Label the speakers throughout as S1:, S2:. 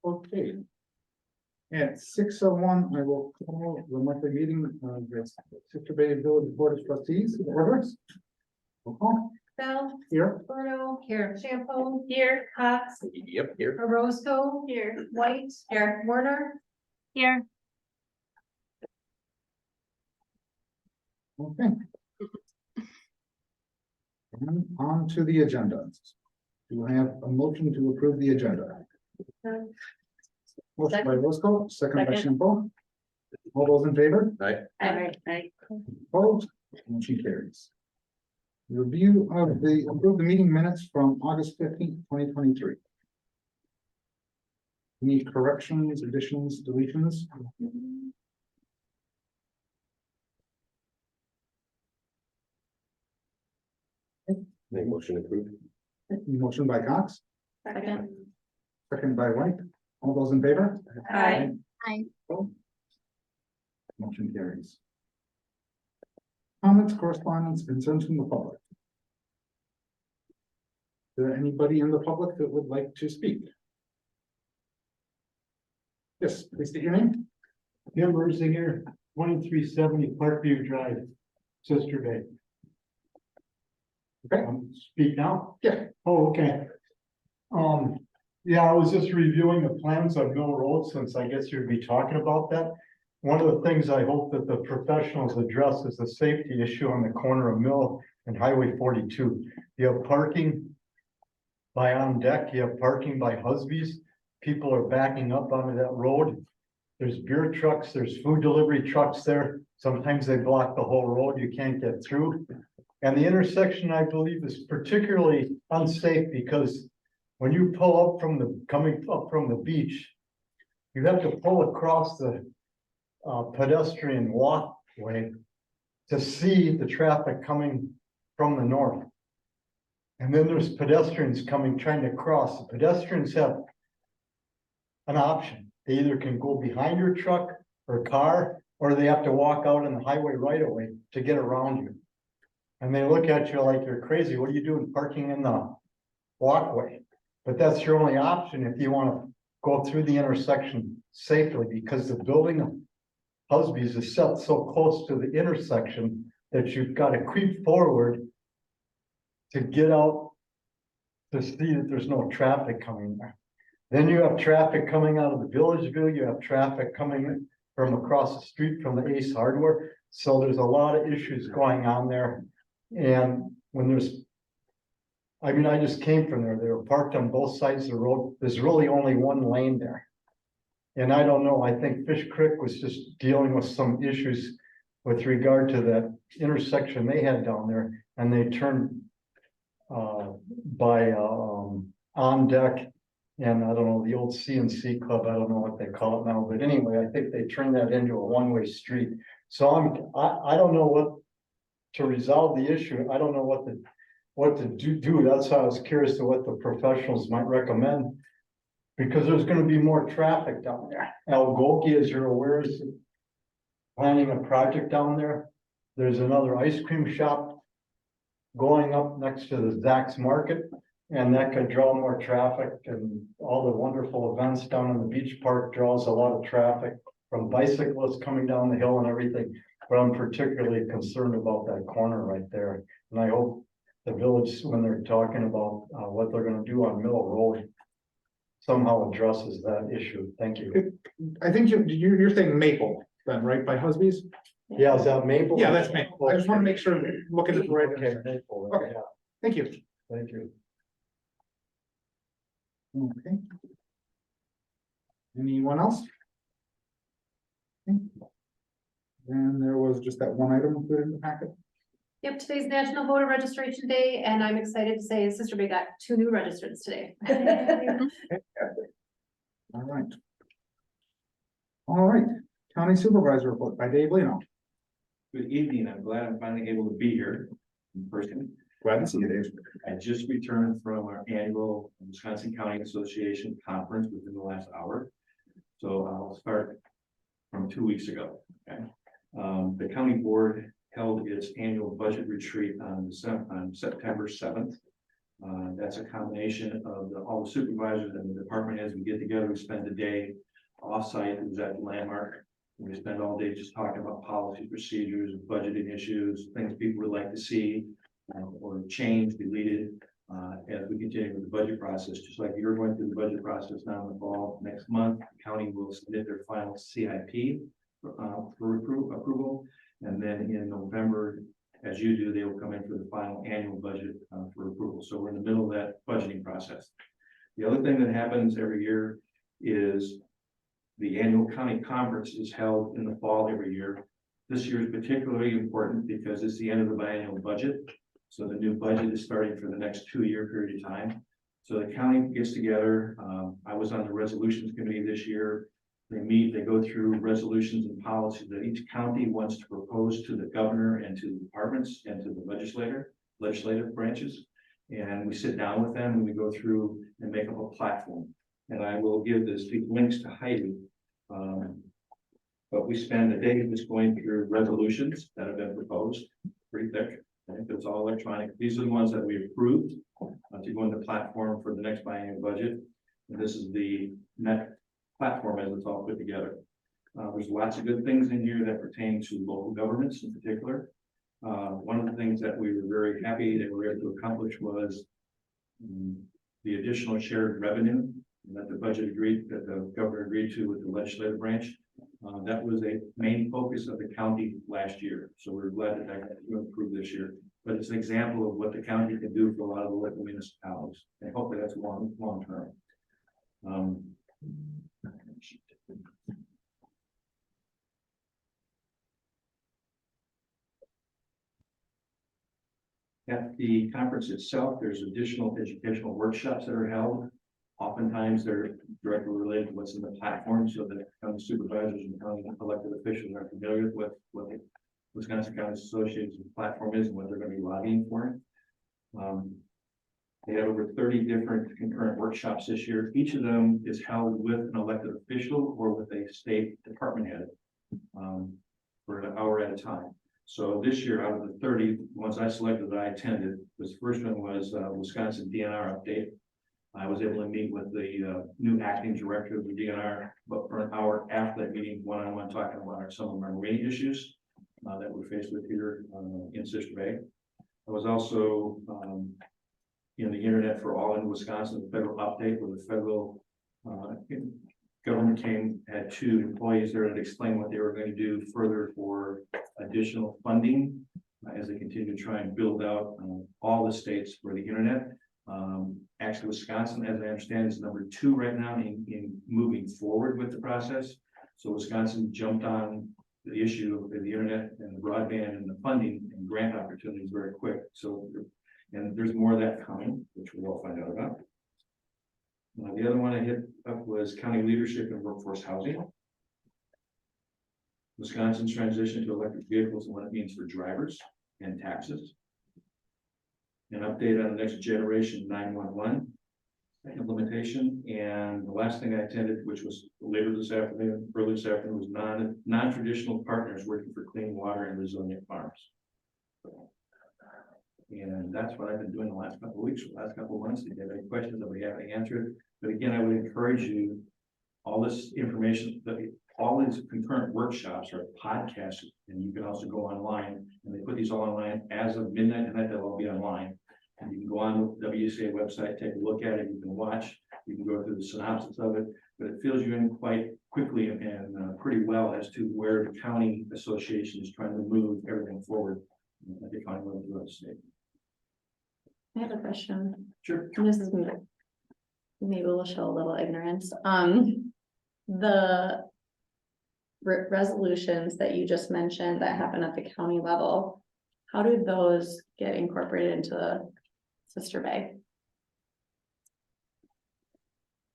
S1: Okay. At 6:01, I will call the monthly meeting of the Sister Bay Village Board of Trustees. Orders. Roll call.
S2: Bell,
S1: Here.
S2: Bruno, here, Shampoo, here, Cox,
S3: Yep, here.
S2: Orozco, here, White, here, Warner,
S4: Here.
S1: Okay. And on to the agenda. Do I have a motion to approve the agenda? Motion by Roscoe, second by
S4: Second.
S1: Shampo. All those in favor?
S4: Aye.
S1: Opposed? Motion carries. Review of the approve the meeting minutes from August 15th, 2023. Any corrections, additions, deletions?
S3: Make motion approved.
S1: Motion by Cox,
S2: second.
S1: second by White. All those in favor?
S2: Aye.
S1: Opposed? Motion carries. Comments, correspondence, concerns from the public. Is there anybody in the public that would like to speak? Yes, please state your name.
S5: Jim Erzinger, 2370 Parkview Drive, Sister Bay.
S1: Okay.
S5: Speak now?
S1: Yeah.
S5: Oh, okay. Yeah, I was just reviewing the plans of Mill Road, since I guess you'd be talking about that. One of the things I hope that the professionals address is the safety issue on the corner of Mill and Highway 42. You have parking by on deck, you have parking by Husby's. People are backing up onto that road. There's beer trucks, there's food delivery trucks there. Sometimes they block the whole road, you can't get through. And the intersection, I believe, is particularly unsafe because when you pull up from coming up from the beach, you have to pull across the pedestrian walkway to see the traffic coming from the north. And then there's pedestrians coming, trying to cross. The pedestrians have an option. They either can go behind your truck or car, or they have to walk out in the highway right away to get around you. And they look at you like you're crazy. What are you doing parking in the walkway? But that's your only option if you want to go through the intersection safely, because the building of Husby's is set so close to the intersection that you've got to creep forward to get out to see that there's no traffic coming there. Then you have traffic coming out of the Villageville, you have traffic coming from across the street from the Ace Hardware. So there's a lot of issues going on there. And when I mean, I just came from there. They were parked on both sides of the road. There's really only one lane there. And I don't know, I think Fish Creek was just dealing with some issues with regard to that intersection they had down there. And they turned by on deck, and I don't know, the old CNC club, I don't know what they call it now, but anyway, I think they turned that into a one-way street. So I don't know what to resolve the issue. I don't know what to do. That's why I was curious to what the professionals might recommend, because there's going to be more traffic down there. Algoki, as you're aware, is planning a project down there. There's another ice cream shop going up next to the Zach's Market, and that could draw more traffic, and all the wonderful events down in the beach park draws a lot of traffic from bicyclists coming down the hill and everything. But I'm particularly concerned about that corner right there. And I hope the village, when they're talking about what they're gonna do on Mill Road, somehow addresses that issue. Thank you.
S1: I think you're saying Maple, then, right, by Husby's?
S5: Yeah, is that Maple?
S1: Yeah, that's Maple. I just want to make sure, looking at the right.
S5: Okay, Maple,
S1: Okay.
S5: yeah,
S1: Thank you.
S5: thank you.
S1: Okay. Anyone else? Okay. And there was just that one item included in the packet.
S2: Yep, today's National Voter Registration Day, and I'm excited to say Sister Bay got 2 new registrants today.
S1: All right. All right, County Supervisor report by Dave Leno.
S6: Good evening. I'm glad I'm finally able to be here in person.
S1: Glad to see you, Dave.
S6: I just returned from our annual Wisconsin County Association conference within the last hour. So I'll start from 2 weeks ago. Okay. The county board held its annual budget retreat on September 7th. That's a combination of all the supervisors and the department heads. We get together, we spend the day offsite, it was at the Landmark. We spend all day just talking about policy, procedures, budgeting issues, things people would like to see or change, deleted, as we continue with the budget process. Just like you're going through the budget process now in the fall, next month, the county will submit their final CIP for approval. And then in November, as you do, they will come in for the final annual budget for approval. So we're in the middle of that budgeting process. The other thing that happens every year is the annual county conference is held in the fall every year. This year is particularly important because it's the end of the biennial budget. So the new budget is starting for the next 2-year period of time. So the county gets together. I was on the resolutions committee this year. They meet, they go through resolutions and policies that each county wants to propose to the governor and to the departments and to the legislative branches. And we sit down with them and we go through and make up a platform. And I will give these links to Heidi. But we spend a day just going through resolutions that have been proposed, pretty thick. I think it's all electronic. These are the ones that we approved to go into platform for the next biennial budget. And this is the net platform as it's all put together. There's lots of good things in here that pertain to local governments in particular. One of the things that we were very happy that we were able to accomplish was the additional shared revenue that the governor agreed to with the legislative branch. That was a main focus of the county last year. So we're glad that got approved this year. But it's an example of what the county can do for a lot of the local municipalities. And hopefully that's long term. At the conference itself, there's additional educational workshops that are held. Oftentimes they're directly related to what's in the platform, so that county supervisors and county elected officials are familiar with what the Wisconsin County Association's platform is and what they're going to be lobbying for. They have over 30 different concurrent workshops this year. Each of them is held with an elected official or with a state department head for an hour at a time. So this year, out of the 30 ones I selected that I attended, this first one was Wisconsin DNR update. I was able to meet with the new acting director of the DNR, but for an hour after that meeting, one-on-one, talking about some of our marine issues that we're faced with here in Sister Bay. I was also in the Internet for All in Wisconsin, the federal update where the federal government had 2 employees there that explained what they were going to do further for additional funding as they continue to try and build out all the states for the Internet. Actually, Wisconsin, as I understand, is number 2 right now in moving forward with the process. So Wisconsin jumped on the issue of the Internet and the broadband and the funding and grant opportunities very quick. So, and there's more of that coming, which we'll all find out about. The other one I hit up was county leadership and workforce housing. Wisconsin's transition to electric vehicles and what it means for drivers and taxes. An update on the next generation 911 implementation. And the last thing I attended, which was later this afternoon, early this afternoon, was non-traditional partners working for clean water and resilient farms. And that's what I've been doing the last couple of weeks, the last couple of months. If you have any questions that we haven't answered, but again, I would encourage you, all this information, all these concurrent workshops are podcasted, and you can also go online, and they put these all online as of midnight tonight. They'll all be online, and you can go on the WCA website, take a look at it. You can watch, you can go through the synopsis of it, but it fills you in quite quickly and pretty well as to where the county association is trying to move everything forward at the county level throughout the state.
S7: I have a question.
S6: Sure.
S7: And this is maybe we'll show a little ignorance. The resolutions that you just mentioned that happen at the county level, how do those get incorporated into the Sister Bay?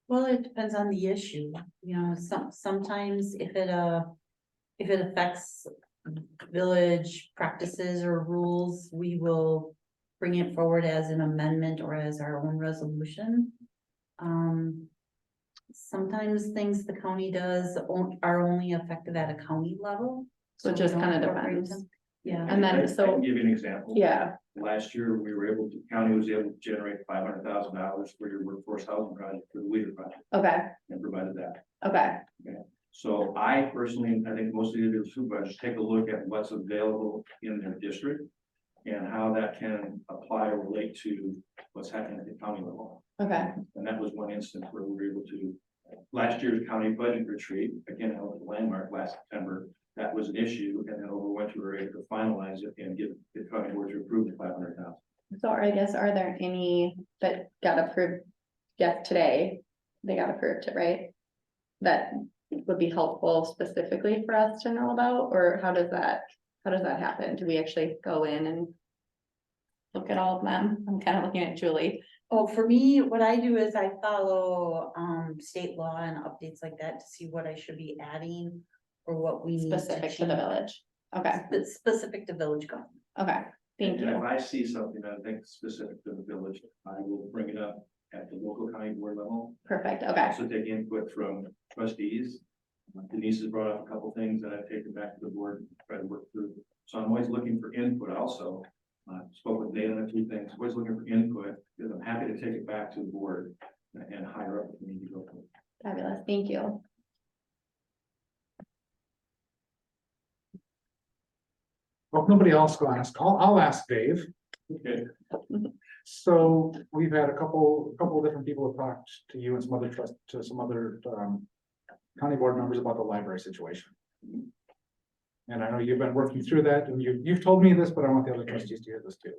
S4: Well, it depends on the issue, you know, sometimes if it affects village practices or rules, we will bring it forward as an amendment or as our own resolution. Sometimes things the county does are only effective at a county level.
S7: So it just
S4: we don't
S7: kind of
S4: incorporate
S7: depends.
S4: them. Yeah.
S7: And then,
S6: I can
S7: so,
S6: give you an example.
S7: yeah,
S6: Last year, we were able to, county was able to generate $500,000 for your workforce housing project, for the Weeder project,
S7: okay,
S6: and provided that.
S7: okay,
S6: So I personally, I think most of the supervisors take a look at what's available in their district and how that can apply or relate to what's happening at the county level.
S7: okay,
S6: And that was one instance where we were able to, last year's county budget retreat, again, held at the Landmark last September, that was an issue, and then over winter, we were able to finalize it and get the county board to approve the 500,000.
S7: so I guess, are there any that got approved yet today? They got approved, right? That would be helpful specifically for us to know about, or how does that happen? Do we actually go in and look at all of them? I'm kind of looking at Julie.
S4: Oh, for me, what I do is I follow, state law and updates like that to see what I should be adding or what we need to
S7: Specific to the
S4: change.
S7: village. Okay,
S4: Specific to village government.
S7: okay, thank
S6: And if
S7: you.
S6: I see something that I think is specific to the village, I will bring it up at the local county board level.
S7: Perfect,
S6: I
S7: okay,
S6: Also take input from trustees. Denise has brought up a couple things that I've taken back to the board, and try to work through. So I'm always looking for input also. Spoke with Dave on a few things, always looking for input, because I'm happy to take it back to the board and higher up if we need to go.
S7: fabulous, thank you.
S1: Well, if nobody else will ask, I'll ask Dave.
S6: Okay.
S1: So we've had a couple of different people have talked to you and some other county board members about the library situation. And I know you've been working through that, and you've told me this, but I want the other trustees to hear this too.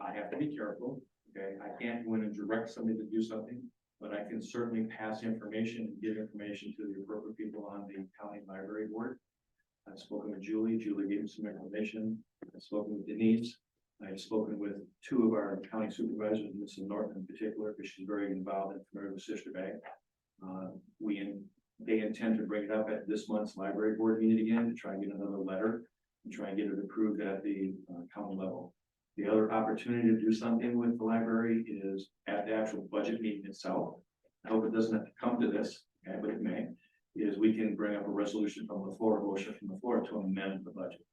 S6: I have to be careful, okay? I can't go in and direct somebody to do something, but I can certainly pass information and give information to the appropriate people on the county library board. I've spoken with Julie gave me some information. I've spoken with Denise. I've spoken with two of our county supervisors, Mrs. Norton in particular, because she's very involved and familiar with Sister Bay. They intend to bring it up at this month's library board meeting again, to try and get another letter and try and get it approved at the county level. The other opportunity to do something with the library is at the actual budget meeting itself. I hope it doesn't have to come to this, okay, but it may, is we can bring up a resolution from the floor, motion from the floor to amend the budget.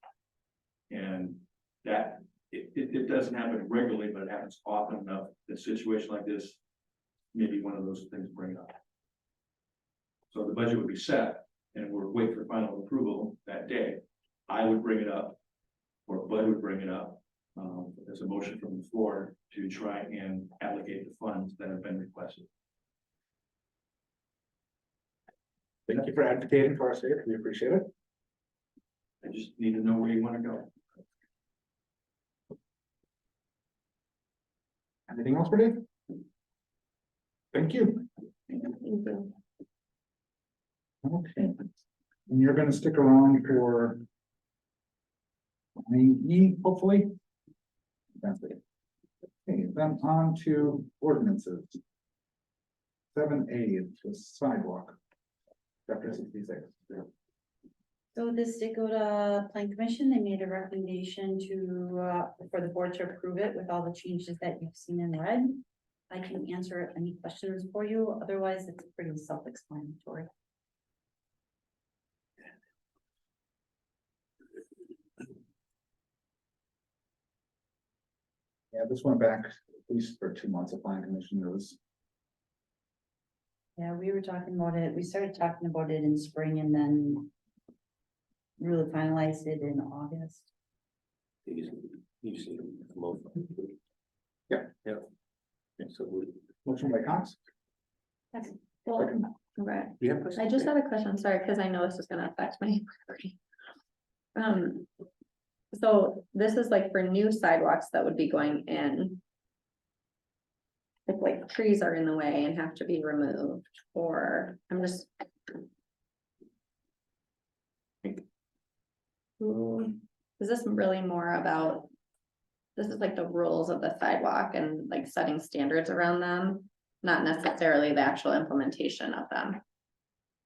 S6: And that, it doesn't happen regularly, but it happens often enough. That situation like this, maybe one of those things bring it up. So the budget would be set and we're waiting for final approval that day. I would bring it up, or Bud would bring it up, as a motion from the floor to try and allocate the funds that have been requested.
S1: Thank you for advocating for our state. We appreciate it.
S6: I just need to know where you want to go.
S1: Anything else for Dave? Thank you.
S7: Thank you.
S1: Okay. And you're gonna stick around for E, hopefully? That's it. Okay, then on to ordinances. 7A, the sidewalk. Chapter 66.
S4: So this did go to plan commission. They made a recommendation to, for the board to approve it with all the changes that you've seen in red. I can answer any questions for you. Otherwise, it's pretty self-explanatory.
S1: Yeah, this went back at least for 2 months of planning commission. It was,
S4: Yeah, we were talking about it. We started talking about it in spring and then really finalized it in August.
S3: You see them come over.
S1: Yeah.
S3: Yeah. So we.
S1: motion by Cox.
S7: Well, okay.
S1: Yeah.
S7: I just had a question, sorry, because I know this is gonna affect my property. So this is like for new sidewalks that would be going in. If like trees are in the way and have to be removed, or I'm just. Is this really more about? This is like the rules of the sidewalk and like setting standards around them, not necessarily the actual implementation of them. Is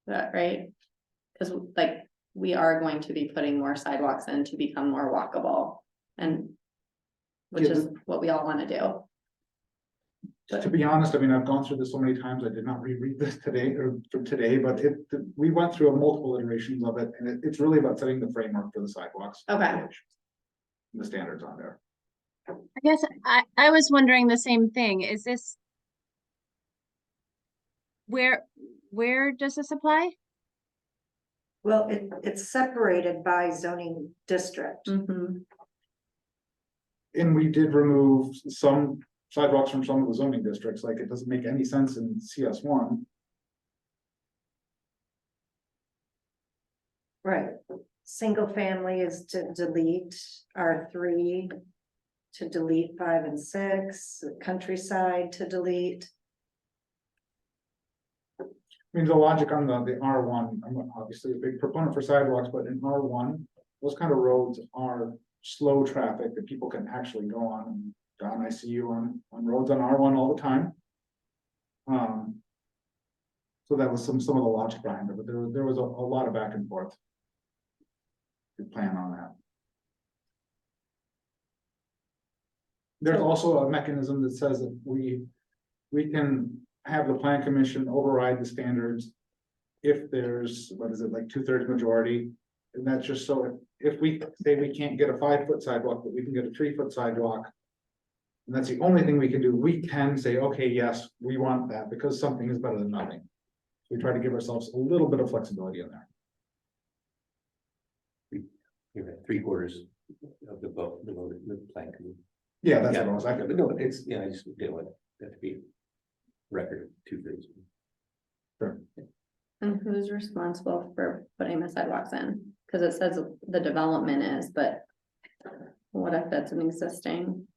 S7: that right? Because like, we are going to be putting more sidewalks in to become more walkable and. Which
S1: Yeah,
S7: is what we all want to do.
S1: To be honest, I mean, I've gone through this so many times, I did not reread this today or from today, but we went through multiple iterations of it, and it's really about setting the framework for the sidewalks.
S7: Okay.
S1: The standards on there.
S8: I guess I was wondering the same thing. Is this where does this apply?
S9: Well, it's separated by zoning district.
S7: Mhm.
S1: And we did remove some sidewalks from some of the zoning districts, like it doesn't make any sense in CS1.
S9: Right. Single family is to delete, R3 to delete 5 and 6, countryside to delete.
S1: I mean, the logic on the R1, I'm obviously a big proponent for sidewalks, but in R1, those kind of roads are slow traffic that people can actually go on. And Don, I see you on roads on R1 all the time. So that was some of the logic behind it, but there was a lot of back and forth. Good plan on that. There's also a mechanism that says that we can have the plan commission override the standards if there's, what is it, like 2/3 majority. And that's just so if we say we can't get a 5-foot sidewalk, but we can get a 3-foot sidewalk. And that's the only thing we can do. We can say, okay, yes, we want that because something is better than nothing. We try to give ourselves a little bit of flexibility in there.
S3: You're at 3/4 of the vote, the plan committee.
S1: Yeah, that's
S3: Yeah,
S1: what I was
S3: but
S1: like.
S3: no, it's, yeah, I just didn't want that to be record 2/3.
S1: Sure.
S7: And who's responsible for putting the sidewalks in? Cause it says the development is, but what if that's an existing?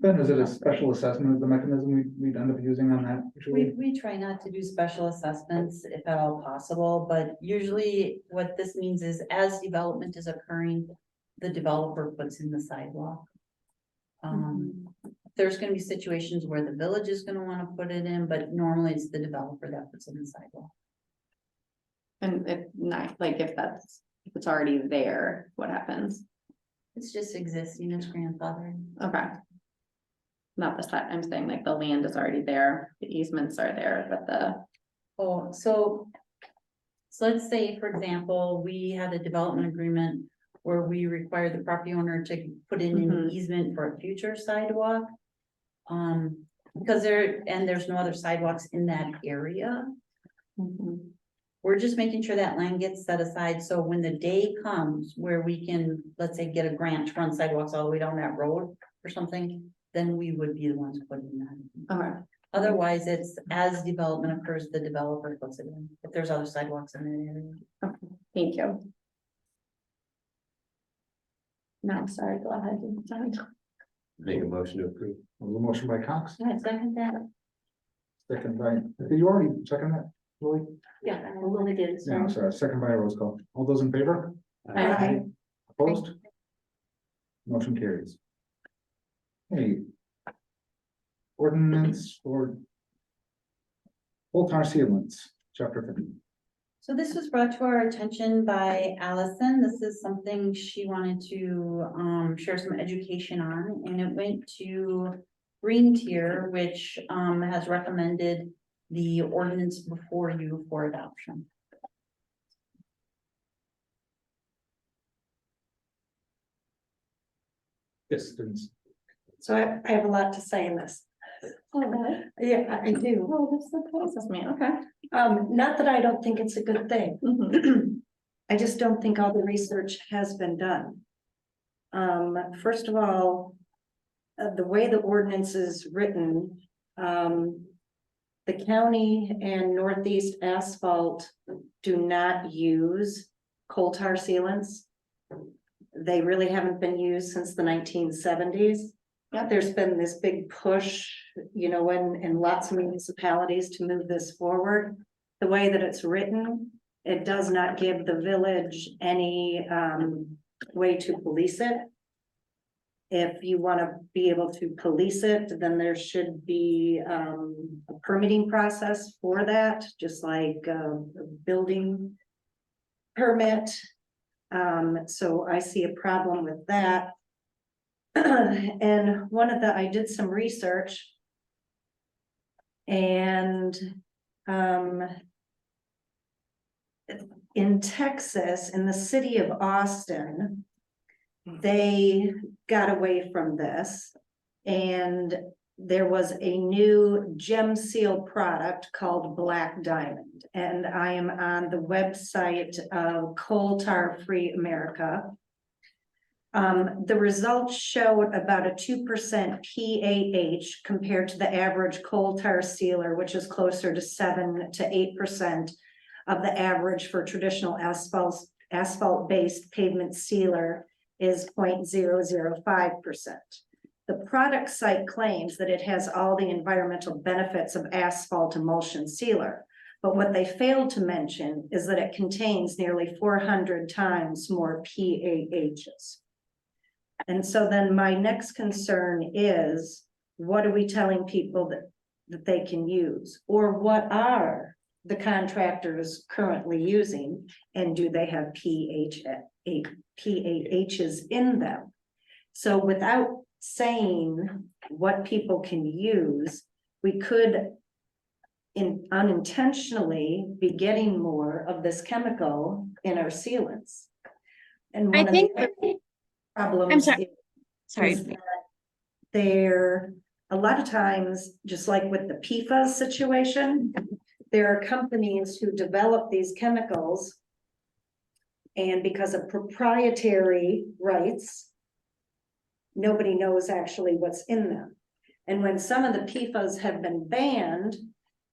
S1: Then is it a special assessment of the mechanism we'd end up using on that?
S4: We try not to do special assessments if at all possible, but usually what this means is as development is occurring, the developer puts in the sidewalk. There's gonna be situations where the village is gonna wanna put it in, but normally it's the developer that puts in the sidewalk.
S7: And if not, like if it's already there, what happens?
S4: It's just existing, it's grandfathered.
S7: Okay. Not the side, I'm saying like the land is already there, the easements are there, but
S4: Oh, so let's say, for example, we had a development agreement where we required the property owner to put in an
S7: Mhm.
S4: easement for a future sidewalk. Because there's no other sidewalks in that area.
S7: Mhm.
S4: We're just making sure that land gets set aside, so when the day comes where we can, let's say, get a grant to run sidewalks all the way down that road or something, then we would be the ones putting that.
S7: Okay.
S4: Otherwise, it's as development occurs, the developer puts it in, if there's other sidewalks in that area.
S7: Thank you. No, sorry, go ahead. Sorry.
S3: Make a motion to approve.
S1: There was a motion by Cox,
S4: Yeah, second that.
S1: second by, did you already second that, Lily?
S4: Yeah, I really did.
S1: Yeah, I'm sorry, second by Rose Call. All those in favor?
S7: Aye.
S1: Opposed? Motion carries. Hey. Ordinance for coal tar sealants, chapter 50.
S4: So this was brought to our attention by Allison. This is something she wanted to share some education on, and it went to Green Tier, which has recommended the ordinance before you for adoption.
S1: Distance.
S9: So I have a lot to say in this.
S7: Oh, really?
S9: Yeah, I do.
S7: Oh, this surprises me, okay.
S9: Not that I don't think it's a good thing.
S7: Mhm.
S9: I just don't think all the research has been done. First of all, the way the ordinance is written, the county and Northeast Asphalt do not use coal tar sealants. They really haven't been used since the 1970s. There's been this big push, you know, in lots of municipalities to move this forward. The way that it's written, it does not give the village any way to police it. If you want to be able to police it, then there should be a permitting process for that, just like a building permit. So I see a problem with that. And I did some research. And, in Texas, in the city of Austin, they got away from this. And there was a new gem seal product called Black Diamond. And I am on the website of Coal Tar Free America. The results showed about a 2% PAH compared to the average coal tar sealer, which is closer to 7 to 8% of the average for traditional asphalt-based pavement sealer is 0.005%. The product site claims that it has all the environmental benefits of asphalt emulsion sealer. But what they failed to mention is that it contains nearly 400 times more PAHs. And so then my next concern is, what are we telling people that they can use? Or what are the contractors currently using? And do they have PAHs in them? So without saying what people can use, we could unintentionally be getting more of this chemical in our sealants. And
S8: I
S9: one of
S8: think,
S9: the other
S8: I'm
S9: problems
S8: sorry, sorry.
S9: is that there, a lot of times, just like with the PFAS situation, there are companies who develop these chemicals, and because of proprietary rights, nobody knows actually what's in them. And when some of the PFAS have been banned,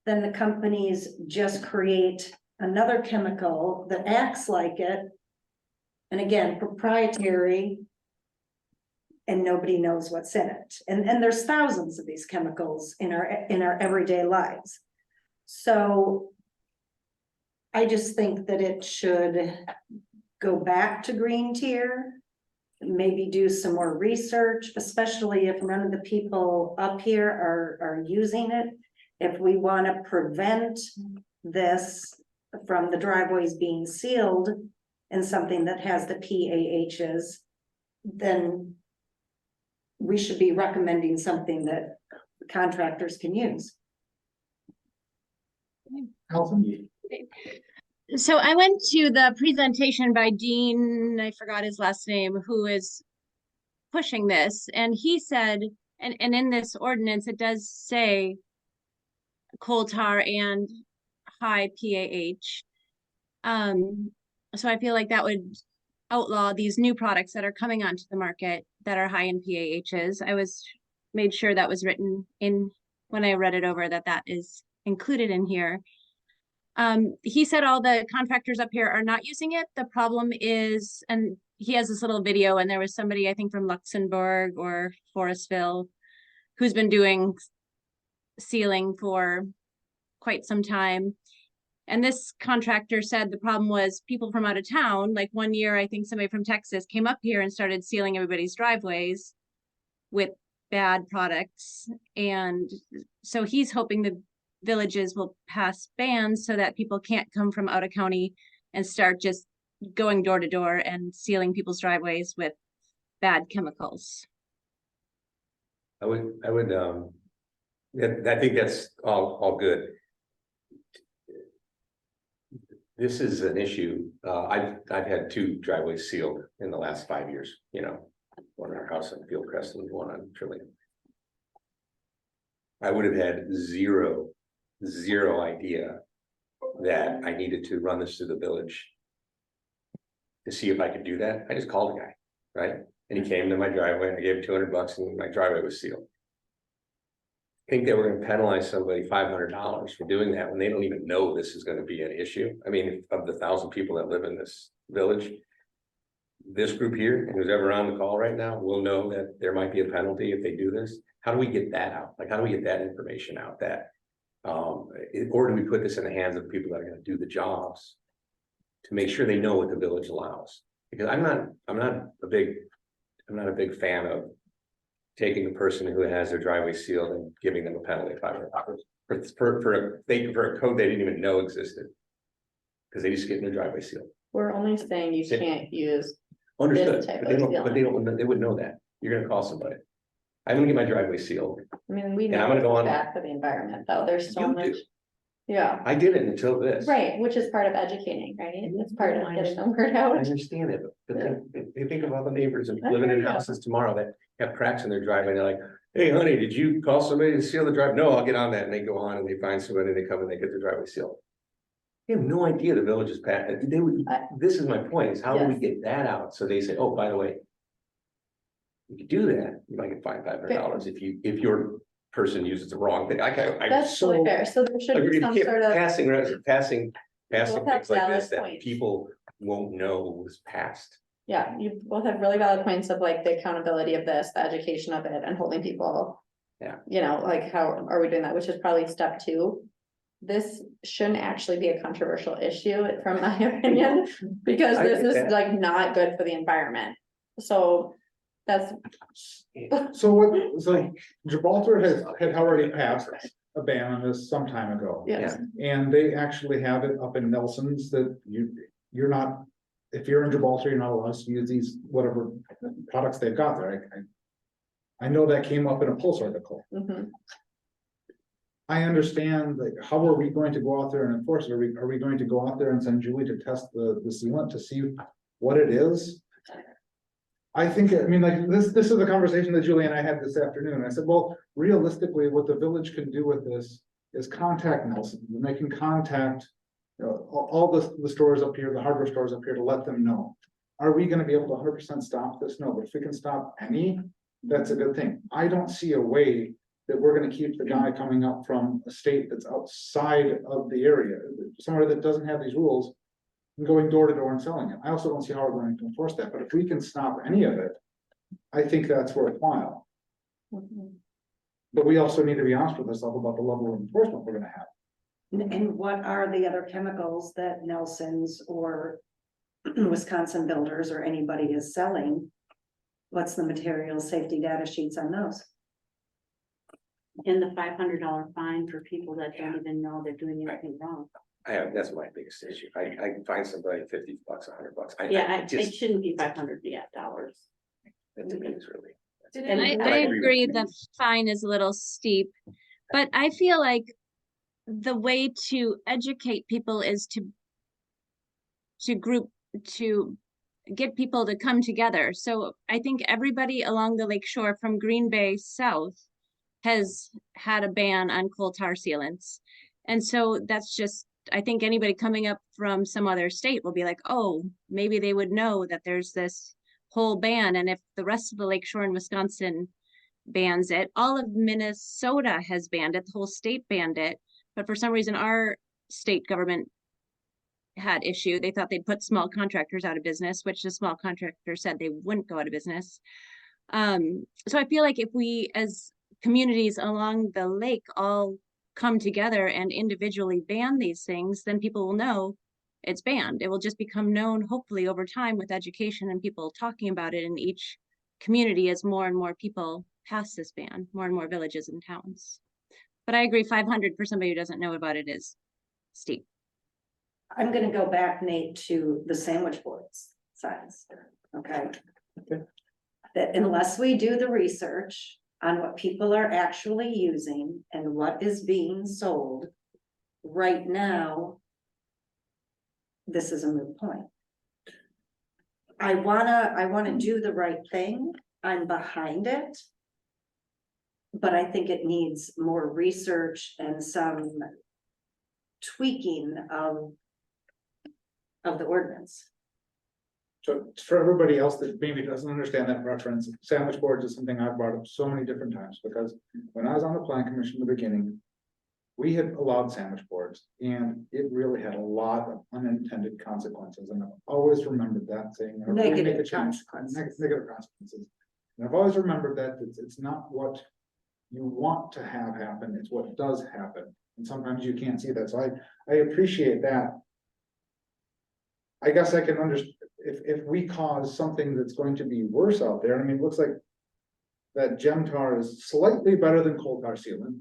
S9: then the companies just create another chemical that acts like it. And again, proprietary, and nobody knows what's in it. And there's thousands of these chemicals in our everyday lives. So I just think that it should go back to green tier, maybe do some more research, especially if none of the people up here are using it. If we want to prevent this from the driveways being sealed and something that has the PAHs, then we should be recommending something that contractors can use.
S1: Allison?
S8: So I went to the presentation by Dean, I forgot his last name, who is pushing this, and he said, and in this ordinance, it does say coal tar and high PAH. So I feel like that would outlaw these new products that are coming onto the market that are high in PAHs. I made sure that was written in when I read it over, that is included in here. He said all the contractors up here are not using it. The problem is, and he has this little video, and there was somebody, I think from Luxembourg or Forestville, who's been doing sealing for quite some time. And this contractor said the problem was people from out of town. Like one year, I think somebody from Texas came up here and started sealing everybody's driveways with bad products. And so he's hoping the villages will pass bans so that people can't come from out of county and start just going door to door and sealing people's driveways with bad chemicals.
S3: I think that's all good. This is an issue. I've had 2 driveways sealed in the last 5 years, one in our house on Fieldcrest and one on Trillium. I would have had zero idea that I needed to run this through the village to see if I could do that. I just called the guy, right? And he came to my driveway and I gave him $200 and my driveway was sealed. I think they were going to penalize somebody $500 for doing that when they don't even know this is going to be an issue. I mean, of the 1,000 people that live in this village, this group here, and who's ever on the call right now, will know that there might be a penalty if they do this. How do we get that out? Like, how do we get that information out? That, or do we put this in the hands of people that are going to do the jobs to make sure they know what the village allows? Because I'm not a big fan of taking a person who has their driveway sealed and giving them a penalty of $500 for a code they didn't even know existed, because they just get in their driveway sealed.
S7: We're only saying you can't use.
S3: Understood,
S7: This type
S3: but they
S7: of
S3: don't, they wouldn't know that. you're gonna call somebody. I'm gonna get my driveway sealed.
S7: I mean, we
S3: And I'm
S7: know
S3: gonna go
S7: it's
S3: on-
S7: bad for the environment, though, there's so
S3: You
S7: much.
S3: do.
S7: Yeah,
S3: I didn't until this.
S7: right, which is part of educating, right? It's part of getting the word
S3: I
S7: out.
S3: understand it, but then you think of all the neighbors and
S7: I
S3: living in
S7: hear ya.
S3: houses tomorrow that have cracks in their driveway, and they're like, hey, honey, did you call somebody to seal the drive? No, I'll get on that, and they go on and they find somebody, they come and they get their driveway sealed. They have no idea the village is bad, they would, this is my point, is how do we
S7: Yes.
S3: get that out, so they say, oh, by the way. You could do that, you might get fined $500 if your person uses the wrong thing, I
S7: That's totally fair, so there should be
S3: agree,
S7: some
S3: keep
S7: sort of,
S3: passing
S7: Both have
S3: things like this
S7: valid
S3: that
S7: points.
S3: people won't know was passed.
S7: yeah, you both have really valid points of like the accountability of this, the education of it, and holding people.
S3: Yeah.
S7: You know, like how are we doing that, which is probably step 2. This shouldn't actually be a controversial issue, from my opinion, because
S3: I
S7: this
S3: get
S7: is
S3: that.
S7: like not good for the environment. So that's,
S1: So what, so Gibraltar had already passed a ban on this some time ago.
S7: yes,
S1: And they actually have it up in Nelson's that you're not, if you're in Gibraltar, you're not allowed to use these, whatever products they've got there. I know that came up in a Pulse article.
S7: mhm.
S1: I understand, like, how are we going to go out there and enforce it? Are we going to go out there and send Julie to test the sealant to see what it is? I think, I mean, like, this is the conversation that Julie and I had this afternoon. I said, well, realistically, what the village can do with this is contact Nelson, and they can contact, you know, all the stores up here, the hardware stores up here, to let them know. Are we gonna be able to 100% stop this? No, but if we can stop any, that's a good thing. I don't see a way that we're gonna keep the guy coming up from a state that's outside of the area, somewhere that doesn't have these rules, and going door to door and selling it. I also don't see how we're going to enforce that, but if we can stop any of it, I think that's worthwhile.
S7: Mhm.
S1: But we also need to be honest with ourselves about the level of enforcement we're gonna have.
S9: And what are the other chemicals that Nelson's or Wisconsin Builders or anybody is selling? What's the material safety data sheets on those?
S4: And the $500 fine for people that don't even know they're doing anything wrong.
S3: That's my biggest issue. I can find somebody $50, $100.
S4: Yeah, it
S3: Just,
S4: shouldn't be $500 dollars.
S3: that to me is really.
S2: Did
S4: And
S2: it-
S3: But
S8: I
S3: agree with
S8: agree
S3: you.
S8: the fine is a little steep, but I feel like the way to educate people is to get people to come together. So I think everybody along the lake shore from Green Bay south has had a ban on coal tar sealants. And so that's just, I think anybody coming up from some other state will be like, oh, maybe they would know that there's this whole ban. And if the rest of the lake shore in Wisconsin bans it, all of Minnesota has banned it, the whole state banned it. But for some reason, our state government had issue. They thought they'd put small contractors out of business, which the small contractor said they wouldn't go out of business. So I feel like if we as communities along the lake all come together and individually ban these things, then people will know it's banned. It will just become known, hopefully over time with education and people talking about it in each community as more and more people pass this ban, more and more villages and towns. But I agree, 500 for somebody who doesn't know about it is steep.
S9: I'm gonna go back, Nate, to the sandwich boards signs, okay? That unless we do the research on what people are actually using and what is being sold right now, this is a moot point. I wanna do the right thing. I'm behind it. But I think it needs more research and some tweaking of the ordinance.
S1: So for everybody else that maybe doesn't understand that reference, sandwich boards is something I've brought up so many different times, because when I was on the plan commission in the beginning, we had allowed sandwich boards, and it really had a lot of unintended consequences, and I've always remembered that saying. "If we make a
S9: Negative
S1: change,
S9: consequences.
S1: Negative consequences. And I've always remembered that it's not what you want to have happen, it's what does happen, and sometimes you can't see that, so I appreciate that. I guess I can understand, if we cause something that's going to be worse out there, I mean, it looks like that gem tar is slightly better than coal tar sealant.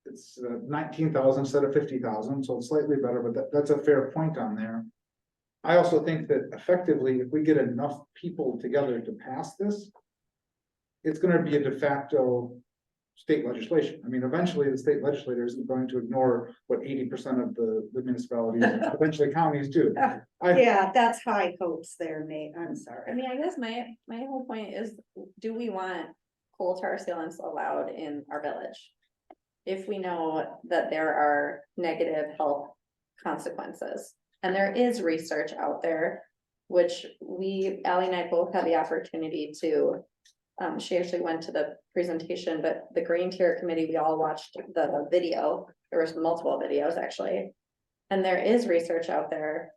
S1: It's 19,000 instead of 50,000, so it's slightly better, but that's a fair point on there. I also think that effectively, if we get enough people together to pass this, it's gonna be a de facto state legislation. I mean, eventually the state legislature isn't going to ignore what 80% of the municipalities, eventually counties do.
S9: Yeah, that's high hopes there, Nate, I'm sorry.
S7: I mean, I guess my whole point is, do we want coal tar sealants allowed in our village? If we know that there are negative health consequences, and there is research out there, which Ally and I both had the opportunity to. She actually went to the presentation, but the Green Tier Committee, we all watched the video. There was multiple videos actually. And there is research out there.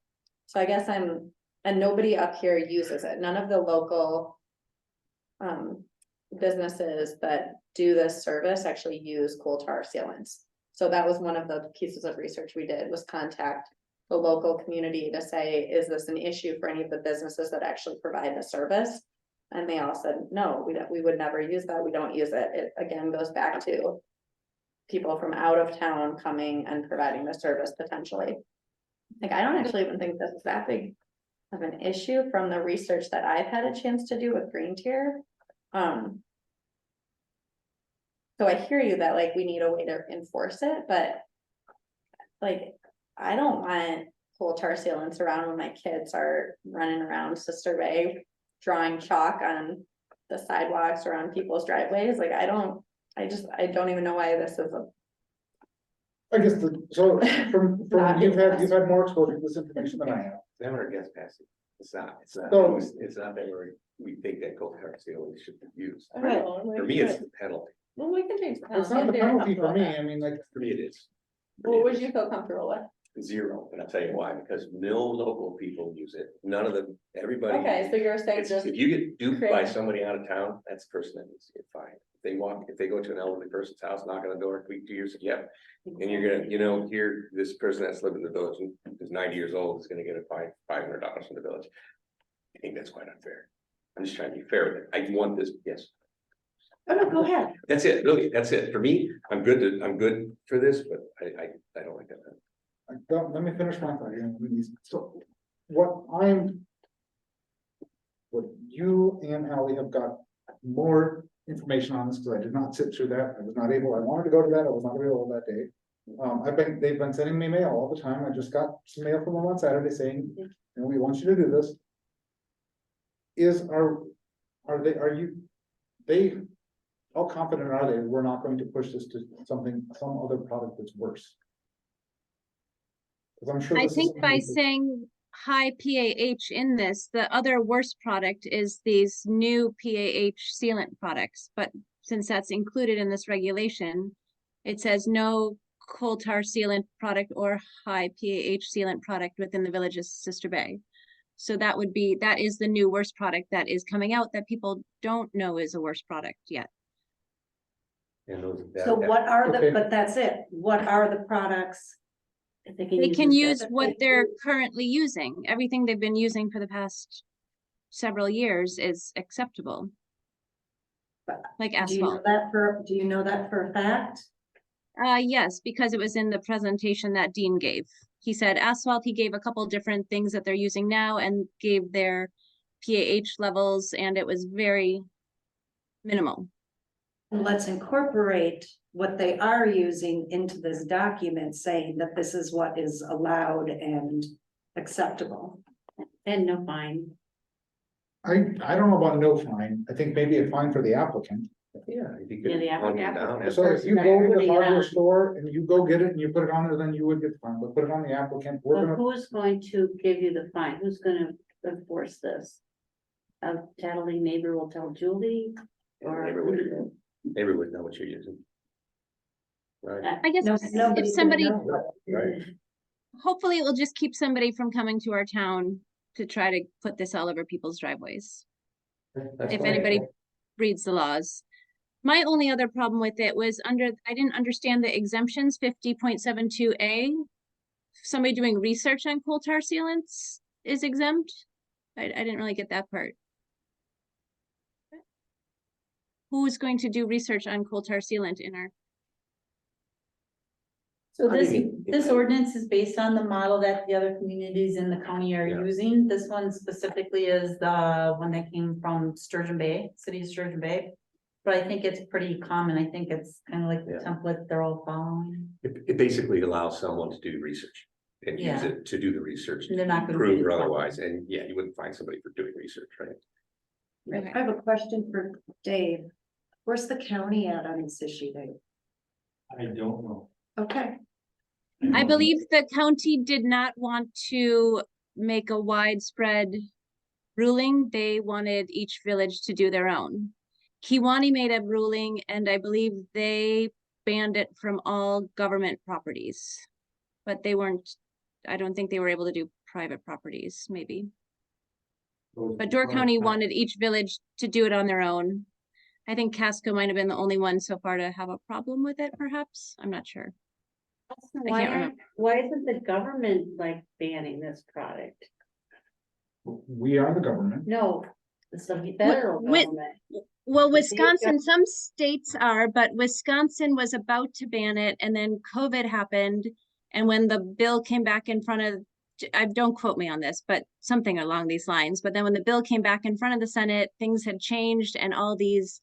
S7: So I guess and nobody up here uses it. None of the local businesses that do this service actually use coal tar sealants. So that was one of the pieces of research we did, was contact the local community to say, is this an issue for any of the businesses that actually provide the service? And they all said, no, we would never use that. We don't use it. It again goes back to people from out of town coming and providing the service potentially. Like, I don't actually even think this is that big of an issue from the research that I've had a chance to do with Green Tier. So I hear you that like we need a way to enforce it, but like, I don't want coal tar sealants around when my kids are running around Sister Bay drawing chalk on the sidewalks or on people's driveways. Like, I don't even know why this is
S1: I guess from you've had more exposure to this information than I have.
S3: They haven't heard gas passing. It's not
S1: So-
S3: that we think that coal tar sealant should be used.
S7: Right.
S3: For me, it's the penalty.
S7: Well, we can change.
S1: It's not the penalty for me. I mean, like,
S3: For me, it is.
S7: What would you feel comfortable with?
S3: Zero, and I'll tell you why, because no local people use it, none of them, everybody.
S7: Okay, so you're saying
S3: It's- If you get duped by
S7: create-
S3: somebody out of town, that's the person that needs to get fined. If they go to an elderly person's house, knock on the door, tweet 2 years, yeah. And you're gonna, here, this person that's lived in the village and is 90 years old is gonna get a fine, $500 from the village. I think that's quite unfair. I'm just trying to be fair with it. I want this, yes.
S9: Oh, no, go ahead.
S3: That's it, really, that's it. For me, I'm good for this, but I don't like that.
S1: let me finish my thought here. So what you and Ally have got more information on this, because I did not sit through that. I was not able, I wanted to go to that. I was not available that day. They've been sending me mail all the time. I just got some mail from them on Saturday saying, and we want you to do this. How confident are they we're not going to push this to some other product that's worse? 'Cause I'm sure
S8: I
S1: this is
S8: think
S1: something
S8: by
S1: we could-
S8: saying high PAH in this, the other worst product is these new PAH sealant products. But since that's included in this regulation, it says no coal tar sealant product or high PAH sealant product within the village's Sister Bay. So that is the new worst product that is coming out that people don't know is a worst product yet.
S3: And those.
S9: So what are
S1: Okay.
S9: but that's it. What are the products?
S8: They can use what they're currently using. Everything they've been using for the past several years is acceptable. Like
S9: Do you know
S8: asphalt.
S9: that for a fact?
S8: Yes, because it was in the presentation that Dean gave. He said asphalt, he gave a couple different things that they're using now and gave their PAH levels, and it was very minimal.
S9: Let's incorporate what they are using into this document, saying that this is what is allowed and acceptable.
S4: And no fine.
S1: I don't know about no fine. I think maybe a fine for the applicant.
S3: Yeah. If you
S4: Yeah, the
S3: could.
S4: applicant-
S3: Down,
S1: So if you
S4: that
S1: go to the
S4: putting it
S1: hardware
S4: on.
S1: store and you go get it and you put it on there, then you would get fined, but put it on the applicant. We're
S10: But
S1: gonna,
S10: who's going to give you the fine? Who's gonna enforce this? A tattling neighbor will tell Julie or?
S3: Neighbor would know what you're using. Right,
S8: I guess
S9: Nobody
S8: if somebody,
S3: right.
S8: hopefully it will just keep somebody from coming to our town to try to put this all over people's driveways.
S3: That's
S8: If
S3: fine.
S8: anybody reads the laws. My only other problem with it was I didn't understand the exemptions, 50.72A. Somebody doing research on coal tar sealants is exempt. I didn't really get that part. Who's going to do research on coal tar sealant in our,
S4: So
S3: I
S4: this,
S3: mean,
S4: this ordinance is based on the model that the other communities in the county are
S3: Yeah.
S4: using. This one specifically is the one that came from Sturgeon Bay, city of Sturgeon Bay. But I think it's pretty common. I think it's kind of like the
S3: Yeah.
S4: template they're all following.
S3: It basically allows someone to do research and use
S4: Yeah.
S3: it to do the research.
S4: And they're not gonna
S3: Prove
S4: get
S3: or
S4: it wrong.
S3: otherwise, and yeah, you wouldn't find somebody for doing research, right?
S7: Okay.
S9: I have a question for Dave. Where's the county at on this issue, Dave?
S6: I don't know.
S9: Okay.
S8: I believe the county did not want to make a widespread ruling. They wanted each village to do their own. Kiwani made a ruling and I believe they banned it from all government properties. But they weren't, I don't think they were able to do private properties, maybe. But Door County wanted each village to do it on their own. I think Casco might have been the only one so far to have a problem with it, perhaps. I'm not sure.
S10: Why,
S8: can't remember.
S10: why isn't the government like banning this product?
S1: We are the government.
S10: No, it's the federal
S8: Wi-
S10: government.
S8: Well,
S10: But they've got-
S8: Wisconsin, some states are, but Wisconsin was about to ban it and then COVID happened. And when the bill came back in front of, don't quote me on this, but something along these lines. But then when the bill came back in front of the Senate, things had changed and all these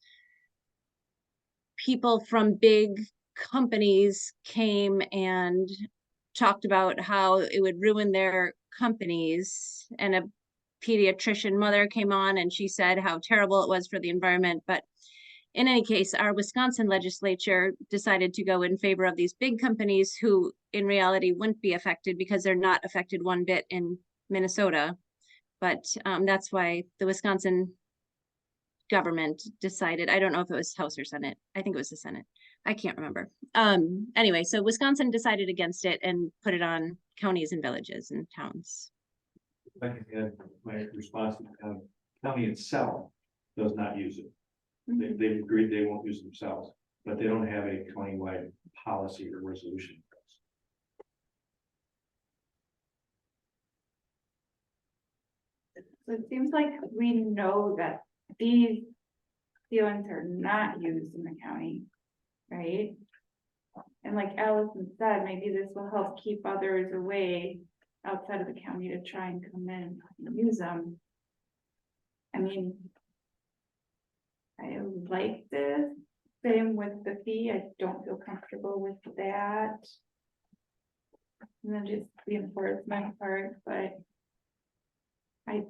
S8: people from big companies came and talked about how it would ruin their companies. And a pediatrician mother came on and she said how terrible it was for the environment. But in any case, our Wisconsin legislature decided to go in favor of these big companies who in reality wouldn't be affected because they're not affected one bit in Minnesota. But that's why the Wisconsin government decided, I don't know if it was House or Senate. I think it was the Senate. I can't remember. Anyway, so Wisconsin decided against it and put it on counties and villages and towns.
S6: Like I said, my response to the county itself does not use it. They've agreed they won't use it themselves, but they don't have a countywide policy or resolution.
S11: So it seems like we know that these sealants are not used in the county, right? And like Allison said, maybe this will help keep others away outside of the county to try and come in and use them. I mean, I like this, same with the fee, I don't feel comfortable with that. And then just the enforcement part, but I.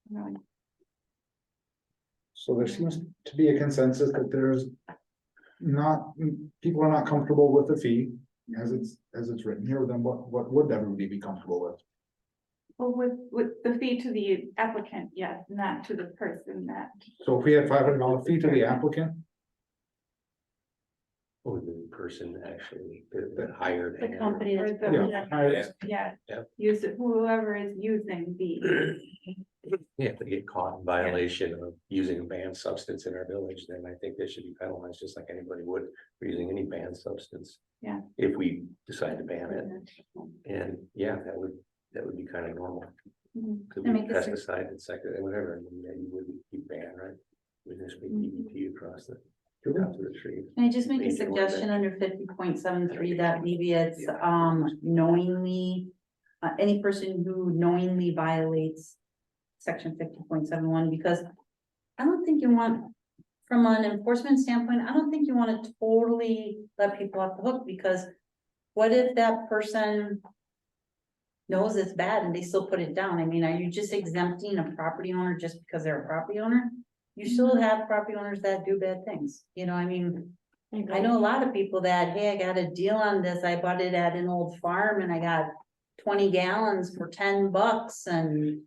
S11: No,
S1: So there seems to be a consensus that there's not, people are not comfortable with the fee as it's written here, then what would everybody be comfortable with?
S11: well, with the fee to the applicant, yes, not to the person that.
S1: So if we had $500 fee to the applicant,
S3: Or the person actually that hired.
S10: The company
S11: Or
S10: that's.
S11: the,
S3: Yeah.
S11: yeah,
S3: Yeah.
S11: use it, whoever is using the,
S3: Yeah, if they get caught in violation of using a banned substance in our village, then I think they should be penalized just like anybody would for using any banned substance.
S11: Yeah.
S3: If we decide to ban it, and yeah, that would be kind of normal.
S11: Mhm.
S3: Could
S4: I
S3: be
S4: mean, 'cause
S3: pesticide and second, whatever, and then you would be banned, right? We just make DDT across the, out to the tree.
S4: Can I just make a
S3: Major one
S4: suggestion
S3: that-
S4: under 50.73 that maybe it's knowingly. Any person who knowingly violates section 50.71, because I don't think you want, from an enforcement standpoint, I don't think you want to totally let people off the hook, because what if that person knows it's bad and they still put it down? I mean, are you just exempting a property owner just because they're a property owner? You still have property owners that do bad things, you know, I mean, I know a lot of people that, hey, I got a deal on this, I bought it at an old farm and I got 20 gallons for $10 and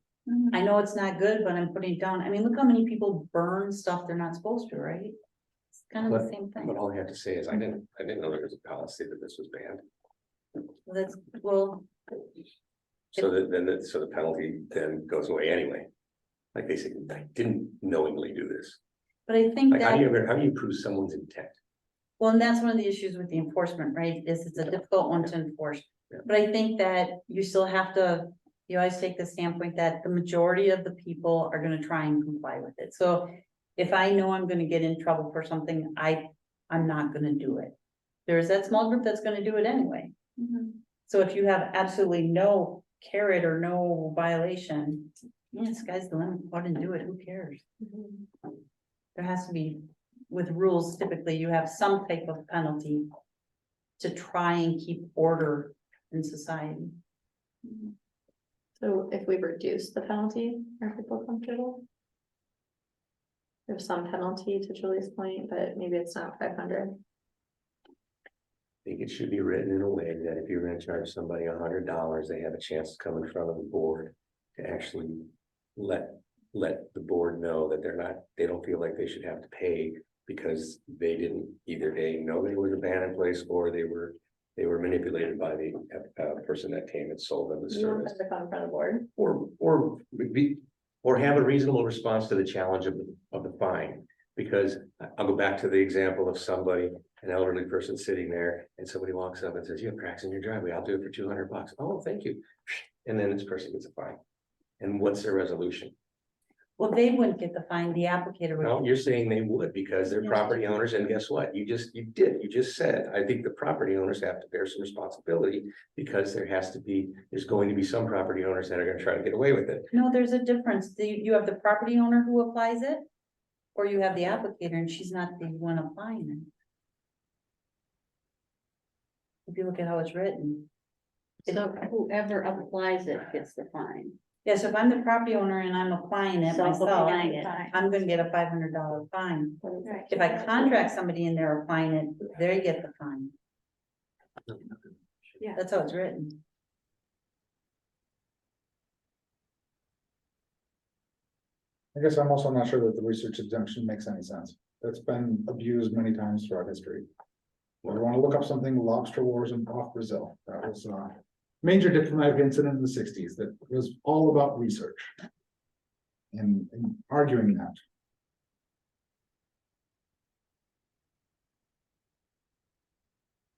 S4: I know it's not good, but I'm putting it down. I mean, look how many people burn stuff they're not supposed to, right? It's kind of the same
S3: But
S4: thing.
S3: all I have to say is, I didn't know there was a policy that this was banned.
S4: That's, well,
S3: So so the penalty then goes away anyway. Like they say, I didn't knowingly do this.
S4: but I think
S3: Like,
S4: that,
S3: how do you prove someone's intent?
S4: well, and that's one of the issues with the enforcement, right? Is it's a difficult one to enforce.
S3: Yeah.
S4: But I think that you still have to, you always take the standpoint that the majority of the people are gonna try and comply with it. So if I know I'm gonna get in trouble for something, I'm not gonna do it. There's that small group that's gonna do it anyway. So if you have absolutely no carrot or no violation, yeah, sky's the limit, go ahead and do it, who cares? There has to be, with rules, typically you have some type of penalty to try and keep order in society.
S7: So if we reduce the penalty, are people comfortable? There's some penalty to Julie's point, but maybe it's not 500.
S3: I think it should be written in a way that if you're gonna charge somebody $100, they have a chance to come in front of the board to actually let the board know that they don't feel like they should have to pay because they didn't, either they know there was a ban in place or they were manipulated by the person that came and sold them the
S7: You want
S3: service.
S7: them to come in front of the board?
S3: Or have a reasonable response to the challenge of the fine. Because I'll go back to the example of somebody, an elderly person sitting there, and somebody walks up and says, "You have cracks in your driveway, I'll do it for $200. Oh, thank you. And then this person gets a fine. And what's their resolution?
S4: Well, they wouldn't get the fine, the applicator would.
S3: No, you're saying they would because they're
S4: Yes.
S3: property owners, and guess what? You just said, I think the property owners have to bear some responsibility. Because there's going to be some property owners that are gonna try to get away with it.
S4: No, there's a difference. You have the property owner who applies it, or you have the applicator and she's not the one applying it. If you look at how it's written.
S10: So whoever applies it gets the fine.
S4: Yes, if I'm the property owner and I'm applying it myself,
S10: Self-applying it.
S4: I'm gonna get a $500 fine.
S11: Right.
S4: If I contract somebody and they're applying it, they get the fine.
S11: Yeah.
S4: That's how it's written.
S1: I guess I'm also not sure that the research exemption makes any sense. That's been abused many times throughout history. We want to look up something, lobster wars off Brazil. That was a major diplomatic incident in the 60s that was all about research. And arguing that.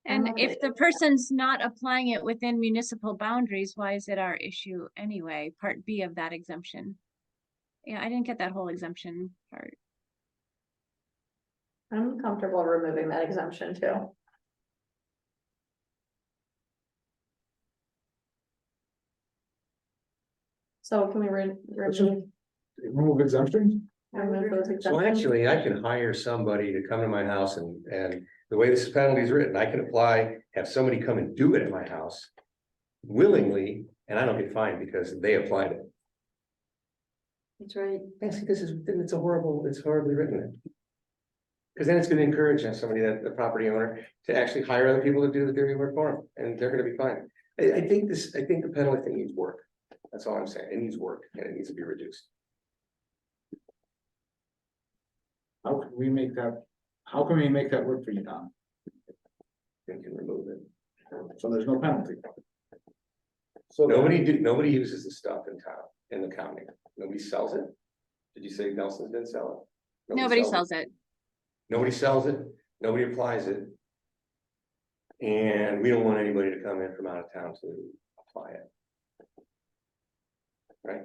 S8: And if the person's not applying it within municipal boundaries, why is it our issue anyway? Part B of that exemption. Yeah, I didn't get that whole exemption part.
S7: I'm comfortable removing that exemption too. So can we
S1: Remove exemptions?
S7: remove those
S3: So
S7: exemptions?
S3: actually, I can hire somebody to come to my house and the way this penalty is written, I can apply, have somebody come and do it at my house. Willingly, and I don't get fined because they applied it.
S4: That's right.
S3: See, it's horribly written. Because then it's gonna encourage somebody, the property owner, to actually hire other people to do the dirty work for them, and they're gonna be fine. I think the penalty thing needs work. That's all I'm saying. It needs work and it needs to be reduced.
S1: How can we make that work for you, Don?
S3: And can remove it.
S1: So there's no penalty. So
S3: Nobody uses the stuff in town, in the county. Nobody sells it. Did you say Nelson's didn't sell it?
S8: Nobody sells it.
S3: Nobody sells it, nobody applies it. And we don't want anybody to come in from out of town to apply it. Right?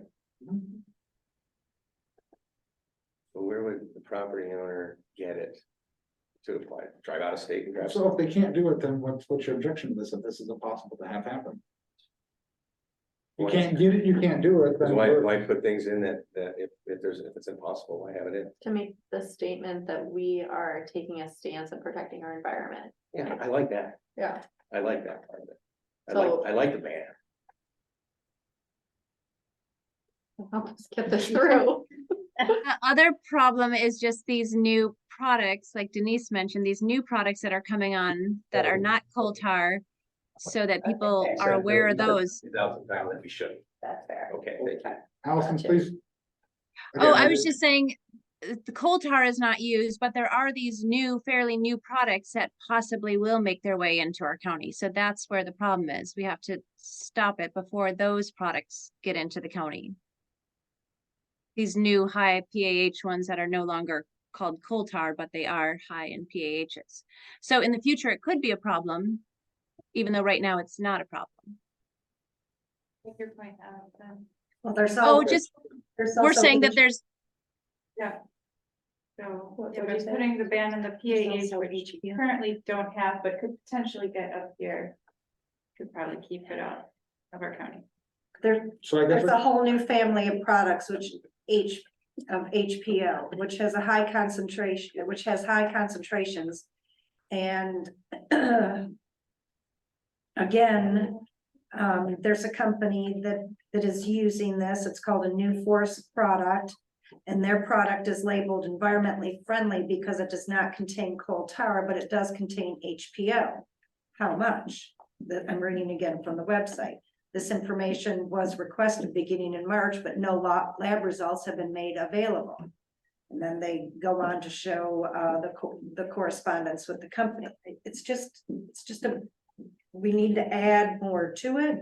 S3: So where would the property owner get it to apply? Drive out of state and grab some?
S1: So if they can't do it, then what's your objection to this, if this is impossible to have happen? You can't do it, then
S3: Why put things in that if it's impossible, why have it in?
S7: To make the statement that we are taking a stance in protecting our environment.
S3: Yeah, I like that.
S7: Yeah.
S3: I like that part of it.
S7: So-
S3: I like the ban.
S7: I'll just get this through.
S8: The other problem is just these new products, like Denise mentioned, these new products that are coming on that are not coal tar. So that people are aware of those.
S3: That we should.
S7: That's fair.
S3: Okay, thank you.
S1: Allison,
S7: Gotcha.
S1: please.
S8: Oh,
S1: Again,
S8: I was just saying, the coal tar is not used, but there are these fairly new products that possibly will make their way into our county. So that's where the problem is. We have to stop it before those products get into the county. These new high PAH ones that are no longer called coal tar, but they are high in PAHs. So in the future, it could be a problem, even though right now it's not a problem.
S11: Take your point out then.
S9: Well, there's.
S8: Oh,
S9: also-
S8: just,
S9: there's
S8: we're
S9: also
S8: saying that
S9: the-
S8: there's,
S11: Yeah. So,
S7: What
S11: yeah,
S7: would
S11: we're
S7: you say?
S11: putting the ban in the
S9: There's
S11: PAH,
S9: also
S11: which we
S9: HPO.
S11: currently don't have, but could potentially get up here. Could probably keep it out of our county.
S9: There,
S1: So I guess,
S9: there's a whole new family of products, which of HPO, which has a high concentration, which has high concentrations. And again, there's a company that is using this. It's called a New Force product. And their product is labeled environmentally friendly because it does not contain coal tar, but it does contain HPO. How much? That I'm reading again from the website. This information was requested beginning in March, but no lab results have been made available. And then they go on to show the correspondence with the company. It's just we need to add more to it.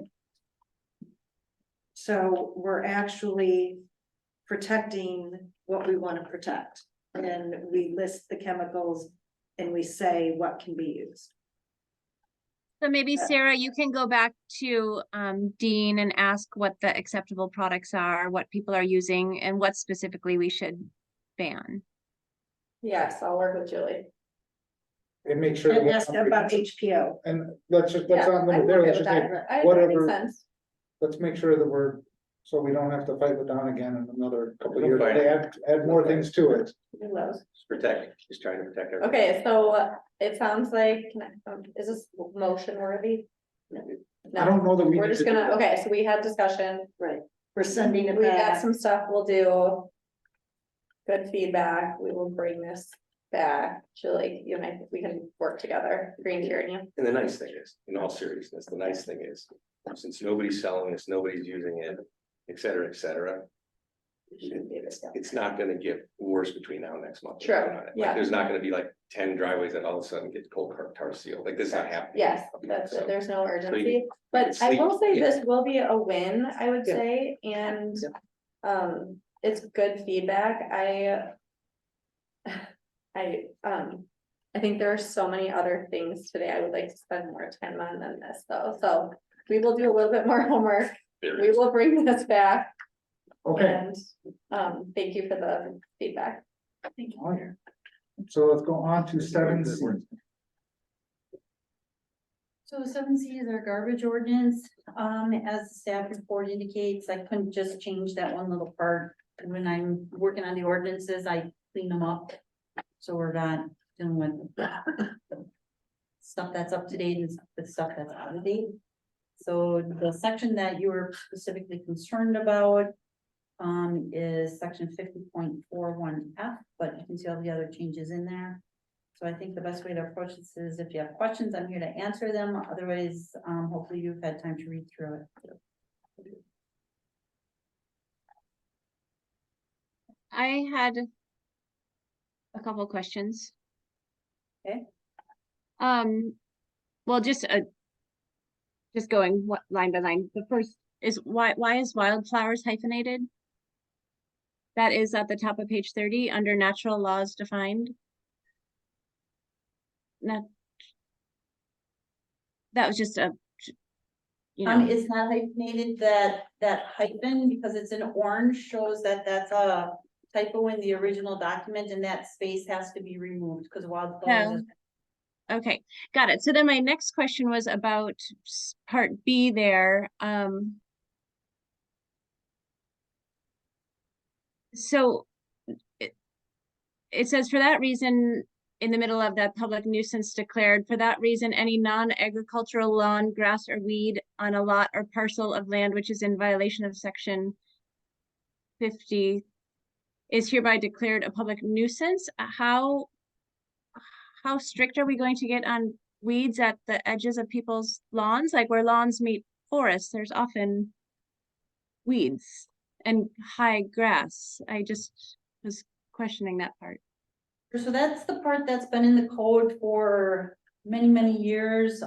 S9: So we're actually protecting what we want to protect. And we list the chemicals and we say what can be used.
S8: So maybe Sarah, you can go back to Dean and ask what the acceptable products are, what people are using, and what specifically we should ban.
S7: Yes, I'll work with Julie.
S1: And make sure.
S9: And ask about HPO.
S1: And let's not
S7: I'm
S1: limit there,
S7: okay
S1: let's
S7: with
S1: just say,
S7: that. I think that
S1: whatever.
S7: makes sense.
S1: let's make sure that we're, so we don't have to fight it down again in another couple of
S3: No
S1: years.
S3: fighting.
S1: Add more things to it.
S3: Just protect, just trying to protect everything.
S7: Okay, so it sounds like, is this motion worthy?
S1: I don't know that we.
S7: We're
S1: need
S7: just
S1: to do
S7: gonna,
S1: that.
S7: okay, so we had discussion,
S9: Right. We're sending it
S7: we got
S9: back.
S7: some stuff we'll do. Good feedback, we will bring this back, Julie, you and I, we can work together, Green hearing you.
S3: And the nice thing is, in all seriousness, the nice thing is, since nobody's selling this, nobody's using it, et cetera, et cetera. It's not gonna get worse between now and next month.
S7: True,
S3: Like,
S7: yeah.
S3: There's not gonna be like 10 driveways that all of a sudden get cold tar seal, like this is not happening.
S7: Yes, that's
S3: So-
S7: it, there's no
S3: you
S7: urgency, but
S3: can
S7: I will
S3: sleep,
S7: say
S3: yeah.
S7: this will be a win, I would
S3: Yeah.
S7: say, and. It's good feedback, I think there are so many other things today I would like to spend more time on than this though, so. We will do a little bit more homework,
S3: There
S7: we
S3: is.
S7: will bring this back.
S1: Okay,
S7: And, thank you for the feedback.
S1: so let's go on to 7C.
S4: So 7C is our garbage ordinance, as the staff report indicates, I couldn't just change that one little part. When I'm working on the ordinances, I clean them up. So we're not dealing with stuff that's up to date and the stuff that's out of date. So the section that you were specifically concerned about is section 50.41F, but you can see all the other changes in there. So I think the best way to approach this is if you have questions, I'm here to answer them. Otherwise, hopefully you've had time to read through it.
S8: I had a couple questions.
S4: Okay.
S8: Well, just going line by line. The first is why is wildflowers hyphenated? That is at the top of page 30 under natural laws defined. Not. That was just a, you know.
S4: It's not hyphenated, that hyphen, because it's in orange, shows that that's a typo in the original document, and that space has to be removed, because wildflowers is.
S8: Okay, got it. So then my next question was about part B there. So it says for that reason, in the middle of that public nuisance declared, for that reason, any non-agricultural lawn, grass or weed on a lot or parcel of land which is in violation of section 50 is hereby declared a public nuisance. How strict are we going to get on weeds at the edges of people's lawns? Like where lawns meet forests, there's often weeds and high grass. I just was questioning that part.
S4: So that's the part that's been in the code for many, many years.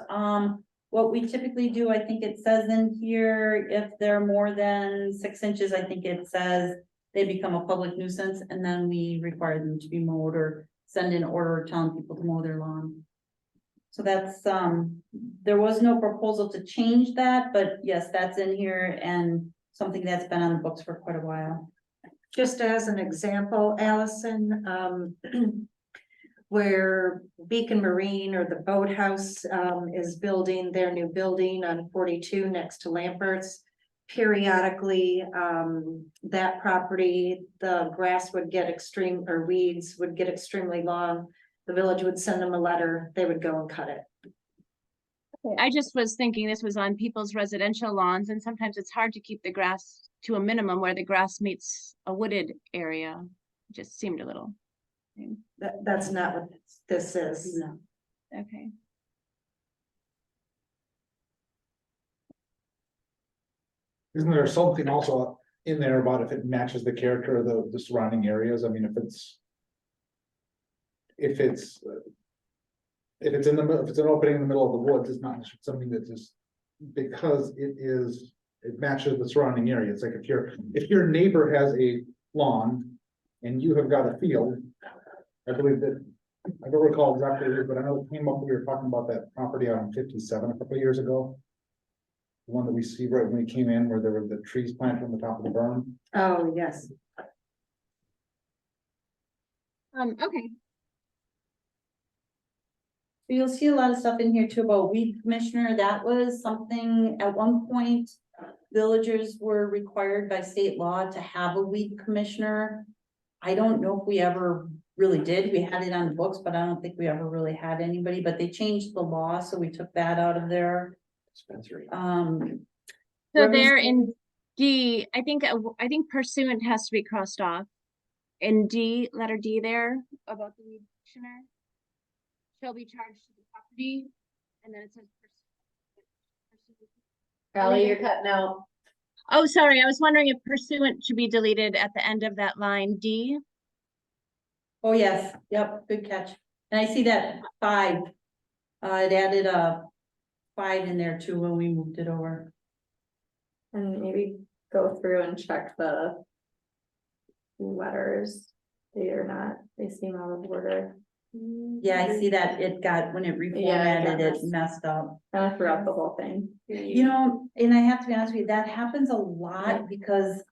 S4: What we typically do, I think it says in here, if they're more than 6 inches, I think it says they become a public nuisance, and then we require them to be mowed or send in order telling people to mow their lawn. So that's, there was no proposal to change that, but yes, that's in here and something that's been on the books for quite a while.
S9: Just as an example, Allison, where Beacon Marine or the Boathouse is building their new building on 42 next to Lambert's. periodically, that property, the grass would get extreme, or weeds would get extremely long. The village would send them a letter, they would go and cut it.
S8: I just was thinking this was on people's residential lawns, and sometimes it's hard to keep the grass to a minimum where the grass meets a wooded area. It just seemed a little.
S9: That's not what this is.
S10: No.
S8: Okay.
S1: Isn't there something also in there about if it matches the character of the surrounding areas? I mean, if it's. If it's in the middle, if it's an opening in the middle of the woods, it's not something that just, because it matches the surrounding area. It's like if your neighbor has a lawn and you have got a field, I believe that, I don't recall exactly, what it is, but I know it came up, we were talking about that property on 57 a couple of years ago. The one that we see right when we came in, where there were the trees planted on the top of the berm.
S9: Oh, yes.
S8: Okay.
S4: You'll see a lot of stuff in here too about weed commissioner. That was something at one point. Villagers were required by state law to have a weed commissioner. I don't know if we ever really did. We had it on the books, but I don't think we ever really had anybody, but they changed the law, so we took that out of there.
S3: Dispensary.
S8: So
S4: Where was
S8: there
S4: the-
S8: in D, I think pursuant has to be crossed off. In D, letter D there, about the weed commissioner. Shall be charged to the property, and then it says.
S7: Kelly, you're cutting out.
S8: Oh, sorry, I was wondering if pursuant should be deleted at the end of that line D.
S4: Oh, yes, yep, good catch. And I see that 5. It added a 5 in there too when we moved it over.
S7: And maybe go through and check the letters, they are not, they seem out of order.
S4: Yeah, I see that it got, when it
S7: Yeah, it got
S4: reformatted, it
S7: messed.
S4: messed up.
S7: Kind of throughout the whole thing.
S4: You know, and I have to be honest with you, that happens a lot because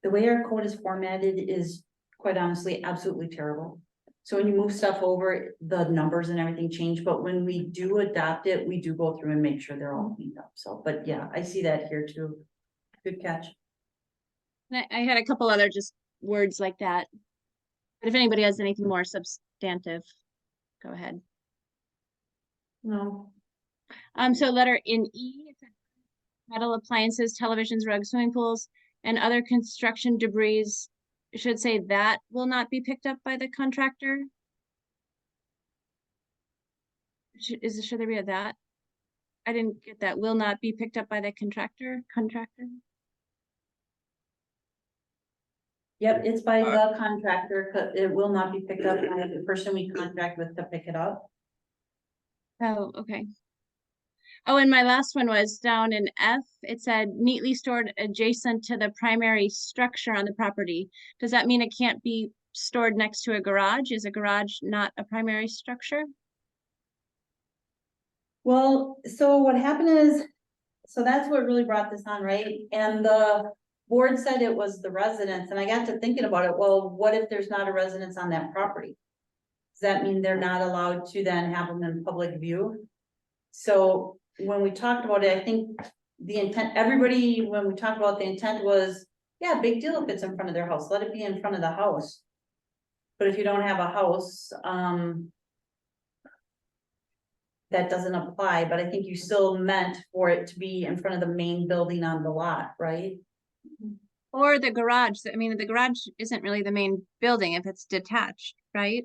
S4: the way our code is formatted is quite honestly absolutely terrible. So when you move stuff over, the numbers and everything change, but when we do adopt it, we do go through and make sure they're all cleaned up. So, but yeah, I see that here too. Good catch.
S8: And I had a couple other just words like that. But if anybody has anything more substantive, go ahead.
S7: No.
S8: So letter in E, it said metal appliances, televisions, rugs, swimming pools, and other construction debris. Should say that will not be picked up by the contractor. Should there be a that? I didn't get that. Will not be picked up by the contractor.
S4: Yep, it's by the contractor, it will not be picked up by the person we contract with to pick it up.
S8: Oh, okay. Oh, and my last one was down in F. It said neatly stored adjacent to the primary structure on the property. Does that mean it can't be stored next to a garage? Is a garage not a primary structure?
S4: Well, so what happened is, so that's what really brought this on, right? And the board said it was the residents, and I got to thinking about it, well, what if there's not a residence on that property? Does that mean they're not allowed to then have them in public view? So when we talked about it, I think the intent, everybody, when we talked about the intent was, yeah, big deal if it's in front of their house, let it be in front of the house. But if you don't have a house, that doesn't apply, but I think you still meant for it to be in front of the main building on the lot, right?
S8: Or the garage? I mean, the garage isn't really the main building if it's detached, right?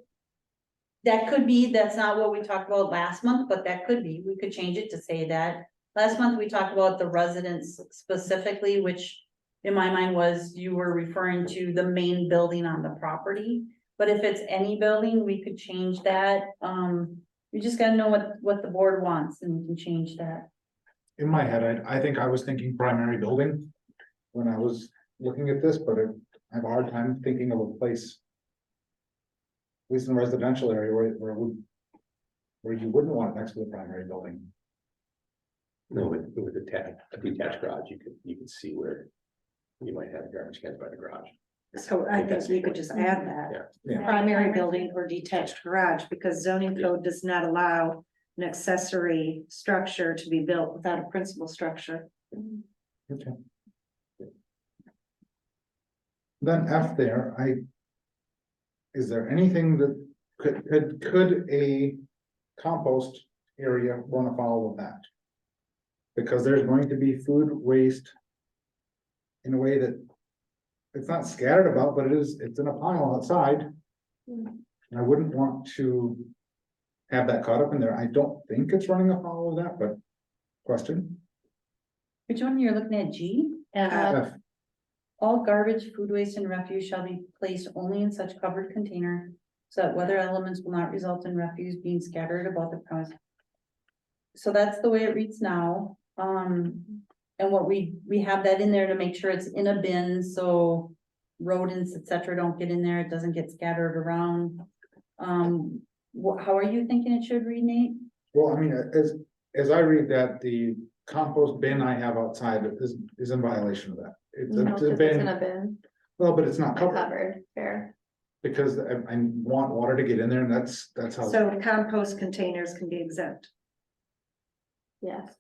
S4: That could be, that's not what we talked about last month, but that could be, we could change it to say that. Last month, we talked about the residents specifically, which in my mind was you were referring to the main building on the property. But if it's any building, we could change that. We just gotta know what the board wants and we can change that.
S1: In my head, I think I was thinking primary building when I was looking at this, but I have a hard time thinking of a place, at least in a residential area, where you wouldn't want it next to the primary building.
S3: No, with a detached garage, you could see where you might have garbage cans by the garage.
S9: So I think we could just add that.
S1: Yeah.
S9: Primary building or detached garage, because zoning code does not allow an accessory structure to be built without a principal structure.
S1: Okay. Then F there, is there anything that could a compost area run afoul of that? Because there's going to be food waste in a way that it's not scattered about, but it's in a pile outside. And I wouldn't want to have that caught up in there. I don't think it's running afoul of that, but question.
S4: Which one you're looking at, G?
S1: F.
S4: All garbage, food waste and refuse shall be placed only in such covered container so that weather elements will not result in refuse being scattered about the premise. So that's the way it reads now. And what we have that in there to make sure it's in a bin, so rodents, et cetera, don't get in there. It doesn't get scattered around. How are you thinking it should read, Nate?
S1: Well, I mean, as I read that, the compost bin I have outside is in violation of that. It's
S7: No,
S1: a
S7: 'cause it's in
S1: bin,
S7: a bin,
S1: well, but it's not covered,
S7: covered, fair,
S1: because I want water to get in there, and that's how.
S9: So compost containers can be exempt.
S7: yes.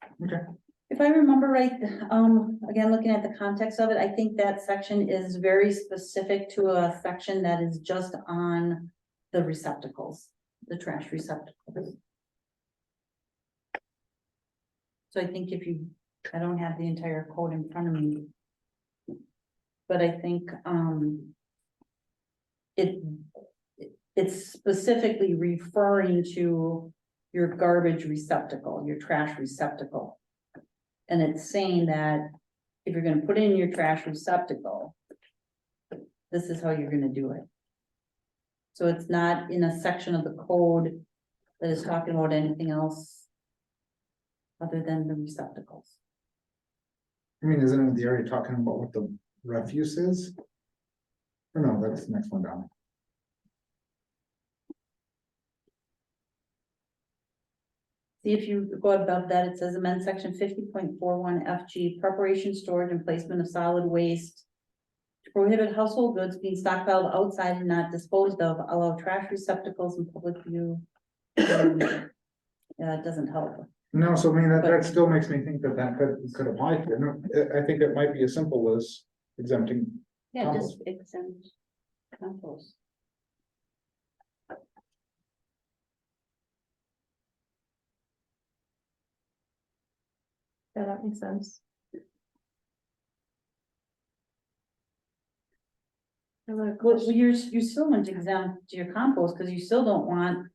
S4: If I remember right, again, looking at the context of it, I think that section is very specific to a section that is just on the receptacles, the trash receptacles. So I think I don't have the entire code in front of me. But I think, it's specifically referring to your garbage receptacle, your trash receptacle. And it's saying that if you're gonna put it in your trash receptacle, this is how you're gonna do it. So it's not in a section of the code that is talking about anything else other than the receptacles.
S1: I mean, isn't it the area talking about what the refuse is? Or no, that's the next one down.
S4: See, if you go above that, it says amend section 50.41 FG, preparation, storage, and placement of solid waste. To prohibit household goods being stockpiled outside and not disposed of, allow trash receptacles in public view. Yeah, it doesn't help.
S1: No, so I mean, that still makes me think that could apply to it. No, I think it might be as simple as exempting.
S10: Yeah, just exempt compost.
S7: Yeah, that makes sense. I have a
S4: Well,
S7: question.
S4: you still want to exempt your compost, because you still don't want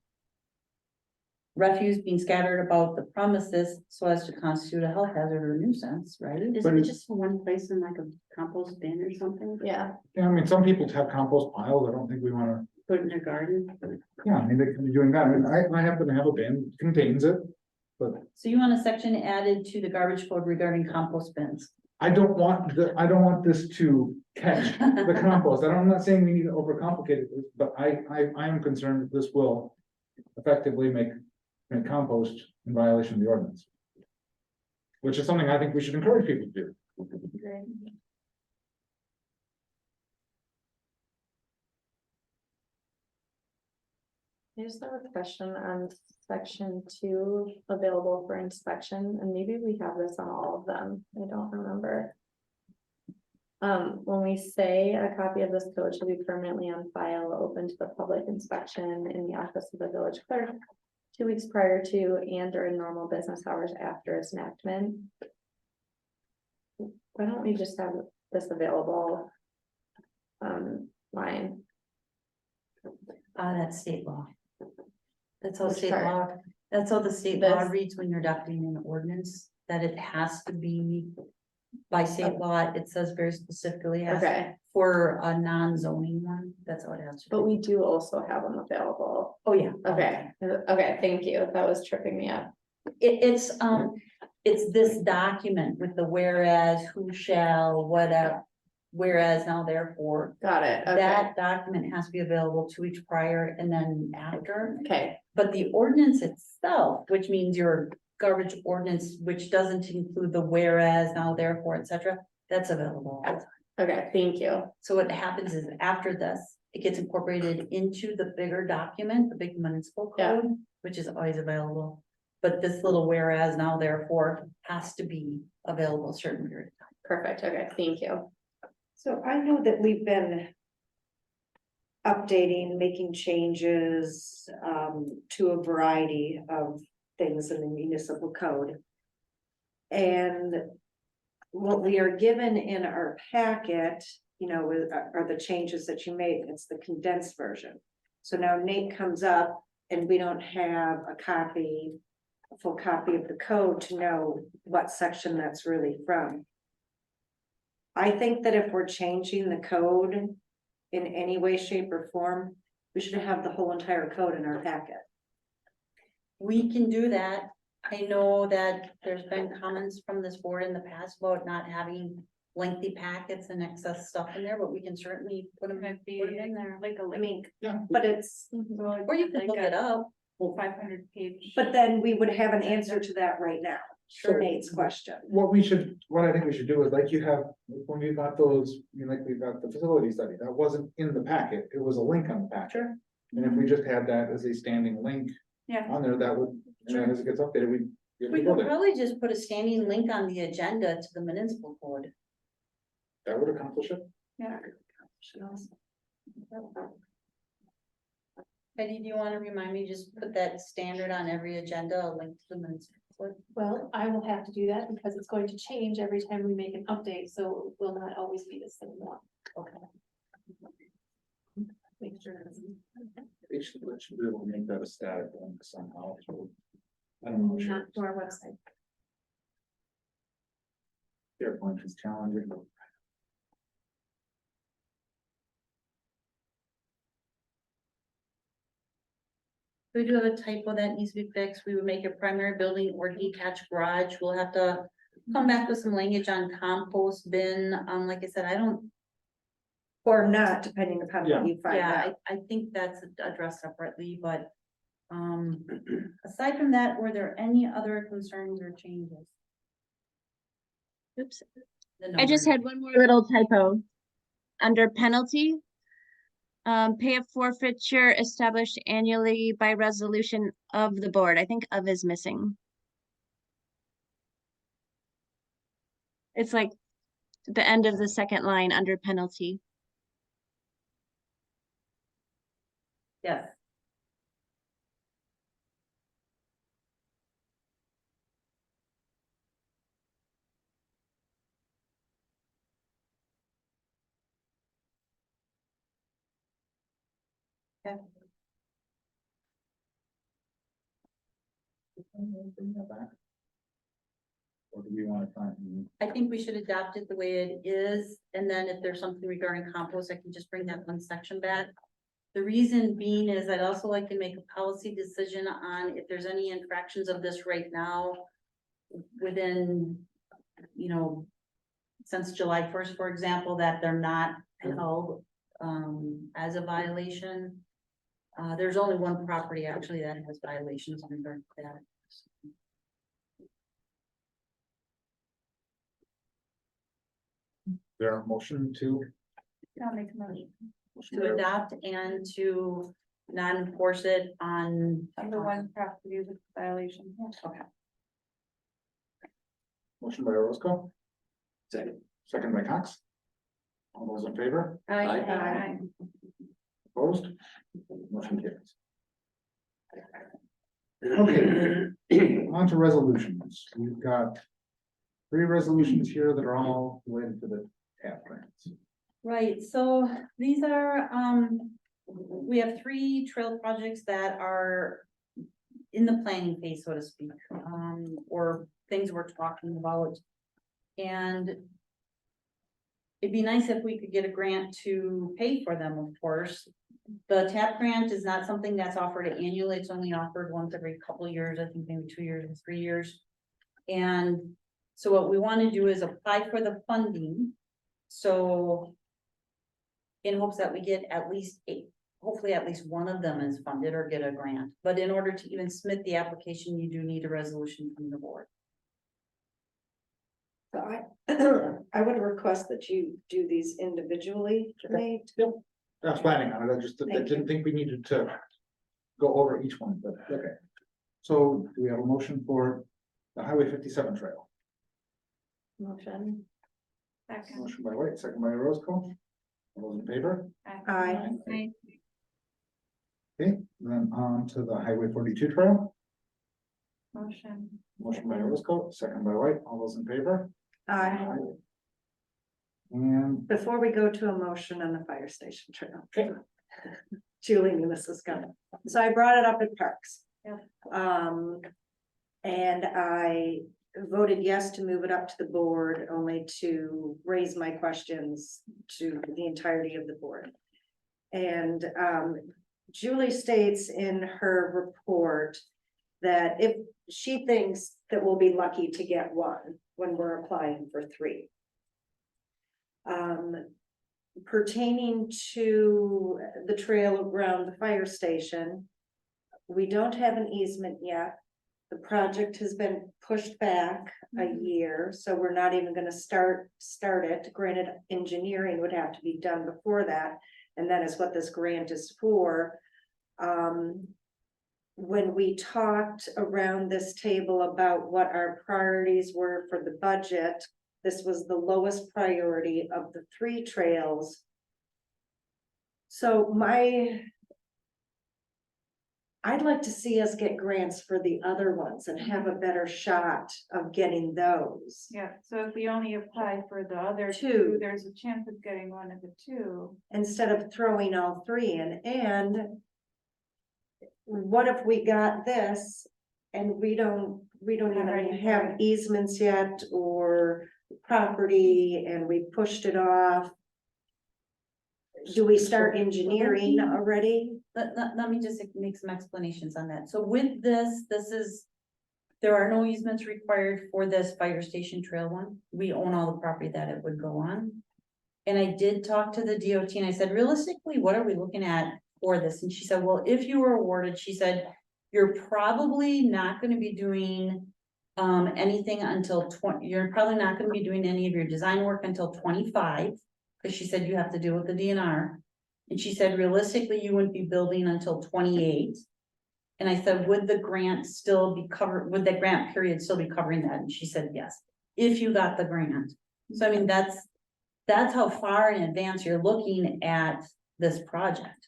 S4: refuse being scattered about the premises so as to constitute a health hazard or nuisance, right?
S10: Isn't it just for one place in like a compost bin or something?
S7: Yeah,
S1: Yeah, I mean, some people have compost piles. I don't think we wanna,
S10: Put it in their garden?
S1: yeah, I mean, they can be doing that. I mean, I happen to have a bin, contains it. But
S4: So you want a section added to the garbage code regarding compost bins?
S1: I don't want this to catch the compost. I'm not saying we need to overcomplicate it, but I am concerned that this will effectively make compost in violation of the ordinance. Which is something I think we should encourage people to do.
S7: great. I just have a question on section 2, available for inspection, and maybe we have this on all of them, I don't remember. When we say a copy of this code shall be permanently on file, open to the public inspection in the office of the village clerk 2 weeks prior to and during normal business hours after its enactment. Why don't we just have this available? Line,
S4: That's state law. That's how
S7: Which
S4: state
S7: part?
S4: law, that's how the state law
S7: This?
S4: reads when you're adopting an ordinance, that it has to be. By state law, it says very specifically, has
S7: okay,
S4: for a non-zoning one, that's how it has to be.
S7: but we do also have them available.
S4: Oh, yeah.
S7: Okay, okay, thank you, that was tripping me up.
S4: It's this document with the whereas, who shall, whatever. Whereas now therefore,
S7: Got it, okay,
S4: that document has to be available 2 weeks prior and then after.
S7: okay,
S4: But the ordinance itself, which means your garbage ordinance, which doesn't include the whereas, now therefore, et cetera, that's available all the time.
S7: okay, thank you.
S4: So what happens is after this, it gets incorporated into the bigger document, the big municipal
S7: Yeah.
S4: code, which is always available. But this little whereas now therefore has to be available a certain period of time.
S7: Perfect, okay, thank you.
S9: So I know that we've been updating, making changes to a variety of things in the municipal code. And what we are given in our packet, you know, are the changes that you made. It's the condensed version. So now Nate comes up and we don't have a copy, a full copy of the code to know what section that's really from. I think that if we're changing the code in any way, shape, or form, we should have the whole entire code in our packet.
S4: We can do that. I know that there's been comments from this board in the past about not having lengthy packets and excess stuff in there, but we can certainly put them in there.
S11: Like a,
S9: I mean,
S1: Yeah.
S9: but it's,
S4: Or you can look it up.
S11: 500 page.
S9: but then we would have an answer to that right now, for
S1: Sure.
S9: Nate's question.
S1: What I think we should do is like you have, when we got those, you know, like we got the facility study, that wasn't in the packet, it was a link on the packet. And if we just had that as a standing link
S11: Yeah.
S1: on there, that would, and then as it gets updated, we.
S4: We could probably just put a standing link on the agenda to the municipal code.
S1: That would accomplish it.
S11: Yeah.
S4: Betty, do you want to remind me, just put that standard on every agenda, a link to the municipal code?
S2: Well, I will have to do that because it's going to change every time we make an update, so it will not always be the same one.
S4: Okay.
S2: Make sure.
S1: They should be able to make that a static link somehow. I don't know.
S2: Not to our website.
S1: SharePoint is challenging.
S4: We do have a typo that needs to be fixed. We would make a primary building or detached garage. We'll have to come back with some language on compost bin. Like I said, I don't,
S9: Or not, depending upon
S1: Yeah.
S9: what you find
S4: yeah,
S9: out.
S4: I think that's addressed separately, but aside from that, were there any other concerns or changes?
S8: Oops.
S4: The
S8: I just
S4: number.
S8: had one more little typo. Under penalty. Pay a forfeiture established annually by resolution of the board. I think of is missing. It's like the end of the second line under penalty.
S4: Yes. Okay.
S1: Bring that back. Or do we want to find?
S4: I think we should adopt it the way it is, and then if there's something regarding compost, I can just bring that one section back. The reason being is I'd also like to make a policy decision on if there's any infractions of this right now within, you know, since July 1st, for example, that they're not held as a violation. There's only one property actually that has violations under that.
S1: There a motion to?
S11: I'll make a motion.
S4: To adopt and to not enforce it on.
S11: Number one property with violation.
S4: Okay.
S1: Motion by Roscoe. Second by Cox. All those in favor?
S11: Aye.
S1: Opposed? Motion carries. Okay, on to resolutions. We've got 3 resolutions here that are all related to the TAP grants.
S4: Right, so these are, we have 3 trail projects that are in the planning phase, so to speak, or things we're talking about. And it'd be nice if we could get a grant to pay for them, of course. The TAP grant is not something that's offered annually, it's only offered once every couple of years, I think maybe 2 years and 3 years. And so what we want to do is apply for the funding. So in hopes that we get at least 8, hopefully at least one of them is funded or get a grant. But in order to even submit the application, you do need a resolution from the board.
S9: So I would request that you do these individually, Nate.
S1: I was planning on it, I just
S9: Thank
S1: didn't think we needed to go over each one, but okay. So do we have a motion for the Highway 57 trail?
S7: Motion.
S11: Second.
S1: Motion by White, second by Roscoe. All those in favor?
S9: Aye.
S1: Okay, then on to the Highway 42 trail.
S11: Motion.
S1: Motion by Roscoe, second by White. All those in favor?
S9: Aye.
S1: And
S9: Before we go to a motion on the fire station trail.
S1: Okay.
S9: Julie knew this was coming. So I brought it up at Parks.
S11: Yeah.
S9: And I voted yes to move it up to the board, only to raise my questions to the entirety of the board. And Julie states in her report that if she thinks that we'll be lucky to get one when we're applying for 3. Pertaining to the trail around the fire station, we don't have an easement yet. The project has been pushed back a year, so we're not even gonna start it. Granted, engineering would have to be done before that, and that is what this grant is for. When we talked around this table about what our priorities were for the budget, this was the lowest priority of the 3 trails. So I'd like to see us get grants for the other ones and have a better shot of getting those.
S11: Yeah, so if we only apply for the other
S9: 2.
S11: 2, there's a chance of getting one of the 2.
S9: Instead of throwing all 3 in. And what if we got this and we don't even have easements yet or property and we pushed it off? Do we start engineering already?
S4: Let me just make some explanations on that. So with this there are no easements required for this fire station trail one. We own all the property that it would go on. And I did talk to the DOT and I said, realistically, what are we looking at for this? And she said, well, if you were awarded, she said, you're probably not gonna be doing anything until you're probably not gonna be doing any of your design work until 25. Because she said you have to deal with the DNR. And she said, realistically, you wouldn't be building until 28. And I said, would the grant still be covered, would the grant period still be covering that? And she said, yes, if you got the grant. So I mean, that's how far in advance you're looking at this project.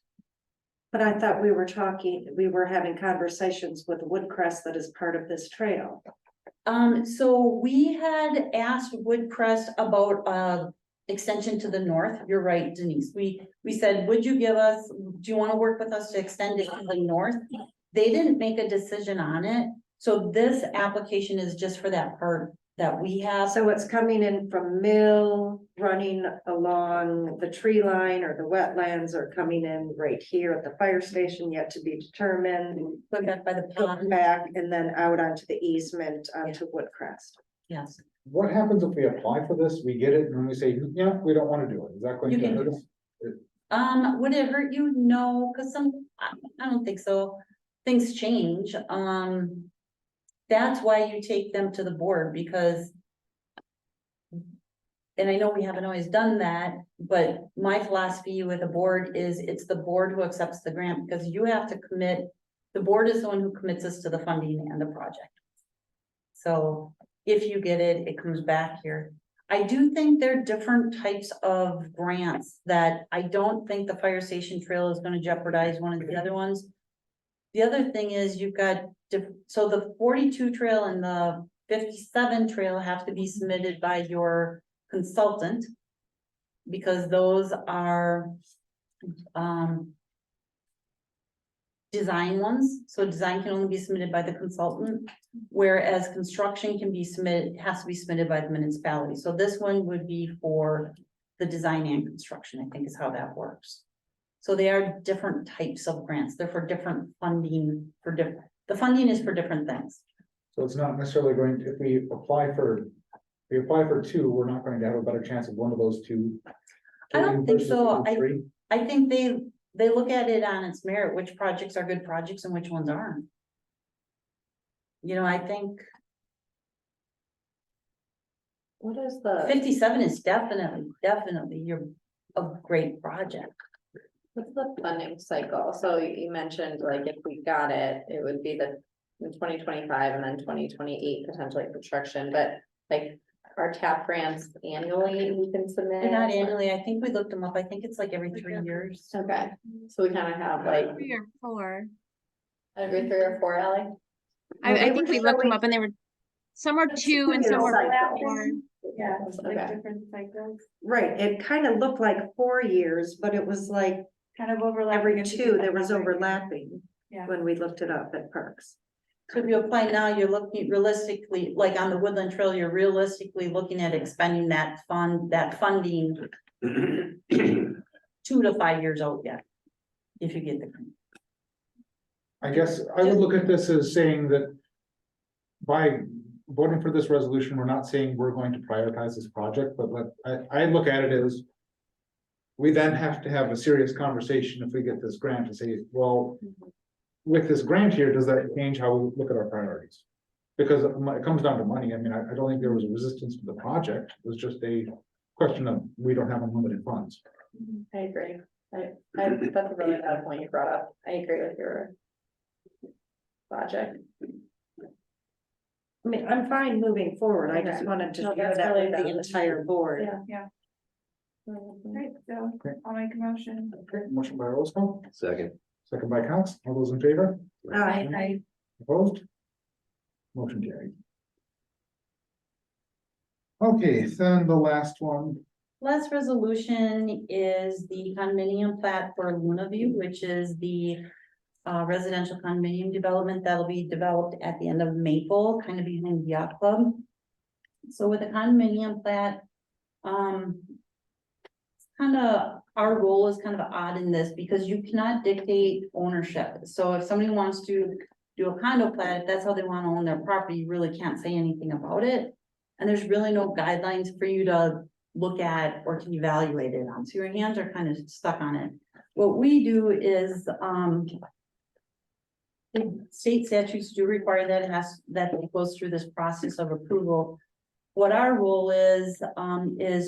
S9: But I thought we were having conversations with Woodcrest that is part of this trail.
S4: So we had asked Woodcrest about extension to the north. You're right, Denise. We said, would you give us, do you want to work with us to extend it to the north? They didn't make a decision on it. So this application is just for that part that we have.
S9: So it's coming in from Mill, running along the tree line or the wetlands, or coming in right here at the fire station, yet to be determined.
S4: Put back by the
S9: Go
S4: pond.
S9: back and then out onto the easement onto Woodcrest.
S4: Yes.
S1: what happens if we apply for this, we get it, and we say, yeah, we don't wanna do it? Is that going
S4: You
S1: to
S4: can-
S1: hurt us?
S4: Would it hurt you? No, because I don't think so. Things change. That's why you take them to the board because. And I know we haven't always done that, but my philosophy with the board is it's the board who accepts the grant because you have to commit. The board is the one who commits us to the funding and the project. So if you get it, it comes back here. I do think there are different types of grants that I don't think the fire station trail is gonna jeopardize one of the other ones. The other thing is you've got, so the 42 trail and the 57 trail have to be submitted by your consultant. Because those are, design ones, so design can only be submitted by the consultant. Whereas construction can be submitted, has to be submitted by the municipality, so this one would be for the design and construction, I think is how that works. So they are different types of grants, they're for different funding, the funding is for different things.
S1: So it's not necessarily going to, if we apply for 2, we're not going to have a better chance of one of those 2.
S4: I don't think so.
S1: versus 3?
S4: I think they look at it on its merit, which projects are good projects and which ones aren't. You know, I think
S7: What is the,
S4: 57 is definitely a great project.
S7: what's the funding cycle? So you mentioned like if we got it, it would be the in 2025 and then 2028 potentially construction, but like our TAP grants annually we can submit?
S4: They're not annually, I think we looked them up, I think it's like every 3 years.
S7: Okay, so we kind of have like
S8: 3 or 4.
S7: every 3 or 4, Ally?
S8: I,
S9: Well,
S8: I
S9: they
S8: think
S9: were
S8: we looked them
S9: showing-
S8: up and they were, some were 2 and
S9: two
S8: some were
S9: cycles.
S8: 4.
S11: Yeah, like
S7: Okay.
S11: different cycles,
S9: Right, it kind of looked like 4 years, but it was like
S11: kind of overlapping.
S9: every
S11: into
S9: 2,
S11: different
S9: there was
S11: numbers.
S9: overlapping.
S11: Yeah.
S9: When we looked it up at Parks.
S4: So if you apply now, you're looking realistically, like on the Woodland Trail, you're realistically looking at expending that funding 2 to 5 years out yet. If you get the grant.
S1: I guess I would look at this as saying that by voting for this resolution, we're not saying we're going to prioritize this project, but I look at it as we then have to have a serious conversation if we get this grant to say, well, with this grant here, does that change how we look at our priorities? Because it comes down to money. I mean, I don't think there was a resistance to the project. It was just a question of we don't have unlimited funds.
S7: I agree. That's a really bad point you brought up. I agree with your logic.
S9: I mean, I'm fine moving forward. I just
S7: Okay.
S9: wanted to
S4: No,
S9: share
S4: that's
S9: that
S4: really
S9: with the
S4: the-
S9: entire board.
S11: Yeah, right, so
S1: Okay.
S11: I'll make a motion.
S1: Okay, motion by Roscoe,
S3: Second.
S1: second by Cox. All those in favor?
S9: Aye.
S1: Opposed? Motion carried. Okay, then the last one,
S4: Last resolution is the condominium plat for Luna View, which is the residential condominium development that'll be developed at the end of Maple, kind of behind the yacht club. So with the condominium plat, kind of, our role is kind of odd in this because you cannot dictate ownership. So if somebody wants to do a condo plat, if that's how they want to own their property, you really can't say anything about it. And there's really no guidelines for you to look at or to evaluate it on, so your hands are kind of stuck on it. What we do is, the state statutes do require that it goes through this process of approval. What our role is,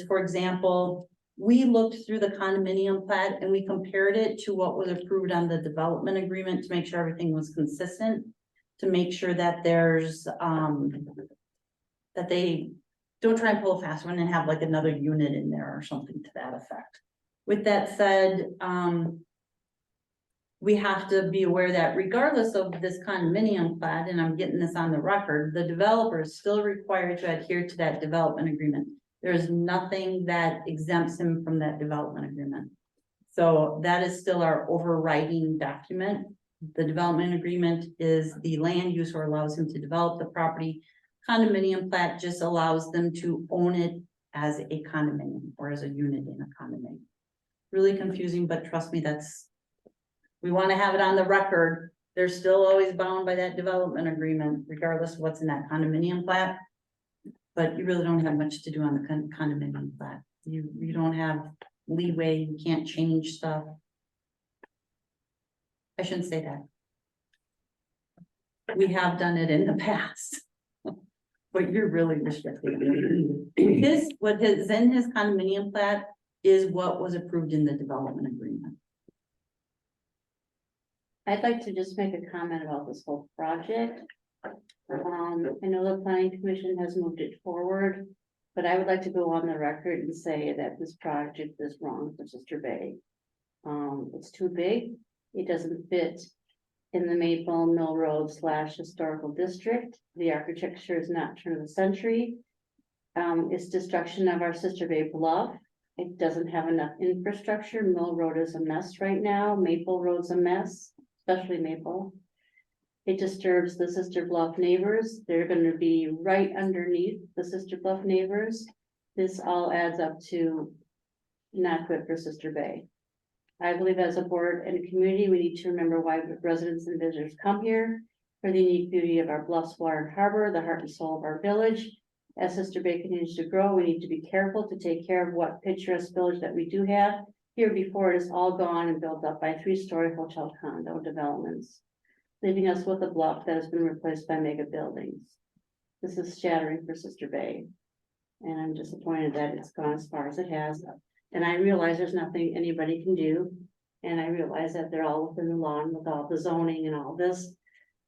S4: for example, we looked through the condominium plat and we compared it to what was approved on the development agreement to make sure everything was consistent. To make sure that there's, that they don't try and pull a fast one and have like another unit in there or something to that effect. With that said, we have to be aware that regardless of this condominium plat, and I'm getting this on the record, the developer is still required to adhere to that development agreement. There is nothing that exempts him from that development agreement. So that is still our overriding document. The development agreement is the land use or allows him to develop the property. Condominium plat just allows them to own it as a condominium or as a unit in a condominium. Really confusing, but trust me, we want to have it on the record. They're still always bound by that development agreement, regardless of what's in that condominium plat. But you really don't have much to do on the condominium plat. You don't have leeway, you can't change stuff. I shouldn't say that. We have done it in the past. But you're really restricted. What is in his condominium plat is what was approved in the development agreement.
S10: I'd like to just make a comment about this whole project. I know the planning commission has moved it forward, but I would like to go on the record and say that this project is wrong for Sister Bay. It's too big. It doesn't fit in the Maple Mill Road / historical district. The architecture is not turn of the century. It's destruction of our Sister Bay bluff. It doesn't have enough infrastructure. Mill Road is a mess right now. Maple Road's a mess, especially Maple. It disturbs the Sister Bluff neighbors. They're gonna be right underneath the Sister Bluff neighbors. This all adds up to not good for Sister Bay. I believe as a board and a community, we need to remember why residents and visitors come here. For the unique beauty of our bluffs, water and harbor, the heart and soul of our village. As Sister Bay continues to grow, we need to be careful to take care of what picturesque village that we do have. Here before it is all gone and built up by 3-story hotel condo developments. Leaving us with a bluff that has been replaced by mega buildings. This is shattering for Sister Bay. And I'm disappointed that it's gone as far as it has. And I realize there's nothing anybody can do. And I realize that they're all within the law and with all the zoning and all this.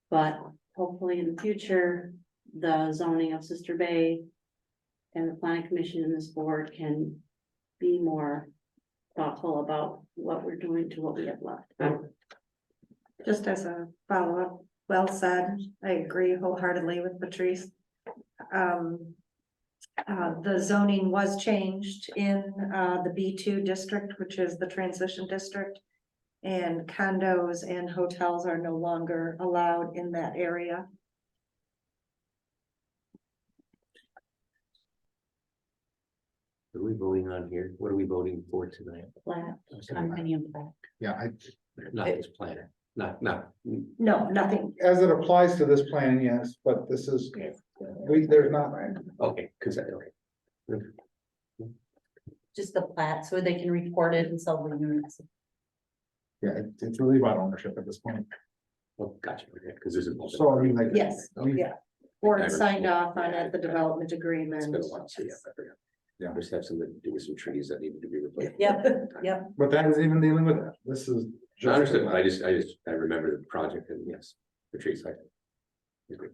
S10: But hopefully in the future, the zoning of Sister Bay and the planning commission and this board can be more thoughtful about what we're doing to what we have left.
S9: Just as a follow-up, well said, I agree wholeheartedly with Patrice. The zoning was changed in, the B2 district, which is the transition district. And condos and hotels are no longer allowed in that area.
S3: What are we voting on here? What are we voting for tonight?
S4: Flat, condominium flat.
S1: Yeah,
S3: Not this plan, not.
S9: No, nothing.
S1: as it applies to this plan, yes, but this is, there's not.
S3: Okay, cause okay.
S4: Just the plat, so they can record it and sell the units.
S1: Yeah, it's really about ownership at this point.
S3: Oh, gotcha, okay, cause there's a.
S1: So I mean, like.
S9: Yes,
S1: I mean,
S9: yeah. Or it's signed off on at the development agreement.
S3: It's been a while, so yeah, I forgot.
S1: Yeah.
S3: Just have something to do with some trees that needed to be replaced.
S4: Yep, yep.
S1: But that is even dealing with that. This is.
S3: I understood, I remember the project and yes, the trees, I agree.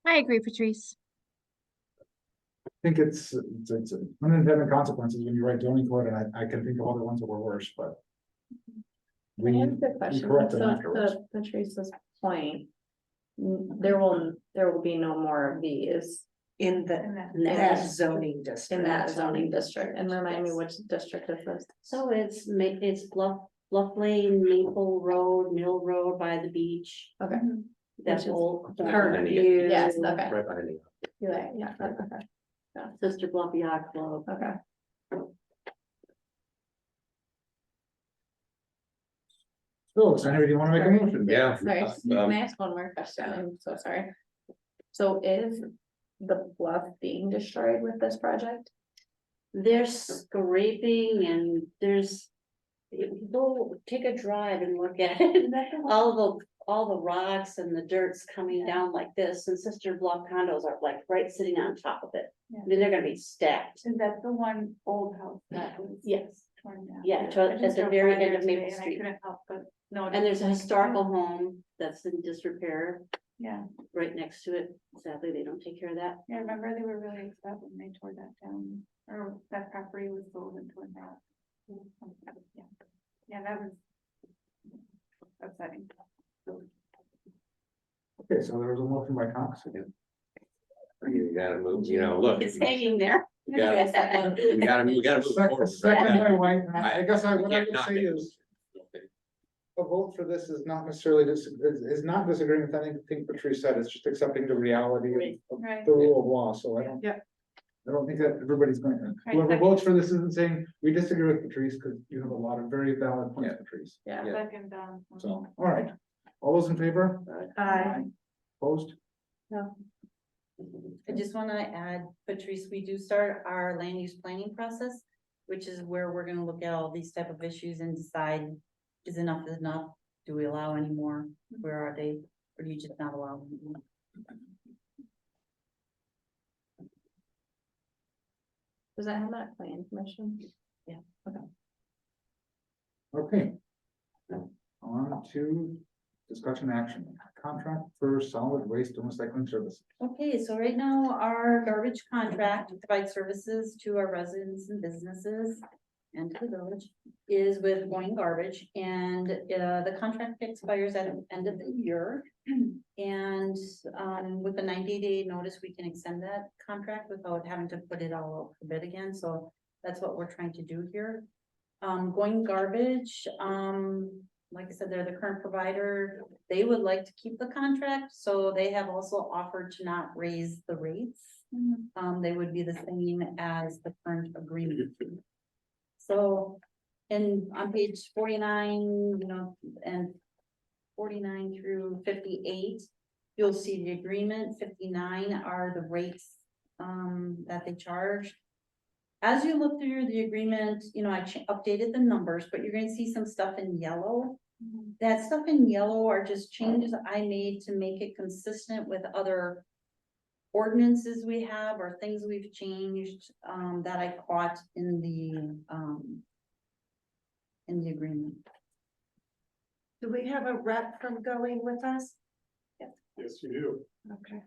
S8: I agree, Patrice.
S1: I think it's unintended consequences when you write zoning code, and I can think of other ones that were worse, but.
S7: I have a good question.
S1: correct them
S7: So
S1: afterwards.
S7: to Patrice's point, there will be no more of these
S9: In that zoning district.
S7: in that zoning district. And remind me which district is this?
S10: So it's Bluff Lane, Maple Road, Mill Road by the beach.
S7: Okay.
S10: That
S7: Which is
S10: whole.
S9: Park View.
S7: Yes, okay.
S3: Right behind me.
S7: You're right, yeah, okay,
S10: Sister Bluff Yacht Club.
S7: okay.
S1: So, does anybody want to make a motion?
S3: Yeah.
S7: Sorry,
S3: um,
S7: can I ask one more question? I'm so sorry. So is the bluff being destroyed with this project?
S10: There's scraping and there's. Go take a drive and look at it, all the rocks and the dirt's coming down like this, and Sister Bluff condos are like right sitting on top of it. I mean, they're gonna be stacked.
S11: Is that the one old house that was
S10: Yes,
S11: torn down?
S10: Yeah,
S11: I just
S10: at the
S11: drove
S10: very
S11: by there
S10: end of Maple
S11: today and I
S10: Street.
S11: couldn't help but notice.
S10: and there's a
S11: like,
S10: historical home that's in disrepair
S11: Yeah,
S10: right next to it. Sadly, they don't take care of that.
S11: yeah, I remember they were really upset when they tore that down, or that property was sold and torn down. Yeah, yeah, that was upsetting.
S1: Okay, so there was a motion by Cox again.
S3: You gotta move, look.
S10: It's hanging there.
S3: We gotta move forward.
S1: Second by White, and I guess what I
S3: We
S1: would
S3: can't not
S1: say
S3: make
S1: is, a vote for this is not necessarily is not disagreeing with anything Patrice said, it's just accepting the reality of
S11: Right.
S1: the rule of law, so I don't.
S9: Yeah.
S1: I don't think that everybody's going to,
S11: Right,
S1: whoever
S11: second.
S1: votes for this isn't saying, we disagree with Patrice, because you have a lot of very valid points, Patrice.
S7: Yeah.
S11: Second,
S1: So, all right, all those in favor?
S9: Aye.
S1: Opposed?
S4: I just wanna add, Patrice, we do start our land use planning process, which is where we're gonna look at all these type of issues and decide is enough. Do we allow any more? Where are they? Or do you just not allow them?
S7: Does that have that plan commission?
S1: Okay. On to discussion action, contract for solid waste and recycling services.
S4: Okay, so right now, our garbage contract to provide services to our residents and businesses and to the village is with Going Garbage, and the contract expires at the end of the year. And with a 90-day notice, we can extend that contract without having to put it all out for bid again, so that's what we're trying to do here. Going Garbage, like I said, they're the current provider. They would like to keep the contract, so they have also offered to not raise the rates. They would be the same as the current agreement. So, on page 49, and 49 through 58, you'll see the agreement. 59 are the rates that they charge. As you look through the agreement, I updated the numbers, but you're going to see some stuff in yellow. That stuff in yellow are just changes I made to make it consistent with other ordinances we have or things we've changed that I caught in the agreement.
S9: Do we have a rep from Going with us?
S5: Yes, you do.
S9: Okay.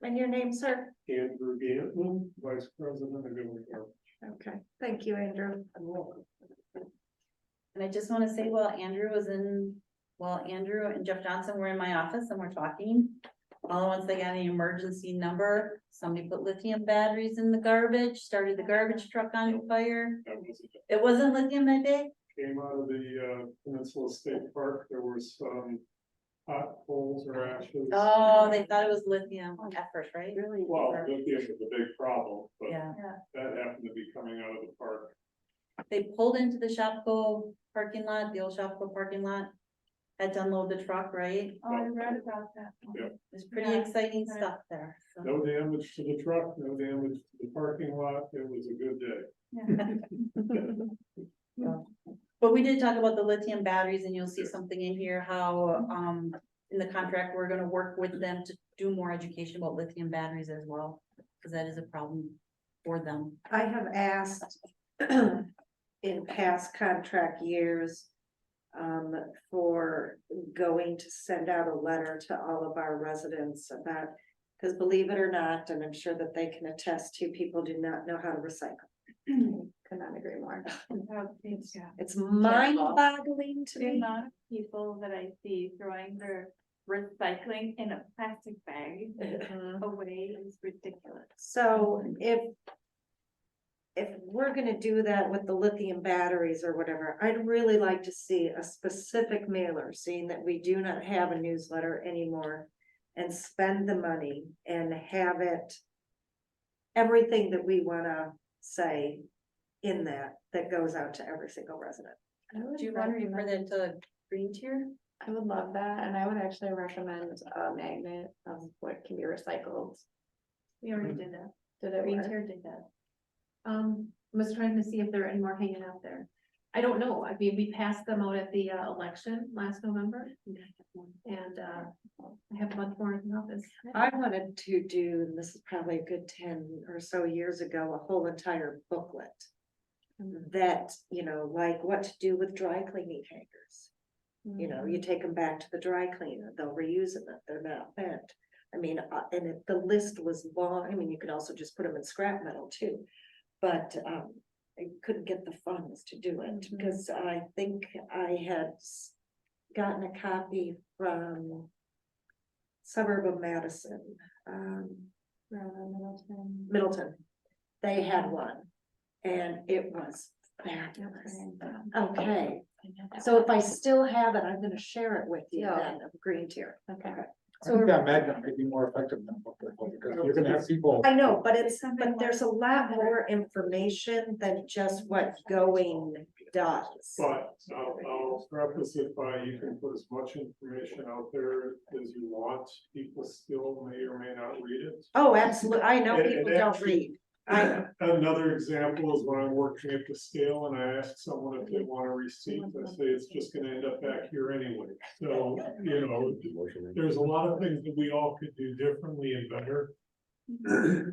S9: And your name, sir?
S5: Andrew Gantman, Vice President of Government.
S9: Okay, thank you, Andrew.
S4: And I just wanna say, while Andrew and Jeff Johnson were in my office and we're talking, all once they got an emergency number, somebody put lithium batteries in the garbage, started the garbage truck on fire. It wasn't lithium that day?
S5: Came out of the Peninsula State Park, there was some hot coals or ashes.
S4: Oh, they thought it was lithium at first, right?
S10: Really?
S5: Well, lithium was a big problem, but
S4: Yeah,
S5: that happened to be coming out of the park.
S4: they pulled into the Shopko parking lot, the old Shopko parking lot. Had to unload the truck, right?
S11: Oh, I read about that.
S4: There's pretty
S11: Yeah.
S4: exciting stuff there. so.
S5: No damage to the truck, no damage to the parking lot, it was a good day.
S4: But we did talk about the lithium batteries and you'll see something in here, how, in the contract, we're gonna work with them to do more education about lithium batteries as well. Cause that is a problem for them.
S9: I have asked in past contract years for going to send out a letter to all of our residents about, because believe it or not, and I'm sure that they can attest to, people do not know how to recycle.
S7: Could not agree more.
S9: It's mind-boggling to
S11: The
S9: me.
S11: amount of people that I see throwing their recycling in a plastic bag away is ridiculous.
S9: So if we're gonna do that with the lithium batteries or whatever, I'd really like to see a specific mailer, seeing that we do not have a newsletter anymore. And spend the money and have it, everything that we wanna say in that goes out to every single resident.
S4: Do you want to refer that to Green Tier?
S7: I would love that, and I would actually recommend a magnet of what can be recycled.
S2: We already did that.
S7: Did it
S2: Green
S7: work?
S2: Tier did that. Was trying to see if there are any more hanging out there. I don't know. I mean, we passed them out at the election last November. And I have a bunch more in the office.
S9: I wanted to do, and this is probably a good 10 or so years ago, a whole entire booklet. That, like what to do with dry cleaning hangers. You take them back to the dry cleaner, they'll reuse them if they're not bent. I mean, the list was long, I mean, you could also just put them in scrap metal too. But I couldn't get the funds to do it, because I think I had gotten a copy from suburb of Madison, Middleton. They had one, and it was fabulous. Okay, so if I still have it, I'm gonna share it with you
S7: Yeah.
S9: then, of Green Tier.
S7: Okay.
S1: I think that magnet might be more effective than booklet, because you're gonna have people.
S9: I know, but there's a lot more information than just what going does.
S5: But I'll preface it by, you can put as much information out there as you want, people still may or may not read it.
S9: Oh, absolutely, I know
S5: And
S9: people don't
S5: actually-
S9: read. I know.
S5: Another example is when I'm working at the scale and I ask someone if they want a receipt, I say it's just gonna end up back here anyway. So, there's a lot of things that we all could do differently and better.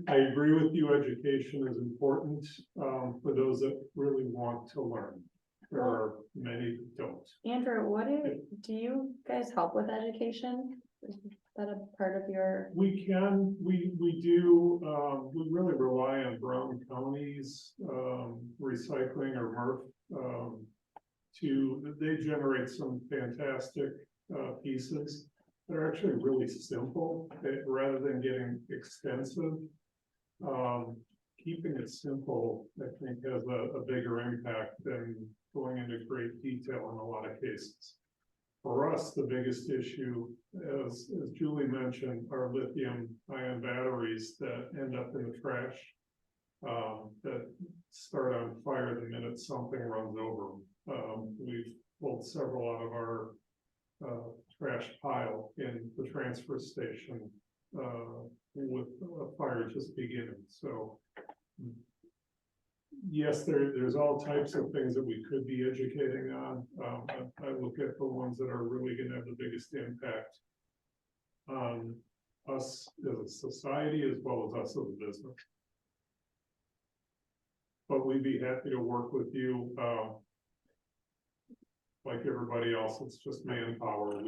S5: I agree with you, education is important, for those that really want to learn. There are many that don't.
S7: Andrew, do you guys help with education? Is that a part of your?
S5: We can, we do, we really rely on Brown County's, recycling or MRF. They generate some fantastic, pieces. They're actually really simple, rather than getting expensive. Keeping it simple, I think, has a bigger impact than going into great detail in a lot of cases. For us, the biggest issue, as Julie mentioned, are lithium ion batteries that end up in the trash. That start on fire the minute something runs over them. We've pulled several out of our trash pile in the transfer station with a fire just beginning, so. Yes, there's all types of things that we could be educating on. I look at the ones that are really gonna have the biggest impact on us as a society as well as us as a business. But we'd be happy to work with you.
S12: like everybody else, it's just manpower.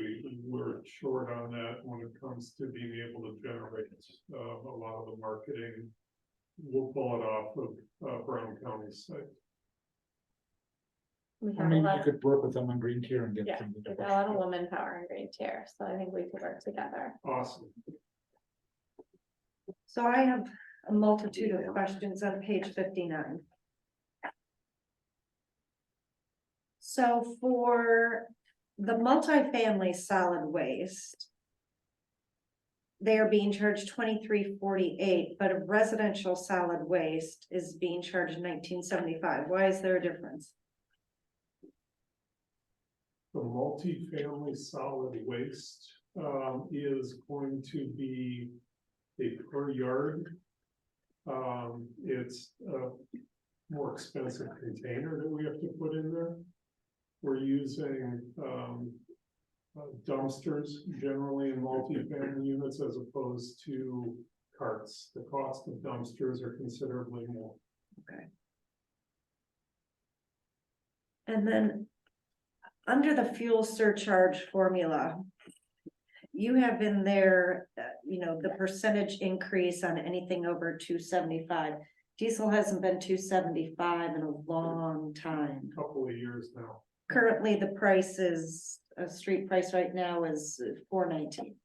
S12: We're short on that when it comes to being able to generate, a lot of the marketing. We'll pull it off of, Brown County's site.
S7: We
S1: I
S7: have a
S1: mean, you
S7: lot,
S1: could work with them on Green Tier and get
S7: yeah,
S1: them.
S7: we've got a lot of woman power in Green Tier, so I think we could work together.
S12: Awesome.
S9: So I have a multitude of questions on page 59. So for the multifamily solid waste, they are being charged $23.48, but a residential solid waste is being charged $19.75. Why is there a difference?
S12: The multifamily solid waste, is going to be a per yard. It's a more expensive container that we have to put in there. We're using, dumpsters generally in multifamily units as opposed to carts. The cost of dumpsters are considerably more.
S9: Okay. And then under the fuel surcharge formula, you have in there, the percentage increase on anything over 275. Diesel hasn't been 275 in a long time.
S12: Couple of years now.
S9: Currently, the price is, a street price right now is $4.19.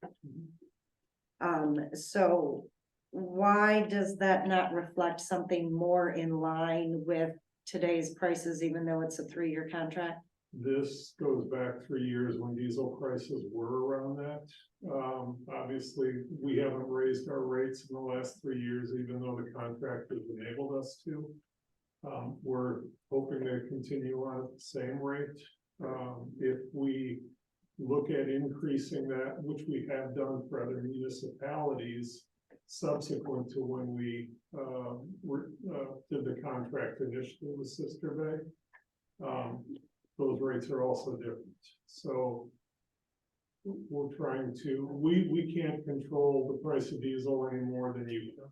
S9: So why does that not reflect something more in line with today's prices, even though it's a 3-year contract?
S12: This goes back 3 years when diesel prices were around that. Obviously, we haven't raised our rates in the last 3 years, even though the contract has enabled us to. We're hoping to continue on at the same rate. If we look at increasing that, which we have done for other municipalities, subsequent to when we did the contract initially with Sister Bay, those rates are also different. So we're trying to, we can't control the price of diesel any more than you can.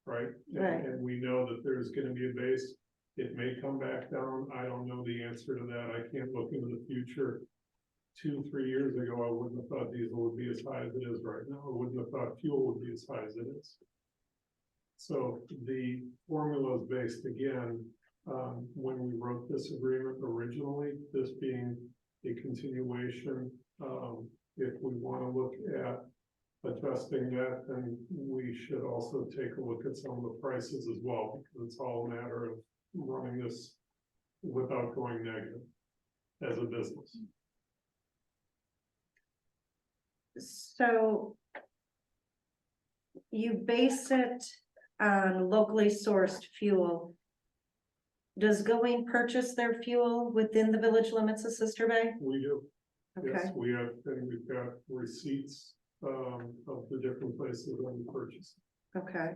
S12: Right?
S9: Right.
S12: And we know that there's gonna be a base. It may come back down. I don't know the answer to that. I can't look into the future. 2-3 years ago, I wouldn't have thought diesel would be as high as it is right now. I wouldn't have thought fuel would be as high as it is. So the formula is based again, when we wrote this agreement originally, this being a continuation, if we want to look at adjusting that, then we should also take a look at some of the prices as well, because it's all a matter of running this without going negative as a business.
S9: So you base it on locally sourced fuel. Does Going purchase their fuel within the village limits of Sister Bay?
S12: We do. Yes,
S9: Okay,
S12: we have, and we've got receipts of the different places that we purchase.
S9: okay.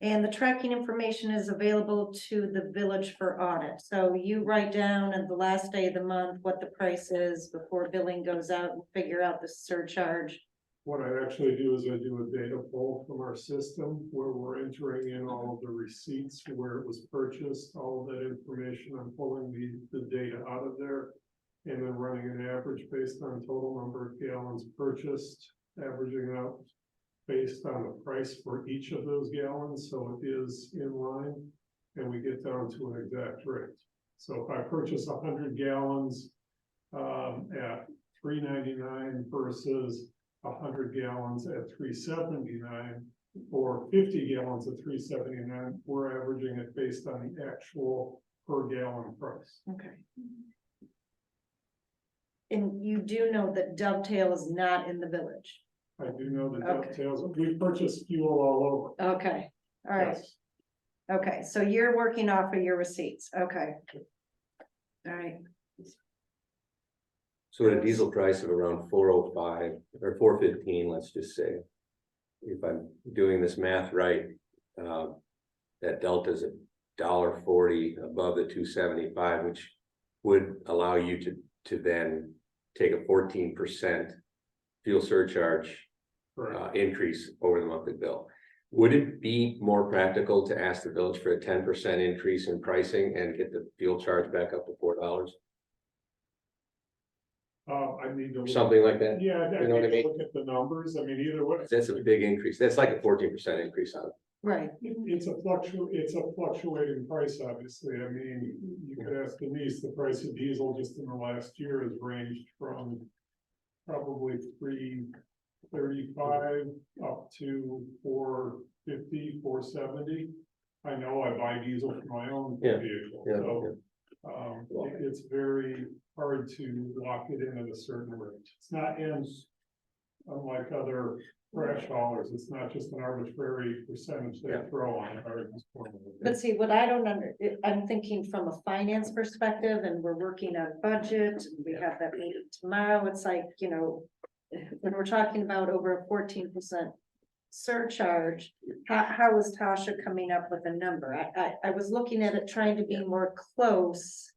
S9: And the tracking information is available to the village for audit. So you write down at the last day of the month what the price is before billing goes out and figure out the surcharge.
S12: What I actually do is I do a data pull from our system where we're entering in all of the receipts, where it was purchased, all of that information. I'm pulling the data out of there and then running an average based on total number of gallons purchased, averaging out based on the price for each of those gallons. So it is in line and we get down to an exact rate. So if I purchase 100 gallons at $3.99 versus 100 gallons at $3.79 or 50 gallons at $3.79, we're averaging it based on the actual per gallon price.
S9: Okay. And you do know that Dovetail is not in the village?
S12: I do know that
S9: Okay.
S12: dovetails, we purchase fuel all over.
S9: Okay, all right.
S12: Yes.
S9: Okay, so you're working off of your receipts, okay. All right,
S3: So at a diesel price of around 405 or 415, let's just say. If I'm doing this math right, that delta is $1.40 above the 275, which would allow you to then take a 14% fuel surcharge
S12: Correct.
S3: increase over the monthly bill. Would it be more practical to ask the village for a 10% increase in pricing and get the fuel charge back up to $4?
S12: I need to.
S3: Something like that?
S12: Yeah, I
S3: You know what I
S12: need to
S3: mean?
S12: look at the numbers, I mean, either way.
S3: That's a big increase. That's like a 14% increase on it.
S9: Right.
S12: It's a fluctuating price, obviously, I mean, you could ask Denise, the price of diesel just in the last year has ranged from probably $3.35 up to $4.50, $4.70. I know I buy diesel for my own
S3: Yeah,
S12: vehicle,
S3: yeah,
S12: so. It's very hard to lock it in at a certain rate. It's not unlike other crash haulers, it's not just an arbitrary percentage they throw on it.
S9: But see, what I don't I'm thinking from a finance perspective, and we're working on budget, and we have that meeting tomorrow, it's like, you know, when we're talking about over a 14% surcharge, how is Tasha coming up with a number? I was looking at it, trying to be more close,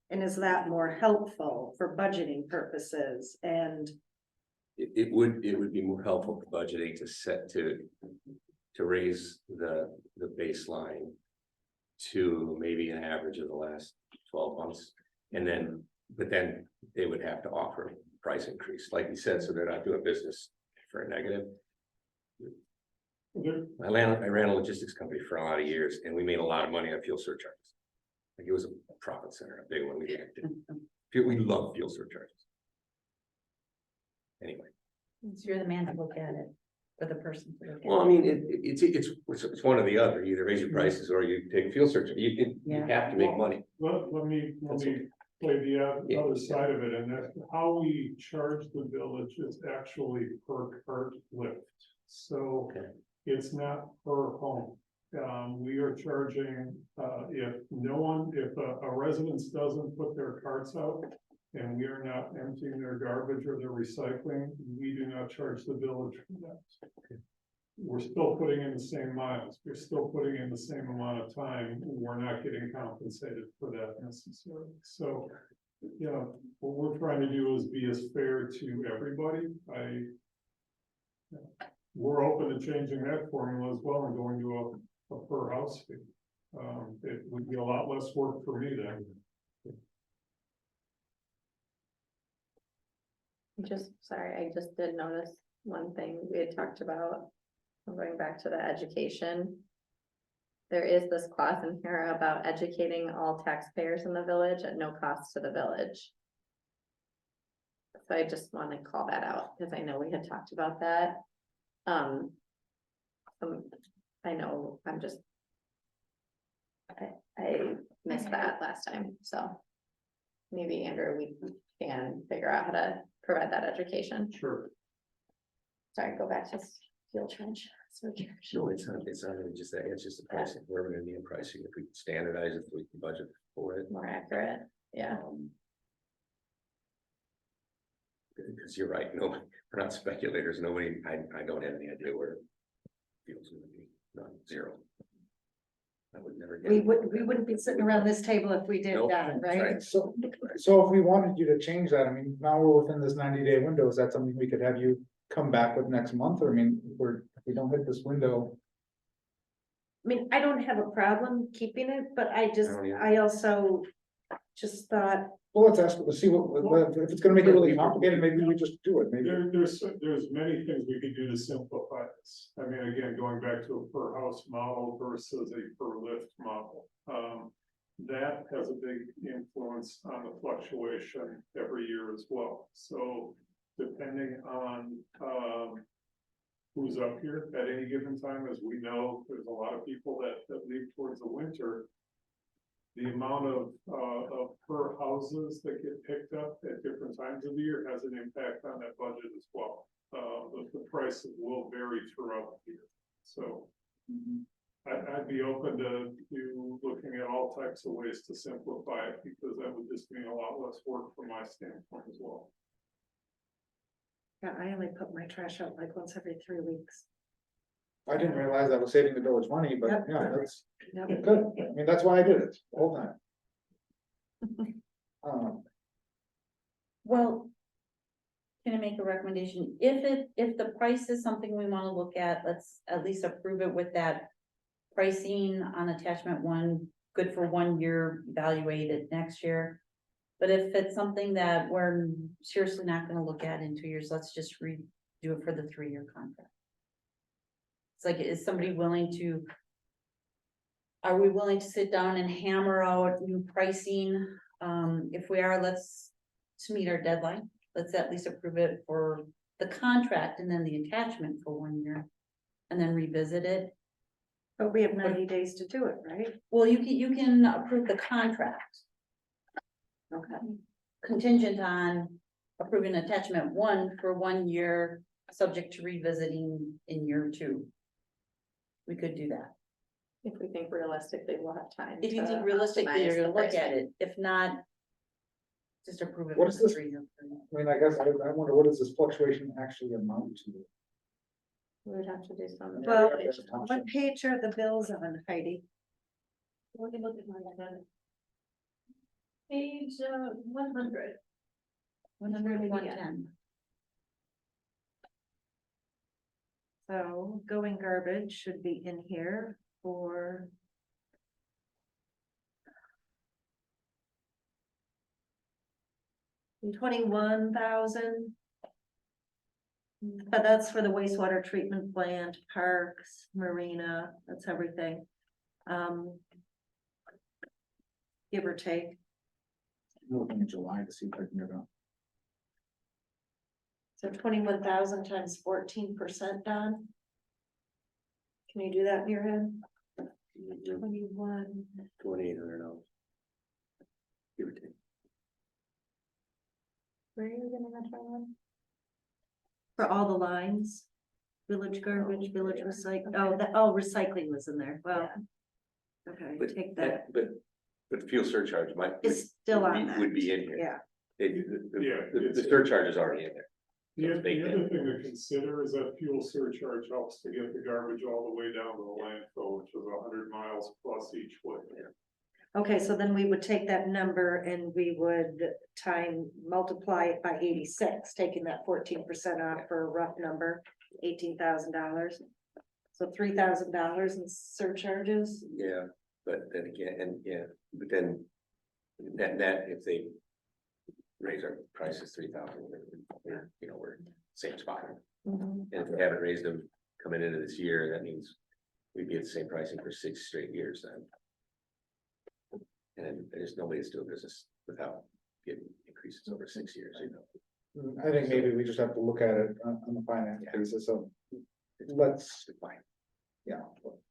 S9: and is that more helpful for budgeting purposes? And
S3: It would be more helpful for budgeting to raise the baseline to maybe an average of the last 12 months. And then, but then they would have to offer a price increase, like you said, so they're not doing business for a negative. I ran a logistics company for a lot of years, and we made a lot of money on fuel surcharges. Like, it was a profit center, a big one. We love fuel surcharges. Anyway.
S4: So you're the man to look at it, for the person to look at it.
S3: Well, I mean, it's one or the other. You either raise your prices or you take a fuel surcharge. You have to make money.
S12: Let me play the other side of it, and that's how we charge the village is actually per cart lift. So it's not per home. We are charging, if a residence doesn't put their carts out and we are not emptying their garbage or their recycling, we do not charge the village for that. We're still putting in the same miles, we're still putting in the same amount of time, we're not getting compensated for that necessarily. So, you know, what we're trying to do is be as fair to everybody. We're open to changing that formula as well and going to a per house fee. It would be a lot less work for me then.
S7: I just did notice one thing we had talked about, going back to the education. There is this clause in here about educating all taxpayers in the village at no cost to the village. So I just want to call that out, because I know we had talked about that. I know, I missed that last time, so. Maybe Andrew, we can figure out how to provide that education.
S12: Sure.
S7: Sorry, go back to fuel charge.
S3: No, it's not even just that, it's just the pricing. We're gonna need pricing. If we can standardize it, we can budget for it.
S7: More accurate, yeah.
S3: Because you're right, no, we're not speculators, nobody, I don't have any idea where fuel's gonna be, not zero. I would never get.
S9: we wouldn't be sitting around this table if we did
S3: Nope.
S9: that, right?
S3: Right.
S1: So if we wanted you to change that, I mean, now we're within this 90-day window, is that something we could have you come back with next month, or I mean, if we don't hit this window?
S9: I mean, I don't have a problem keeping it, but
S3: I don't either.
S9: I also just thought,
S1: Well, let's ask, let's see if it's gonna make it really complicated, maybe we just do it, maybe.
S12: There's many things we could do to simplify this. I mean, again, going back to a per house model versus a per lift model. That has a big influence on the fluctuation every year as well. So depending on who's up here at any given time, as we know, there's a lot of people that leave towards the winter. The amount of per houses that get picked up at different times of the year has an impact on that budget as well. The prices will vary throughout the year. So I'd be open to looking at all types of ways to simplify it, because that would just mean a lot less work from my standpoint as well.
S9: yeah, I only put my trash out like once every 3 weeks.
S1: I didn't realize I was saving the village money, but
S9: Yep.
S1: yeah, that's
S9: Yep.
S1: good, I mean, that's why I did it the whole time.
S9: Well,
S4: Can I make a recommendation? If the price is something we wanna look at, let's at least approve it with that. Pricing on attachment one, good for 1 year, evaluate it next year. But if it's something that we're seriously not gonna look at in 2 years, let's just redo it for the 3-year contract. It's like, is somebody willing to? Are we willing to sit down and hammer out new pricing? If we are, let's, to meet our deadline, let's at least approve it for the contract and then the attachment for 1 year. And then revisit it.
S9: But we have 90 days to do it, right?
S4: Well, you can approve the contract.
S9: Okay.
S4: Contingent on approving attachment 1 for 1 year, subject to revisiting in year 2. We could do that.
S2: If we think realistically we'll have time.
S4: If you
S2: to
S4: think realistically, you're
S2: optimize
S4: gonna
S2: the
S4: look at
S2: pricing.
S4: it, if not. Just approve it.
S1: What
S4: for
S1: is
S4: the
S1: this?
S4: 3-year period.
S1: I mean, I guess I wonder, what does this fluctuation actually amount to?
S2: We would have to do some.
S9: Well,
S2: evaluation.
S9: What page are the bills on, Heidi?
S2: Let me look at my agenda. Page 100.
S4: 100,
S2: Yeah.
S4: 110.
S9: So going garbage should be in here for. $21,000. But that's for the wastewater treatment plant, parks, marina, that's everything. Give or take.
S1: I'm looking in July to see if I can get out.
S9: So 21,000 times 14% done. Can you do that in your head? 21.
S3: $2,800. Give or take.
S2: Where are you getting that from?
S9: For all the lines. Village garbage, village recycle, recycling was in there, well. Okay,
S3: But
S9: take that,
S3: But fuel surcharge might.
S9: it's still
S3: would
S9: on
S3: be-
S9: that.
S3: Would be in here.
S9: Yeah,
S3: The surcharge is already in there.
S12: The
S3: It's baked in.
S12: other thing to consider is that fuel surcharge helps to get the garbage all the way down to the landfill, which is 100 miles plus each way.
S9: okay, so then we would take that number and we would multiply it by 86, taking that 14% off for a rough number, $18,000. So $3,000 in surcharges.
S3: Yeah, but then again, but then that if they raise our prices 3,000, we're same spot. And if we haven't raised them coming into this year, that means we'd be at the same pricing for 6 straight years then. And there's nobody that's doing business without getting increases over 6 years,
S1: I think maybe we just have to look at it on the finance basis, so let's,
S3: Fine.
S1: yeah,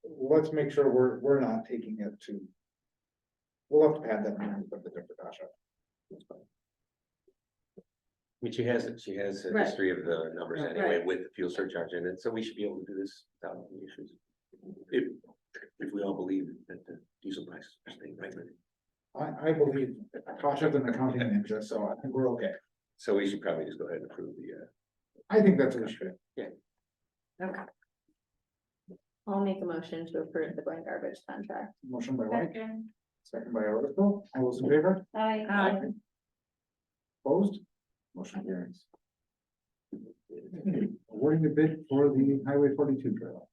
S1: let's make sure we're not taking it to. We'll have to add that in with the different Tasha.
S3: I mean, she has a
S9: Right.
S3: history of the numbers
S9: Right.
S3: anyway with the fuel surcharge in it, so we should be able to do this without any issues. If we all believe that the diesel prices are staying right with it.
S1: I believe Tasha's an accounting ninja, so I think we're okay.
S3: So we should probably just go ahead and approve the,
S1: I think that's what we should.
S9: Okay,
S2: I'll make a motion to approve the going garbage contract.
S1: Motion by White, second by Oracle, all those in favor?
S9: Aye.
S1: Opposed? Motion carries. Awarding the bid for the Highway 42 trail.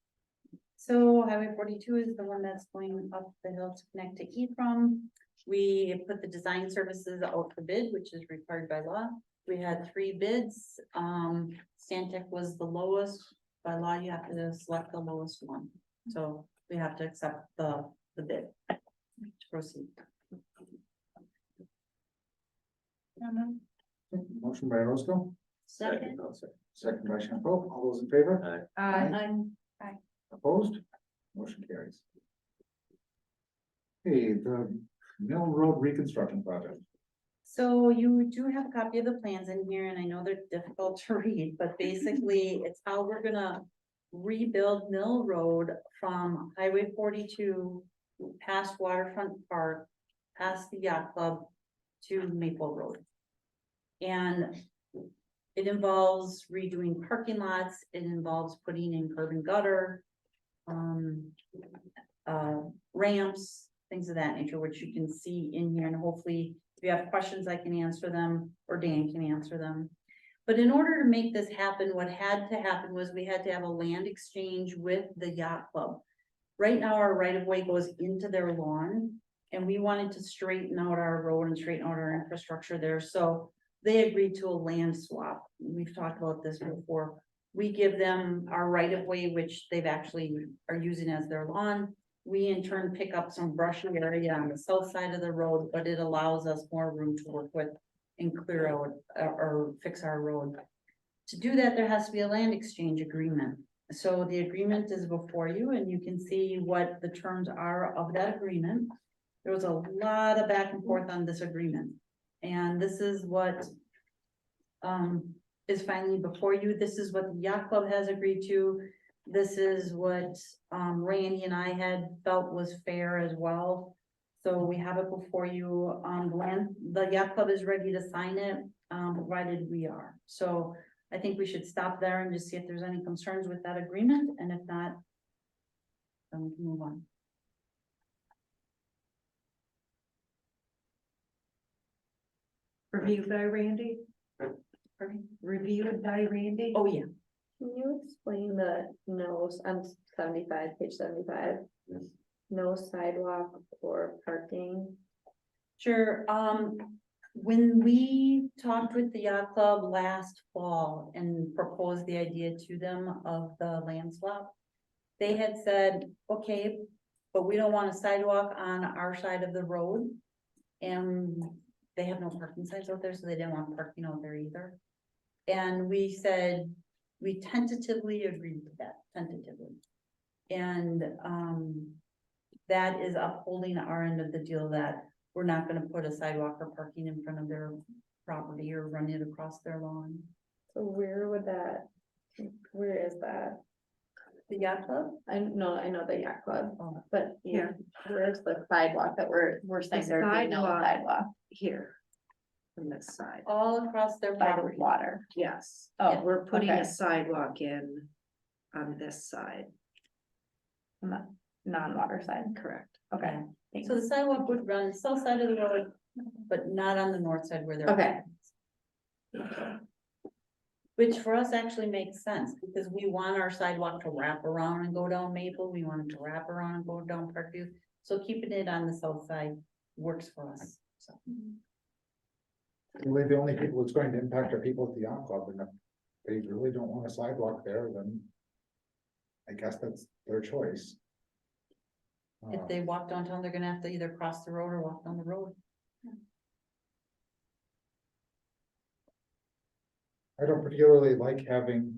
S4: So Highway 42 is the one that's going up the hill to connect to Ephraim. We put the design services out for bid, which is required by law. We had 3 bids. Stantec was the lowest. By law, you have to select the lowest one. So we have to accept the bid to proceed.
S1: Motion by Roscoe,
S4: Second.
S1: second by Champeau, all those in favor?
S4: I'm
S1: Opposed? Motion carries. Okay, the Mill Road reconstruction project.
S4: So you do have a copy of the plans in here, and I know they're difficult to read, but basically it's how we're gonna rebuild Mill Road from Highway 42 past Waterfront Park, past the Yacht Club to Maple Road. And it involves redoing parking lots, it involves putting in curb and gutter, ramps, things of that nature, which you can see in here, and hopefully if you have questions, I can answer them, or Dan can answer them. But in order to make this happen, what had to happen was we had to have a land exchange with the yacht club. Right now, our right of way goes into their lawn, and we wanted to straighten out our road and straighten out our infrastructure there, so they agreed to a land swap. We've talked about this before. We give them our right of way, which they've actually are using as their lawn. We in turn pick up some brushy area on the south side of the road, but it allows us more room to work with and clear out or fix our road. To do that, there has to be a land exchange agreement. So the agreement is before you, and you can see what the terms are of that agreement. There was a lot of back and forth on this agreement. And this is what is finally before you. This is what the yacht club has agreed to. This is what Randy and I had felt was fair as well. So we have it before you. The yacht club is ready to sign it, provided we are. So I think we should stop there and just see if there's any concerns with that agreement, and if not, then we can move on.
S9: Reviewed by Randy? Reviewed by Randy?
S4: Oh, yeah.
S7: Can you explain the no's on 75, page 75? No sidewalk or parking?
S4: Sure, when we talked with the yacht club last fall and proposed the idea to them of the land swap, they had said, okay, but we don't want a sidewalk on our side of the road. And they have no parking signs out there, so they didn't want parking out there either. And we said, we tentatively agreed to that, tentatively. And, that is upholding our end of the deal, that we're not gonna put a sidewalk or parking in front of their property or run it across their lawn.
S7: So where is that?
S4: The yacht club?
S7: I know the yacht club,
S4: Oh.
S7: but
S9: Yeah.
S7: where's the sidewalk that we're saying there be no
S9: sidewalk.
S7: sidewalk
S9: Here. On this side,
S4: All across their
S7: by the
S4: property.
S7: water?
S9: yes.
S7: Oh,
S9: We're putting
S7: okay.
S9: a sidewalk in on this side,
S7: Non-water side,
S9: correct?
S7: okay.
S4: So the sidewalk would run south side of the road, but not on the north side where they're.
S7: Okay.
S4: Which for us actually makes sense, because we want our sidewalk to wrap around and go down Maple, we want it to wrap around and go down Parkview. So keeping it on the south side works for us, so.
S1: Really, the only people it's going to impact are people at the yacht club, and if they really don't want a sidewalk there, then I guess that's their choice.
S4: If they walk downtown, they're gonna have to either cross the road or walk down the road.
S1: I don't particularly like having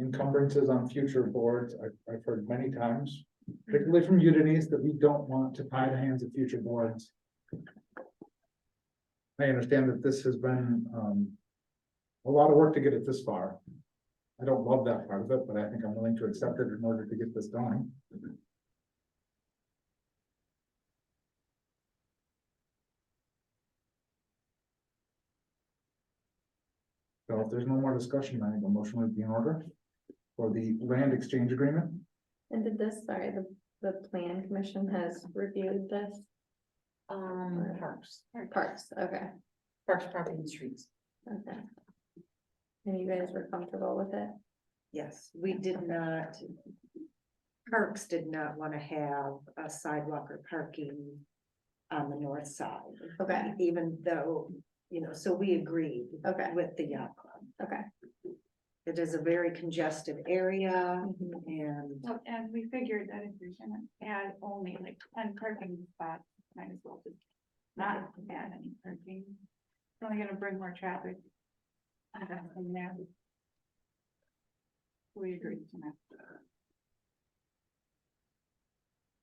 S1: encumbrances on future boards. I've heard many times, particularly from Udinese, that we don't want to tie the hands of future boards. I understand that this has been, a lot of work to get it this far. I don't love that part of it, but I think I'm willing to accept it in order to get this done. So if there's no more discussion, I think a motion would be in order for the land exchange agreement.
S7: And did the plan commission has reviewed this?
S4: Parks,
S7: Parks, okay,
S4: Parks, Property and Streets.
S7: okay. And you guys were comfortable with it?
S9: Yes, we did not. Parks did not want to have a sidewalk or parking on the north side.
S7: Okay.
S9: Even though, so we agreed.
S7: Okay.
S9: With the yacht club.
S7: Okay.
S9: It is a very congested area
S7: Mhm.
S9: and
S11: Well, and we figured that if you're gonna add only like 10 parking spots, might as well just not add any parking. It's only gonna bring more traffic. And there. We agreed to that.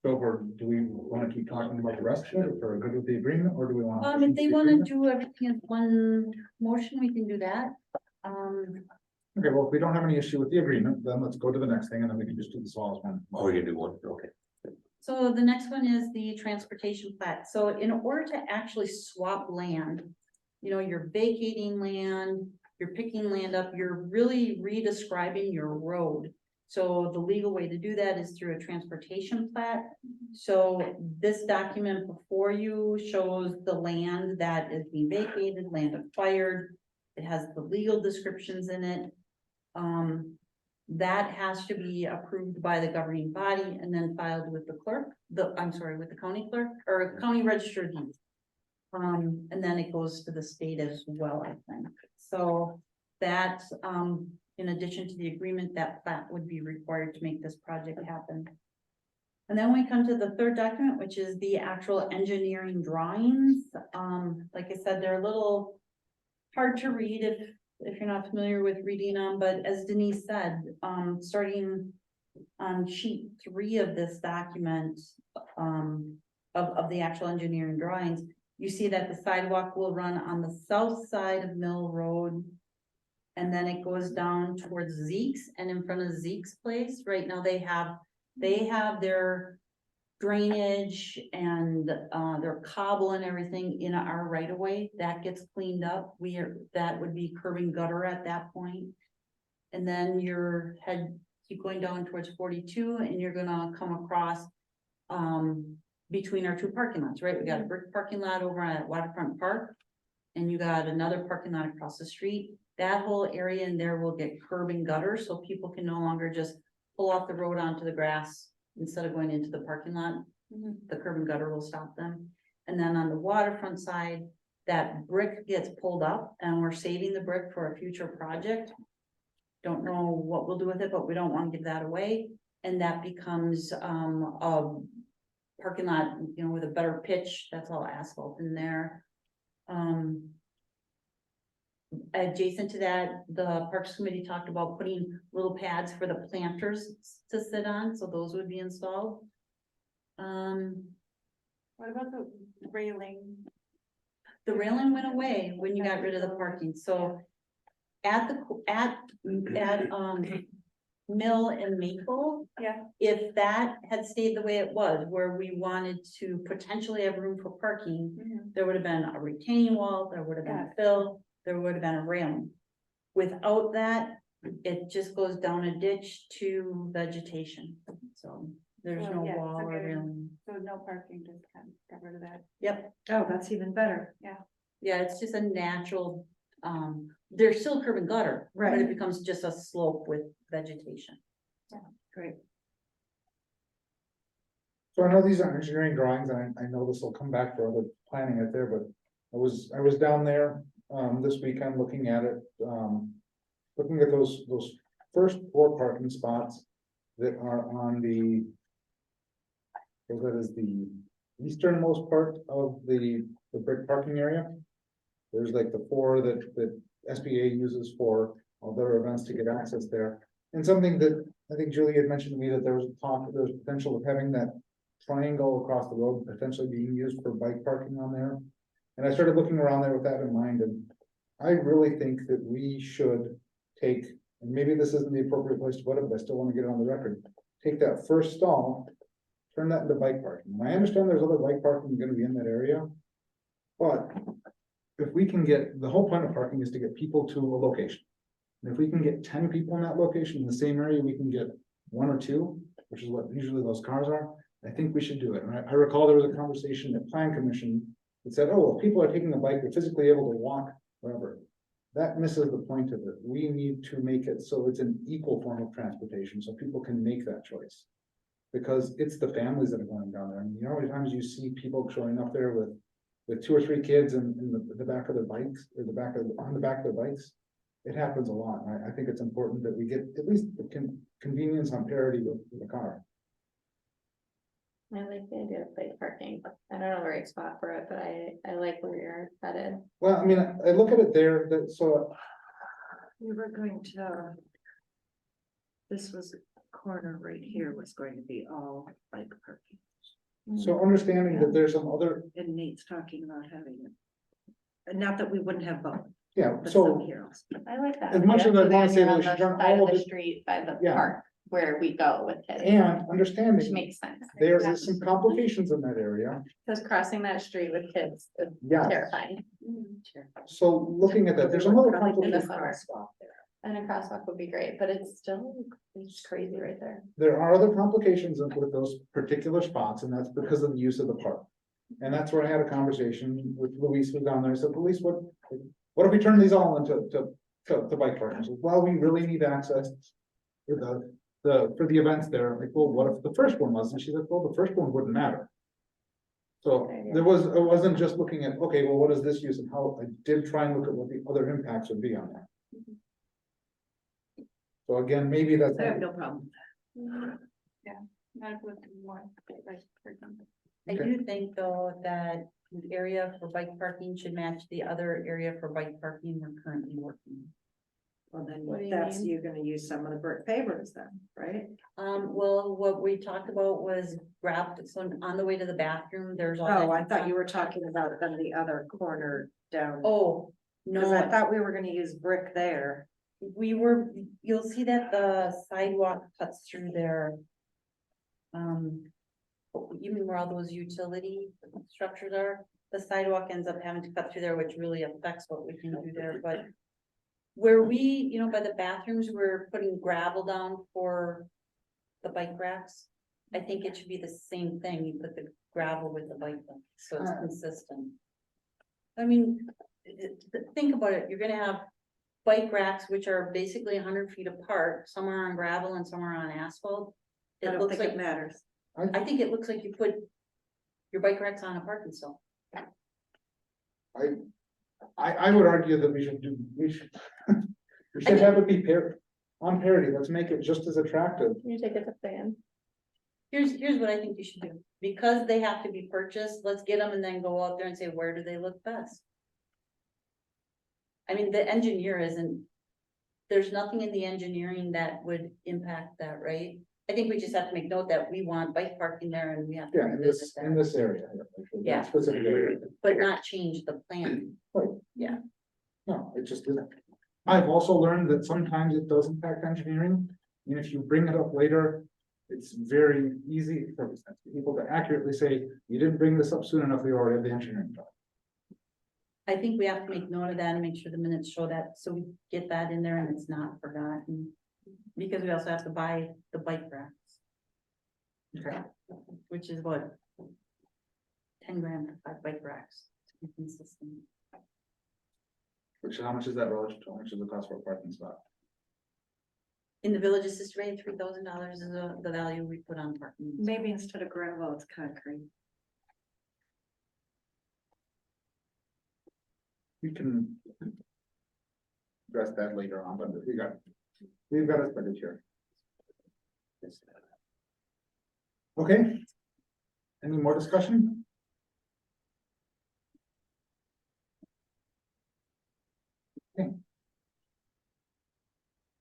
S1: So do we want to keep talking about the rest of it, if we're good with the agreement, or do we want?
S4: If they wanna do everything in one motion, we can do that.
S1: Okay, well, if we don't have any issue with the agreement, then let's go to the next thing, and then we can just do this all as one.
S3: Oh, you do one, okay.
S4: So the next one is the transportation plat. So in order to actually swap land, you're vacating land, you're picking land up, you're really re-describing your road. So the legal way to do that is through a transportation plat. So this document before you shows the land that is being vacated, land acquired. it has the legal descriptions in it. That has to be approved by the governing body and then filed with the clerk, with the county clerk or county register of deeds. And then it goes to the state as well, I think. So that, in addition to the agreement, that plat would be required to make this project happen. And then we come to the third document, which is the actual engineering drawings. Like I said, they're a little hard to read if you're not familiar with reading them, but as Denise said, starting on sheet 3 of this document, of the actual engineering drawings, you see that the sidewalk will run on the south side of Mill Road. And then it goes down towards Zeke's, and in front of Zeke's place, right now they have their drainage and their cobble and everything in our right of way. That gets cleaned up. That would be curb and gutter at that point. And then keep going down towards 42 and you're gonna come across between our 2 parking lots, right? We got a brick parking lot over at Waterfront Park. And you got another parking lot across the street. That whole area in there will get curb and gutter, so people can no longer just pull off the road onto the grass instead of going into the parking lot. The curb and gutter will stop them. And then on the waterfront side, that brick gets pulled up and we're saving the brick for a future project. Don't know what we'll do with it, but we don't want to give that away. And that becomes a parking lot, with a better pitch. That's all asphalt in there. Adjacent to that, the Parks Committee talked about putting little pads for the planters to sit on, so those would be installed.
S11: What about the railing?
S4: The railing went away when you got rid of the parking, so at Mill and Maple,
S11: Yeah.
S4: if that had stayed the way it was, where we wanted to potentially have room for parking, there would have been a retaining wall, there would have been a fill, there would have been a railing. Without that, it just goes down a ditch to vegetation, so there's
S11: Oh,
S4: no
S11: yeah,
S4: wall
S11: so
S4: or
S11: getting-
S4: railing.
S11: So no parking, just kind of got rid of that.
S4: Yep,
S9: Oh, that's even better.
S4: yeah, it's just a natural, there's still curb and gutter, but
S9: Right.
S4: it becomes just a slope with vegetation.
S9: Great.
S1: So I know these are engineering drawings, and I know this will come back for other planning out there, but I was down there, this weekend looking at it, looking at those first 4 parking spots that are on so that is the easternmost part of the brick parking area. There's like the 4 that SBA uses for all their events to get access there. And something that I think Julie had mentioned to me, that there was potential of having that triangle across the road potentially being used for bike parking on there. And I started looking around there with that in mind, and I really think that we should take, and maybe this isn't the appropriate place to put it, but I still want to get it on the record. Take that first stall, turn that into bike parking. And I understand there's other bike parking gonna be in that area. But if we can the whole point of parking is to get people to a location. And if we can get 10 people in that location in the same area, we can get 1 or 2, which is what usually those cars are. I think we should do it. And I recall there was a conversation at Plan Commission that said, oh, if people are taking a bike, they're physically able to walk wherever. That misses the point of it. We need to make it so it's an equal form of transportation, so people can make that choice. Because it's the families that are going down there. And you know, how many times you see people showing up there with 2 or 3 kids in the back of their bikes, or on the back of their bikes. It happens a lot. I think it's important that we get at least the convenience on parity with the car.
S7: I like the idea of bike parking. I don't know the right spot for it, but I like where you're headed.
S1: Well, I mean, I look at it there, so
S9: We were going to. This was corner right here was going to be all bike parking.
S1: understanding that there's some other,
S9: And Nate's talking about having it. And not that we wouldn't have both,
S1: yeah,
S9: but
S1: so.
S9: some here also.
S7: I like that.
S1: As much
S7: idea.
S1: as I
S7: So
S1: wanna
S7: then
S1: say
S7: you're
S1: that
S7: on
S1: we should
S7: the
S1: turn
S7: side
S1: all
S7: of
S1: of
S7: the
S1: it-
S7: street by the
S1: Yeah.
S7: park where we go with kids,
S1: And
S7: which
S1: understanding,
S7: makes sense.
S1: there's some complications in that area.
S7: Because crossing that street with kids is
S1: Yeah,
S7: terrifying.
S1: so looking at that, there's another complication.
S7: this summer. And a crosswalk would be great, but it's crazy right there.
S1: There are other complications with those particular spots, and that's because of the use of the park. And that's where I had a conversation with Luis, who's down there. I said, Luis, what what if we turn these all into, to bike parking? So, well, we really need access for for the events there, like, well, what if the first one was? And she's like, well, the first one wouldn't matter. So it wasn't just looking at, okay, well, what is this use and how, I did try and look at what the other impacts would be on that. So again, maybe that's.
S9: I have no problem.
S11: Not with more, like, for example.
S4: I do think though that the area for bike parking should match the other area for bike parking we're currently working.
S9: Well, then
S2: What do you
S9: that's,
S2: mean?
S9: you're gonna use some of the brick pavers then, right?
S4: Well, what we talked about was grabbed, so on the way to the bathroom, there's all.
S9: Oh,
S4: that
S9: I thought you were talking about then the other corner down.
S4: Oh,
S9: Cause I
S4: no,
S9: thought we were gonna use brick there.
S4: you'll see that the sidewalk cuts through there. You mean where all those utility structures are? The sidewalk ends up having to cut through there, which really affects what we can do there, but. Where we, by the bathrooms, we're putting gravel down for the bike racks. I think it should be the same thing, you put the gravel with the bike rack, so it's consistent. I mean, think about it, you're gonna have bike racks, which are basically 100 feet apart, some are on gravel and some are on asphalt.
S9: I
S4: It
S9: don't
S4: looks
S9: think
S4: like,
S9: it matters.
S4: I think it looks like you put your bike racks on a parking stall.
S1: I would argue that we should we should have it be on parity, let's make it just as attractive.
S7: You take it to plan.
S4: Here's what I think you should do, because they have to be purchased, let's get them and then go out there and say, where do they look best? I mean, the engineer there's nothing in the engineering that would impact that, right? I think we just have to make note that we want bike parking there and we have to
S1: Yeah,
S4: revisit
S1: in
S4: that,
S1: this area.
S4: Yeah.
S1: Specific area.
S4: but not change the plan.
S1: No, it just isn't. I've also learned that sometimes it does impact engineering, and if you bring it up later, it's very easy for people to accurately say, you didn't bring this up soon enough, we already have the engineering done.
S4: I think we have to make note of that and make sure the minutes show that, so we get that in there and it's not forgotten. Because we also have to buy the bike racks.
S1: Okay.
S4: Which is what? 10 grand for 5 bike racks to be consistent.
S1: Which, how much is that relative to how much is the cost for a parking spot?
S4: In the village assist rate, $3,000 is the value we put on parking.
S9: Maybe instead of gravel, it's concrete.
S1: We can address that later on, but we've got a spending here. Okay. Any more discussion? Okay.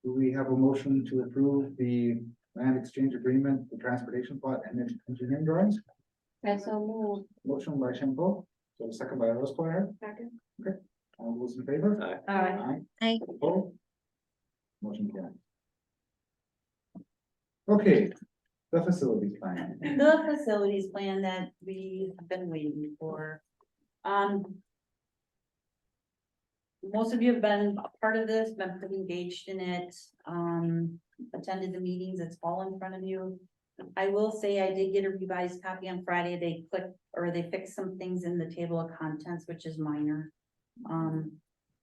S1: Do we have a motion to approve the land exchange agreement, the transportation plot and engineering drawings?
S10: That's so moved.
S1: Motion by Shambo, so second by Rose Claire.
S11: Second.
S1: All those in favor?
S3: Aye.
S8: Aye.
S1: Opposed? Motion carried. Okay, the facilities plan.
S4: The facilities plan that we have been waiting for. Most of you have been a part of this, been pretty engaged in it, attended the meetings, it's all in front of you. I will say I did get a revised copy on Friday, they fixed some things in the table of contents, which is minor.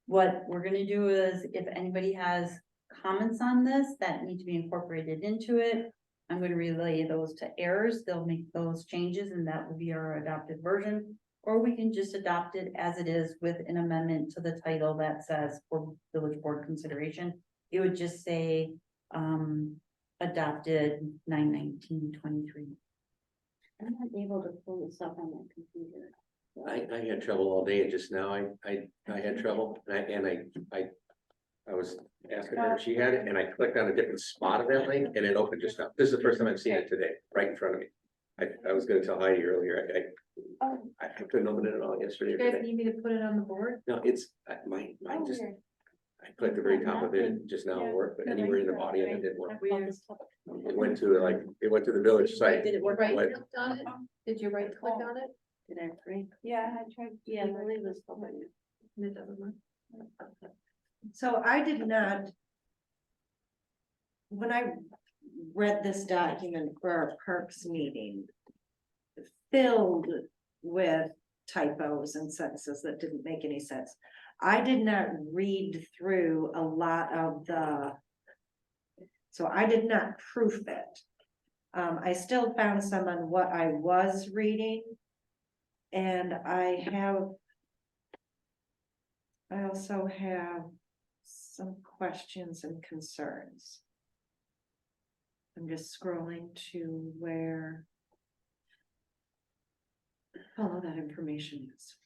S4: What we're gonna do is, if anybody has comments on this that need to be incorporated into it, I'm gonna relay those to errors, they'll make those changes and that will be our adopted version. Or we can just adopt it as it is with an amendment to the title that says for village board consideration. It would just say, adopted 9/19/23.
S10: I'm not able to pull this up on my computer.
S3: I had trouble all day, and just now I had trouble, and I was asking her if she had it, and I clicked on a different spot of that link, and it opened just now. This is the first time I've seen it today, right in front of me. I was gonna tell Heidi earlier, I couldn't open it at all yesterday
S2: You
S3: or
S2: guys
S3: today.
S2: need me to put it on the board?
S3: No, it's, mine just, I clicked the very top of it, just now it worked, but anywhere in the body of it didn't work. It went to the village site.
S4: Did it work?
S2: Right
S3: What?
S2: clicked on it? Did you right click on it?
S4: Did I break?
S11: Yeah, I tried.
S10: Yeah, I believe it's public.
S2: It doesn't work.
S9: So I did not. When I read this document for our parks meeting. Filled with typos and sentences that didn't make any sense. I did not read through a lot of so I did not proof it. I still found some on what I was reading. And I also have some questions and concerns. I'm just scrolling to where all of that information is.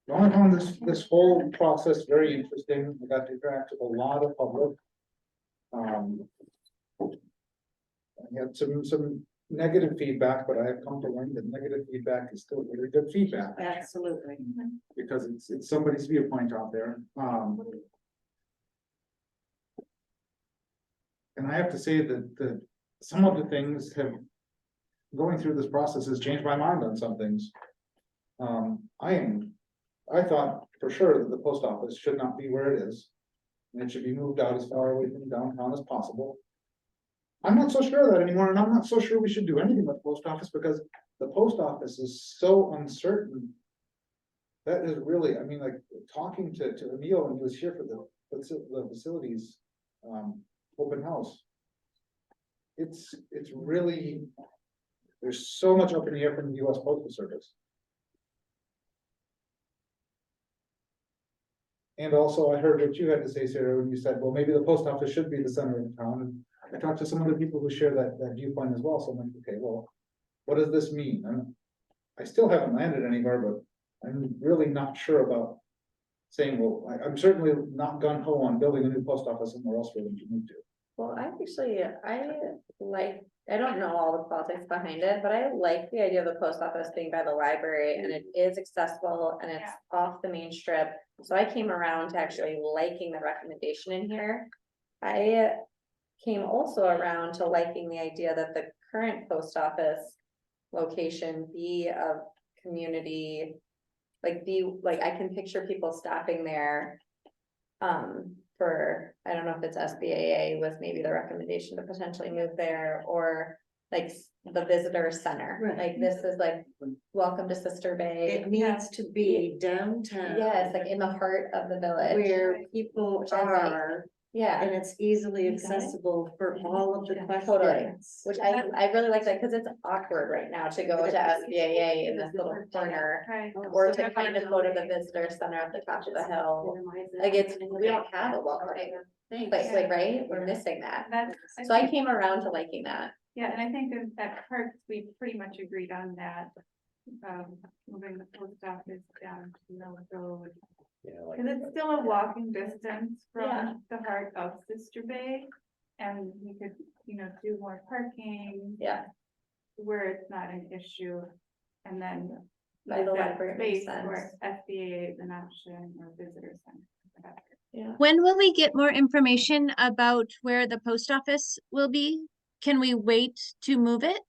S1: The only found this whole process very interesting. I got to interact with a lot of public. I had some negative feedback, but I have come to learn that negative feedback is still really good feedback.
S9: Absolutely.
S1: Because it's somebody's viewpoint out there. And I have to say that some of the things going through this process has changed my mind on some things. I thought for sure that the post office should not be where it is. And it should be moved out as far away from downtown as possible. I'm not so sure of that anymore, and I'm not so sure we should do anything with the post office because the post office is so uncertain. That is really, I mean, like talking to Emil when he was here for the facilities open house. It's really, there's so much up in the air from the US Postal Service. And also I heard what you had to say, Sarah, when you said, well, maybe the post office should be the center of town. I talked to some of the people who share that viewpoint as well, so I'm like, okay, well, what does this mean? And I still haven't landed anywhere, but I'm really not sure about saying, well, I'm certainly not gung ho on building a new post office somewhere else for them to move to.
S7: Well, I don't know all the politics behind it, but I like the idea of the post office being by the library and it is accessible and it's off the main strip. So I came around to actually liking the recommendation in here. I came also around to liking the idea that the current post office location be a community, like I can picture people stopping there. For, I don't know if it's SBAA was maybe the recommendation to potentially move there, or like the visitor center.
S9: Right.
S7: Like this is like, welcome to Sister Bay.
S9: It needs to be downtown.
S7: Yes, like in the heart of the village.
S9: Where people
S7: Which I like.
S9: are,
S7: Yeah,
S9: and it's easily
S7: You got it?
S9: accessible for all of the
S7: totally.
S9: questions.
S7: Which I really like that, because it's awkward right now to go to SBAA in this little corner.
S11: Right.
S7: Or to kind of go to the visitor center at the top of the hill. Like we don't have a welcoming place, like, right? We're missing that.
S11: That's.
S7: So I came around to liking that.
S11: Yeah, and I think that Parks, we pretty much agreed on that. Moving the post office down to Mill Road.
S3: Yeah, like,
S11: Cause it's still a walking distance
S7: Yeah.
S11: from the heart of Sister Bay. And we could, do more parking
S7: Yeah,
S11: where it's not an issue. And then.
S7: by
S11: leave
S7: the
S11: that
S7: library makes
S11: space
S7: sense.
S11: where SBA is an option or visitor center.
S7: Yeah.
S8: When will we get more information about where the post office will be? Can we wait to move it?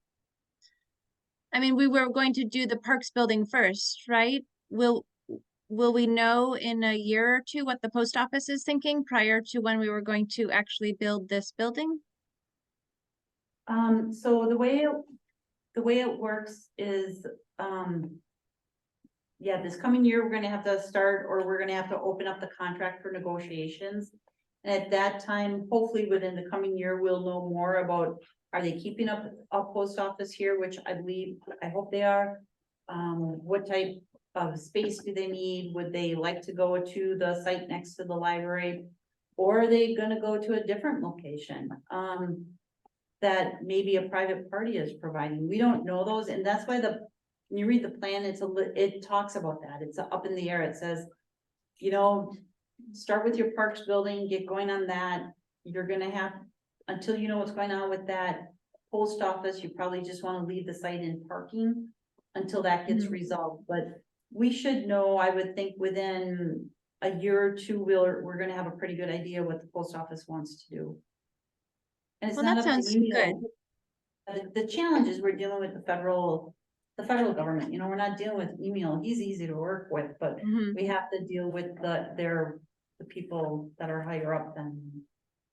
S8: I mean, we were going to do the Parks building first, right? Will we know in a year or two what the post office is thinking prior to when we were going to actually build this building?
S4: So the way it works is, yeah, this coming year, we're gonna have to start, or we're gonna have to open up the contract for negotiations. And at that time, hopefully within the coming year, we'll know more about, are they keeping up a post office here, which I hope they are. What type of space do they need? Would they like to go to the site next to the library? Or are they gonna go to a different location? That maybe a private party is providing. We don't know those, and that's why when you read the plan, it talks about that. It's up in the air. It says, start with your parks building, get going on that. You're gonna have, until you know what's going on with that post office, you probably just wanna leave the site in parking until that gets resolved, but we should know, I would think within a year or two, we're gonna have a pretty good idea what the post office wants to do. And it's
S8: Well,
S4: not
S8: that
S4: up to
S8: sounds
S4: email. The challenge is we're dealing with the federal government, we're not dealing with email. He's easy to work with, but
S8: Mhm.
S4: we have to deal with the people that are higher up than.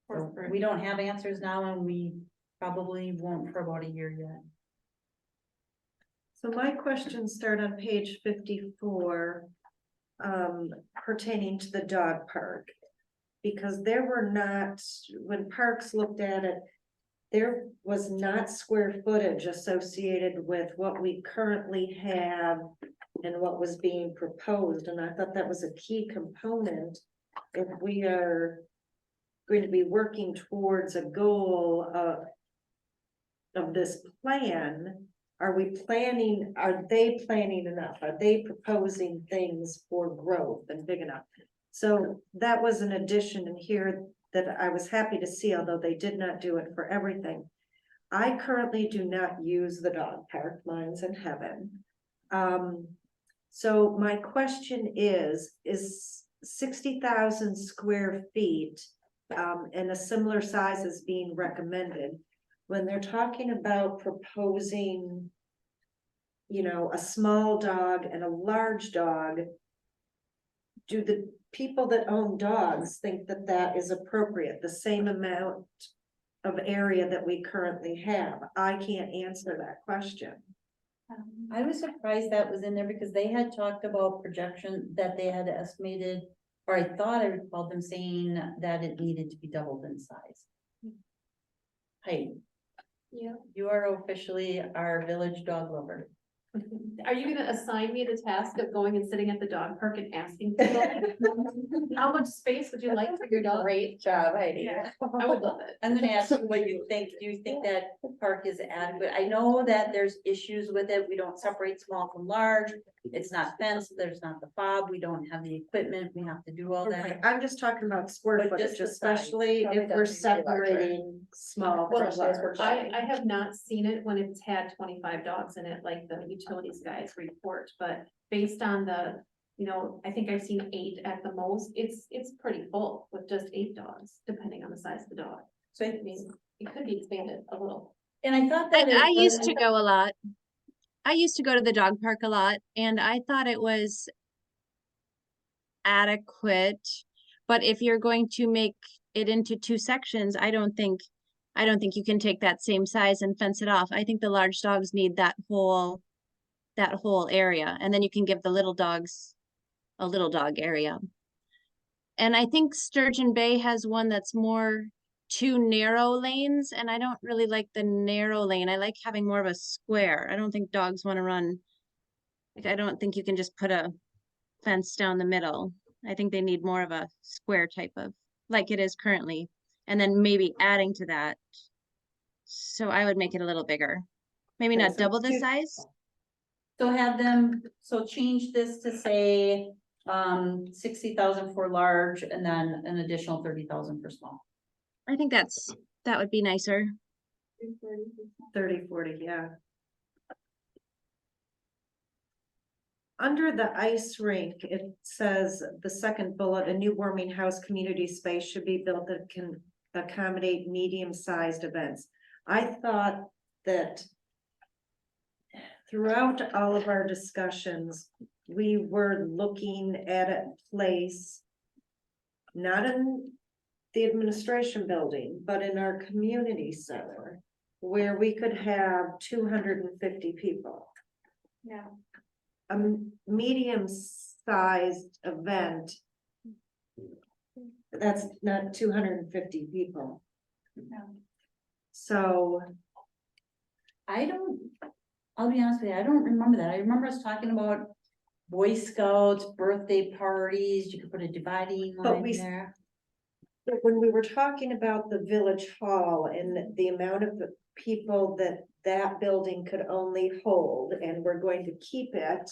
S4: So we don't have answers now, and we probably won't for about a year yet.
S9: So my questions start on page 54, pertaining to the dog park. Because there were not, when Parks looked at it, there was not square footage associated with what we currently have and what was being proposed, and I thought that was a key component if we are going to be working towards a goal of this plan. Are they planning enough? Are they proposing things for growth and big enough? So that was an addition in here that I was happy to see, although they did not do it for everything. I currently do not use the dog park, mine's in heaven. So my question is 60,000 square feet, and a similar size is being recommended. When they're talking about proposing, you know, a small dog and a large dog, do the people that own dogs think that that is appropriate, the same amount of area that we currently have? I can't answer that question.
S4: I was surprised that was in there because they had talked about projection that they had estimated, or I thought I recalled them saying that it needed to be doubled in size. Hey,
S2: Yeah.
S4: you are officially our village dog lover.
S2: Are you gonna assign me the task of going and sitting at the dog park and asking people? How much space would you like for your dog?
S4: Great job, Heidi.
S2: Yeah, I would love it.
S4: I'm gonna ask you what you think. Do you think that park is adequate? I know that there's issues with it. We don't separate small from large. It's not fenced, there's not the fob, we don't have the equipment, we have to do all
S9: Okay,
S4: that.
S9: I'm just talking about square
S4: But just
S9: footage,
S4: the size,
S9: especially
S4: probably
S9: if we're
S4: doesn't need to be larger.
S9: separating small from
S2: Well,
S9: large.
S2: I have not seen it when it's had 25 dogs in it, like the utilities guys report, but based on the, you know, I think I've seen 8 at the most. It's pretty full with just 8 dogs, depending on the size of the dog.
S4: So
S2: I mean, it could be expanded a little.
S4: and I thought that.
S8: I used to go a lot. I used to go to the dog park a lot and I thought it was adequate. But if you're going to make it into 2 sections, I don't think you can take that same size and fence it off. I think the large dogs need that whole area, and then you can give the little dogs a little dog area. And I think Sturgeon Bay has one that's more 2 narrow lanes, and I don't really like the narrow lane. I like having more of a square. I don't think dogs want to run. Like, I don't think you can just put a fence down the middle. I think they need more of a square type of, like it is currently, and then maybe adding to that. So I would make it a little bigger. Maybe
S4: Okay,
S8: not
S4: so
S8: double the
S4: 2
S8: size.
S4: So have them, so change this to say, 60,000 for large and then an additional 30,000 for small.
S8: I think that would be nicer.
S9: 30, 40, yeah. Under the ice rink, it says the second bullet, a new warming house community space should be built that can accommodate medium-sized events. I thought that throughout all of our discussions, we were looking at a place, not in the administration building, but in our community center, where we could have 250 people.
S11: Yeah.
S9: A medium-sized event, that's not 250 people.
S11: No.
S9: So
S4: I'll be honest with you, I don't remember that. I remember us talking about Boy Scouts, birthday parties, you could put a dividing
S9: But
S4: line
S9: we-
S4: there.
S9: when we were talking about the village hall and the amount of the people that that building could only hold, and we're going to keep it,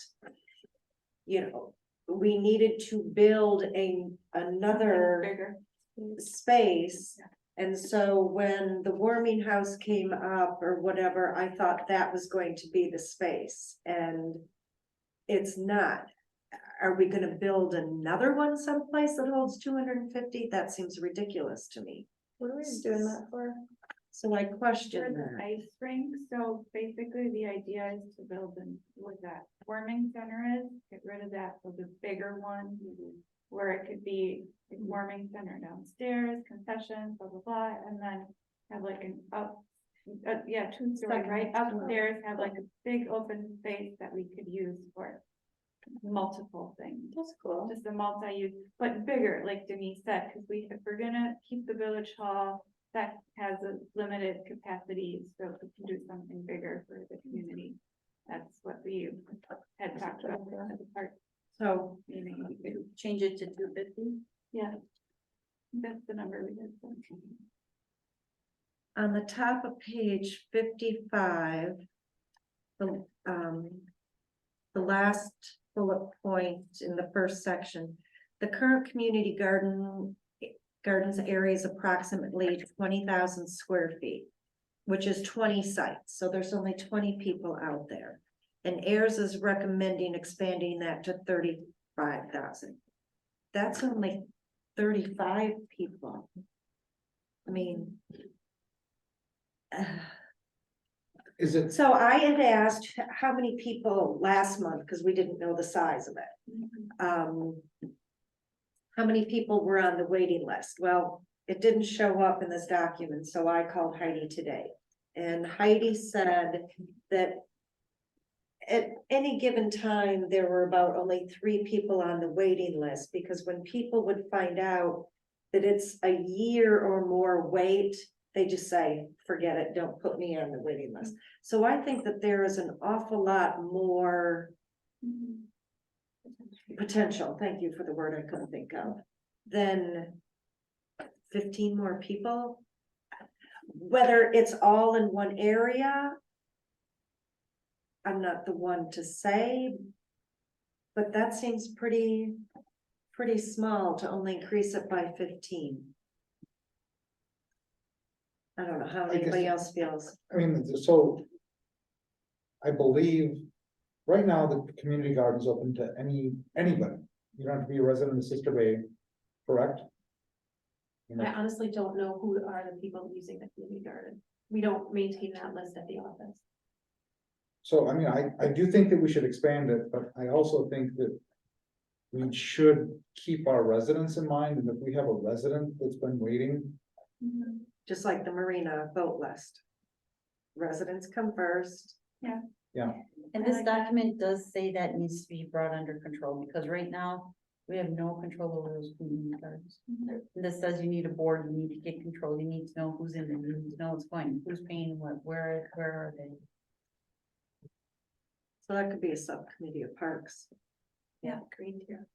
S9: you know, we needed to build another
S11: Bigger.
S9: space. And so when the warming house came up or whatever, I thought that was going to be the space, and it's not. Are we gonna build another one someplace that holds 250? That seems ridiculous to me.
S2: What are we doing that for?
S9: So I
S11: For
S9: question
S11: the
S9: that.
S11: ice rink, so basically the idea is to build where that warming center is, get rid of that for the bigger one. Where it could be a warming center downstairs, concessions, blah, blah, blah, and then have like an yeah, 2-story, right upstairs, have like a big open space that we could use for multiple things.
S7: That's cool.
S11: Just a multi-use, but bigger, like Denise said, because if we're gonna keep the village hall, that has a limited capacity, so if we can do something bigger for the community. That's what we had talked about at the park
S4: So
S11: meeting. We could-
S4: change it to 250.
S11: Yeah. That's the number we did. So.
S9: On the top of page 55. The last bullet point in the first section, the current community gardens area is approximately 20,000 square feet, which is 20 sites, so there's only 20 people out there. And AIRS is recommending expanding that to 35,000. That's only 35 people. I mean.
S1: Is it,
S9: So I had asked how many people last month, because we didn't know the size of it. How many people were on the waiting list? Well, it didn't show up in this document, so I called Heidi today. And Heidi said that at any given time, there were about only 3 people on the waiting list, because when people would find out that it's a year or more wait, they just say, forget it, don't put me on the waiting list. So I think that there is an awful lot more potential, thank you for the word I couldn't think of, than 15 more people. Whether it's all in one area, I'm not the one to say, but that seems pretty small to only increase it by 15. I don't know how
S1: I guess-
S9: anybody else feels.
S1: I mean, so. I believe, right now, the community garden is open to anybody. You don't have to be a resident of Sister Bay, correct? You know,
S2: I honestly don't know who are the people using the community garden. We don't maintain that list at the office.
S1: So, I mean, I do think that we should expand it, but I also think that. We should keep our residents in mind, and if we have a resident that's been waiting,
S9: Just like the marina boat list. Residents come first.
S4: And this document does say that needs to be brought under control, because right now, we have no control over those community gardens. And this says you need a board, you need to get control, you need to know who's in there, you need to know what's going, who's paying what, where are they?
S9: So that could be a subcommittee of parks.
S2: Yeah, green tier.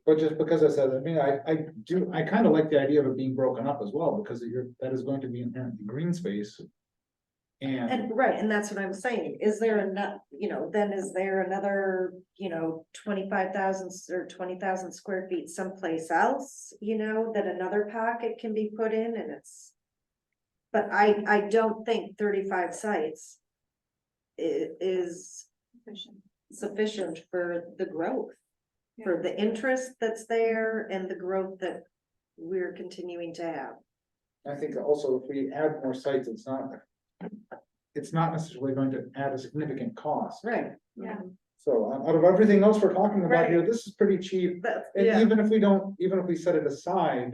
S1: but just because I said, I mean, I kind of like the idea of it being broken up as well, because that is going to be inherently green space. And
S9: And right, and that's what I'm saying. Is there enough, then is there another, 25,000 or 20,000 square feet someplace else, that another pocket can be put in and it's. But I don't think 35 sites is sufficient for the growth. For the interest that's there and the growth that we're continuing to have.
S1: I think also if we add more sites, it's not necessarily going to add a significant cost.
S9: Right.
S11: Yeah.
S1: So out of everything else we're talking about
S9: Right.
S1: here, this is pretty cheap.
S9: But,
S1: And
S9: yeah,
S1: even if we set it aside,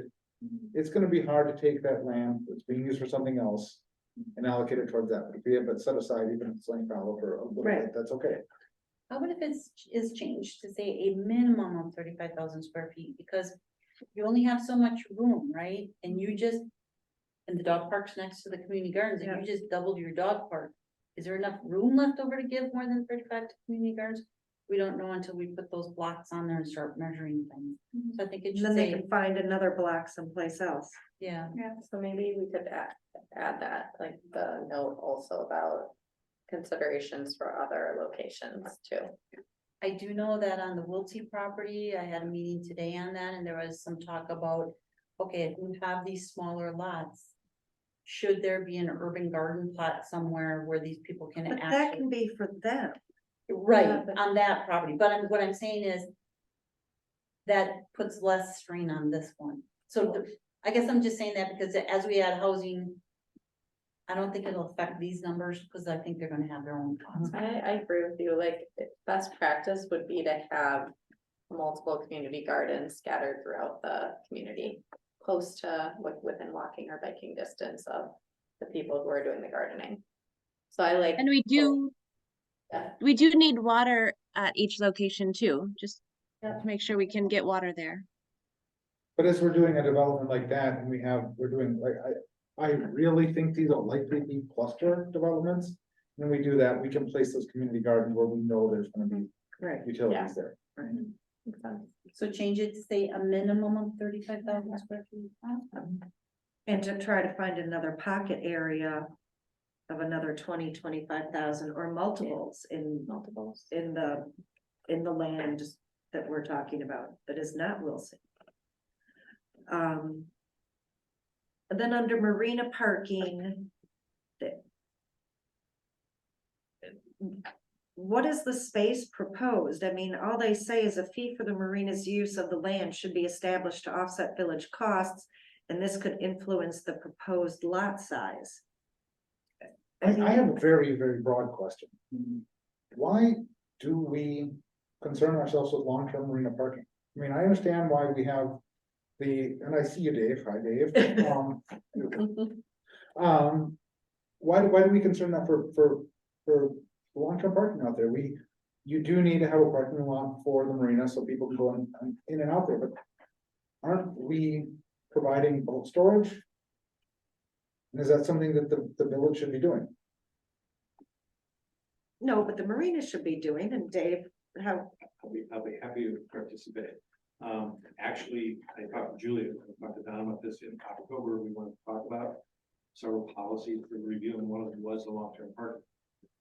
S1: it's gonna be hard to take that land that's being used for something else and allocate it towards that. But if we have it set aside, even if it's laying fallow for a little
S9: Right.
S1: bit, that's okay.
S4: How about if is changed to say a minimum of 35,000 square feet, because you only have so much room, right? And and the dog park's next to the community gardens, and you just doubled your dog park. Is there enough room left over to give more than 35 to community gardens? We don't know until we put those blocks on there and start measuring things. So I think it
S9: and
S4: should
S9: then they
S4: say,
S9: can find another block someplace else.
S4: yeah,
S7: So maybe we could add that, like the note also about considerations for other locations too.
S4: I do know that on the Wiltsey property, I had a meeting today on that, and there was some talk about, okay, if we have these smaller lots. Should there be an urban garden plot somewhere where these people can
S9: But that
S4: actually?
S9: can be for them.
S4: Right, on that property, but what I'm saying is. That puts less strain on this one, so I guess I'm just saying that because as we add housing. I don't think it'll affect these numbers, because I think they're gonna have their own costs.
S7: I agree with you, like, best practice would be to have multiple community gardens scattered throughout the community. Close to, within walking or biking distance of the people who are doing the gardening. So I like.
S8: And we do,
S7: Yeah.
S8: we do need water at each location too, just
S7: Yeah.
S8: to make sure we can get water there.
S1: But as we're doing a development like that, and we're doing, like, I really think these will likely be cluster developments. When we do that, we can place those community gardens where we know there's gonna be
S9: Right.
S1: utilities there.
S7: Makes sense.
S4: So change it to say a minimum of 35,000 square feet.
S9: And to try to find another pocket area of another 25,000 or multiples in
S7: Multiples.
S9: in the land that we're talking about, that is not Wilson. And then under marina parking. What is the space proposed? I mean, all they say is a fee for the marina's use of the land should be established to offset village costs. And this could influence the proposed lot size.
S1: I have a very, very broad question. Why do we concern ourselves with long-term marina parking? I mean, I understand why we have and I see you, Dave, hi, Dave. Why do we concern that for long-term parking out there? You do need to have a parking lot for the marina so people can go in and out there, but aren't we providing boat storage? And is that something that the village should be doing?
S9: No, but the marina should be doing, and Dave, how,
S6: I'll be happy to participate. Actually, I talked to Julia, I talked to Don about this in October, we want to talk about several policies for review, and one of them was the long-term parking.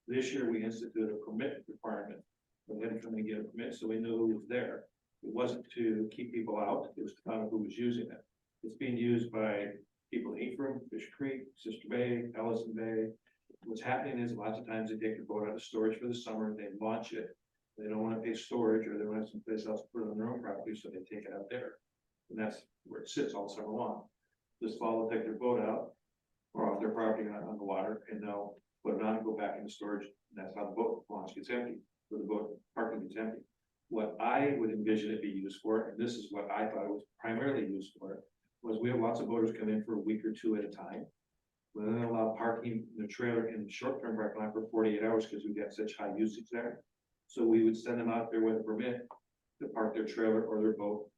S6: This year, we instituted a permit requirement. We had to come and get a permit, so we knew who was there. It wasn't to keep people out, it was to find out who was using it. It's being used by people in Ephraim, Fish Creek, Sister Bay, Ellison Bay. What's happening is lots of times they take their boat out of storage for the summer, they launch it. They don't want to pay storage, or they don't have someplace else to put it on their own property, so they take it out there. And that's where it sits all summer long. This fall, they'll take their boat out or off their property on the water, and they'll put it on and go back into storage. And that's how the boat launch gets empty, or the boat parking gets empty. What I would envision it be used for, and this is what I thought it was primarily used for, was we have lots of boaters come in for a week or two at a time. We then allow parking in the trailer in the short-term parking lot for 48 hours because we get such high usage there. So we would send them out there with a permit to park their trailer or their boat,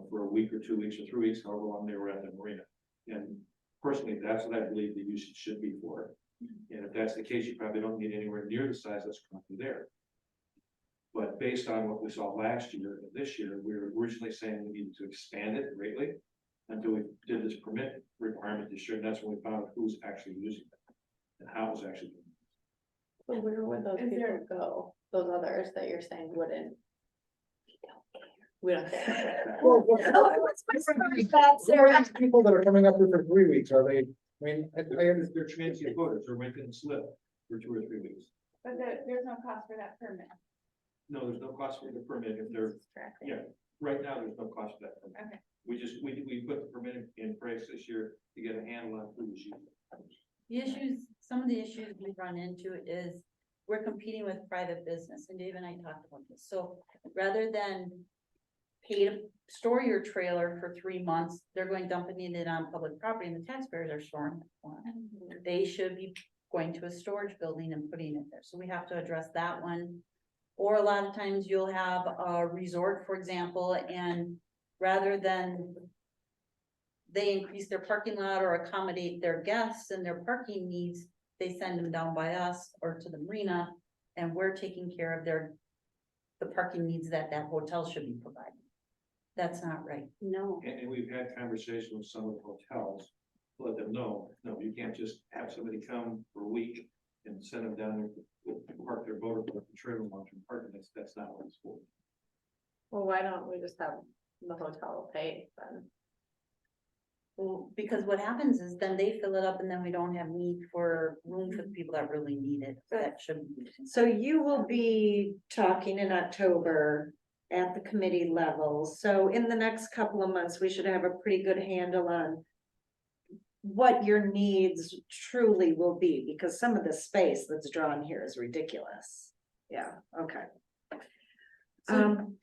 S6: for a week or 2 weeks or 3 weeks, however long they were at the marina. And personally, that's what I believe the usage should be for. And if that's the case, you probably don't need anywhere near the size that's currently there. But based on what we saw last year and this year, we were originally saying we needed to expand it greatly until we did this permit requirement this year. And that's when we found out who's actually using it and how it was actually doing it.
S7: So where would those people go? Those others that you're saying wouldn't? We don't care.
S1: People that are coming up here for 3 weeks, are they, I mean, I understand.
S6: They're transient boaters, they're renting a slip for 2 or 3 weeks.
S11: But there's no cost for that permit.
S6: No, there's no cost for the permit if they're, yeah, right now, there's no cost for that permit.
S11: Okay.
S6: We put the permit in place this year to get a handle on who was using it.
S4: Some of the issues we run into is we're competing with private business, and Dave and I talked about this. So rather than pay to store your trailer for 3 months, they're going dumping it on public property, and the taxpayers are storing it. They should be going to a storage building and putting it there. So we have to address that one. Or a lot of times you'll have a resort, for example, and rather than they increase their parking lot or accommodate their guests and their parking needs, they send them down by us or to the marina, and we're taking care of the parking needs that hotel should be providing. That's not right.
S10: No,
S6: And we've had conversations with some of the hotels, to let them know, no, you can't just have somebody come for a week and send them down there to park their boat or the trailer long-term parking. That's not what it's for.
S7: Well, why don't we just have the hotel pay then?
S4: Well, because what happens is then they fill it up and then we don't have room for the people that really need it. That shouldn't be.
S9: so you will be talking in October at the committee level. So in the next couple of months, we should have a pretty good handle on what your needs truly will be, because some of the space that's drawn here is ridiculous. Yeah, okay.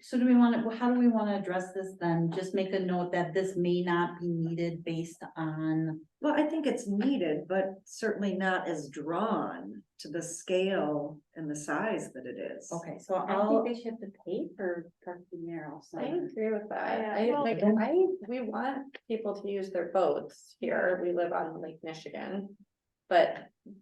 S4: So do we want to, how do we want to address this then? Just make a note that this may not be needed based on,
S9: well, I think it's needed, but certainly not as drawn to the scale and the size that it is.
S4: okay, so
S10: I think
S4: I'll,
S10: they should have to pay for parking there also.
S7: I agree with that.
S11: Yeah,
S7: I
S11: well-
S7: like, we want people to use their boats here. We live on Lake Michigan. But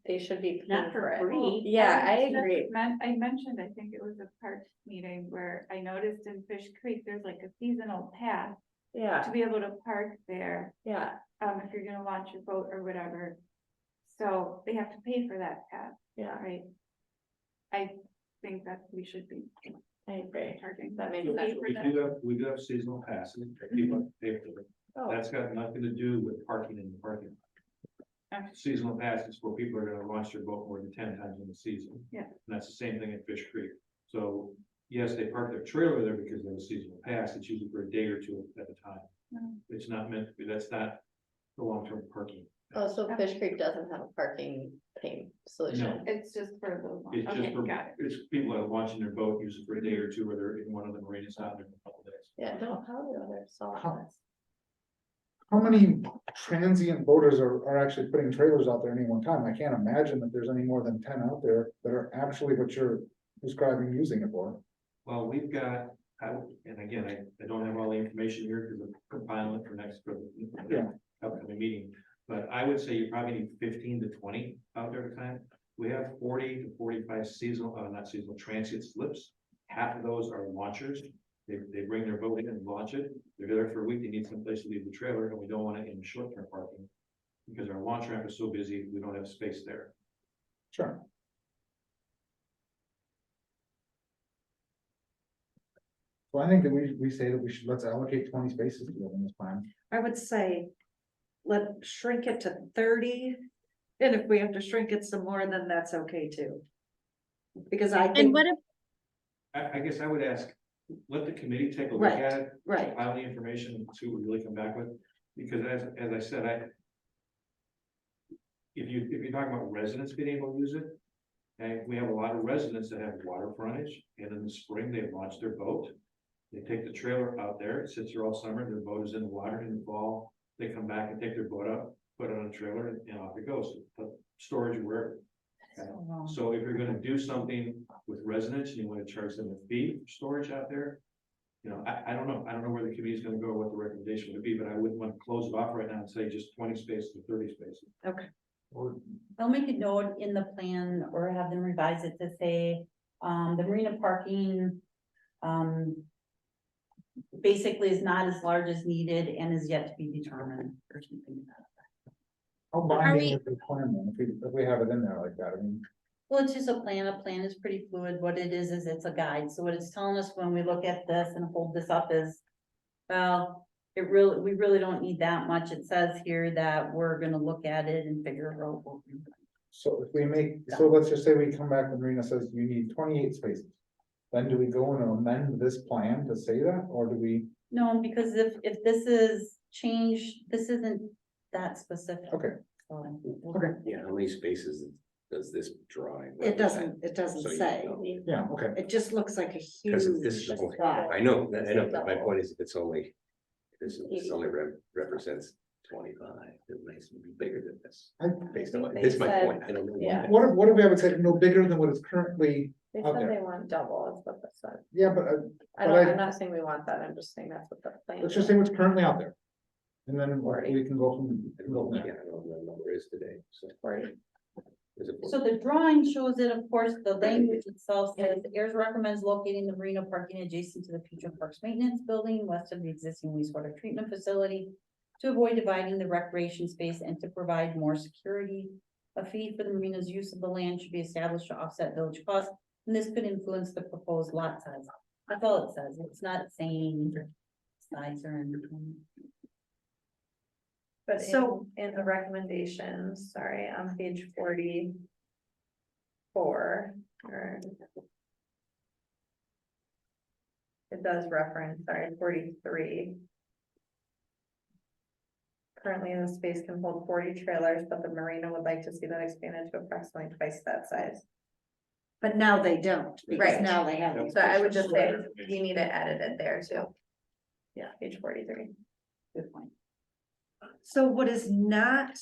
S7: they should be
S10: Not
S7: paying
S10: for
S7: for it.
S10: free.
S7: Yeah, I
S11: just
S7: agree.
S11: I mentioned, I think it was a park meeting where I noticed in Fish Creek, there's like a seasonal pass
S7: Yeah,
S11: to be able to park there,
S7: yeah.
S11: if you're gonna launch your boat or whatever. So they have to pay for that pass,
S7: Yeah,
S11: right? I think that we should be
S7: I agree.
S11: charging.
S7: That makes
S11: Pay
S7: sense.
S11: for
S6: We do have seasonal passes, that people have to pay for it.
S7: Oh,
S6: That's got nothing to do with parking in the parking lot.
S11: Okay.
S6: Seasonal passes where people are gonna launch their boat more than 10 times in the season.
S11: Yeah.
S6: And that's the same thing at Fish Creek. So, yes, they park their trailer there because they have a seasonal pass, it's usually for a day or two at a time.
S11: Mhm.
S6: It's not meant to be, that's not the long-term parking.
S7: oh, so Fish Creek doesn't have a parking pay solution.
S11: It's just for those ones.
S6: It's
S11: Okay,
S6: just for,
S11: got it.
S6: it's people that are launching their boat, use it for a day or two, where they're in one of the marinas out there for a couple days.
S7: Yeah, don't, how do others solve
S1: How-
S7: this?
S1: How many transient boaters are actually putting trailers out there at any one time? I can't imagine that there's any more than 10 out there that are actually what you're describing using it for.
S6: Well, we've got, and again, I don't have all the information here because I'm compiling it for the
S1: Yeah.
S6: upcoming meeting. But I would say you probably need 15 to 20 out there at a time. We have 40 to 45 seasonal, not seasonal, transient slips. Half of those are launchers. They bring their boat in and launch it. They're there for a week. They need some place to leave the trailer and we don't want it in short-term parking. Because our launch ramp is so busy, we don't have space there.
S1: Sure. So I think that we say that let's allocate 20 spaces to it in this plan.
S9: I would say, shrink it to 30, and if we have to shrink it some more, then that's okay too. Because I
S8: And
S9: think,
S8: what if,
S6: I guess I would ask, let the committee take a look
S9: Right,
S6: at it.
S9: right.
S6: Compile the information and see what we really come back with, because as I said, if you're talking about residents being able to use it, and we have a lot of residents that have water frontage, and in the spring, they launch their boat. They take the trailer out there, it sits there all summer, their boat is in the water. In the fall, they come back and take their boat up, put it on a trailer, and off it goes, storage wherever. So if you're gonna do something with residents and you wanna charge them a fee for storage out there. You know, I don't know where the committee's gonna go, what the recommendation would be, but I wouldn't want to close it off right now and say just 20 spaces or 30 spaces.
S9: Okay,
S4: I'll make a note in the plan or have them revise it to say, the marina parking, basically is not as large as needed and is yet to be determined or something.
S1: How
S8: Are
S1: binding
S8: we-
S1: is the plan then, if we have it in there like that? I mean,
S4: Well, it's just a plan is pretty fluid, what it is it's a guide, so what it's telling us when we look at this and hold this up is. Well, we really don't need that much, it says here that we're gonna look at it and figure out what we.
S1: so if we so let's just say we come back and Marina says you need 28 spaces. Then do we go and amend this plan to say that, or do we?
S4: No, because if this is changed, this isn't that specific.
S1: Okay.
S4: So,
S1: Okay.
S3: Yeah, how many spaces does this drawing?
S9: it doesn't
S3: So you
S9: say,
S3: know.
S1: Yeah, okay.
S9: it just looks like a
S3: Because
S9: huge
S3: this is only,
S9: spot.
S3: I know, but my point is, if it's only, this only represents 25, it makes it be bigger than this. Based on,
S7: They
S3: this is my
S7: said-
S3: point, I don't know.
S7: yeah.
S1: What if we have said no bigger than what is currently,
S7: They
S1: Okay.
S7: said they want double, that's what they said.
S1: yeah, but
S7: I
S1: But
S7: don't,
S1: I-
S7: I'm not saying we want that, I'm just saying that's what the plan.
S1: let's
S7: is.
S1: just say what's currently out there. And then we can go from,
S3: I don't know, yeah, I don't know what the number is today, so.
S7: Forty.
S3: Is it-
S4: So the drawing shows it, of course, the language itself says, Ayers recommends locating the marina parking adjacent to the future parks maintenance building west of the existing wastewater treatment facility. To avoid dividing the recreation space and to provide more security. A fee for the marina's use of the land should be established to offset village costs, and this could influence the proposed lot size. That's all it says, it's not saying size or anything.
S7: But
S9: So-
S7: in the recommendations, sorry, on page 44, or. It does reference, sorry, 43. Currently, the space can hold 40 trailers, but the marina would like to see that expanded to approximately twice that size.
S9: But now they don't, because
S7: Right.
S9: now they have. these
S7: So I would just say,
S6: Information.
S7: you need it edited there too. Yeah, page 43.
S4: Good point.
S9: So what is not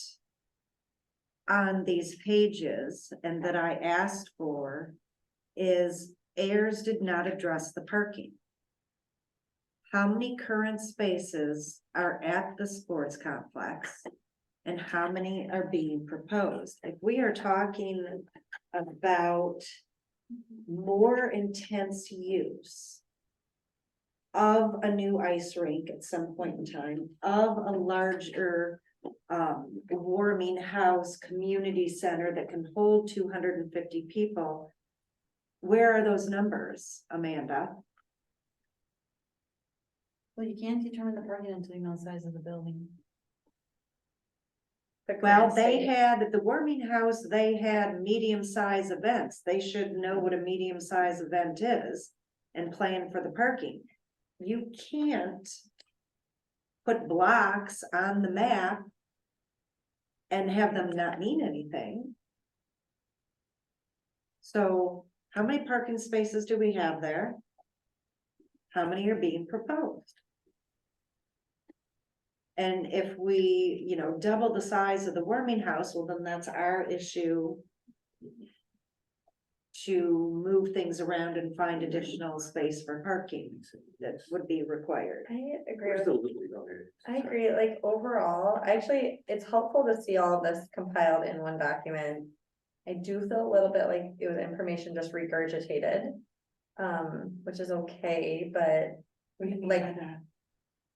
S9: on these pages and that I asked for is Ayers did not address the parking. How many current spaces are at the sports complex? And how many are being proposed? If we are talking about more intense use of a new ice rink at some point in time, of a larger warming house, community center that can hold 250 people. Where are those numbers, Amanda?
S4: Well, you can't determine the parking until you know the size of the building.
S7: The
S9: Well,
S7: current
S9: they
S7: state.
S9: had, at the warming house, they had medium-size events. They should know what a medium-size event is and plan for the parking. You can't put blocks on the map and have them not mean anything. So how many parking spaces do we have there? How many are being proposed? And if we, double the size of the warming house, well, then that's our issue to move things around and find additional space for parking that would be required.
S7: I agree
S3: We're
S7: with,
S3: still legally not here.
S7: I agree, like overall, actually, it's helpful to see all of this compiled in one document. I do feel a little bit like it was information just regurgitated, which is okay, but like,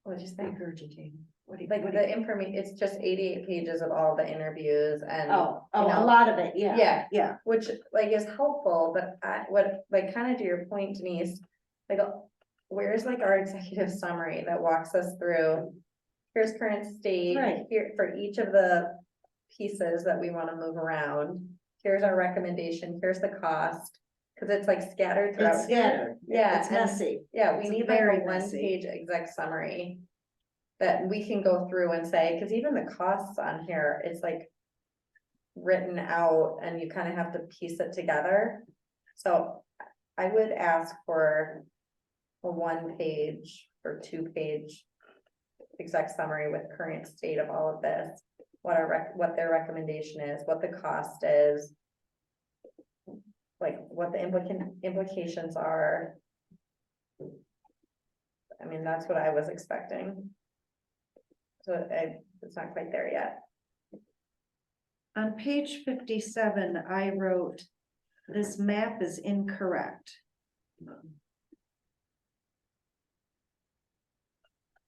S7: what'd you say?
S9: Regurgitating.
S7: Like the information, it's just 88 pages of all the interviews and.
S9: Oh,
S7: you
S9: a
S7: know,
S9: lot of it, yeah.
S7: Yeah.
S9: Yeah,
S7: Which like is helpful, but like kind of to your point, Denise, like, where's like our executive summary that walks us through? Here's current state,
S9: Right.
S7: here for each of the pieces that we want to move around. Here's our recommendation, here's the cost, because it's like scattered throughout.
S9: it's scattered.
S7: Yeah,
S9: It's
S7: and-
S9: messy.
S7: Yeah, we
S9: It's
S7: need like
S9: very
S7: a
S9: messy.
S7: one-page exec summary. That we can go through and say, because even the costs on here, it's like. Written out and you kind of have to piece it together. So I would ask for a 1-page or 2-page. Exec summary with current state of all of this, what their recommendation is, what the cost is. Like what the implications are. I mean, that's what I was expecting. So it's not quite there yet.
S9: On page 57, I wrote, this map is incorrect.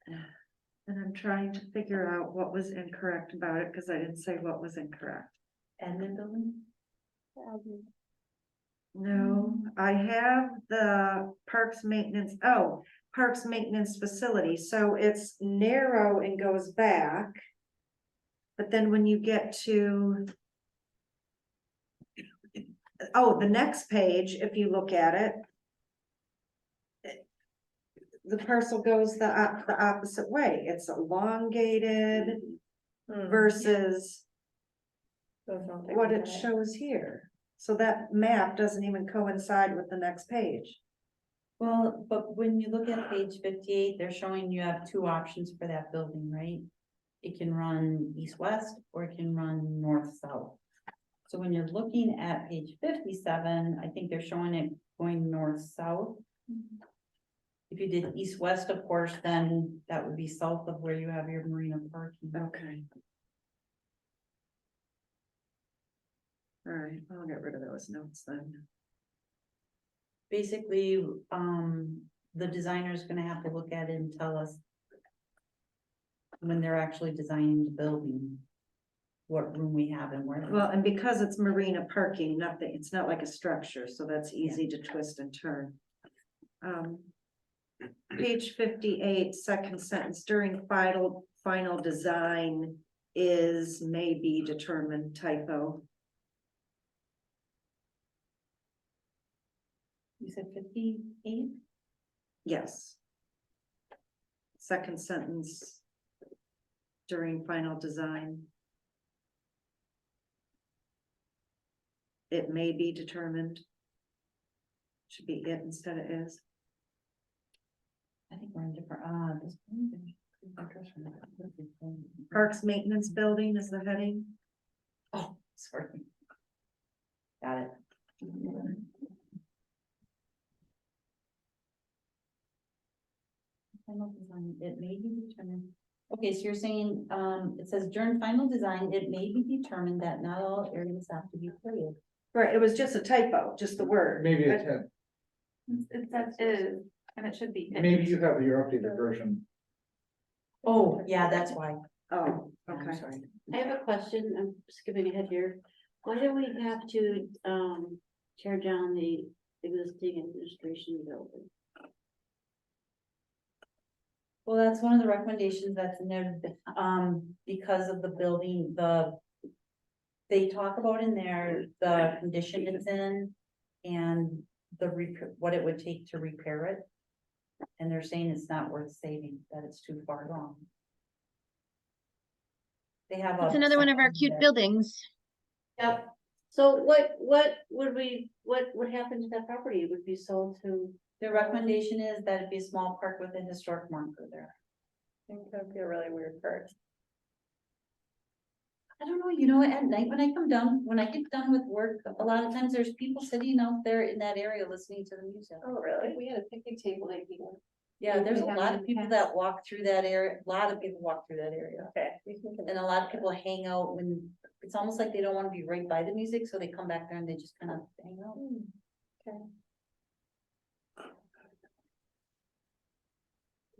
S9: And I'm trying to figure out what was incorrect about it, because I didn't say what was incorrect.
S4: Admin building?
S9: No, I have the parks maintenance facility, so it's narrow and goes back. But then when you get to. Oh, the next page, if you look at it. The parcel goes the opposite way. It's elongated versus
S7: Those don't take
S9: what
S7: me
S9: it
S7: to
S9: shows here. So that map doesn't even coincide with the next page.
S4: Well, but when you look at page 58, they're showing you have two options for that building, right? It can run east-west or it can run north-south. So when you're looking at page 57, I think they're showing it going north-south. If you did east-west, of course, then that would be south of where you have your marina parking.
S9: Okay. All right, I'll get rid of those notes then.
S4: Basically, the designer's gonna have to look at it and tell us when they're actually designing the building, what room we have and where.
S9: Well, and because it's marina parking, it's not like a structure, so that's easy to twist and turn. Page 58, second sentence, during final design is may be determined, typo.
S4: You said 58?
S9: Yes. Second sentence. During final design. It may be determined. Should be it instead of is.
S4: I think we're in different, this.
S9: Parks Maintenance Building is the heading.
S4: Oh, sorry. Got it. Final design, it may be determined. Okay, so you're saying, it says during final design, it may be determined that not all areas have to be cleared.
S9: Right, it was just a typo, just the word.
S1: Maybe
S9: But-
S11: It says is, and it should be.
S1: maybe you have your updated version.
S4: Oh, yeah, that's why.
S9: Oh,
S4: I'm
S9: okay.
S4: sorry.
S10: I have a question, I'm skipping ahead here. Why do we have to, tear down the existing administration building?
S4: Well, that's one of the recommendations that's in there, because of the building, they talk about in there, the condition it's in and what it would take to repair it. And they're saying it's not worth saving, that it's too far gone. They have.
S8: It's another one of our cute buildings.
S10: Yep. So what would happen to that property? It would be sold to?
S4: The recommendation is that it be a small park with a historic marker there.
S7: I think that'd be a really weird part.
S4: I don't know, at night when I get done with work, a lot of times there's people sitting out there in that area listening to the music.
S7: Oh, really?
S2: We had a picnic table, like,
S4: Yeah, there's a
S2: we have
S4: lot
S2: in
S4: of
S2: the
S4: people
S2: past.
S4: that walk through that area, a lot of people walk through that area.
S7: Okay.
S4: And a lot of people hang out when, it's almost like they don't wanna be right by the music, so they come back there and they just kind of hang out.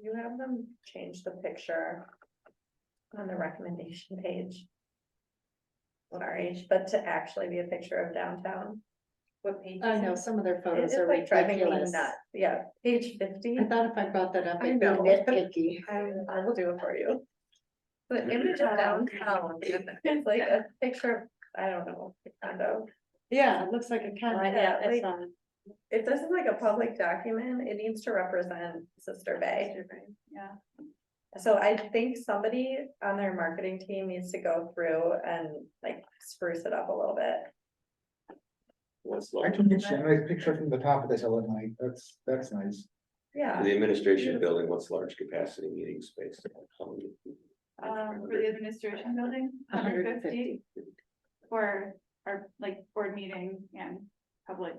S7: You have them change the picture on the recommendation page. Sorry, but to actually be a picture of downtown.
S4: What page?
S2: I know, some of their photos
S7: It's
S2: are
S7: like driving me
S2: ridiculous.
S7: nuts. Yeah, page 50.
S2: I thought if I brought that up,
S7: I
S2: it'd be
S7: know.
S2: nitpicky.
S7: I will do it for you. The image of downtown, it's like a picture of, I don't know, a condo.
S2: Yeah, it looks like a kind of.
S7: Yeah, like, if this is like a public document, it needs to represent Sister Bay.
S11: Yeah.
S7: So I think somebody on their marketing team needs to go through and like spruce it up a little bit.
S1: I took a nice picture from the top of this hill at night, that's nice.
S7: Yeah,
S3: The administration building, what's large capacity meeting space?
S11: For the administration building, 150 for our like board meeting and public.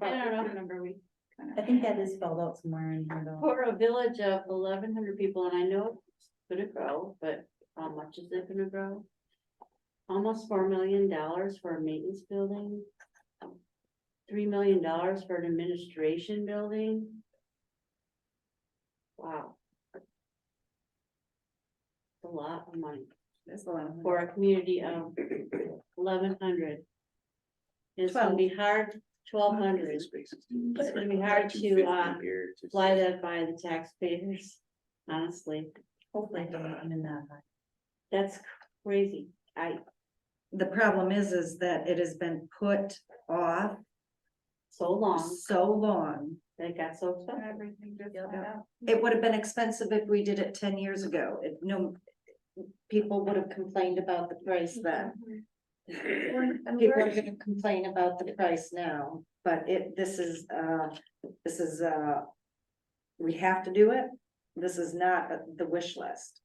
S10: I don't know.
S11: The number we kind
S4: I
S11: of.
S4: think that is spelled out somewhere in here though.
S10: For a village of 1,100 people, and I know it's gonna grow, but how much is it gonna grow? Almost $4 million for a maintenance building. $3 million for an administration building. Wow. It's a lot of money
S9: That's a lot of money.
S10: for a community of 1,100. It's gonna be hard, 1,200. It's gonna be hard to fly that by the taxpayers, honestly.
S4: Hopefully it doesn't come in that high.
S10: That's crazy.
S9: The problem is that it has been put off
S10: So long,
S9: so long.
S10: that it got so expensive.
S11: Everything just
S9: Yep.
S11: went up.
S9: It would have been expensive if we did it 10 years ago. People would have complained about the price then. People are gonna complain about the price now, but this is, we have to do it. This is not the wish list.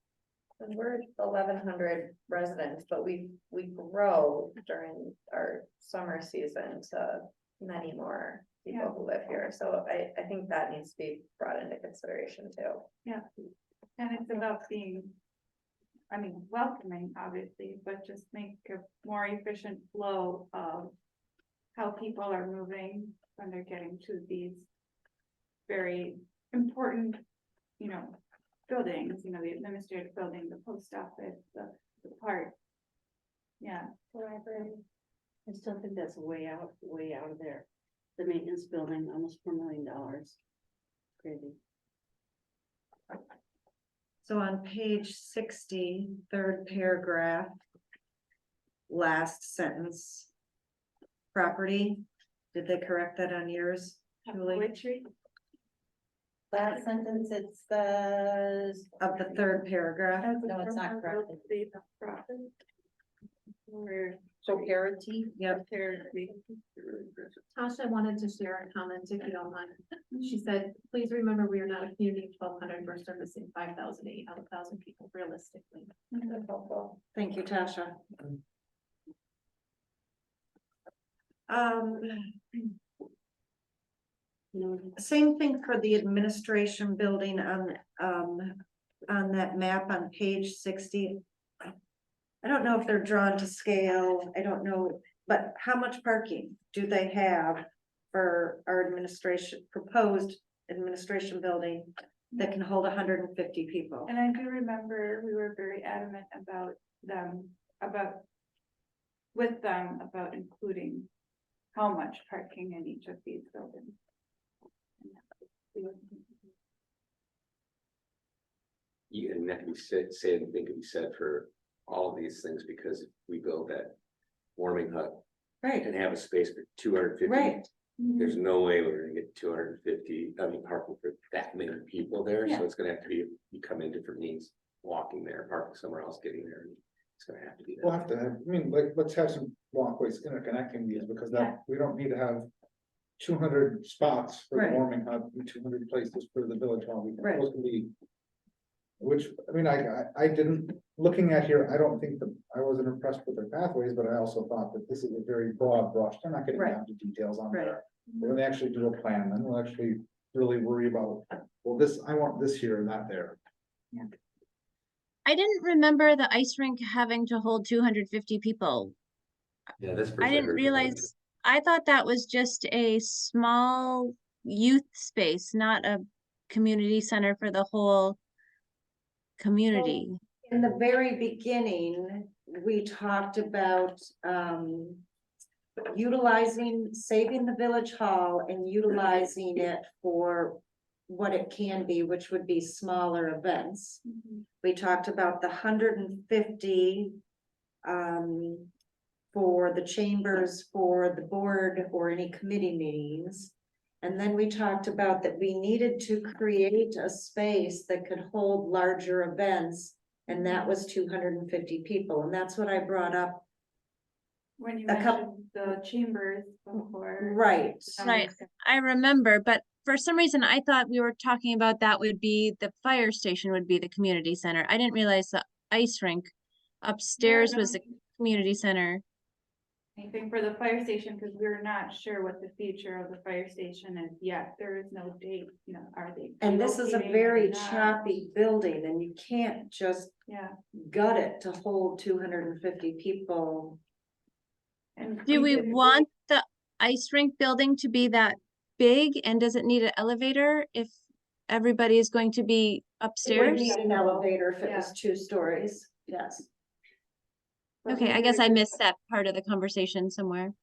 S7: and we're 1,100 residents, but we grow during our summer season to many more people
S11: Yeah.
S7: who live here. So I think that needs to be brought into consideration too.
S11: And it's about being, welcoming, obviously, but just make a more efficient flow of how people are moving when they're getting to these very important, buildings, the administrative building, the post office, the park. Yeah.
S10: The library. I still think that's way out of there. The maintenance building, almost $4 million. Crazy.
S9: So on page 60, third paragraph. Last sentence. Property, did they correct that on yours, Julie?
S11: Poetry.
S4: That sentence, it says,
S9: Of the third paragraph,
S4: no, it's not correct.
S11: Or
S9: So parity, yep.
S2: Tasha wanted to share a comment, if you don't mind. She said, please remember, we are not a community of 1,200, we're servicing 5,000 to 8,000 people realistically.
S9: That's helpful. Thank you, Tasha. Same thing for the administration building on that map on page 60. I don't know if they're drawn to scale, I don't know, but how much parking do they have for our administration, proposed administration building that can hold 150 people?
S11: And I do remember we were very adamant about with them about including how much parking in each of these buildings.
S3: Yeah, and that can be said, and think can be said for all of these things, because if we build that warming hut
S9: Right,
S3: and have a space for 250.
S9: right.
S3: There's no way we're gonna get 250, I mean, parking for that many people there,
S11: Yeah.
S3: so it's gonna have to be, you come in different means, walking there, parking somewhere else, getting there. It's gonna have to be
S1: We'll
S3: that.
S1: have to have, I mean, like, let's have some walkways interconnecting these, because that, we don't need to have 200 spots for the
S9: Right.
S1: warming hub and 200 places for the village hall.
S9: Right.
S1: Those can be. Which, I mean, I didn't, looking at here, I don't think that, I wasn't impressed with their pathways, but I also thought that this is a very broad brush, they're not getting
S9: Right.
S1: down to details on
S9: Right.
S1: there. When they actually do a plan, then we'll actually really worry about, well, this, I want this here and not there.
S8: I didn't remember the ice rink having to hold 250 people.
S3: Yeah, this.
S8: I didn't realize, I thought that was just a small youth space, not a community center for the whole community.
S9: In the very beginning, we talked about, utilizing, saving the village hall and utilizing it for what it can be, which would be smaller events. We talked about the 150 for the chambers, for the board or any committee meetings. And then we talked about that we needed to create a space that could hold larger events. And that was 250 people. And that's what I brought up.
S11: When you
S9: A couple-
S11: mentioned the chambers before.
S9: Right.
S8: Right. I remember, but for some reason I thought we were talking about that would be the fire station would be the community center. I didn't realize the ice rink upstairs was the community center.
S11: Anything for the fire station, because we're not sure what the future of the fire station is yet. There is no date, are they?
S9: And this is a
S11: relocating or
S9: very
S11: not?
S9: choppy building and you can't just
S11: Yeah.
S9: gut it to hold 250 people.
S11: And
S8: Do we
S11: did-
S8: want the ice rink building to be that big, and does it need an elevator if everybody is going to be
S9: It would
S8: upstairs?
S9: need an elevator if it
S11: Yeah.
S9: was 2 stories, yes.
S11: but
S8: Okay,
S11: we
S8: I guess I
S11: did-
S8: missed that part of the conversation somewhere.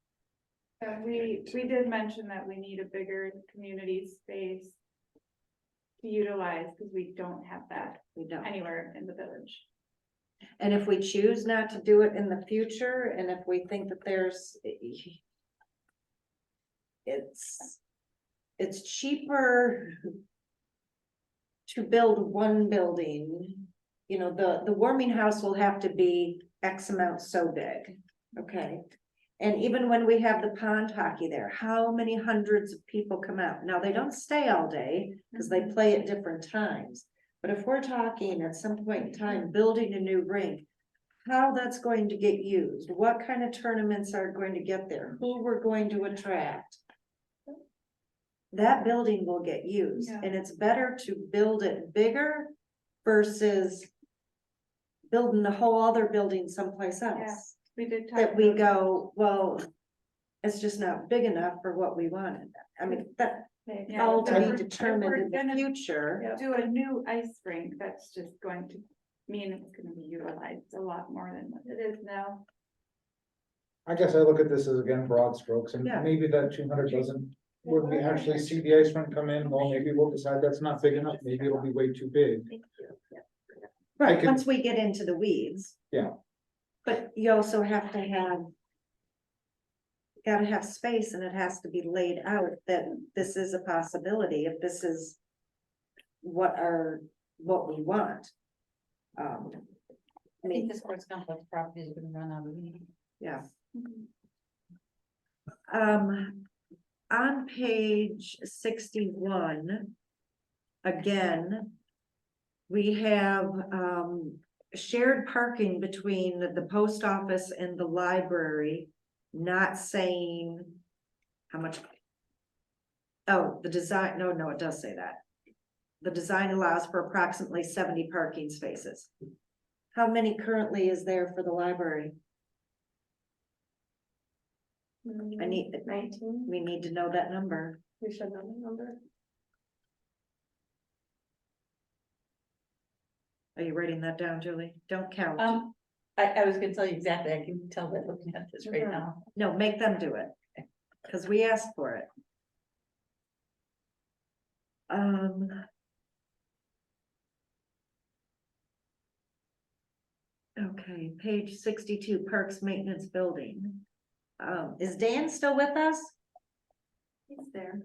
S11: We did mention that we need a bigger community space to utilize, because we don't have that
S9: We don't.
S11: anywhere in the village.
S9: And if we choose not to do it in the future, and if we think that it's cheaper to build one building, the warming house will have to be X amount so big, okay? And even when we have the pond hockey there, how many hundreds of people come out? Now, they don't stay all day, because they play at different times. But if we're talking at some point in time, building a new rink, how that's going to get used, what kind of tournaments are going to get there, who we're going to attract. That building will get used,
S11: Yeah.
S9: and it's better to build it bigger versus building a whole other building someplace else.
S11: We did talk.
S9: That we
S11: about
S9: go, well, it's just not big enough for what we wanted. I mean, that
S11: Yeah,
S9: all to
S11: if
S9: be
S11: we're-
S9: determined
S11: if we're
S9: in the
S11: gonna
S9: future.
S11: Do a new ice rink, that's just going to mean it's gonna be utilized a lot more than what it is now.
S1: I guess I look at this as, again, broad strokes, and
S9: Yeah.
S1: maybe that 200 doesn't, when we actually see the ice rink come in, well, maybe we'll decide that's not big enough, maybe it'll be way too big.
S9: Right,
S1: can-
S9: once we get into the weeds.
S1: Yeah.
S9: But you also have to have. Gotta have space, and it has to be laid out that this is a possibility, if this is. What we want. I mean,
S4: think the sports complex property is gonna run out of meat.
S9: Yeah. On page 61. Again. We have, shared parking between the post office and the library, not saying how much. Oh, the design, no, it does say that. The design allows for approximately 70 parking spaces. How many currently is there for the library? I need,
S2: 19,
S9: we need to know that number.
S2: we should know the number.
S9: Are you writing that down, Julie? Don't count.
S4: I was gonna tell you exactly, I can tell by looking at this right
S9: Mhm.
S4: now.
S9: No, make them do it, because we asked for it. Okay, page 62, Parks Maintenance Building. Is Dan still with us?
S2: It's there.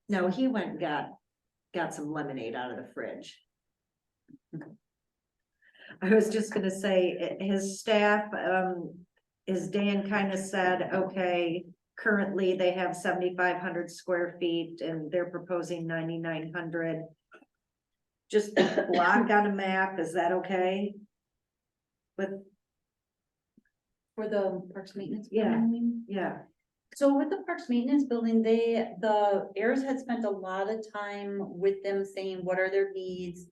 S9: No, he went and got some lemonade out of the fridge. I was just gonna say, his staff, is Dan kind of said, okay, currently they have 7,500 square feet and they're proposing 9,900. Just block on a map, is that okay? With,
S4: For the parks maintenance.
S9: Yeah.
S4: building, you mean?
S9: yeah,
S4: So with the parks maintenance building, the heirs had spent a lot of time with them saying, what are their needs?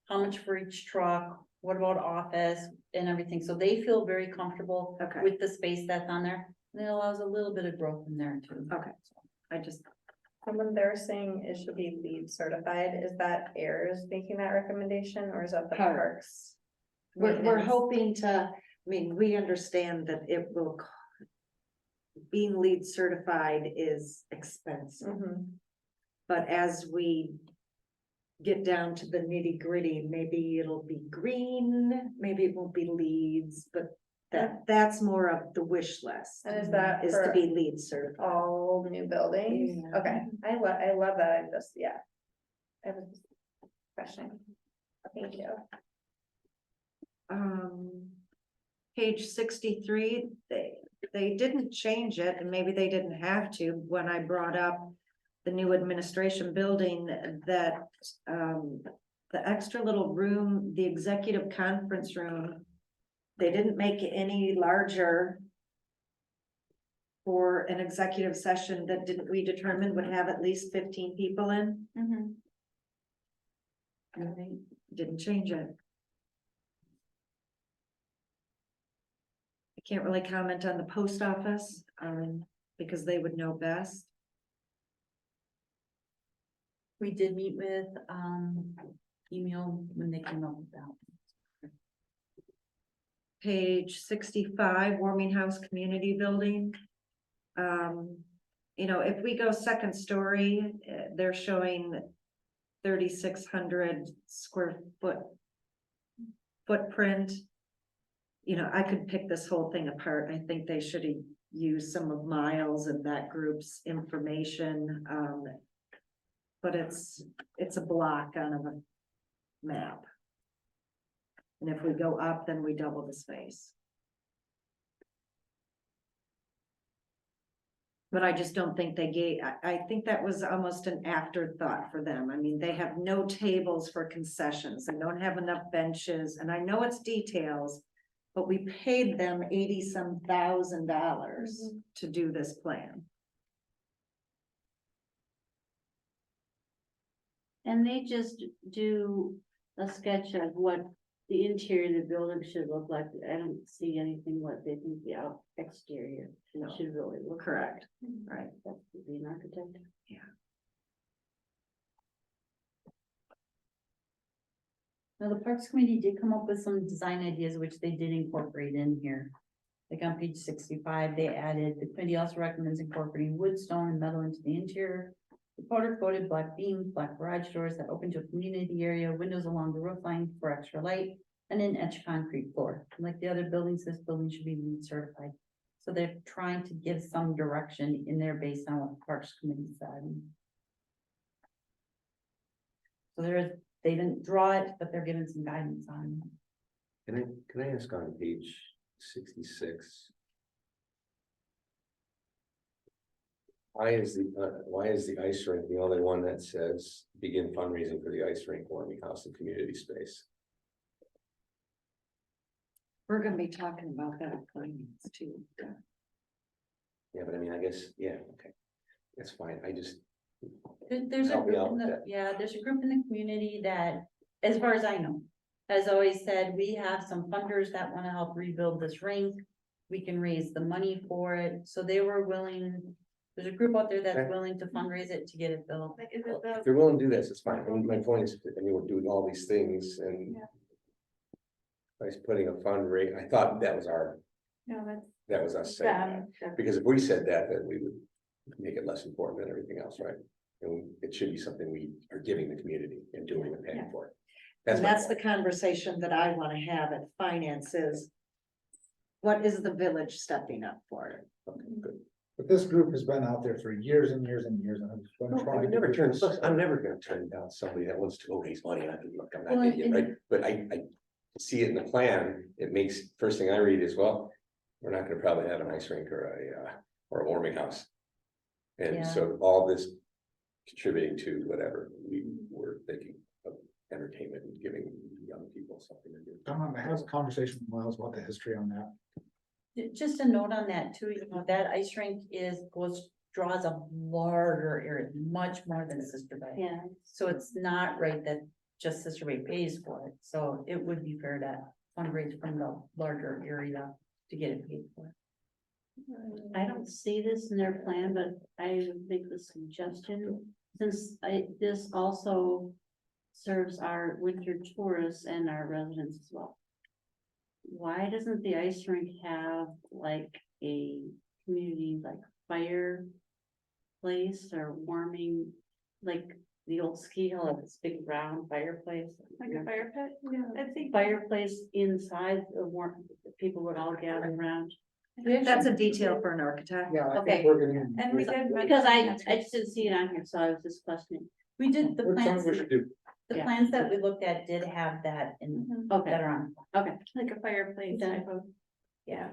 S4: How much for each truck? What about office and everything? So they feel very comfortable
S9: okay,
S4: with the space that's on there. And it allows a little bit of growth in there too.
S9: okay, I just,
S7: When they're saying it should be LEED certified, is that heirs making that recommendation or is that the
S9: Park.
S7: parks?
S9: we're
S7: maintenance?
S9: hoping to, I mean, we understand that it will. Being LEED certified is expensive.
S7: Mhm.
S9: But as we get down to the nitty gritty, maybe it'll be green, maybe it won't be leads, but that's more of the wish list.
S7: And is that
S9: Is to
S7: for
S9: be LEED certified.
S7: all new buildings?
S9: Yeah.
S7: Okay, I love that, I just, yeah. I was just questioning. Thank you.
S9: Page 63, they didn't change it, and maybe they didn't have to, when I brought up the new administration building, that, the extra little room, the executive conference room, they didn't make it any larger for an executive session that didn't we determine would have at least 15 people in.
S7: Mhm.
S9: And they didn't change it. I can't really comment on the post office, because they would know best.
S4: We did meet with, email when they came up with that.
S9: Page 65, Warming House Community Building. You know, if we go second story, they're showing 3,600 square foot footprint. You know, I could pick this whole thing apart. I think they should use some of Miles and that group's information. But it's a block on a map. And if we go up, then we double the space. But I just don't think they gave, I think that was almost an afterthought for them. I mean, they have no tables for concessions. They don't have enough benches, and I know it's details, but we paid them $80-some thousand to do this plan.
S10: And they just do a sketch of what the interior of the building should look like. I don't see anything what they think the exterior
S9: No,
S10: should really look.
S9: correct,
S10: Like.
S9: right?
S10: That would be an architect.
S4: Now, the Parks Committee did come up with some design ideas, which they did incorporate in here. Like on page 65, they added, the committee also recommends incorporating wood, stone, and metal into the interior. The powder coated black beams, black garage doors that open to a community area, windows along the roof line for extra light, and an etched concrete floor. Like the other buildings, this building should be LEED certified. So they're trying to give some direction in there based on what the Parks Committee said. So there is They didn't draw it, but they're giving some guidance on it.
S3: Can I ask on page 66? Why is the ice rink the only one that says begin fundraising for the ice rink, warming house and community space?
S9: We're gonna be talking about that at finance too.
S3: Yeah, but I mean, I guess, yeah, okay, that's fine, I just,
S4: There's a
S3: Help me
S4: group
S3: out
S4: in
S3: with
S4: the,
S3: that.
S4: yeah, there's a group in the community that, as far as I know, has always said, we have some funders that wanna help rebuild this rink. We can raise the money for it, so they were willing, there's a group out there that's
S3: Okay.
S4: willing to fundraise it to get it built.
S11: Like, is it the,
S3: if you're willing to do this, it's fine, I mean, my point is, I mean, we're doing all these things and.
S11: Yeah.
S3: By putting a fundraiser, I thought that was
S11: no, that's
S3: that was us saying that,
S11: them.
S3: because if we said that, then we would make it less important than everything else, right? And it should be something we are giving the community and doing and paying for.
S9: And
S3: my
S9: that's the
S3: point.
S9: conversation that I wanna have at finance is. What is the village stepping up for?
S3: Okay, good.
S1: But this group has been out there for years and years and years and has been
S3: No, I
S1: trying.
S3: would never
S1: to do
S3: turn,
S1: this.
S3: look, I'm never gonna turn down somebody that wants to go raise money, and I think, look, I'm not
S4: Well,
S3: an idiot,
S4: and-
S3: right? But I see it in the plan, it makes, first thing I read is, well, we're not gonna probably have an ice rink or a warming house. And
S4: Yeah.
S3: so all this contributing to whatever we were thinking of entertainment and giving young people something to do.
S1: Don, I had a conversation with Miles about the history on that.
S4: Just a note on that too, you know, that ice rink draws a larger area, much more than Sister Bay.
S10: Yeah,
S4: So it's not right that just Sister Bay pays for it, so it would be fair to fundraise from the larger area to get it paid for.
S10: I don't see this in their plan, but I would make the suggestion, since this also serves our winter tourists and our residents as well. Why doesn't the ice rink have like a community like fire place or warming, like the old ski hill, this big round fireplace?
S11: Like a fire pit? Yeah. I think.
S10: Fireplace inside the warm, people would all gather around.
S9: That's a detail for an architect.
S1: Yeah, I
S10: Okay.
S1: think we're gonna.
S11: And we did.
S10: Because I just didn't see it on here, so I was just questioning.
S4: We did, the
S1: Which
S4: plans,
S1: ones we should do?
S4: the
S10: yeah.
S4: plans that we looked at did have that in,
S10: Okay,
S4: that are on.
S10: okay.
S11: Like a fireplace type of.
S7: Yeah,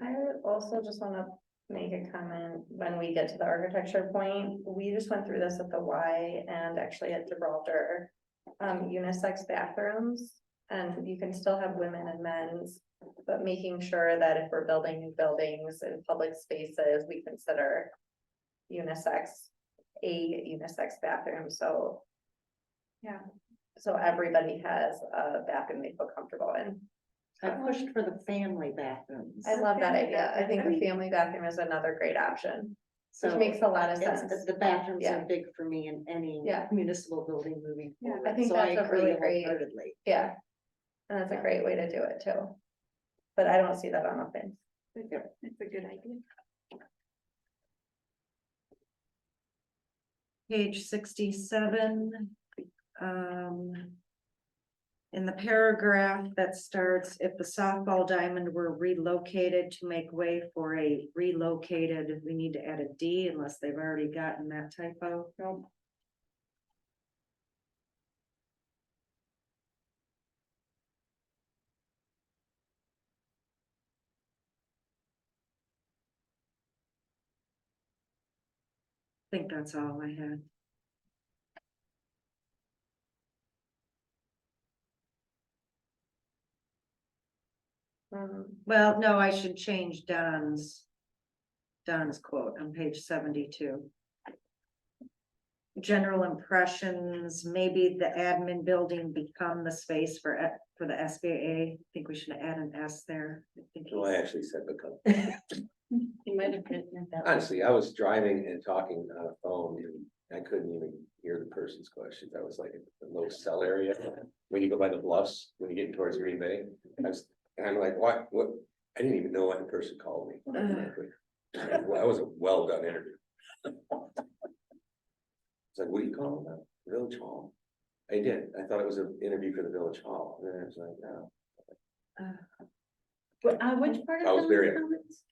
S7: I would also just wanna make a comment when we get to the architecture point. We just went through this at the Y and actually at Gibraltar. Unisex bathrooms, and you can still have women and men's, but making sure that if we're building new buildings and public spaces, we consider a unisex bathroom, so.
S11: Yeah.
S7: So everybody has a bathroom they feel comfortable in.
S9: I pushed for the family bathrooms.
S7: I love that
S11: Family
S7: idea. I think the
S11: bathroom.
S7: family bathroom is another great option, which
S9: So
S7: makes a lot of
S9: it's-
S7: sense.
S9: the bathrooms
S7: Yeah.
S9: are big for me in any
S7: Yeah.
S9: municipal building moving
S11: Yeah, I
S9: forward.
S7: think
S9: So
S7: that's a
S9: agree
S7: really great-
S9: wholeheartedly.
S7: Yeah. And that's a great way to do it too. But I don't see that on the thing.
S11: It's a good idea.
S9: Page 67. In the paragraph that starts, if the softball diamond were relocated to make way for a relocated, we need to add a D unless they've already gotten that typo. I think that's all I had. Well, no, I should change Don's quote on page 72. General impressions, maybe the admin building become the space for the SBA. I think we should add an S there. I think
S3: So I
S9: he's-
S3: actually said become.
S10: You might have written it that. way.
S3: Honestly, I was driving and talking on a phone and I couldn't even hear the person's questions. I was like in the low cell area. When you go by the bluffs, when you're getting towards Green Bay, and I'm like, what? I didn't even know what the person called me. Frankly. Well, that was a well done interview. It's like, what do you call that? Village Hall. I did. I thought it was an interview for the Village Hall. And then I was like, no.
S4: Which part of
S3: I was
S4: the
S3: very-
S4: comments?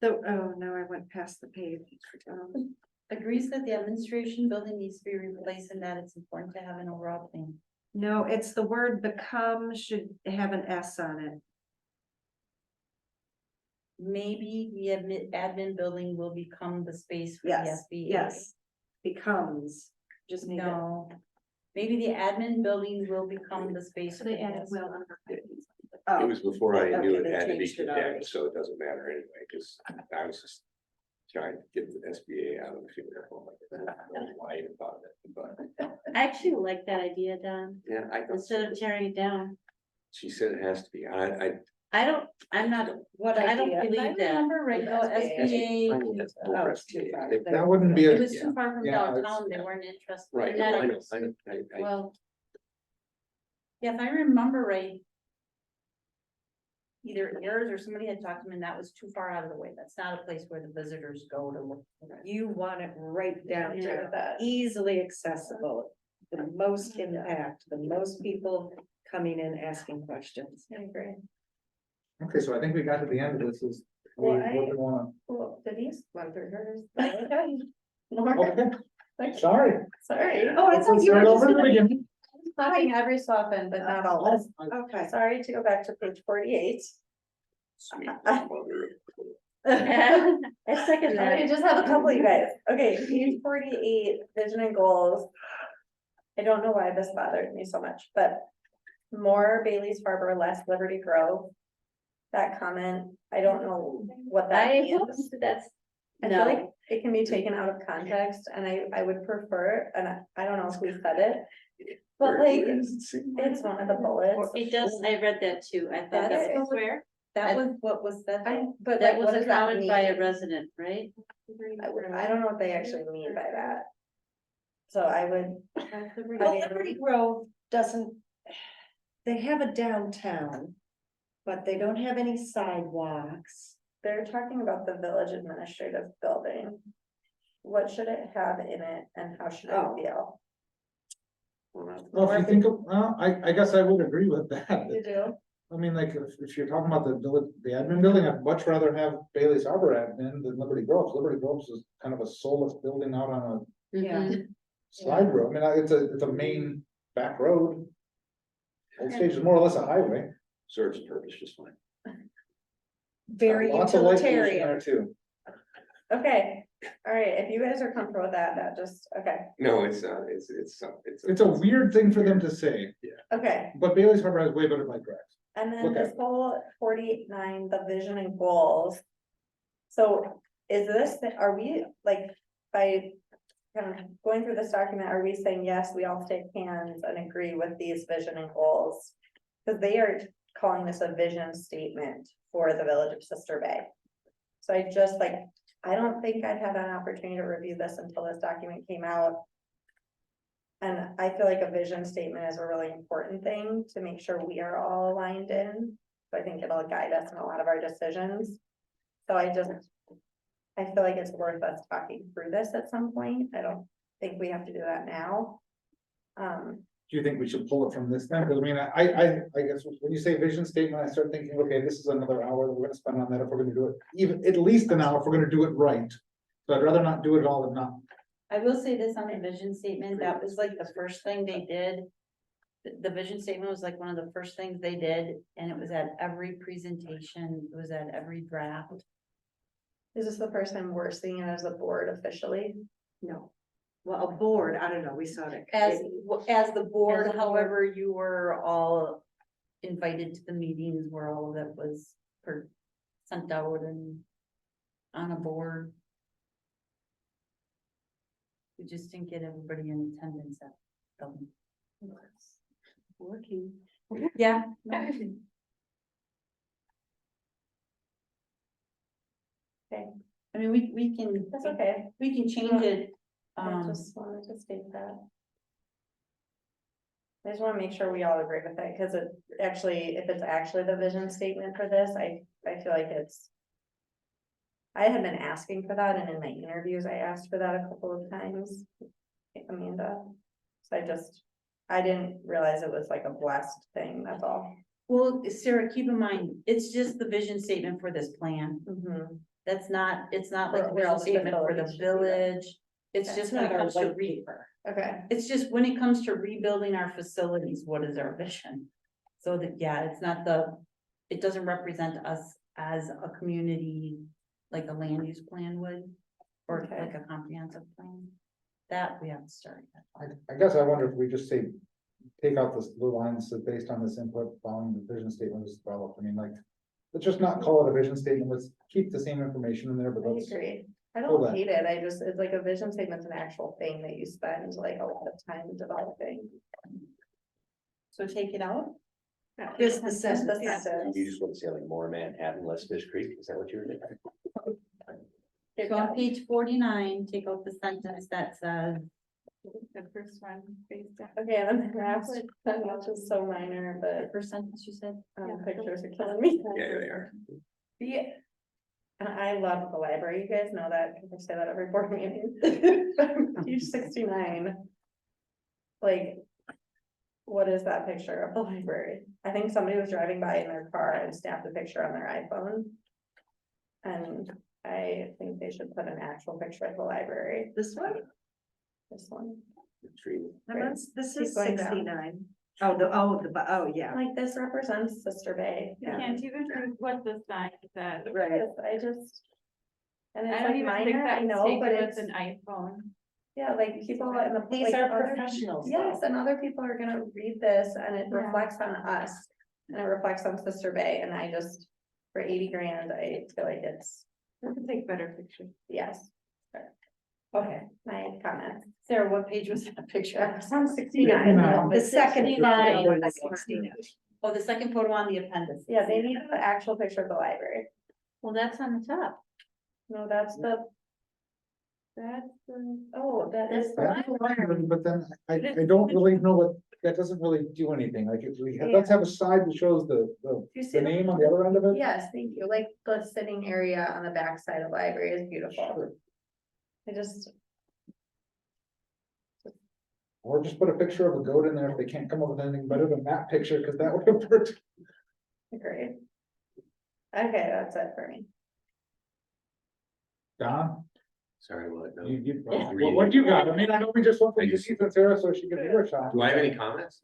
S9: Oh, no, I went past the page.
S4: agrees that the administration building needs to be replaced and that it's important to have an overall plan.
S9: No, it's the word become should have an S on it.
S4: Maybe the admin building will become the space for the
S9: Yes,
S4: SBA.
S9: yes. Becomes, just need it.
S4: No, maybe the admin building will become the space.
S2: So
S4: for
S2: they
S4: the
S2: added
S4: SBA.
S2: well under.
S9: Oh,
S3: It was before I knew
S9: okay,
S3: it
S9: they
S3: had to be
S9: changed it already.
S3: condemned, so it doesn't matter anyway, because I was just trying to get the SBA out of the field. I don't know why I even thought of it, but
S10: I actually like that idea, Don,
S3: yeah, I thought,
S10: instead of tearing it down.
S3: she said it has to be,
S10: I'm not,
S9: what
S10: I don't
S9: idea?
S4: If I
S10: believe that.
S4: remember right, though, SBA,
S3: that's
S9: Oh,
S3: over
S9: it's too
S3: SBA.
S9: far.
S3: If-
S1: That wouldn't be,
S4: it
S1: a
S4: was too far from
S1: Yeah, it's-
S4: downtown, they weren't interested.
S3: Right,
S4: in
S3: no,
S4: that.
S3: I know, I-
S4: Well. Yeah, if I remember right. Either Ayers or somebody had talked to me and that was too far out of the way. That's not a place where the visitors go to look.
S9: You want it right down
S10: Yeah.
S9: to that, easily accessible, the most impact, the most people coming in asking questions.
S2: I agree.
S1: okay, so I think we got to the end of this is. we
S2: Well, I-
S1: really wanna-
S2: Well, Denise went through hers.
S1: Okay, sorry.
S2: Sorry.
S9: Oh, I thought you
S1: Start
S9: were
S1: over
S9: just
S1: at the
S9: gonna.
S1: beginning.
S2: Talking every so often, but not always.
S9: Okay.
S2: Sorry to go back to page 48.
S3: Sweet mother.
S10: I second
S2: I
S10: that.
S2: just have a couple, you guys. Okay, page 48, vision and goals. I don't know why this bothered me so much, but more Bailey's Harbor, less Liberty Grove. That comment, I don't know what that
S10: I
S2: means.
S10: hope that's,
S2: I feel like
S10: no,
S2: it can be taken out of context and I would prefer, and I don't know if we said it. But like, it's one of the bullets.
S10: it does, I read that too, I thought that
S2: That's
S10: was,
S2: where,
S4: That was what was said.
S2: but
S10: that
S2: like,
S10: was
S2: what does
S10: a
S2: that
S10: comment by a
S2: mean?
S10: resident, right?
S2: I don't know what they actually mean by that. So I would.
S9: Well, Liberty Grove doesn't, they have a downtown, but they don't have any sidewalks.
S2: They're talking about the village administrative building. What should it have in it and how should it
S9: Oh.
S2: feel?
S1: Well, if you think of, well, I guess I would agree with that.
S2: You do?
S1: I mean, like, if you're talking about the village, the admin building, I'd much rather have Bailey's Harbor admin than Liberty Groves. Liberty Groves is kind of a soulless building out on
S9: Yeah.
S10: Mhm.
S1: a slide road. I mean, it's a main back road. Old Stage is more or less a highway.
S3: Serves a purpose just fine.
S9: Very
S1: Lots of light pollution
S9: utilitarian.
S1: there too.
S2: Okay, all right, if you guys are comfortable with that, that just, okay,
S3: No, it's.
S1: It's a weird thing for them to say,
S2: okay.
S1: but Bailey's Harbor has way better bike racks.
S2: And then
S1: Okay.
S2: this whole 49, the vision and goals. So is this, are we like, by kind of going through this document, are we saying, yes, we all take hands and agree with these vision and goals? Because they are calling this a vision statement for the village of Sister Bay. So I just like, I don't think I'd had an opportunity to review this until this document came out. And I feel like a vision statement is a really important thing to make sure we are all aligned in. So I think it'll guide us in a lot of our decisions. So I feel like it's worth us talking through this at some point. I don't think we have to do that now.
S1: Do you think we should pull it from this then? Because I mean, I guess when you say vision statement, I start thinking, okay, this is another hour that we're gonna spend on that if we're gonna do it, even at least an hour if we're gonna do it right. So I'd rather not do it all than not.
S4: I will say this on the vision statement, that was like the first thing they did. The vision statement was like one of the first things they did, and it was at every presentation, it was at every draft.
S2: Is this the first time we're seeing it as a board officially?
S9: No. Well, a board, I don't know, we saw it.
S4: As the board,
S2: As a board.
S4: however, you were all invited to the meetings where all of that was sent out and on a board. We just didn't get everybody in attendance at them.
S10: Working.
S4: Yeah.
S2: Okay.
S4: I mean, we can.
S2: That's okay.
S4: We can change it.
S2: I just wanted to state that. I just wanna make sure we all agree with it, cause it actually, if it's actually the vision statement for this, I feel like it's. I had been asking for that, and in my interviews, I asked for that a couple of times, Amanda. So I didn't realize it was like a blessed thing, that's all.
S4: Well, Sarah, keep in mind, it's just the vision statement for this plan.
S2: Mhm.
S4: It's not like a
S2: Where all
S4: vision
S2: the
S4: statement for the
S2: facilities should be then.
S4: village. It's
S2: That's
S4: just when it
S2: not our
S4: comes to
S2: white paper. Okay.
S4: it's just when it comes to rebuilding our facilities, what is our vision? So that, yeah, it's not it doesn't represent us as a community like a land use plan would, or
S2: Okay.
S4: like a comprehensive plan. That we have to start.
S1: I guess I wonder if we just say, take out this blue line that says based on this input following the vision statement was developed. I mean, like, let's just not call it a vision statement. Let's keep the same information in there, but
S7: I
S1: let's.
S7: agree. I
S1: Hold
S7: don't
S1: on.
S7: hate it. it's like a vision statement's an actual thing that you spend like a lot of time developing.
S4: So take it out.
S9: Just the
S7: Just
S9: sentence.
S7: the sentence.
S3: You just want to say like more Manhattan, less Fish Creek, is that what you're thinking?
S4: So on page 49, take out the sentence that says,
S11: The first one based on.
S7: Okay, and the last one, which is so minor,
S4: the
S7: but
S4: first sentence you said.
S7: pictures are killing me.
S3: Yeah, they are.
S7: Yeah. And I love the library, you guys know that, because I say that every board meeting. Page 69. Like, what is that picture of the library? I think somebody was driving by in their car and snapped a picture on their iPhone. And I think they should put an actual picture of the library,
S9: This one?
S7: this one.
S3: The tree.
S9: This
S7: Keep
S9: is
S7: going down.
S9: 69. Oh, yeah.
S7: Like, this represents Sister Bay.
S11: You can't even read what the sign says.
S9: Right.
S7: I just. And it's
S11: I don't
S7: like
S11: even think
S7: minor, I
S11: that's
S7: know,
S11: taken
S7: but
S11: with
S7: it's,
S11: an iPhone.
S7: yeah, like people in the.
S9: These
S7: like,
S9: are
S7: other-
S9: professionals.
S7: Yes, and other people are gonna read this and it
S11: Yeah.
S7: reflects on us. And it reflects on Sister Bay, and I just, for 80 grand, I feel like it's,
S11: We can take better pictures.
S7: yes. Okay, my comment.
S4: Sarah, what page was that picture?
S7: It's on 69.
S1: No,
S9: The second.
S7: 69.
S9: photo was 69.
S4: Oh, the second photo on the appendix.
S7: Yeah, they need an actual picture of the library.
S10: Well, that's on the top.
S7: No, that's the, oh, that is.
S1: That's fine, but then I don't really know what, that doesn't really do anything. Like, if let's have a side that shows
S7: Do you see
S1: the name on the other end of it.
S7: Yes, thank you. Like the sitting area on the back side of the library is beautiful.
S1: Sure.
S7: I just,
S1: Or just put a picture of a goat in there if they can't come up with anything better than that picture, because that would have worked.
S7: agree. Okay, that's it for me.
S1: Don,
S3: Sorry, what? No.
S1: what you got? I mean, I know we just went from Denise and Sarah, so she could do her shot.
S3: Do I have any comments?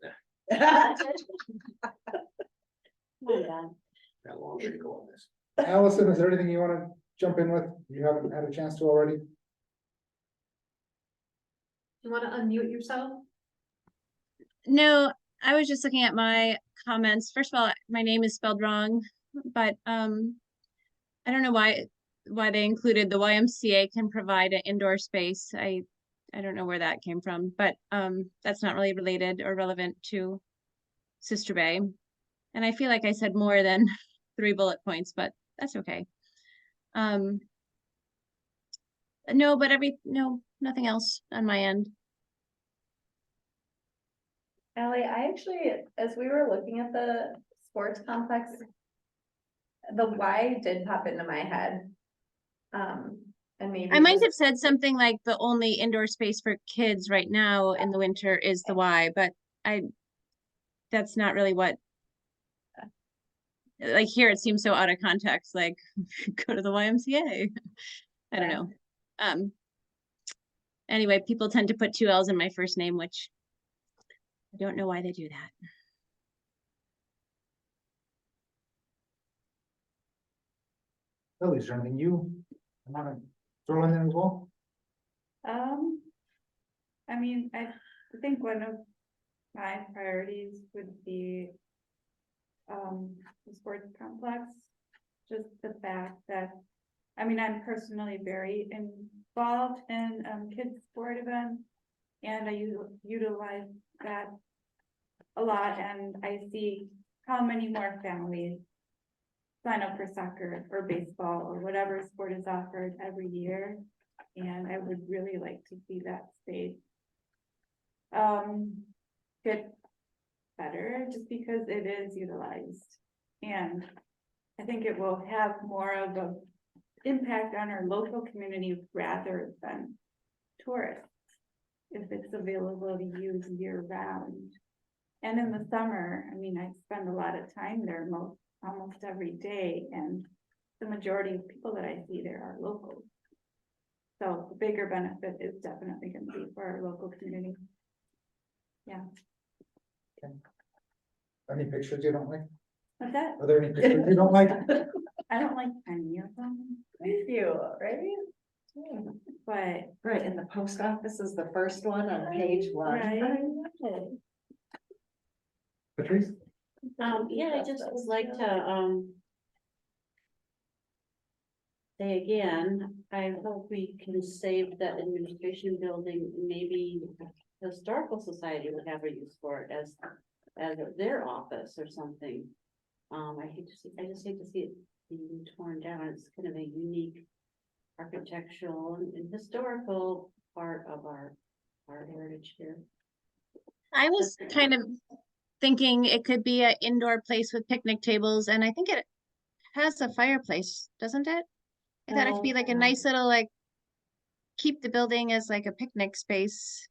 S3: No, got a long way to go on this.
S1: Allison, is there anything you wanna jump in with? You haven't had a chance to already?
S2: You wanna unmute yourself?
S8: No, I was just looking at my comments. First of all, my name is spelled wrong, but I don't know why they included the YMCA can provide an indoor space. I don't know where that came from, but that's not really related or relevant to Sister Bay. And I feel like I said more than 3 bullet points, but that's okay. No, but nothing else on my end.
S7: Ally, I actually, as we were looking at the sports complex, the Y did pop into my head. And maybe.
S8: I might
S7: just-
S8: have said something like the only indoor space for kids right now in the winter is the Y, but that's not really what. Like here, it seems so out of context, like go to the YMCA. I don't know. Anyway, people tend to put 2 L's in my first name, which I don't know why they do that.
S1: Lily, is there anything you wanna throw in there as well?
S11: I mean, I think one of my priorities would be the sports complex. Just the fact that, I mean, I'm personally very involved in kids' sport events. And I utilize that a lot, and I see how many more families sign up for soccer or baseball or whatever sport is offered every year. And I would really like to see that space get better, just because it is utilized. And I think it will have more of a impact on our local community rather than tourists, if it's available to use year round. And in the summer, I mean, I spend a lot of time there almost every day, and the majority of people that I see there are locals. So the bigger benefit is definitely gonna be for our local community.
S1: Any pictures you don't like?
S11: But that,
S1: Are there any pictures you don't like?
S11: I don't like any of them,
S2: Thank you, right?
S11: but.
S9: Right, and the post office is the first one on page one.
S11: Right.
S1: Patrice?
S10: Yeah, I just would like to, say again, I hope we can save that administration building, maybe the Historical Society would have a use for it as their office or something. I just hate to see it being torn down. It's kind of a unique architectural and historical part of our heritage here.
S8: I was kind of thinking it could be an indoor place with picnic tables, and I think it has a fireplace, doesn't it? I thought it could be like a nice little, like, keep the building as like a picnic space.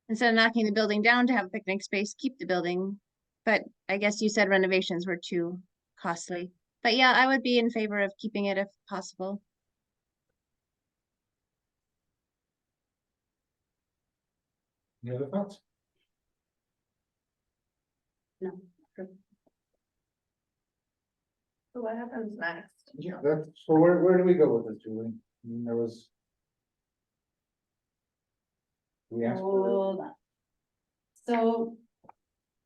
S8: Instead of knocking the building down to have a picnic space, keep the building. But I guess you said renovations were too costly. But yeah, I would be in favor of keeping it if possible.
S1: Any other thoughts?
S10: No.
S2: So what happens next?
S1: Yeah, that's, so where do we go with this, Julie? I mean, there was. We asked for,
S4: Hold on. So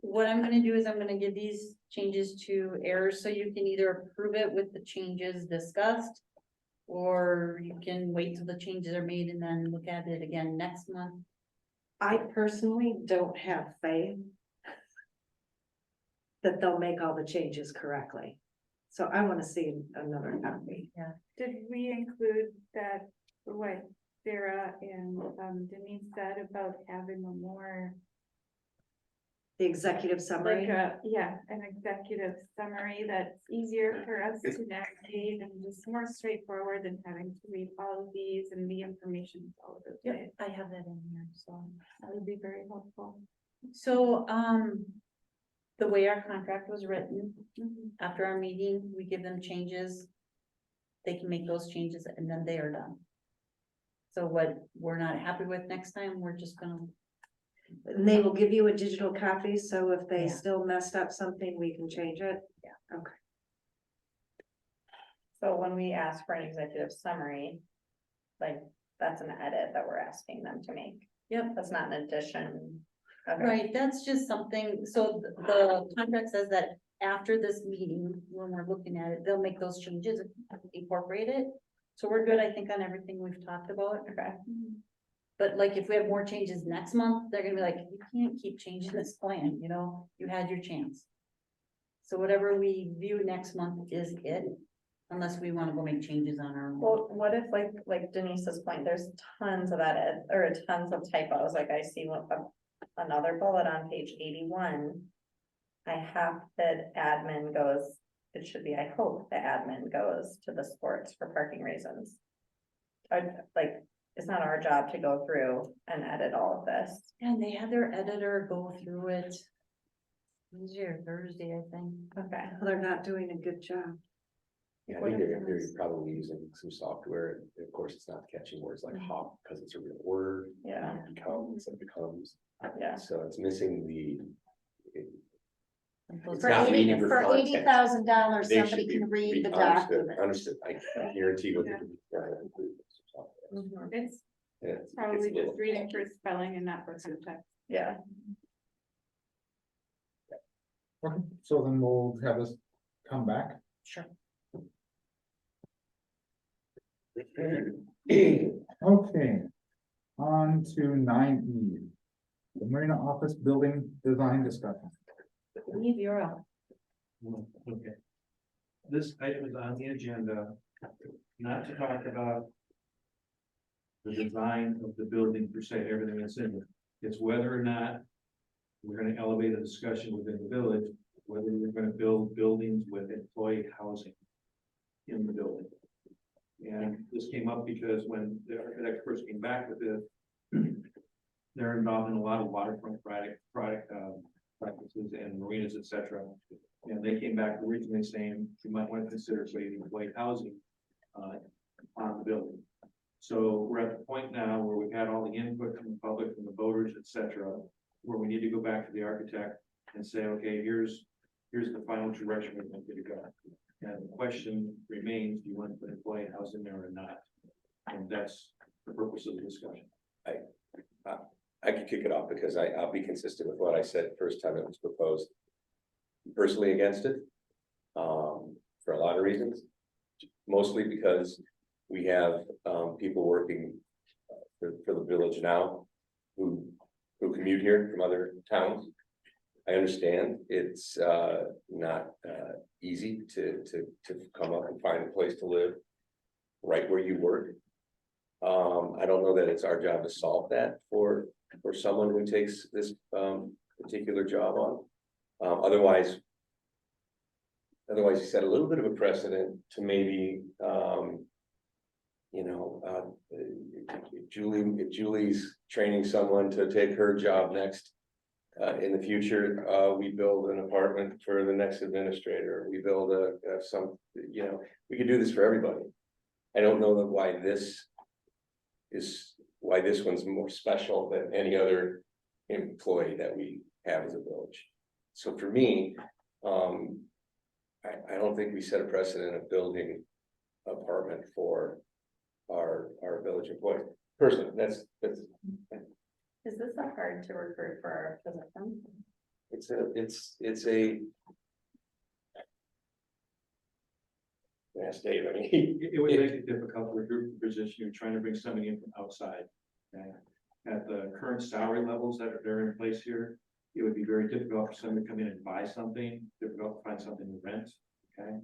S4: what I'm gonna do is I'm gonna give these changes to errors, so you can either approve it with the changes discussed. Or you can wait till the changes are made and then look at it again next month.
S9: I personally don't have faith that they'll make all the changes correctly. So I want to see another copy.
S11: Did we include that, what Sarah and Denise said about having a more,
S9: The executive summary.
S11: an executive summary that's easier for us to navigate and just more straightforward than having to read all of these and the information all of those ways.
S4: I have that in here, so.
S11: That would be very helpful.
S4: So, the way our contract was written, after our meeting, we give them changes. They can make those changes and then they are done. So what we're not happy with next time, we're just gonna.
S9: And they will give you a digital copy, so if they
S4: Yeah.
S9: still messed up something, we can change it.
S4: Yeah.
S9: Okay.
S2: So when we ask for an executive summary, like, that's an edit that we're asking them to make.
S4: Yep.
S2: That's not an addition. Okay.
S4: Right, that's just something, so the contract says that after this meeting, when we're looking at it, they'll make those changes, and incorporate it. So we're good, I think, on everything we've talked about.
S2: Okay.
S4: But like, if we have more changes next month, they're gonna be like, you can't keep changing this plan, you know, you had your chance. So whatever we view next month is it, unless we wanna go make changes on our own.
S2: Well, what if like Denise's point, there's tons of edit or tons of typos, like I see another bullet on page 81. I have that admin goes, it should be, I hope the admin goes to the sports for parking reasons. Like, it's not our job to go through and edit all of this.
S4: And they had their editor go through it. Tuesday or Thursday, I think.
S2: Okay.
S9: Well, they're not doing a good job.
S3: Yeah, I
S2: What
S3: think
S2: if
S3: they're
S2: there's-
S3: probably using some software. Of course, it's not catching words like
S2: Mhm.
S3: hop because it's a real word.
S2: Yeah.
S3: It becomes.
S2: Yeah.
S3: So it's missing the. It's
S4: For
S3: not
S4: $80
S3: reading your
S4: for
S3: content.
S4: $80,000,
S3: They
S4: somebody
S3: should be
S4: can read the
S3: understood,
S4: document.
S3: Understood, I guarantee you.
S11: Yeah. It's
S3: It's
S11: probably
S3: a little-
S11: just reading for spelling and not for context.
S2: Yeah.
S1: okay, so then we'll have this come back.
S4: Sure.
S1: Okay. On to 9E. The Marina Office Building Design Discussion.
S4: Leave your up.
S6: Okay. This item is on the agenda, not to talk about the design of the building per se, everything that's in it. It's whether or not we're gonna elevate a discussion within the village, whether we're gonna build buildings with employee housing in the building. And this came up because when the architect first came back with this, they're involved in a lot of waterfront practices and marinas, et cetera. And they came back originally saying you might want to consider putting employee housing on the building. So we're at the point now where we've had all the input from the public, from the voters, et cetera, where we need to go back to the architect and say, okay, here's the final direction we want you to go. And the question remains, do you want to put employee housing there or not? And that's the purpose of the discussion.
S3: I can kick it off because I'll be consistent with what I said the first time it was proposed. Personally against it, for a lot of reasons. Mostly because we have, people working for the village now who commute here from other towns. I understand it's, not, easy to come up and find a place to live right where you work. I don't know that it's our job to solve that for someone who takes this particular job on. Otherwise, you set a little bit of a precedent to maybe, if Julie's training someone to take her job next. In the future, we build an apartment for the next administrator, we build we could do this for everybody. I don't know that why this one's more special than any other employee that we have as a village. So for me, I don't think we set a precedent of building apartment for our village employees. Personally, that's.
S7: Is this a hard to recruit for our position?
S3: It's a. Yes, Dave, I mean.
S6: It would make it difficult to recruit the position, you're trying to bring somebody in from outside. And at the current salary levels that are in place here, it would be very difficult for someone to come in and buy something, difficult to find something to rent, okay?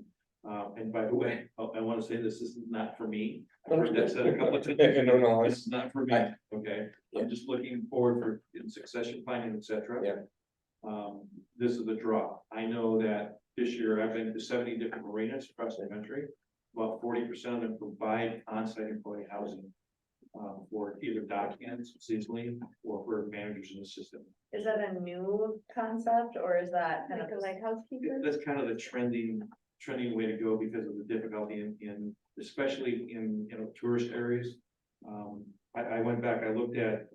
S6: And by the way, I want to say this is not for me. I've heard that said a couple of times.
S3: No,
S6: This is not for me, okay? I'm just looking forward for in succession planning, et cetera.
S3: Yeah.
S6: This is the draw. I know that this year I've been to 70 different marinas across the country. About 40% of them provide on-site employee housing for either dock hands seasonally or for managers in the system.
S7: Is that a new concept or is that kind of
S2: like housekeeper?
S6: That's kind of the trending way to go because of the difficulty in especially in tourist areas. I went back, I looked at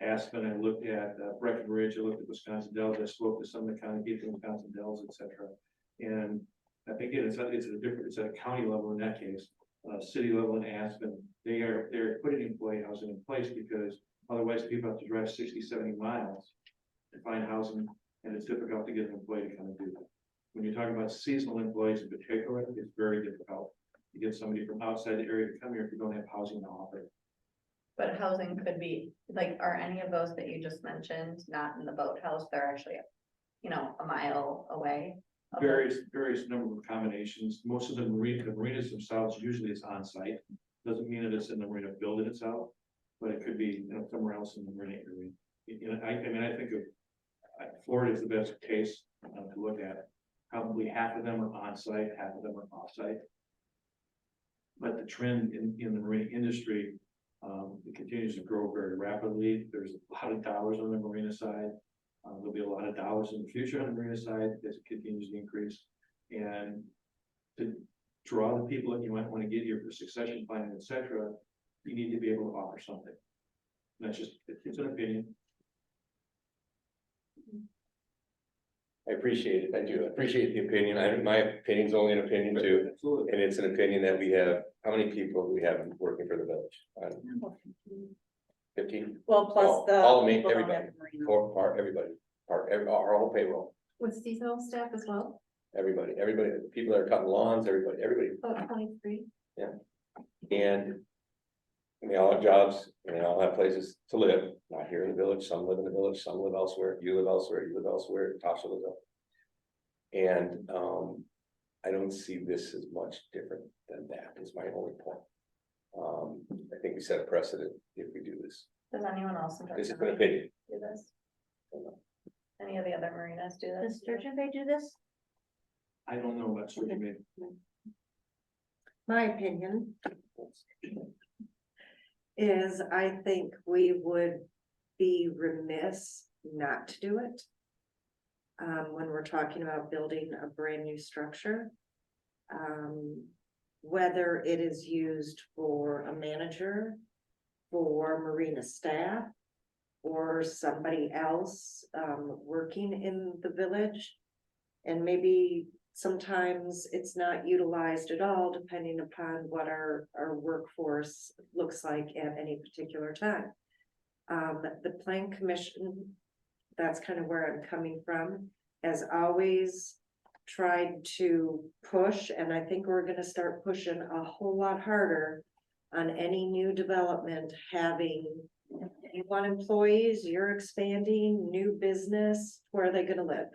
S6: Aspen, I looked at Breckenridge, I looked at Wisconsin Dells, I spoke to some of the county people in Wisconsin Dells, et cetera. And I think it's at a county level in that case, city level in Aspen, they're putting employee housing in place because otherwise people have to drive 60-70 miles to find housing, and it's difficult to get an employee to come and do that. When you're talking about seasonal employees in particular, it's very difficult to get somebody from outside the area to come here if you don't have housing to offer.
S7: But housing could be, like, are any of those that you just mentioned not in the boathouse? They're actually, a mile away?
S6: Various number of combinations. Most of the marinas themselves, usually it's on site. Doesn't mean that it's in the marina building itself, but it could be, somewhere else in the marina area. I think of Florida is the best case to look at. Probably half of them are on site, half of them are off site. But the trend in the marine industry, it continues to grow very rapidly. There's a lot of dollars on the marina side. There'll be a lot of dollars in the future on the marina side as it continues to increase. And to draw the people that you might want to get here for succession planning, et cetera, you need to be able to offer something. And that's just, it's an opinion.
S3: I appreciate it. I do appreciate the opinion. My opinion's only an opinion too.
S6: Absolutely.
S3: And it's an opinion that we have, how many people do we have working for the village? 15?
S4: Well, plus
S3: All of me,
S4: people on
S3: everybody,
S4: that marina.
S3: everybody, our whole payroll,
S2: With seasonal staff as well,
S3: everybody, people that are cutting lawns, everybody.
S2: about 23.
S3: And they all have jobs, and they all have places to live, not here in the village, some live in the village, some live elsewhere, you live elsewhere, Tasha lives elsewhere. And I don't see this as much different than that, is my only point. I think we set a precedent if we do this.
S7: Does anyone else in
S3: This is
S7: Sturgeon
S3: an
S7: Bay
S3: opinion.
S7: do this? Any of the other marinas do
S10: Does
S7: this?
S10: Sturgeon Bay do this?
S6: I don't know about Sturgeon Bay.
S9: My opinion is I think we would be remiss not to do it. When we're talking about building a brand new structure. whether it is used for a manager, for marina staff, or somebody else, working in the village. And maybe sometimes it's not utilized at all, depending upon what our workforce looks like at any particular time. The plan commission, that's kind of where I'm coming from, has always tried to push, and I think we're gonna start pushing a whole lot harder on any new development, having, you want employees, you're expanding, new business, where are they gonna live?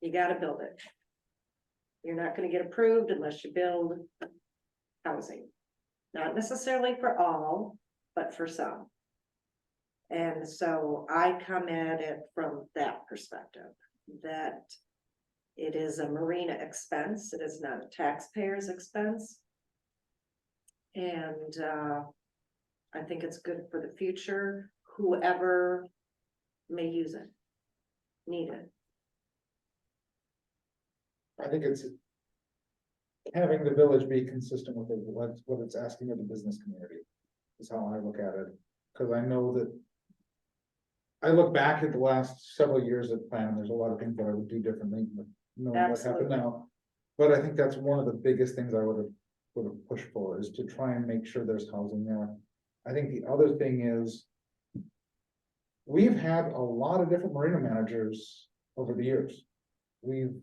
S9: You gotta build it. You're not gonna get approved unless you build housing. Not necessarily for all, but for some. And so I come at it from that perspective, that it is a marina expense, it is not a taxpayer's expense. And I think it's good for the future, whoever may use it, need it.
S1: I think it's having the village be consistent with what it's asking of the business community is how I look at it. Cause I know that I look back at the last several years of plan, there's a lot of things that I would do differently, but knowing what happened
S9: Absolutely.
S1: now. But I think that's one of the biggest things I would have pushed for, is to try and make sure there's housing there. I think the other thing is, we've had a lot of different marina managers over the years. We've,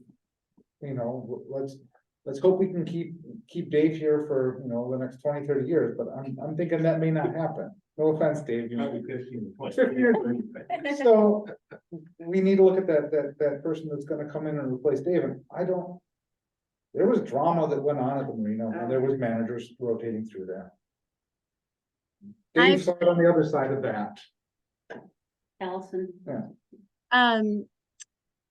S1: you know, let's hope we can keep Dave here for, you know, the next 20, 30 years, but I'm thinking that may not happen. No offense, Dave. You know, 50 years. So we need to look at that person that's gonna come in and replace Dave, and there was drama that went on at the marina, and there was managers rotating through there. Dave saw it on the other side of that.
S10: Allison,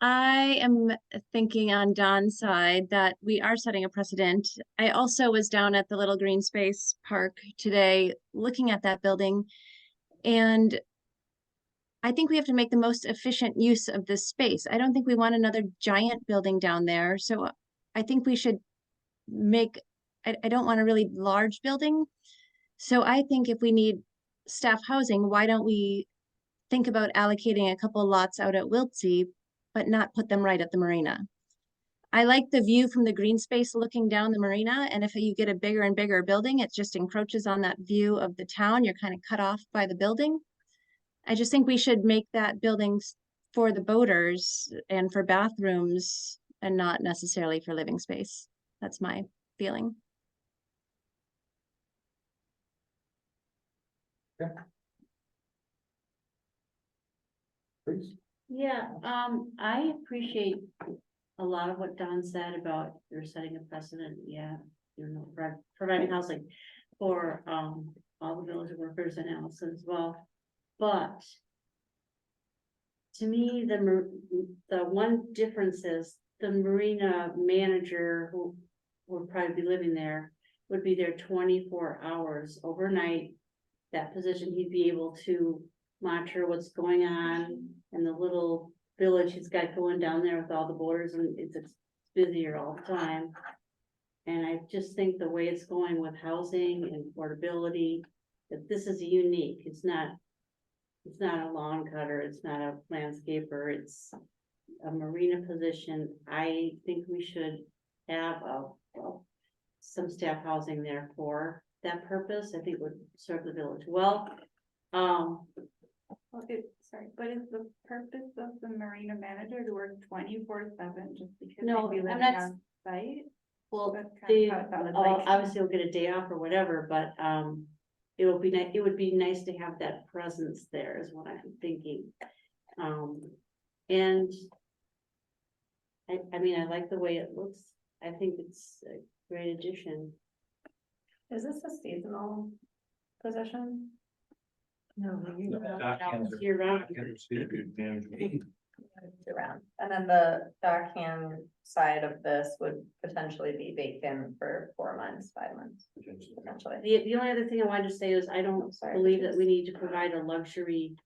S8: I am thinking on Don's side that we are setting a precedent. I also was down at the Little Green Space Park today, looking at that building. And I think we have to make the most efficient use of this space. I don't think we want another giant building down there. So I think we should make, I don't want a really large building. So I think if we need staff housing, why don't we think about allocating a couple lots out at Wiltsey, but not put them right at the marina? I like the view from the green space looking down the marina, and if you get a bigger and bigger building, it just encroaches on that view of the town. You're kind of cut off by the building. I just think we should make that building for the boaters and for bathrooms and not necessarily for living space. That's my feeling.
S1: Please.
S10: yeah, I appreciate a lot of what Don said about you're setting a precedent, yeah, you know, providing housing for, all the village workers and Allison as well. But to me, the one difference is the marina manager who would probably be living there would be there 24 hours overnight. That position, he'd be able to monitor what's going on in the little village he's got going down there with all the boarders, and it's busier all the time. And I just think the way it's going with housing and affordability, that this is unique. It's not a lawn cutter, it's not a landscaper, it's a marina position. I think we should have some staff housing there for that purpose. I think would serve the village well.
S11: Sorry, but is the purpose of the marina manager to work 24/7 just because
S10: No,
S11: they'd be
S10: I'm
S11: living
S10: not-
S11: on site?
S10: Well,
S11: That's kind
S10: they,
S11: of how it sounded like.
S10: obviously will get a day off or whatever, but, it would be nice, it would be nice to have that presence there is what I'm thinking. And I mean, I like the way it looks. I think it's a great addition.
S2: Is this a seasonal position?
S9: No,
S10: Year round.
S7: Around. And then the backhand side of this would potentially be vacant for 4 months, 5 months, potentially.
S10: The only other thing I wanted to say is I don't believe that we need to provide a luxury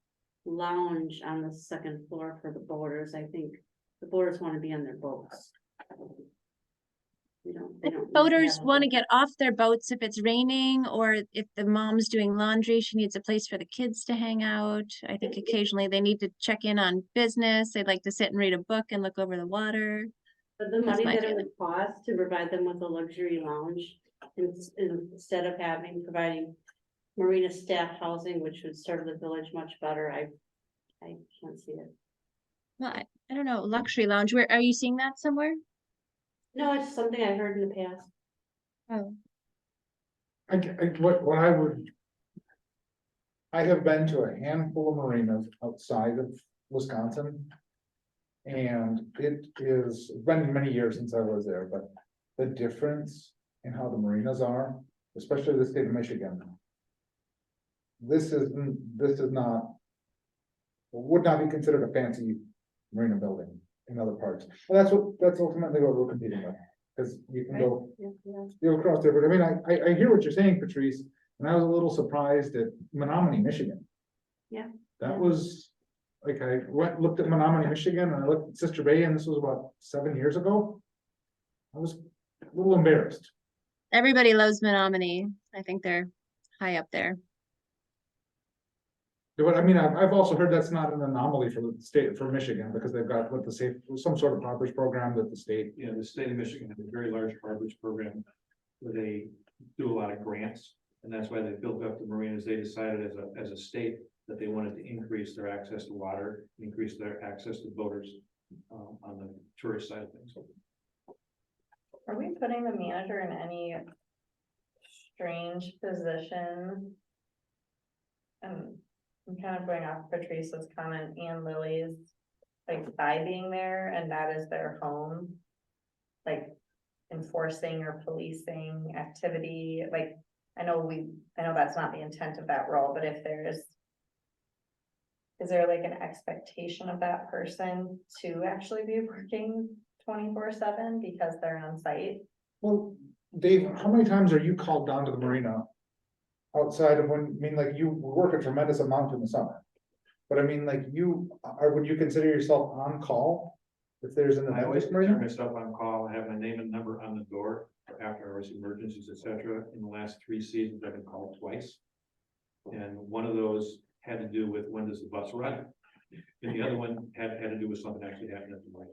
S10: lounge on the second floor for the boaters. I think the boaters want to be on their boats. They don't.
S8: Boaters want to get off their boats if it's raining, or if the mom's doing laundry, she needs a place for the kids to hang out. I think occasionally they need to check in on business. They'd like to sit and read a book and look over the water.
S10: But the
S8: That's
S10: money
S8: my
S10: that it
S8: feeling.
S10: would cost to provide them with a luxury lounge, instead of providing marina staff housing, which would serve the village much better, I can't see it.
S8: Well, I don't know, luxury lounge, where, are you seeing that somewhere?
S10: No, it's something I heard in the past.
S8: Oh,
S1: what I would. I have been to a handful of marinas outside of Wisconsin. And it is, it's been many years since I was there, but the difference in how the marinas are, especially the state of Michigan. This is not. Would not be considered a fancy marina building in other parts. Well, that's ultimately what we're competing with, because you can go. You'll cross there, but I mean, I hear what you're saying, Patrice, and I was a little surprised at Menominee, Michigan.
S10: Yeah.
S1: That was, like, I looked at Menominee, Michigan, and I looked at Sister Bay, and this was about 7 years ago. I was a little embarrassed.
S8: everybody loves Menominee. I think they're high up there.
S1: But I mean, I've also heard that's not an anomaly for the state, for Michigan, because they've got what the safe, some sort of Harbor's program that the state.
S6: Yeah, the state of Michigan has a very large harborage program where they do a lot of grants. And that's why they built up the marinas. They decided as a state that they wanted to increase their access to water, increase their access to boaters on the tourist side of things.
S7: Are we putting the manager in any strange position? I'm kind of going off Patrice's comment and Lily's, like, by being there and that is their home. Like enforcing or policing activity, like, I know that's not the intent of that role, but if there is there like an expectation of that person to actually be working 24/7 because they're on site?
S1: Well, Dave, how many times are you called down to the marina? Outside of when, I mean, like, you work a tremendous amount in the summer. But I mean, like, would you consider yourself on call? If there's an
S6: I
S1: event
S6: always
S1: at the
S6: consider
S1: marina?
S6: myself on call. I have my name and number on the door for after hours emergencies, etc. In the last 3 seasons, I've been called twice. And one of those had to do with when does the bus run? And the other one had to do with something actually happening at the marina.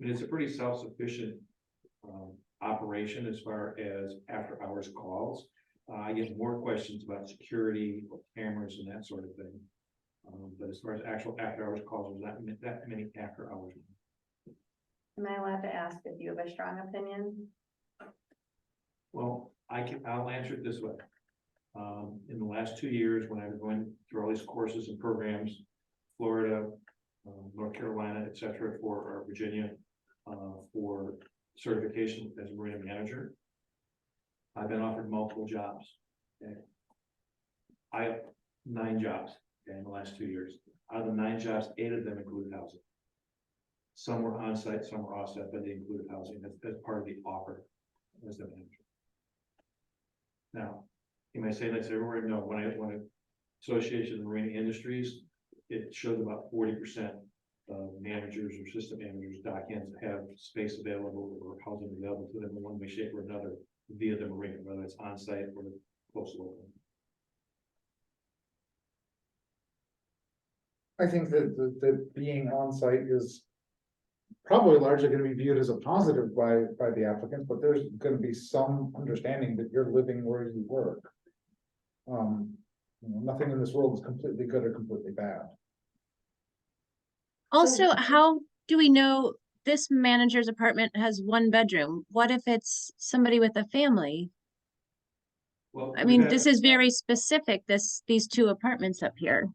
S6: I mean, it's a pretty self-sufficient operation as far as after hours calls. I get more questions about security, cameras and that sort of thing. But as far as actual after hours calls, there's not that many after hours.
S7: Am I allowed to ask if you have a strong opinion?
S6: Well, I'll answer it this way. In the last 2 years, when I was going through all these courses and programs, Florida, North Carolina, etc., or Virginia, for certification as a marina manager, I've been offered multiple jobs. Okay. I have 9 jobs in the last 2 years. Out of the 9 jobs, 8 of them included housing. Some were on site, some were off site, but they included housing. That's part of the offer as the manager. Now, you may say that's everywhere. No, when I Association of Marine Industries, it shows about 40% of managers or assistant managers, dockhands have space available or housing available to them in one way, shape, or another via the marina, whether it's on site or close local.
S1: I think that being on site is probably largely gonna be viewed as a positive by the applicants, but there's gonna be some understanding that you're living where you work. Nothing in this world is completely good or completely bad.
S8: Also, how do we know this manager's apartment has 1 bedroom? What if it's somebody with a family?
S6: Well,
S8: I mean, this is very specific, these 2 apartments up here.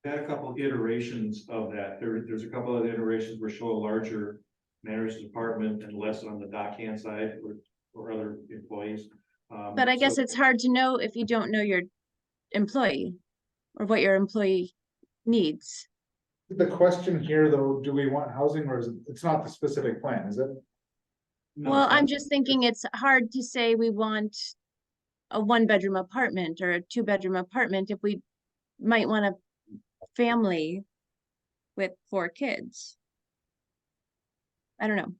S6: had a couple iterations of that. There's a couple of iterations where show a larger manager's apartment and less on the dockhand side or other employees.
S8: But I guess it's hard to know if you don't know your employee or what your employee needs.
S1: The question here, though, do we want housing, or is it's not the specific plan, is it?
S6: No,
S8: Well,
S6: it's not.
S8: I'm just thinking it's hard to say we want a 1-bedroom apartment or a 2-bedroom apartment if we might want a family with 4 kids. I don't know.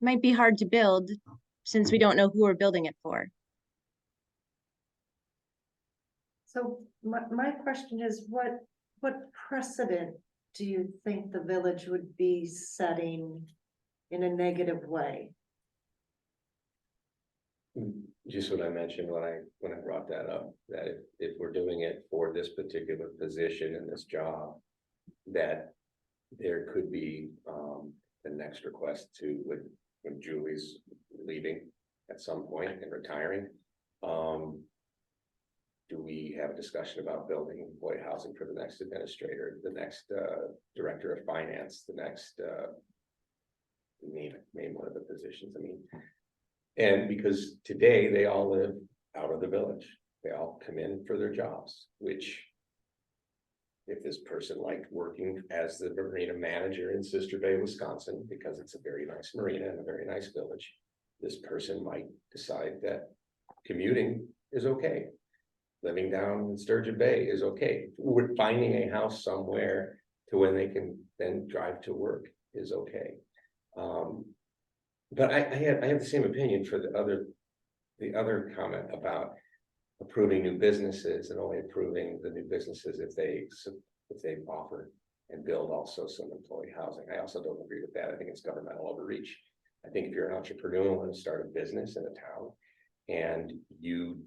S8: might be hard to build since we don't know who we're building it for.
S9: So my question is, what precedent do you think the village would be setting in a negative way?
S3: Just what I mentioned when I brought that up, that if we're doing it for this particular position in this job, that there could be the next request to when Julie's leaving at some point and retiring. Do we have a discussion about building employee housing for the next administrator, the next director of finance, the next name one of the positions? I mean, and because today they all live out of the village, they all come in for their jobs, which if this person liked working as the marina manager in Sister Bay, Wisconsin, because it's a very nice marina and a very nice village, this person might decide that commuting is okay. Living down in Sturgeon Bay is okay. We're finding a house somewhere to when they can then drive to work is okay. But I have the same opinion for the other comment about approving new businesses and only approving the new businesses if they offer and build also some employee housing. I also don't agree with that. I think it's governmental overreach. I think if you're an entrepreneur and want to start a business in a town and you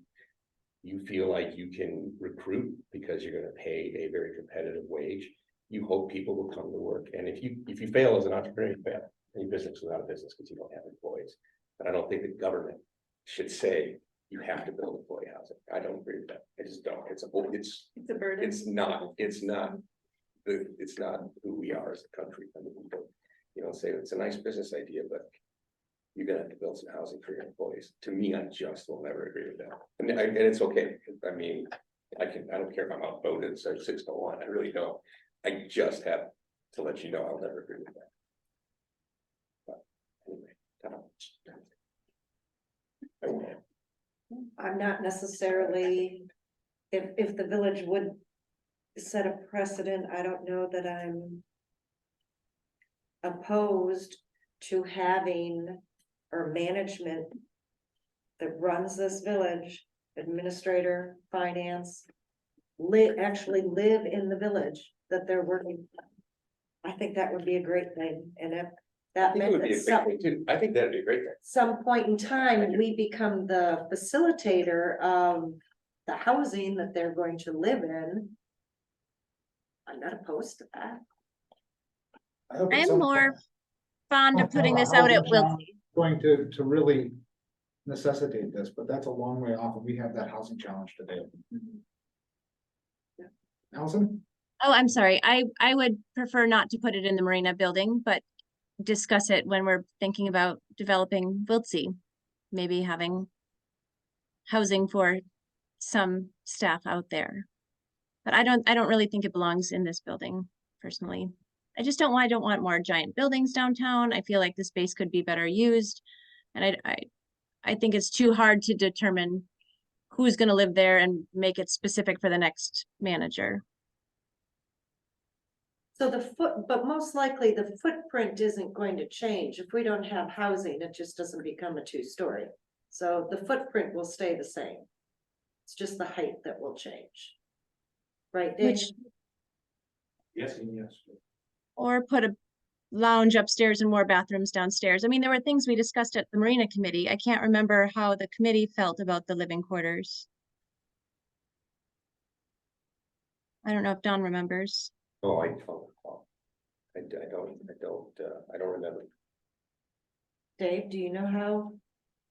S3: feel like you can recruit because you're going to pay a very competitive wage, you hope people will come to work. And if you fail as an entrepreneur, you fail. Any business without a business because you don't have employees. But I don't think the government should say you have to build employee housing. I don't agree with that. I just don't. It's a burden. It's not who we are as a country. I mean, say it's a nice business idea, but you're gonna have to build some housing for your employees. To me, I just will never agree with that. And it's okay. I mean, I don't care if I'm outvoted, so 6-1. I really don't. I just have to let you know I'll never agree with that. Anyway,
S9: I'm not necessarily, if the village would set a precedent, I don't know that I'm opposed to having or management that runs this village, administrator, finance, actually live in the village that they're working. I think that would be a great thing, and if that meant that
S3: I think that'd be a great thing.
S9: some point in time, we become the facilitator of the housing that they're going to live in. I'm not opposed to that.
S8: I'm more fond of putting this out at Wiltsey.
S1: Going to really necessitate this, but that's a long way off, and we have that housing challenge today. Allison?
S8: Oh, I'm sorry. I would prefer not to put it in the Marina building, but discuss it when we're thinking about developing Wiltsey. Maybe having housing for some staff out there. But I don't really think it belongs in this building personally. I don't want more giant buildings downtown. I feel like the space could be better used. And I think it's too hard to determine who's going to live there and make it specific for the next manager.
S9: So but most likely the footprint isn't going to change. If we don't have housing, it just doesn't become a 2-story. So the footprint will stay the same. It's just the height that will change. Right, Dave?
S6: Yes, and yes.
S8: Or put a lounge upstairs and more bathrooms downstairs. I mean, there were things we discussed at the Marina Committee. I can't remember how the committee felt about the living quarters. I don't know if Don remembers.
S3: Oh, I don't recall. I don't remember.
S9: Dave, do you know how?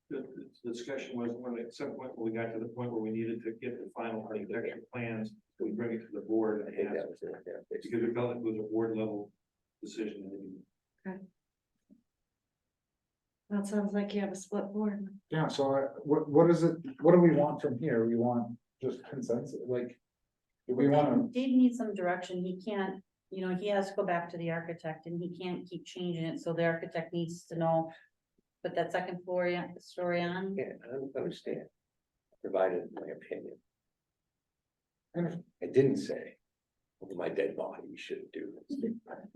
S6: The discussion was when at some point when we got to the point where we needed to get the final architecture plans, we bring it to the board.
S3: I think that was it. Yeah,
S6: Because we felt like it was a board level decision.
S9: That sounds like you have a split board.
S1: Yeah, so what is it, what do we want from here? We want just consensus, like, do we wanna,
S4: Dave needs some direction. He can't, he has to go back to the architect and he can't keep changing it. So the architect needs to know. Put that second story on.
S3: Yeah, I don't understand. Provided my opinion.
S1: and if
S3: I didn't say over my dead body, we shouldn't do this.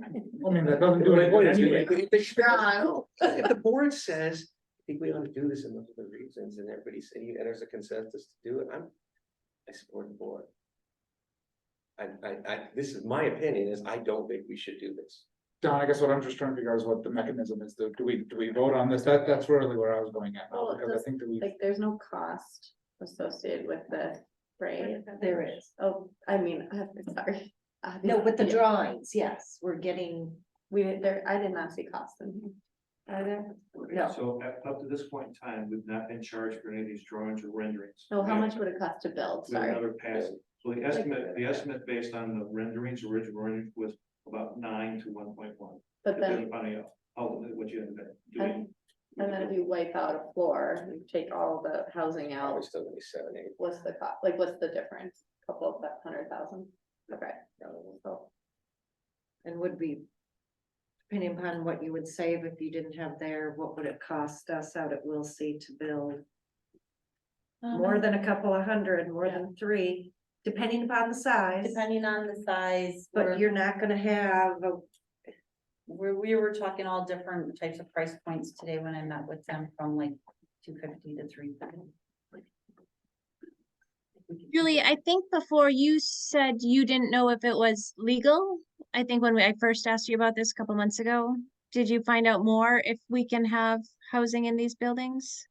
S1: I mean, that doesn't do
S3: My
S1: it
S3: point is,
S1: anyway.
S3: if the board says, I think we ought to do this and those are the reasons, and everybody's saying, and there's a consensus to do it, I support the board. This is my opinion, is I don't think we should do this.
S1: Don, I guess what I'm just trying to figure out is what the mechanism is. Do we vote on this? That's really where I was going at now,
S7: Well,
S1: because I think that we.
S7: Like, there's no cost associated with this, right?
S9: There is.
S7: Oh, I mean, I'm sorry.
S9: No, with the
S7: Yeah.
S9: drawings, yes, we're getting,
S7: I did not see cost in here. Are there?
S9: no,
S6: So up to this point in time, we've not been charged for any of these drawings or renderings.
S7: No, how much would it cost to build?
S6: We have
S7: Sorry.
S6: another pass. So the estimate based on the renderings, original renderings was about 9 to 1.1.
S7: But then,
S6: Depending on ultimately what you end up doing.
S7: and then if you wipe out a floor, you take all the housing out,
S3: Probably still gonna be 7, 8.
S7: what's the cost? Like, what's the difference? Couple of 100,000? Okay. So,
S9: and would be. Depending upon what you would save if you didn't have there, what would it cost us out at Will C to build? More than a couple of hundred, more than 3, depending upon the size,
S4: Depending on the size,
S9: but you're not gonna have a.
S4: we were talking all different types of price points today when I met with them, from like 250 to 350.
S8: Julie, I think before you said you didn't know if it was legal. I think when I first asked you about this a couple months ago, did you find out more if we can have housing in these buildings?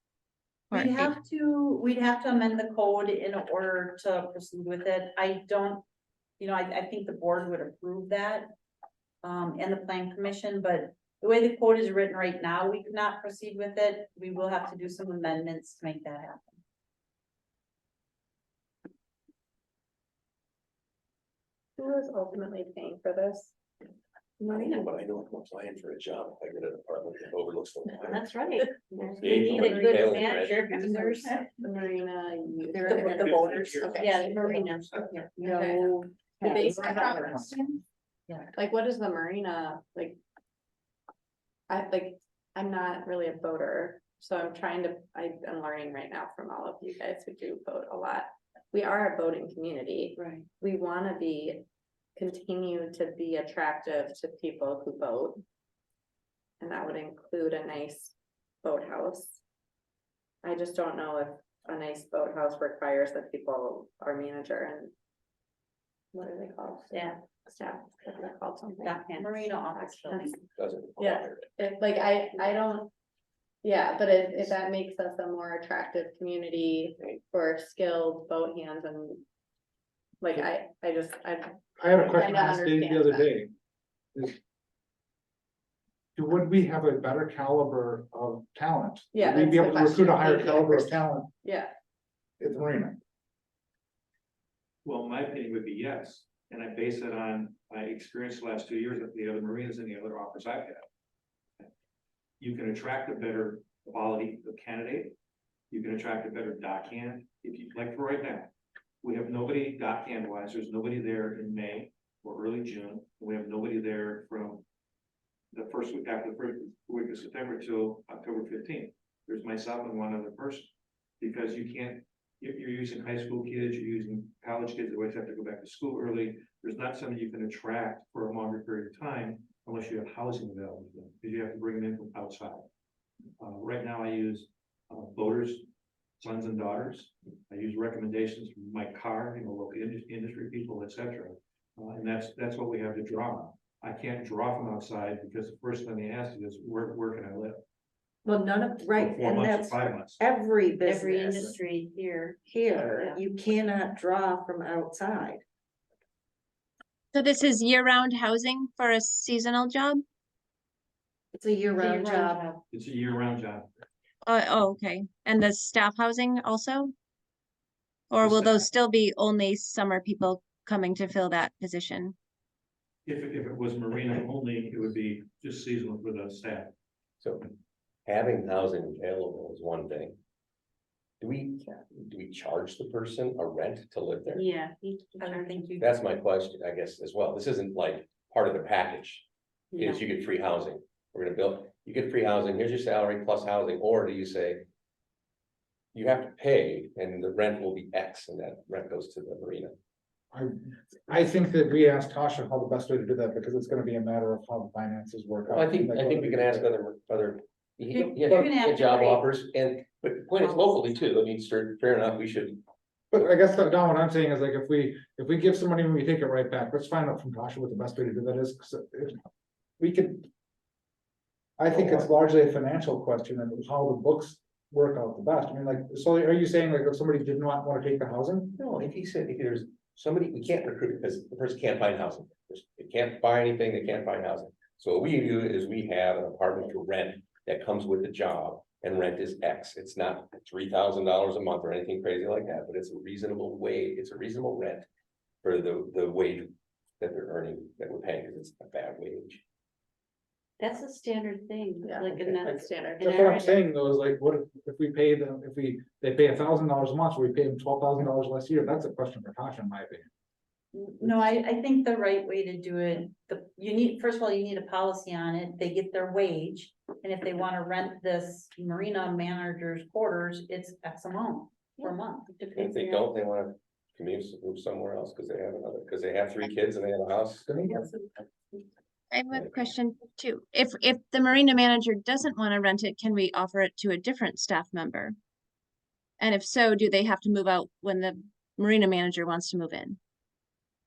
S8: Or
S4: We'd have to amend the code in order to proceed with it. I don't, I think the board would approve that. And the plan commission, but the way the code is written right now, we could not proceed with it. We will have to do some amendments to make that happen.
S7: who is ultimately paying for this?
S3: But I know I'm applying for a job, if I get an apartment that overlooks the water.
S10: That's right.
S3: The
S10: We need a
S3: agent
S10: good
S3: failed,
S10: manager.
S3: right?
S10: There's-
S7: The marina.
S10: The
S7: voters.
S10: Yeah, the marina.
S9: No.
S7: The base
S9: Yeah.
S7: properties.
S4: Yeah.
S7: Like, what is the marina, like? I'm not really a voter, so I'm I'm learning right now from all of you guys who do vote a lot. We are a voting community.
S9: Right.
S7: We wanna continue to be attractive to people who vote. And that would include a nice boathouse. I just don't know if a nice boathouse requires that people are manager and. What are they called? Staff, what are they called something?
S4: Marina office building.
S3: Doesn't
S7: Yeah.
S3: require it.
S7: If, like, I don't. Yeah, but if that makes us a more attractive community for skilled boat hands and. Like, I
S1: I had a question
S7: Kinda
S1: I asked Dave the other
S7: understand
S1: day. Would we have a better caliber of talent?
S7: Yeah,
S1: Would we be
S7: that's
S1: able
S7: the
S1: to recruit a
S7: question.
S1: higher
S7: Thank you.
S1: caliber of talent
S7: yeah,
S1: at the marina?
S6: Well, my opinion would be yes, and I base it on my experience the last 2 years at the other marinas and the other offers I've had. You can attract a better quality of candidate. You can attract a better dockhand, if you, like for right now. We have nobody dockhand wise, there's nobody there in May or early June. We have nobody there from the first week after the first week of September till October 15th. There's myself and one other person. Because you can't, you're using high school kids, you're using college kids that always have to go back to school early. There's not something you can attract for a longer period of time unless you have housing available to them, because you have to bring them in from outside. Right now I use boaters, sons and daughters. I use recommendations from my car, local industry people, etc. And that's what we have to draw on. I can't draw from outside because the first thing they ask is, where can I live?
S9: Well, none of,
S6: For
S9: right,
S6: 4
S9: and
S6: months or
S9: that's
S6: 5 months.
S9: every
S10: Every
S9: business
S10: industry here.
S9: here,
S10: Yeah.
S9: you cannot draw from outside.
S8: So this is year-round housing for a seasonal job?
S9: It's a year-round job.
S6: It's a year-round job.
S8: Okay. And the staff housing also? Or will those still be only summer people coming to fill that position?
S6: If it was marina only, it would be just seasonal for the staff.
S3: So having housing available is one thing. Do we charge the person a rent to live there?
S10: Yeah.
S4: I don't think you.
S3: That's my question, I guess, as well. This isn't like part of the package. Is you get free housing. We're gonna build, you get free housing, here's your salary plus housing, or do you say? You have to pay and the rent will be X and that rent goes to the marina.
S1: I think that we asked Tasha how the best way to do that, because it's gonna be a matter of how the finances work.
S3: Well,
S1: out.
S3: I think we can ask other.
S4: You're gonna have to
S3: Job
S4: wait.
S3: offers, and, but the point is locally too, I mean, fair enough, we should.
S1: But I guess, no, what I'm saying is like, if we give some money and we take it right back, let's find out from Tasha what the best way to do that is, 'cause if we could. I think it's largely a financial question and how the books work out the best. I mean, like, so are you saying like if somebody did not want to take the housing?
S3: No, if he said, if there's somebody, we can't recruit because the person can't find housing. They can't buy anything, they can't find housing. So what we do is we have an apartment to rent that comes with the job, and rent is X. It's not $3,000 a month or anything crazy like that, but it's a reasonable it's a reasonable rent for the wage that they're earning, that we're paying, because it's a bad wage.
S10: That's a standard thing,
S7: Yeah,
S10: like in that.
S7: That's standard.
S1: That's what I'm saying though, is like, what if we pay them, they pay $1,000 a month, so we pay them $12,000 less a year? That's a question for Tasha, in my opinion.
S4: No, I think the right way to do it, first of all, you need a policy on it, they get their wage. And if they wanna rent this marina manager's quarters, it's X amount per month.
S3: And if they don't, they wanna move somewhere else because they have 3 kids and they have a house.
S8: I have a question too. If the marina manager doesn't want to rent it, can we offer it to a different staff member? And if so, do they have to move out when the marina manager wants to move in?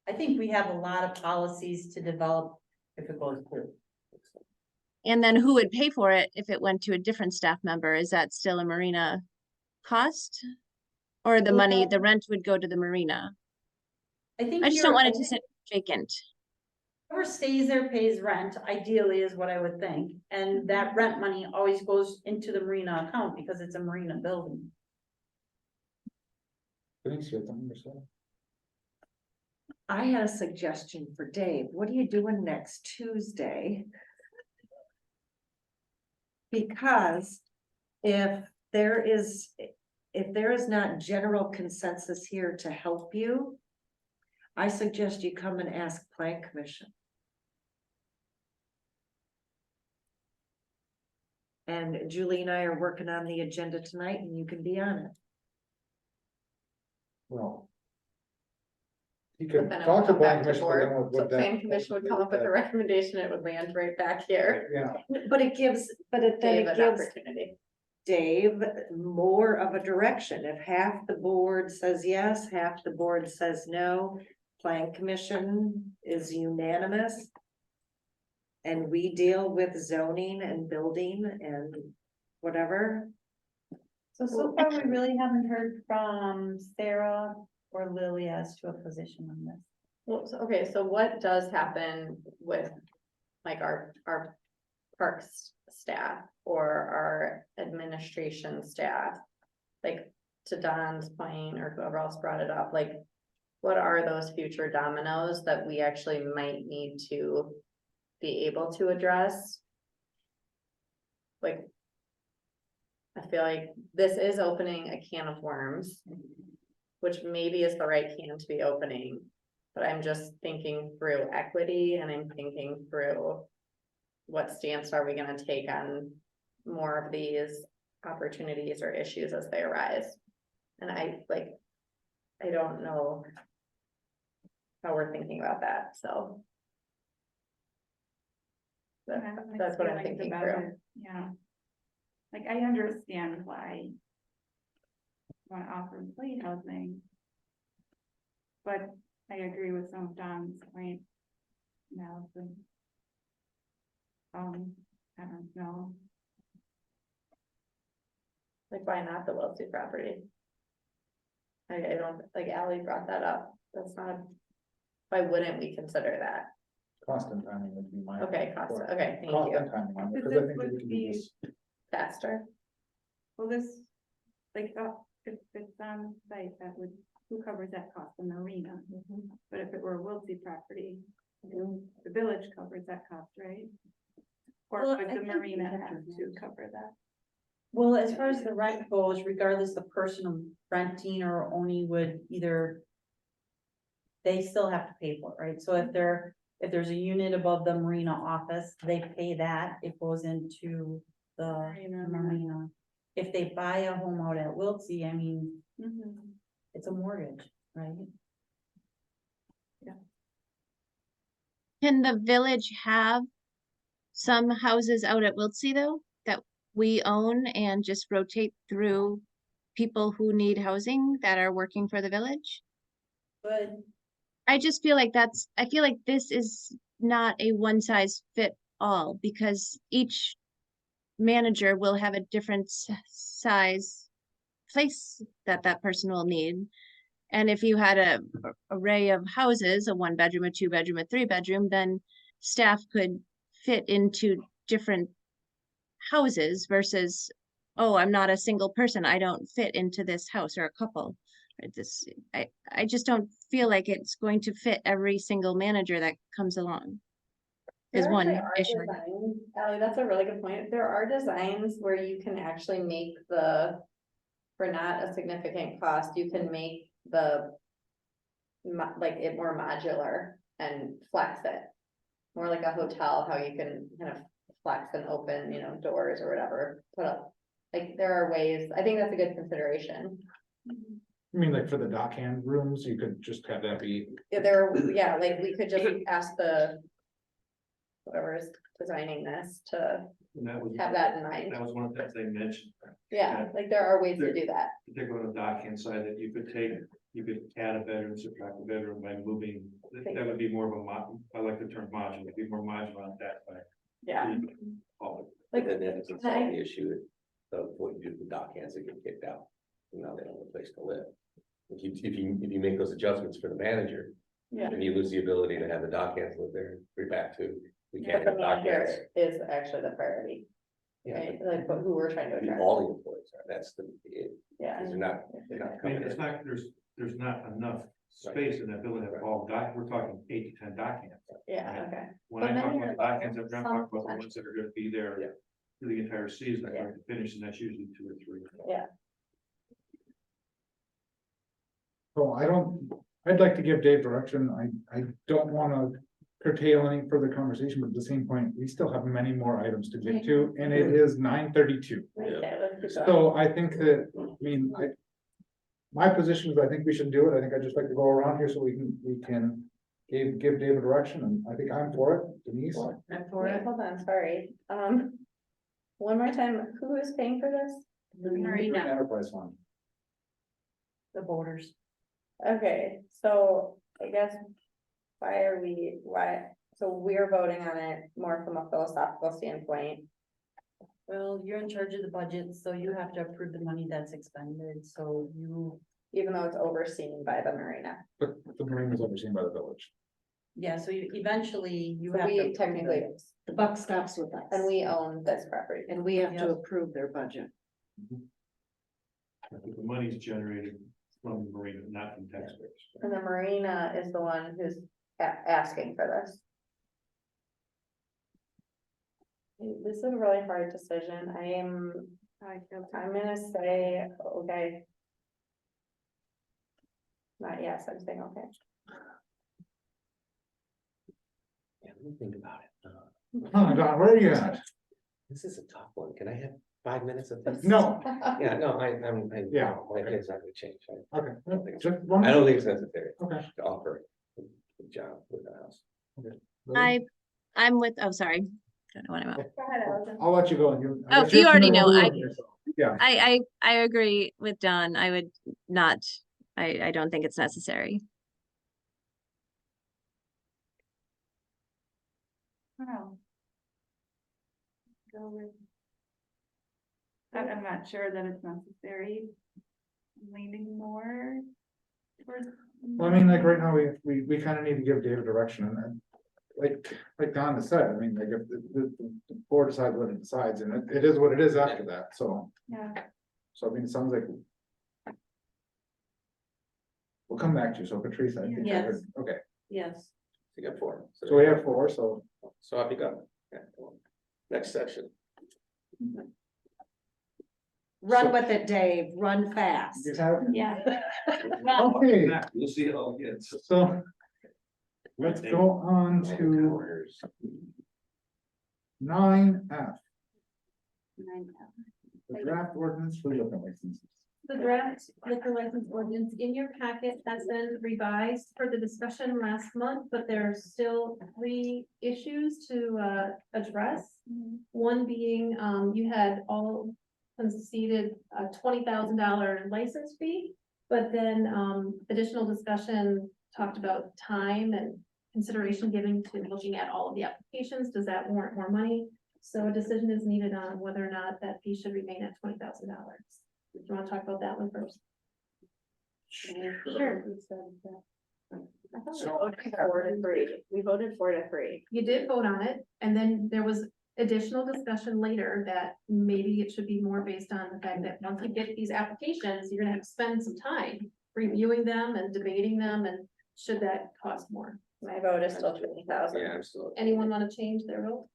S4: I think we have a lot of policies to develop if it goes through.
S8: And then who would pay for it if it went to a different staff member? Is that still a marina cost? Or the money, the rent would go to the marina?
S4: I think
S8: I just don't want it to sit vacant.
S4: whoever stays there pays rent, ideally is what I would think, and that rent money always goes into the marina account because it's a marina building.
S1: Thanks, you have something to say?
S9: I had a suggestion for Dave. What are you doing next Tuesday? Because if there is not general consensus here to help you, I suggest you come and ask Plan Commission. And Julie and I are working on the agenda tonight and you can be on it.
S1: Well. You
S7: But
S1: could
S7: then it
S1: talk
S7: would
S1: to
S7: come
S1: Plan
S7: back to
S1: Commission, but then
S7: board,
S1: what
S7: so
S1: would that?
S7: plan commission would come up with a recommendation, it would land right back here.
S1: Yeah,
S9: But it gives, then
S7: Dave
S9: it
S7: an
S9: gives
S7: opportunity.
S9: Dave more of a direction. If half the board says yes, half the board says no, Plan Commission is unanimous. And we deal with zoning and building and whatever.
S4: So far, we really haven't heard from Sarah or Lily as to a position on this.
S7: Well, okay, so what does happen with like our parks staff or our administration staff? Like to Don's point or whoever else brought it up, like what are those future dominoes that we actually might need to be able to address? Like, I feel like this is opening a can of worms, which maybe is the right can to be opening. But I'm just thinking through equity and I'm thinking through what stance are we gonna take on more of these opportunities or issues as they arise? And I don't know how we're thinking about that, so.
S11: I have mixed
S7: That's what I'm
S11: feelings
S7: thinking
S11: about
S7: through.
S11: it, yeah. Like, I understand why. you Want to offer employee housing. But I agree with some of Don's point. Allison. I don't know.
S7: Like, why not the Wilsey property? I don't, like Ally brought that up, that's not, why wouldn't we consider that?
S1: cost and timing would be my.
S7: Okay, cost, okay, thank
S1: Cost
S7: you,
S1: and timing, on it,
S11: But
S1: because I
S11: this
S1: think that we
S11: would
S1: can do
S11: be-
S1: this.
S7: faster,
S11: Well, this, like, if it's on site, who covers that cost? The marina. But if it were a Wilsey property, the village covers that cost, right? Or
S4: Well,
S11: would
S4: I
S11: the
S4: think
S11: marina
S4: we have
S11: have
S4: to
S11: to cover that?
S4: Well, as far as the rent goes, regardless the person renting or owning would either. They still have to pay for it, right? So if there's a unit above the marina office, they pay that, it goes into the marina. If they buy a home out at Wiltsey, I mean, it's a mortgage, right?
S8: Can the village have some houses out at Wiltsey though, that we own and just rotate through people who need housing that are working for the village?
S4: But
S8: I just feel like I feel like this is not a one size fit all because each manager will have a different size place that that person will need. And if you had a array of houses, a 1 bedroom, a 2 bedroom, a 3 bedroom, then staff could fit into different houses versus, oh, I'm not a single person. I don't fit into this house or a couple. Or this, I just don't feel like it's going to fit every single manager that comes along. Is
S7: There
S8: one
S7: actually are
S8: issue.
S7: designs, Ally, that's a really good point. There are designs where you can actually make for not a significant cost, you can make like it more modular and flex it. More like a hotel, how you can kind of flex and open, doors or whatever, put up. Like there are ways, I think that's a good consideration.
S1: I mean, like for the dockhand rooms, you could just have that be,
S7: Yeah, like we could just ask whoever is designing this to
S6: And that was,
S7: have that in mind.
S6: that was one of the things they mentioned,
S7: Yeah, like there are ways to do that.
S6: particularly on the dockhand side, that you could add a bedroom, subtract a bedroom by moving. That would be more of I like the term modular, it'd be more modular on that side.
S7: Yeah.
S3: But then it's solve the issue of what you do with the dock hands that get kicked out. Now they don't have a place to live. If you make those adjustments for the manager,
S7: Yeah.
S3: then you lose the ability to have the dock hands live there, we're back to, we
S7: But
S3: can't
S7: the
S3: have dock hands.
S7: manager is actually the priority,
S3: Yeah,
S7: right? Like, but who we're trying to
S3: but
S7: attract.
S3: all the employees are, that's
S7: Yeah.
S3: they're not
S6: I mean,
S3: coming in.
S6: there's not enough space in that building to have all we're talking 8 to 10 dockhand.
S7: Yeah, okay.
S6: When
S7: But
S6: I talk
S7: many
S6: about
S7: of
S6: dockhand,
S7: them,
S6: I'm not
S7: some
S6: talking about the ones that are gonna be there
S3: Yeah.
S6: for the entire season, they're
S7: Yeah.
S6: going to finish, and that's usually 2 or 3.
S1: so I'd like to give Dave direction. I don't wanna curtail any further conversation, but at the same point, we still have many more items to get to, and it is 9:32.
S7: Okay, let's keep going.
S1: So I think that, my position is I think we should do it. I think I'd just like to go around here so we can give David direction, and I think I'm for it. Denise?
S4: I'm for
S7: Wait,
S4: it.
S7: hold on, sorry. One more time, who is paying for this?
S10: Marina.
S1: Enterprise fund.
S4: The borders.
S7: Okay, so I guess so we're voting on it more from a philosophical standpoint.
S4: Well, you're in charge of the budget, so you have to approve the money that's expended, so you,
S7: Even though it's overseen by the marina.
S1: But the marine is overseen by the village.
S4: yeah, so you eventually you
S7: So
S4: have to.
S7: we
S4: approve
S7: technically,
S4: it.
S9: The buck stops with us.
S7: and we own this property.
S9: And we have to
S4: Yep.
S9: approve their budget.
S6: I think the money's generated from the marina, not from taxpayers.
S7: And the marina is the one who's asking for this. This is a really hard decision. I'm gonna say, okay. Not yes, I'm saying okay.
S3: Yeah, let me think about it.
S1: Oh, Don, where are you at?
S3: This is a tough one, can I have 5 minutes of this?
S1: No,
S3: Yeah, no,
S1: Yeah.
S3: my opinion's not gonna change.
S1: okay,
S3: I don't think it's-
S1: just one.
S3: I don't think it's necessary
S1: Okay.
S3: to offer a job with the house.
S8: I'm with, oh, sorry. Don't know what I'm at.
S2: Go ahead, Allison.
S1: I'll let you go.
S8: Oh, you already know,
S1: Yeah,
S8: I agree with Don. I would not, I don't think it's necessary.
S11: Oh. Go with. I'm not sure that it's necessary. I'm leaning more towards.
S1: well, I mean, like right now, we kind of need to give David direction, and then, like Don has said, I mean, like if the board decides what it decides, and it is what it is after that, so.
S11: Yeah.
S1: So I mean, it sounds like. We'll come back to you, so Patrice, I think, I heard- okay,
S4: Yes.
S3: So you got 4.
S1: so we have 4, so.
S3: So I'll be done. Yeah, cool. Next section.
S9: Run with it, Dave, run fast.
S1: You have,
S11: Yeah.
S1: okay,
S6: We'll see it all again.
S1: so. Let's go on to 9F, the draft ordinance for liquor licenses.
S2: the draft liquor license ordinance in your packet has been revised for the discussion last month, but there are still 3 issues to address. One being, you had all conceded a $20,000 license fee, but then additional discussion talked about time and consideration given to looking at all of the applications. Does that warrant more money? So a decision is needed on whether or not that fee should remain at $20,000. Do you want to talk about that one first?
S7: Sure.
S1: So-
S7: 4-3. We voted 4-3.
S2: You did vote on it, and then there was additional discussion later that maybe it should be more based on the fact that once you get these applications, you're gonna have to spend some time reviewing them and debating them, and should that cost more?
S7: My vote is still 20,000.
S3: Yeah, absolutely.
S2: Anyone want to change their vote?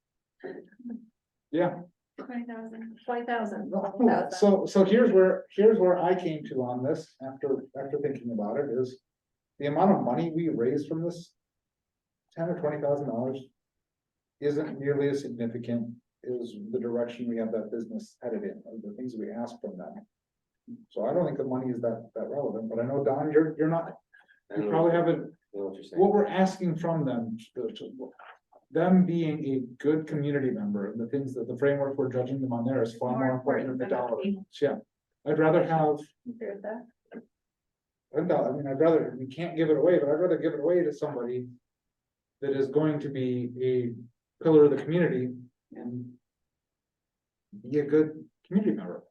S1: Yeah,
S11: 20,000.
S2: 20,000.
S1: so here's where I came to on this, after thinking about it, is the amount of money we raised from this, $10,000 or $20,000, isn't nearly as significant as the direction we have that business headed in, or the things we ask from them. So I don't think the money is that relevant, but I know, Don, you're not, you probably haven't,
S3: I know what you're saying.
S1: what we're asking from them, them being a good community member, and the things that the framework we're judging them on there is far more important than the dollar. Yeah, I'd rather have,
S7: Agree with that?
S1: I'd rather, we can't give it away, but I'd rather give it away to somebody that is going to be a pillar of the community and be a good community member.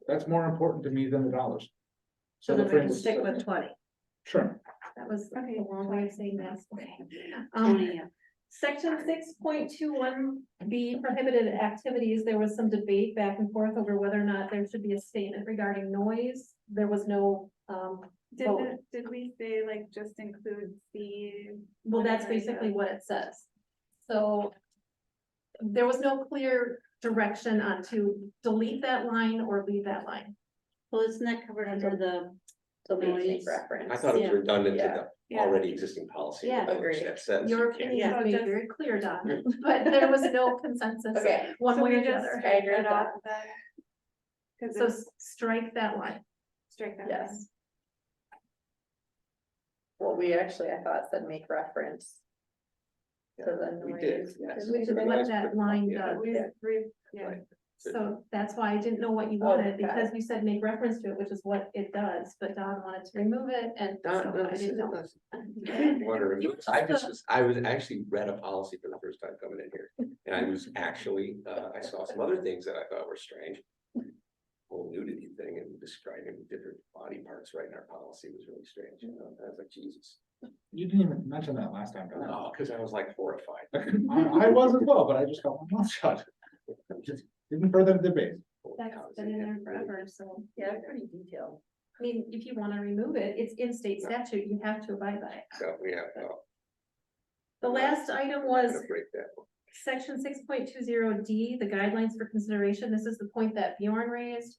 S1: That's more important to me than the dollars.
S9: So
S1: the
S9: then we can
S1: framework-
S9: stick with 20.
S1: Sure.
S2: That was
S11: Okay.
S2: a long way of saying that. Okay.
S10: 20, yeah.
S2: Section 6.21B prohibited activities, there was some debate back and forth over whether or not there should be a statement regarding noise. There was no, vote.
S11: Did we say like just include the?
S2: Well, that's
S11: whatever
S2: basically
S11: the-
S2: what it says. So there was no clear direction on to delete that line or leave that line.
S10: Well, isn't that covered under the,
S7: Delete make
S10: Noise.
S7: reference.
S3: I thought it was
S10: Yeah.
S3: redundant to
S7: Yeah.
S3: the
S11: Yeah.
S3: already existing policy.
S2: Yeah,
S7: agreed.
S3: That says
S2: Your
S3: you can't.
S2: opinion
S11: Yeah.
S2: is made very clear, Don, but there was no consensus
S7: Okay.
S2: one
S11: So
S2: way
S11: we
S2: or the
S11: just
S2: other.
S7: I agree with
S11: strike
S7: that.
S11: off then? Cause
S2: So
S11: it's
S2: strike that line.
S11: strike that.
S7: Yes. Well, we actually, I thought said make reference. To the
S3: We did,
S7: noise.
S3: yes.
S2: We
S3: To the
S2: let
S3: noise,
S2: that
S3: but-
S2: line
S3: yeah.
S2: go.
S11: Yeah.
S3: Right.
S2: So that's why I didn't know what you
S7: Oh,
S2: wanted,
S7: okay.
S2: because you said make reference to it, which is what it does, but Don wanted to remove it, and
S3: No,
S2: so
S3: no,
S2: I
S3: this
S2: didn't
S3: is-
S2: know.
S3: this- I wanna remove it. I was actually read a policy for the first time coming in here, and I was actually, I saw some other things that I thought were strange. Whole nudity thing and describing different body parts right in our policy was really strange, you know, I was like, Jesus.
S1: You didn't even mention that last time, Don.
S3: No, cause I was like horrified.
S1: I was as well, but I just got my mouth shut. Just didn't further debate.
S2: That's been in there forever, so,
S4: Yeah, pretty detailed.
S2: I mean, if you wanna remove it, it's in state statute, you have to abide by it.
S3: So we have,
S2: The last item
S3: I'm
S2: was
S3: gonna break that one.
S2: section 6.20D, the guidelines for consideration. This is the point that Bjorn raised.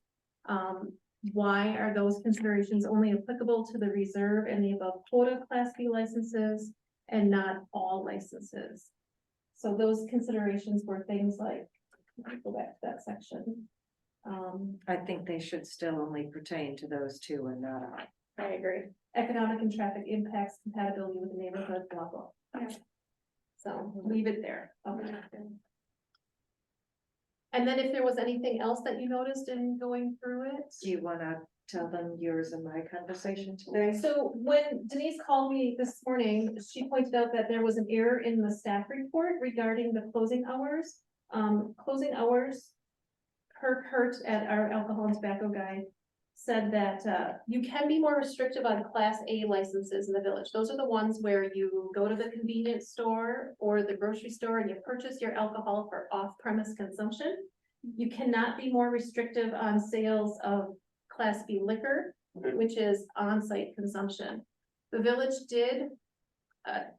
S2: Why are those considerations only applicable to the reserve and the above quota class B licenses and not all licenses? So those considerations were things like, let me go back to that section.
S9: I think they should still only pertain to those two and not all.
S7: I agree.
S2: Economic and traffic impacts, compatibility with the neighborhood, blah, blah.
S11: Yeah.
S2: So leave it there. Okay. And then if there was anything else that you noticed in going through it?
S9: Do you wanna tell them yours and my conversation today?
S2: So when Denise called me this morning, she pointed out that there was an error in the staff report regarding the closing hours. Closing hours, Kirk Hurt at our alcohol and tobacco guy said that you can be more restrictive on Class A licenses in the village. Those are the ones where you go to the convenience store or the grocery store and you purchase your alcohol for off-premise consumption. You cannot be more restrictive on sales of Class B liquor, which is on-site consumption. The village did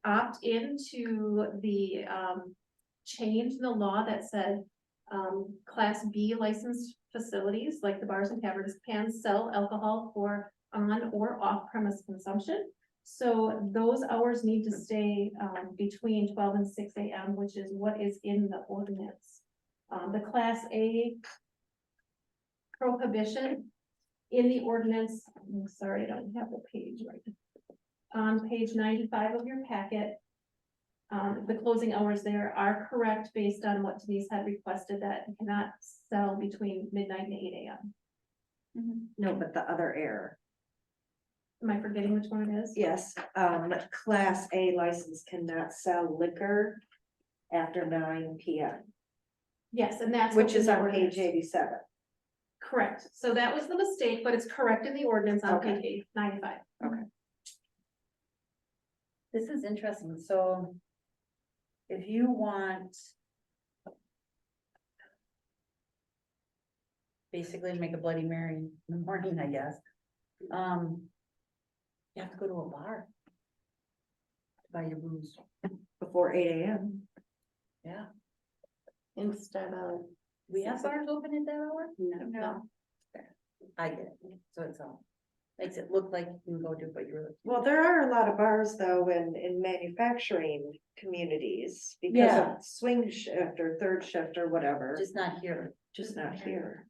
S2: opt into the change in the law that said Class B licensed facilities, like the bars and taverns, can sell alcohol for on or off-premise consumption. So those hours need to stay between 12 and 6 a.m., which is what is in the ordinance. The Class A prohibition in the ordinance, I'm sorry, I don't have the page right. On page 95 of your packet. The closing hours there are correct based on what Denise had requested, that you cannot sell between midnight and 8 AM.
S9: No, but the other error.
S2: Am I forgetting which one it is?
S9: Yes, class A license cannot sell liquor after 9 PM,
S2: Yes, and that's.
S9: which
S2: what's in
S9: is
S2: the
S9: on
S2: ordinance.
S9: page 87.
S2: Correct, so that was the mistake, but it's correct in the ordinance on
S9: Okay.
S2: page 95.
S4: This is interesting, so. If you want. Basically make a Bloody Mary in the morning, I guess. You have to go to a bar. To buy your booze,
S9: Before 8 AM.
S4: yeah,
S7: Instead of,
S4: we have bars open at that hour?
S10: No.
S4: I get it, so it's all, makes it look like you can go to, but you're.
S9: Well, there are a lot of bars though in manufacturing communities because
S4: Yeah.
S9: of swing shift or third shift or whatever,
S4: Just not here.
S9: just not here.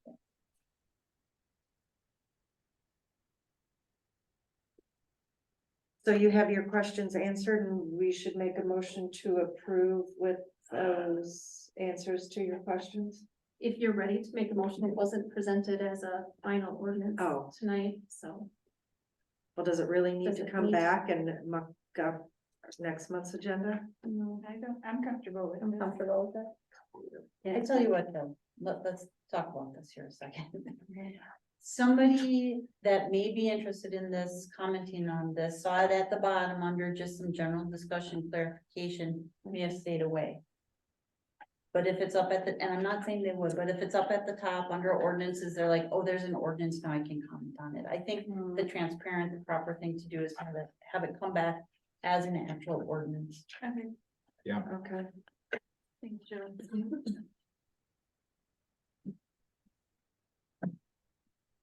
S9: So you have your questions answered and we should make a motion to approve with those answers to your questions?
S2: If you're ready to make a motion, it wasn't presented as a final ordinance
S9: Oh.
S2: tonight, so.
S9: Well, does it really need
S2: Does
S9: to
S2: it
S9: come
S2: need-
S9: back and muck up next month's agenda?
S2: No,
S11: I'm comfortable with
S2: I'm
S11: this.
S2: comfortable with it.
S4: I tell you what, though, let's talk about this here a second. Somebody that may be interested in this, commenting on this, saw it at the bottom under just some general discussion clarification, may have stayed away. But if it's up at the, and I'm not saying they would, but if it's up at the top under ordinances, they're like, oh, there's an ordinance, now I can comment on it. I think the transparent, the proper thing to do is have it come back as an actual ordinance.
S11: Okay,
S9: Okay.
S11: thank you.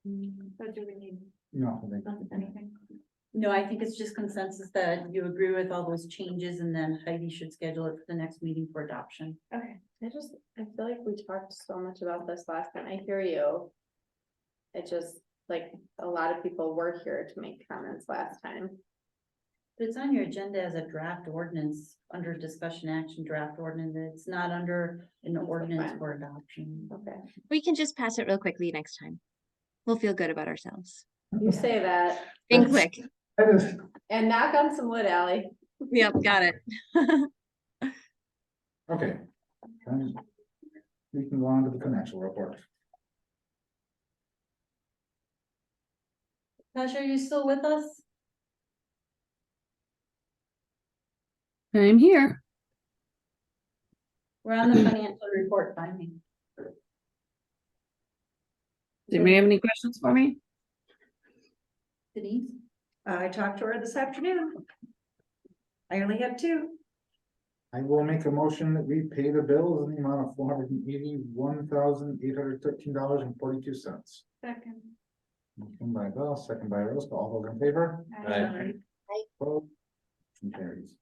S11: So do we need
S1: No, I think.
S11: anything?
S4: No, I think it's just consensus that you agree with all those changes and then Heidi should schedule it for the next meeting for adoption.
S11: Okay.
S7: I feel like we talked so much about this last time. I hear you. It just, like, a lot of people were here to make comments last time.
S4: But it's on your agenda as a draft ordinance, under discussion action draft ordinance. It's not under an ordinance
S7: fine.
S4: for adoption.
S7: Okay.
S8: We can just pass it real quickly next time. We'll feel good about ourselves.
S7: You say that
S8: Think quick.
S1: That is,
S7: and knock on some wood, Ally.
S8: Yep, got it.
S1: okay. We can go on to the financial report.
S4: Tasha, are you still with us?
S13: I'm here.
S4: We're on the financial report finally.
S13: Do you have any questions for me?
S4: Denise?
S9: I talked to her this afternoon. I only have 2.
S1: I will make a motion that we pay the bills in the amount of $481,813.42.
S11: Second.
S1: Motion by Bell, second by Rose, all those in favor?
S3: Right.
S1: Opposed? Motion carries.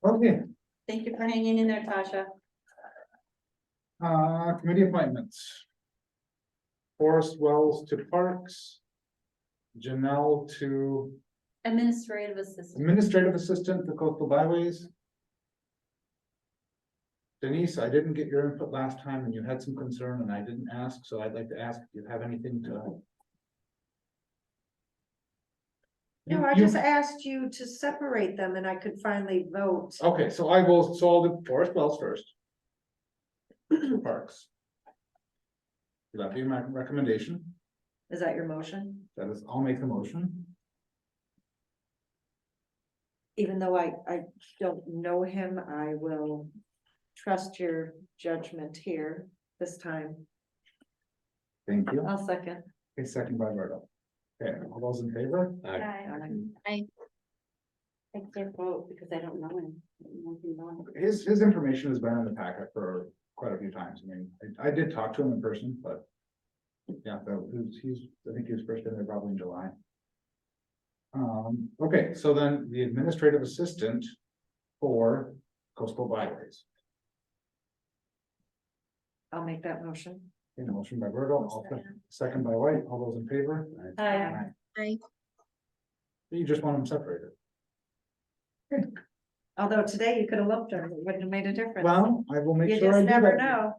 S1: Okay,
S4: Thank you for hanging in there, Tasha.
S1: committee appointments. Forest Wells to Parks. Janelle to
S4: Administrative assistant.
S1: Administrative Assistant to Coastal Byways. Denise, I didn't get your input last time and you had some concern and I didn't ask, so I'd like to ask if you have anything to.
S9: No, I just asked you to separate them and I could finally vote.
S1: Okay, so so I'll do Forest Wells first. For Parks. That'd be my recommendation.
S9: Is that your motion?
S1: That is, I'll make the motion.
S9: Even though I don't know him, I will trust your judgment here this time.
S1: Thank you.
S9: I'll second.
S1: A second by Berto. Okay, all those in favor?
S10: I can't vote because I don't know him.
S1: His information has been in the packet for quite a few times. I mean, I did talk to him in person, but. Yeah, I think he was first in there probably in July. Okay, so then the administrative assistant for Coastal Byways.
S9: I'll make that motion.
S1: Okay, motion by Bertle, second by White, all those in favor?
S4: Aye.
S1: You just want them separated.
S9: Although today you could have looked at it, it wouldn't have made a difference.
S1: Well, I will make
S9: You
S1: sure I
S9: just
S1: do
S9: never
S1: that.
S9: know.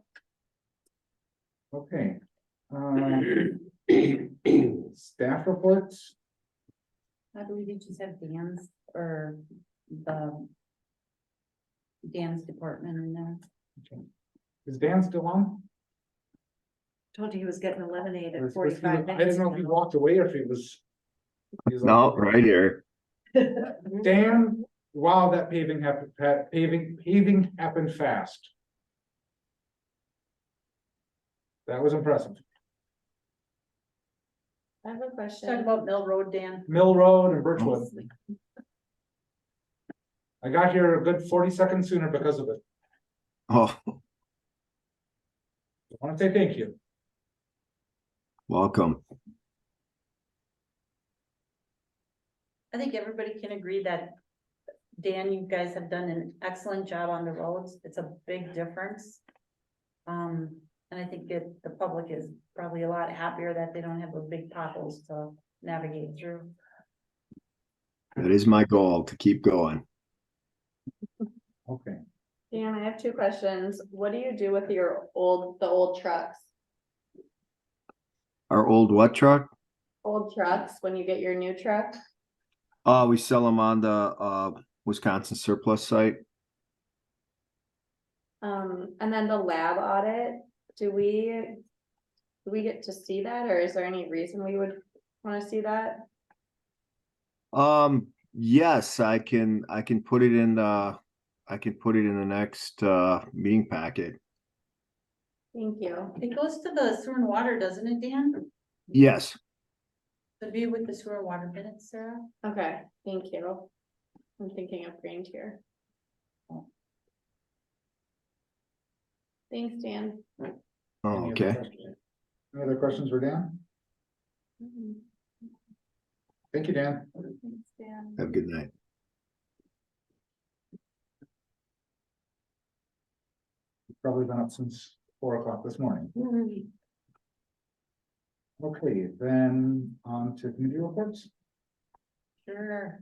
S1: Okay. Staff reports,
S4: I believe you just have Dan's or the Dan's department in there.
S1: is Dan still on?
S9: Told you he was getting a lemonade
S1: Or
S9: at
S1: is- was he-
S9: 45
S1: I
S9: minutes.
S1: didn't know if he
S9: ago.
S1: walked away or if he was.
S14: No, right here.
S1: Dan, wow, that paving happened, paving happened fast. That was impressive.
S7: I have a
S4: Talk
S7: question.
S4: about Mill Road, Dan.
S1: Mill Road and Birchwood. I got here a good 40 seconds sooner because of it.
S14: Oh,
S1: I want to say thank you.
S14: welcome.
S4: I think everybody can agree that, Dan, you guys have done an excellent job on the roads. It's a big difference. And I think the public is probably a lot happier that they don't have those big potholes to navigate through.
S14: That is my goal, to keep going.
S1: Okay.
S7: Dan, I have two questions. What do you do with the old trucks?
S14: Our old what truck?
S7: Old trucks, when you get your new truck?
S14: We sell them on the Wisconsin surplus site.
S7: And then the lab audit, do we get to see that, or is there any reason we would wanna see that?
S14: Yes, I can put it in the next meeting packet.
S7: Thank you.
S4: It goes to the sewer and water, doesn't it, Dan?
S14: Yes,
S4: The view with the sewer and water minutes, Sarah?
S7: Okay, thank you. I'm thinking of Green Tier. Thanks, Dan.
S14: oh,
S1: Any other
S14: okay.
S1: questions? Any other questions for Dan? Thank you, Dan.
S7: Thanks, Dan.
S14: Have a good night.
S1: Probably been up since 4 o'clock this morning. Okay, then on to committee reports.
S4: Sure,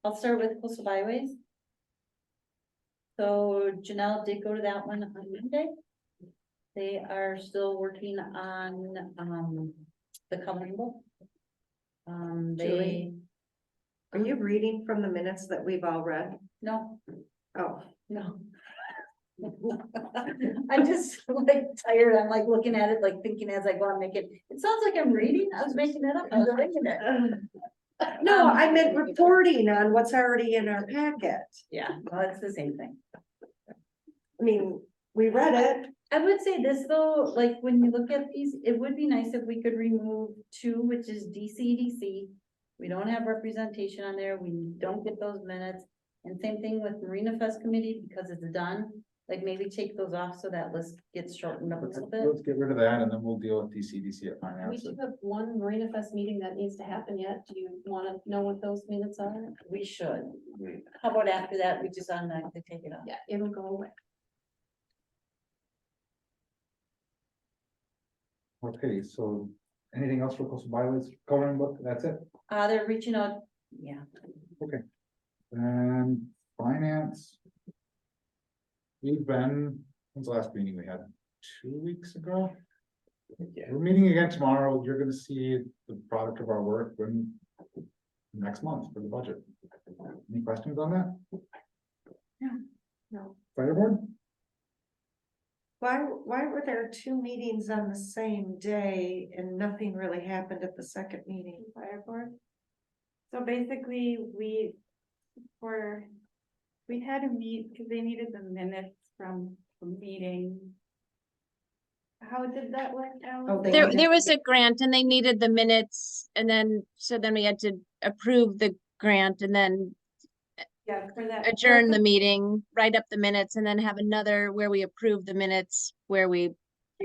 S4: I'll start with coastal byways. So Janelle did go to that one on Monday. They are still working on, the coloring book. They,
S9: Julie? Are you reading from the minutes that we've all read?
S4: no,
S9: Oh,
S4: no. I'm just like tired, I'm like looking at it, like thinking as I go, I'm making, it sounds like I'm reading, I was making it up, I was thinking it.
S9: no, I meant reporting on what's already in our packet.
S4: Yeah, well, it's the same thing.
S9: I mean, we read it.
S4: I would say this though, like when you look at these, it would be nice if we could remove 2, which is DCDC. We don't have representation on there, we don't get those minutes. And same thing with Marina Fest Committee, because it's done, like maybe take those off so that list gets shortened up a little bit.
S1: Let's get rid of that and then we'll deal with DCDC at
S2: We
S1: finance.
S2: do have one Marina Fest meeting that needs to happen yet. Do you wanna know what those minutes are?
S4: We should. How about after that, we just automatically take it off?
S2: Yeah, it'll go away.
S1: Okay, so anything else for coastal bylaws coloring book? That's it?
S4: They're reaching out, yeah.
S1: And finance. We've been, when's the last meeting we had? 2 weeks ago?
S3: Yeah.
S1: We're meeting again tomorrow. You're gonna see the product of our work when next month for the budget. Any questions on that?
S2: No.
S1: Fire board?
S9: Why were there 2 meetings on the same day and nothing really happened at the second meeting?
S11: Fire board. So basically, we had to meet because they needed the minutes from the meeting. How did that work out?
S9: Oh, they
S8: There was a grant and they needed the minutes and then, so then we had to approve the grant and then
S11: Yeah, for that.
S8: adjourn the meeting, write up the minutes and then have another where we approve the minutes, where we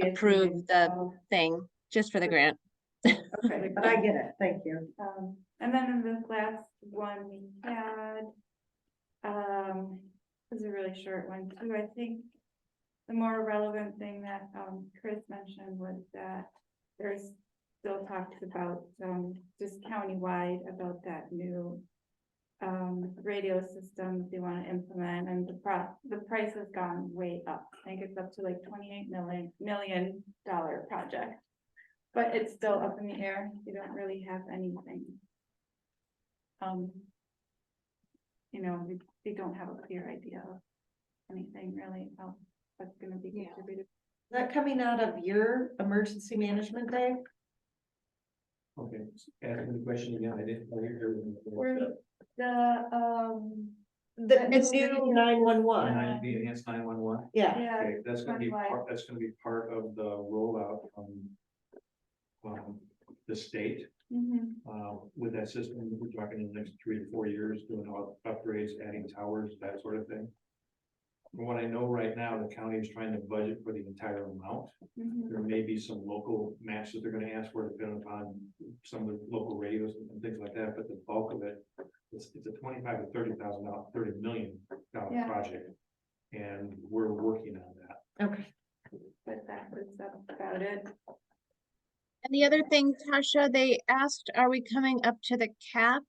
S8: approve the thing, just for the grant.
S9: Okay, but I get it. Thank you.
S11: And then in this last one we had, it was a really short one too, I think. the more relevant thing that, Chris mentioned was that there's still talks about, just countywide about that new radio system they want to implement, and the price has gone way up. I think it's up to like $28 million project. But it's still up in the air. You don't really have anything. You know, we don't have a clear idea of anything really how that's gonna be distributed.
S9: Is that coming out of your emergency management day?
S6: Okay, ask me the question again, I didn't hear.
S9: Where the new 911,
S6: The enhanced 911.
S9: yeah.
S6: Okay, that's gonna be
S11: countywide.
S6: that's gonna be part of the rollout from the state. With that system, we're talking in the next 3 to 4 years, doing all upgrades, adding towers, that sort of thing. From what I know right now, the county is trying to budget for the entire amount. There may be some local match that they're gonna ask for, depending upon some of the local radios and things like that, but the bulk of it, it's a $25,000 to $30 million
S11: Yeah.
S6: project. And we're working on that.
S9: Okay.
S11: But that was about it.
S8: And the other thing, Tasha, they asked, are we coming up to the cap?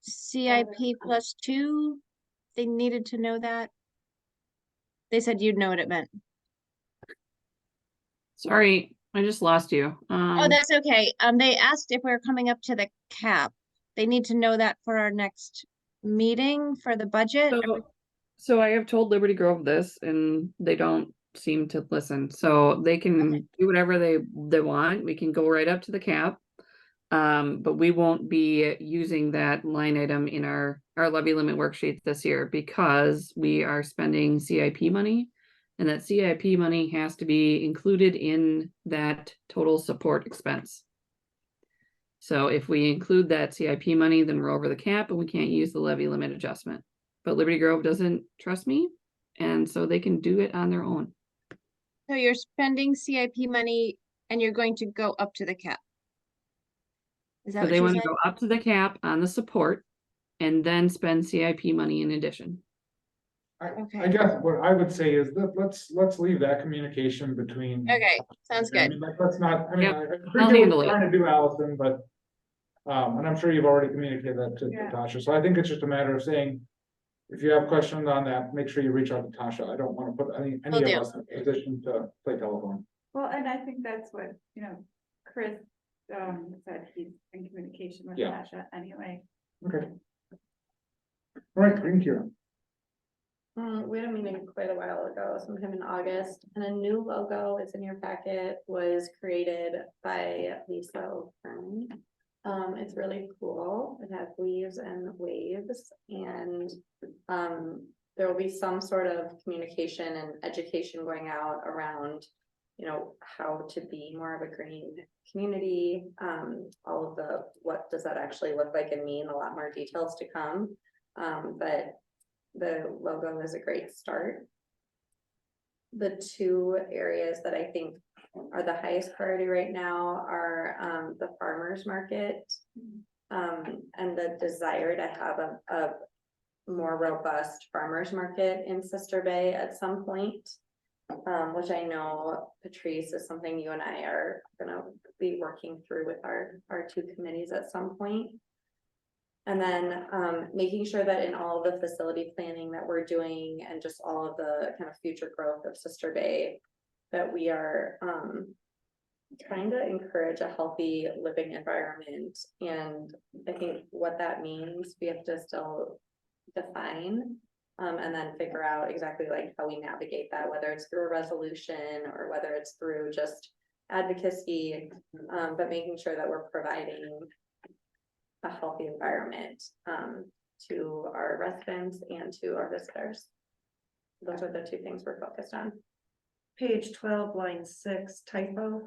S8: CIP +2? They needed to know that. They said you'd know what it meant.
S13: Sorry, I just lost you.
S8: Oh, that's okay. They asked if we're coming up to the cap. They need to know that for our next meeting for the budget.
S13: So I have told Liberty Grove this and they don't seem to listen. So they can do whatever they want. We can go right up to the cap. But we won't be using that line item in our levy limit worksheet this year because we are spending CIP money. And that CIP money has to be included in that total support expense. So if we include that CIP money, then we're over the cap and we can't use the levy limit adjustment. But Liberty Grove doesn't trust me, and so they can do it on their own.
S8: So you're spending CIP money and you're going to go up to the cap. Is that
S13: So
S8: what
S13: they
S8: you
S13: want to
S8: said?
S13: go up to the cap on the support and then spend CIP money in addition.
S1: I guess what I would say is that let's leave that communication between.
S8: Okay, sounds
S1: I
S8: good.
S1: mean, like, let's not, I mean,
S13: Yep,
S1: I
S13: I'll
S1: appreciate what
S13: handle
S1: you're
S13: it.
S1: trying to do, Allison, but. And I'm sure you've already communicated that to
S11: Yeah.
S1: Tasha, so I think it's just a matter of saying. If you have questions on that, make sure you reach out to Tasha. I don't want to put any
S8: Will
S1: of
S8: do.
S1: us in a position to play telephone.
S11: Well, and I think that's what, Chris, said he's in communication with
S1: Yeah.
S11: Tasha anyway.
S1: Okay. All right, thank you.
S7: We had a meeting quite a while ago, sometime in August, and a new logo is in your packet, was created by Lisa O'Kern. It's really cool. It has leaves and waves, and there will be some sort of communication and education going out around, how to be more of a green community. All of what does that actually look like and mean, a lot more details to come. But the logo is a great start. The two areas that I think are the highest priority right now are the farmers market and the desire to have a more robust farmers market in Sister Bay at some point, which I know, Patrice, is something you and I are gonna be working through with our two committees at some point. And then making sure that in all of the facility planning that we're doing and just all of the kind of future growth of Sister Bay, that we are trying to encourage a healthy living environment. And I think what that means, we have to still define and then figure out exactly like how we navigate that, whether it's through a resolution or whether it's through just advocacy, but making sure that we're providing a healthy environment to our residents and to our visitors. Those are the two things we're focused on.
S9: Page 12, line 6, typo.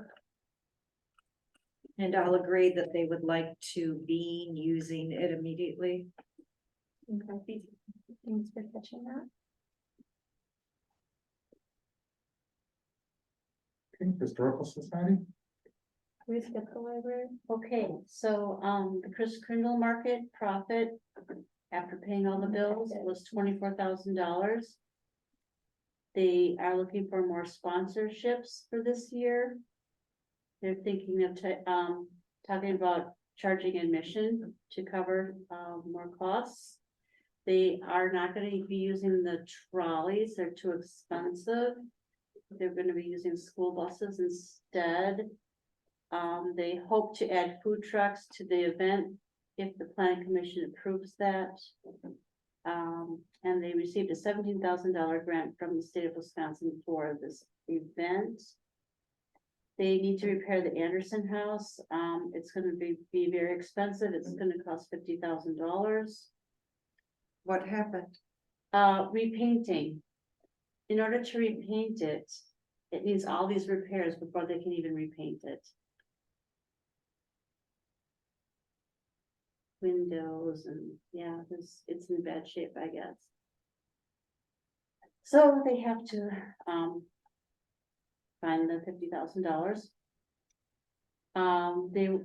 S9: And I'll agree that they would like to be using it immediately.
S7: Okay. Thanks for catching that.
S1: Okay, Historical Society.
S7: We skip the library.
S10: Okay, so, the Chris Crindle Market profit, after paying all the bills, was $24,000. They are looking for more sponsorships for this year. They're thinking of talking about charging admission to cover more costs. They are not gonna be using the trolleys, they're too expensive. They're gonna be using school buses instead. They hope to add food trucks to the event if the planning commission approves that. And they received a $17,000 grant from the state of Wisconsin for this event. They need to repair the Anderson House. It's gonna be very expensive. It's gonna cost $50,000.
S9: What happened?
S10: Repainting. In order to repaint it, it needs all these repairs before they can even repaint it. Windows and, yeah, it's in bad shape, I guess. So they have to, find the $50,000.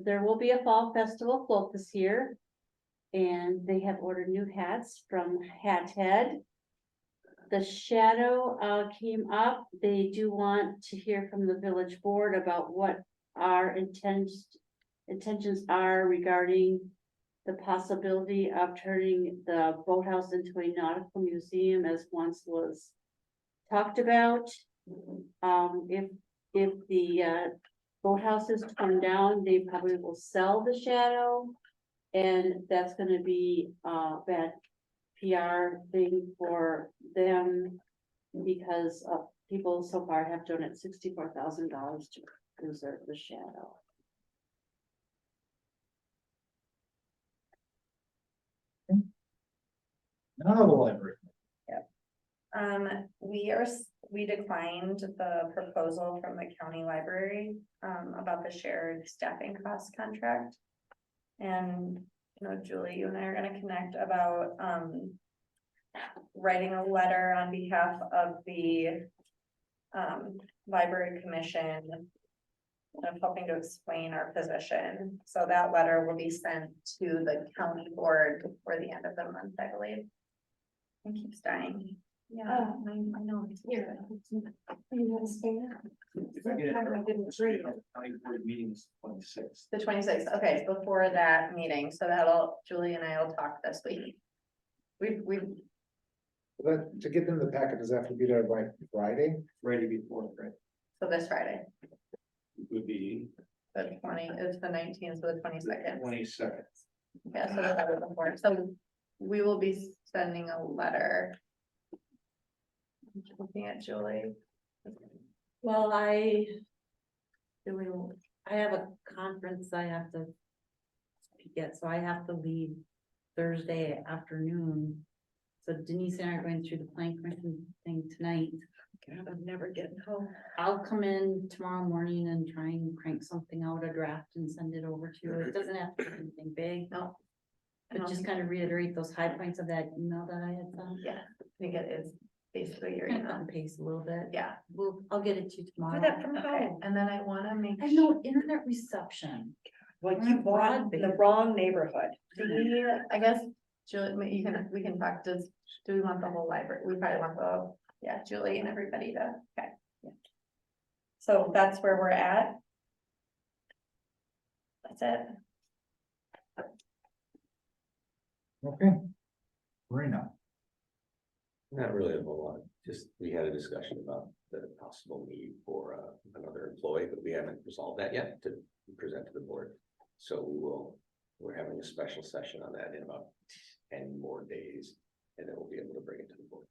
S10: There will be a fall festival float this year. And they have ordered new hats from Hat Head. The shadow came up. They do want to hear from the village board about what our intentions are regarding the possibility of turning the boathouse into a nautical museum as once was talked about. If the boathouse is torn down, they probably will sell the shadow. And that's gonna be a bad PR thing for them because people so far have donated $64,000 to preserve the shadow.
S1: None of the library.
S15: We declined the proposal from the county library, about the shared staffing cost contract. And, you know, Julie, you and I are gonna connect about, writing a letter on behalf of the, library commission, kind of helping to explain our position. So that letter will be sent to the county board before the end of the month, I believe. It keeps dying.
S2: Yeah, I know, it's here. You have a spare? I didn't agree.
S6: County board meetings 26th.
S15: The 26th, okay, before that meeting, so Julie and I will talk this week. We've
S1: But to get them the packet, does it have to be there by Friday?
S6: Ready before, right?
S15: so this Friday,
S6: Would be
S15: the 20, it's the 19th, so the 22nd.
S6: 22nd.
S15: Yeah, so that's what before, so we will be sending a letter. Looking at Julie.
S4: Well, I have a conference I have to speak at, so I have to leave Thursday afternoon. So Denise and I are going through the plan commission thing tonight.
S9: God, I'm never getting home.
S4: I'll come in tomorrow morning and try and crank something out, a draft, and send it over to you. It doesn't have to be anything big.
S15: No.
S4: But just kind of reiterate those high points of that email that I had sent.
S15: Yeah, I think it is basically your
S4: Kind of cut
S15: email.
S4: and paste a little bit.
S15: Yeah,
S4: I'll get it to you tomorrow.
S9: Do that from
S15: okay,
S9: home.
S15: and then I wanna make.
S4: I know internet reception.
S9: Like you bought the wrong neighborhood.
S15: Do we, I guess, Julie, we can talk, do we want the whole library? We probably want Julie and everybody to, okay. Yeah. So that's where we're at. That's it.
S1: Okay. Marina.
S3: Not really a whole lot, just we had a discussion about the possible need for another employee, but we haven't resolved that yet to present to the board. So we're having a special session on that in about 10 more days, and then we'll be able to bring it to the board.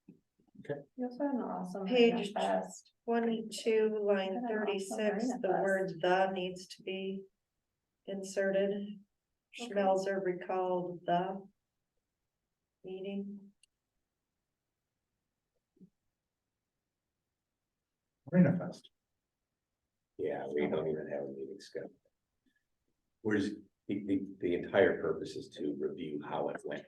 S15: You also had an awesome.
S9: Page
S15: manifest.
S9: 22, line
S15: Isn't that
S9: 36,
S15: awesome?
S9: the word "the" needs to be inserted.
S15: Okay.
S9: Schmelzer recalled the meeting.
S1: Marina Fest.
S3: Yeah, we don't even have a meeting scheduled. Whereas the entire purpose is to review how it went.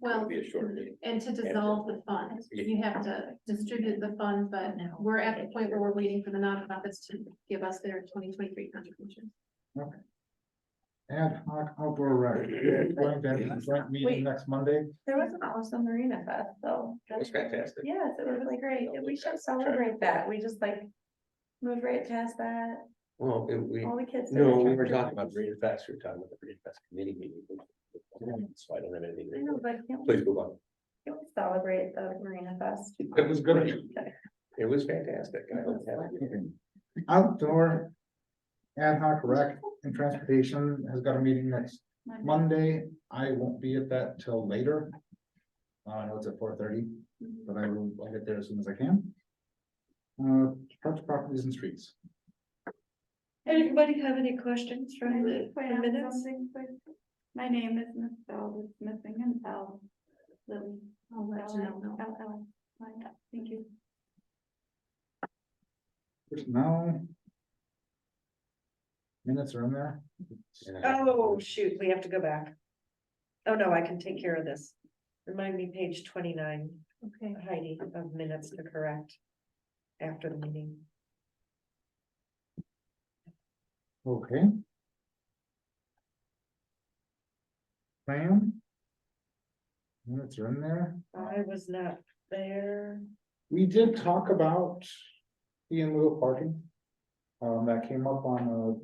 S2: Well,
S3: It'll be a short meeting.
S2: and to dissolve the fund, you have to distribute the funds, but we're at the point where we're waiting for the nonprofits to give us their 2023 contributions.
S1: Ad hoc outdoor rec, going to have a joint meeting
S2: Wait.
S1: next Monday.
S15: There was an awesome Marina Fest, though.
S3: It was fantastic.
S15: Yes, it was really great. We should celebrate that. We just like moved right past that.
S3: Well,
S15: All the kids. did
S3: no,
S15: a
S3: we were
S15: tractor.
S3: talking about Marina Fest, we were talking about the Marina Fest committee meeting. So I don't have anything.
S15: I know, but can't
S3: Please move on.
S15: we celebrate the Marina Fest?
S1: It was good.
S3: It was fantastic. I was happy.
S1: Outdoor ad hoc rec and transportation has got a meeting next Monday. I won't be at that till later. I know it's at 4:30, but I'll get there as soon as I can. Parks, properties and streets.
S9: Anybody have any questions
S11: Can I
S9: from
S11: just point
S9: the
S11: out
S9: minutes?
S11: something quick? My name is misspelled, it's missing an L. Lily.
S2: I'll let you know.
S11: LL. Fine, thank you.
S1: Now. Minutes are in there.
S9: Oh, shoot, we have to go back. Oh, no, I can take care of this. Remind me, page 29,
S2: Okay.
S9: Heidi, of minutes to correct after the meeting.
S1: Okay. Plan. Minutes are in there.
S9: I was not there.
S1: We did talk about the in lieu of parking. That came up on,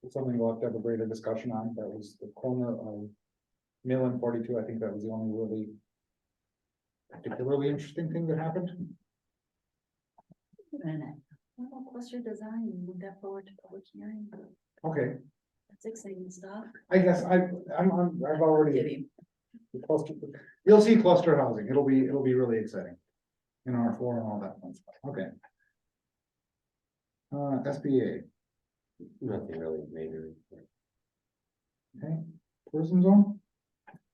S1: it's something we'll have to have a greater discussion on. That was the corner of Mill and 42. I think that was the only really particularly interesting thing that happened.
S4: Minute. Well, cluster design, move that forward to public hearing.
S1: Okay,
S4: That's exciting stuff.
S1: I guess I've already. the cluster- You'll see cluster housing. It'll be really exciting. In R4 and all that fun stuff. Okay. SBA,
S3: Nothing really major.
S1: okay, tourism zone,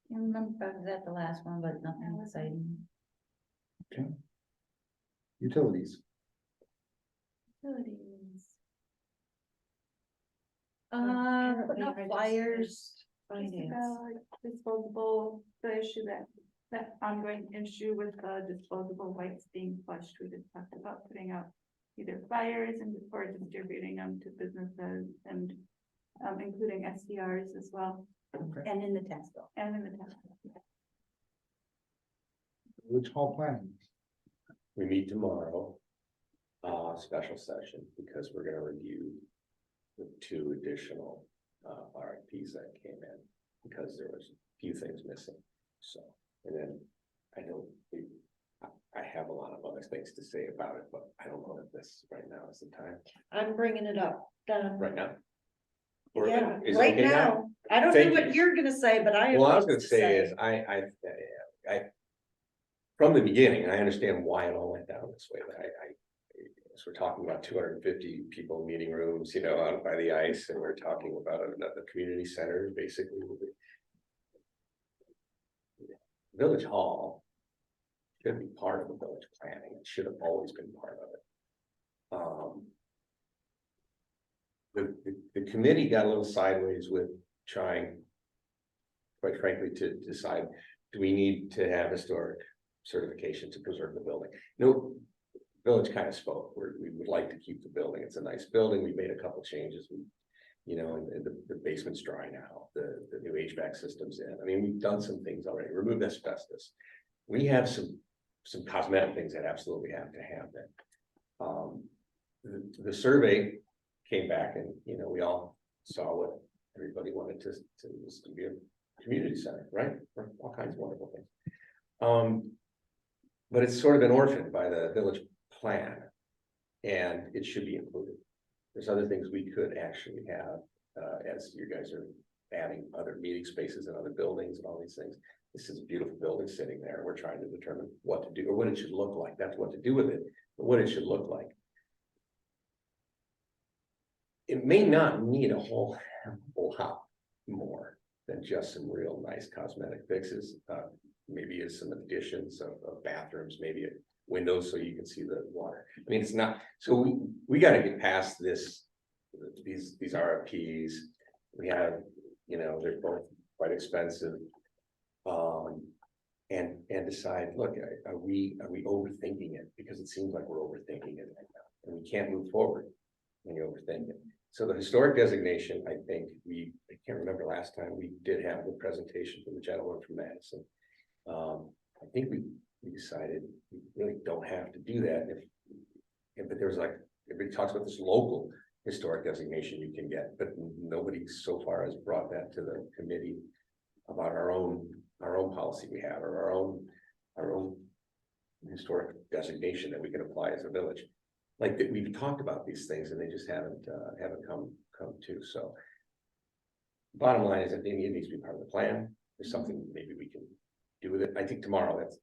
S4: Can't remember if I was at the last one, but nothing exciting.
S1: okay. Utilities,
S15: Utilities.
S9: Putting up flyers.
S11: Just
S9: Finance.
S11: about disposable, the issue that ongoing issue with the disposable whites being flushed, we just talked about putting out either flyers and or distributing them to businesses and including SDRs as well,
S1: okay,
S4: And in the tax bill.
S11: and in the town.
S1: village hall planning,
S3: We meet tomorrow, special session, because we're gonna review the 2 additional, RFPs that came in, because there was a few things missing, so, and then I know I have a lot of other things to say about it, but I don't know if this right now is the time,
S9: I'm bringing it up.
S3: right now. Or
S9: Yeah,
S3: is it
S9: right
S3: okay
S9: now. I don't know
S3: Thank
S9: what
S3: you.
S9: you're gonna say, but I. have
S3: Well, I was gonna
S9: things to
S3: say is, I, from the beginning, I understand why it all went down this way, but as we're talking about 250 people in meeting rooms, out by the ice, and we're talking about another community center, basically. Village Hall should be part of the village planning, it should have always been part of it. The committee got a little sideways with trying, quite frankly, to decide, do we need to have historic certification to preserve the building? No, village kind of spoke, we would like to keep the building, it's a nice building, we made a couple changes, and the basement's drying out, the new HVAC system's in, I mean, we've done some things already, removed asbestos. We have some cosmetic things that absolutely have to happen. The survey came back and, we all saw what everybody wanted to be a community center, right? For all kinds of wonderful things. But it's sort of been orphaned by the village plan, and it should be included. There's other things we could actually have, as you guys are adding other meeting spaces and other buildings and all these things. This is a beautiful building sitting there. We're trying to determine what to do or what it should look like. That's what to do with it, but what it should look like. It may not need a whole lot more than just some real nice cosmetic fixes. Maybe it's some additions of bathrooms, maybe windows so you can see the water. I mean, it's not, so we got to get past these RFPs. We have, they're both quite expensive. And decide, look, are we overthinking it? Because it seems like we're overthinking it right now, and we can't move forward when you overthink it. So the historic designation, I think I can't remember last time, we did have the presentation from the gentleman from Madison. I think we decided we really don't have to do that but there's like, everybody talks about this local historic designation you can get, but nobody so far has brought that to the committee about our own policy we have, or our own historic designation that we can apply as a village. Like that, we've talked about these things and they just haven't come to, so. Bottom line is that it needs to be part of the plan. There's something maybe we can do with it. I think tomorrow, that's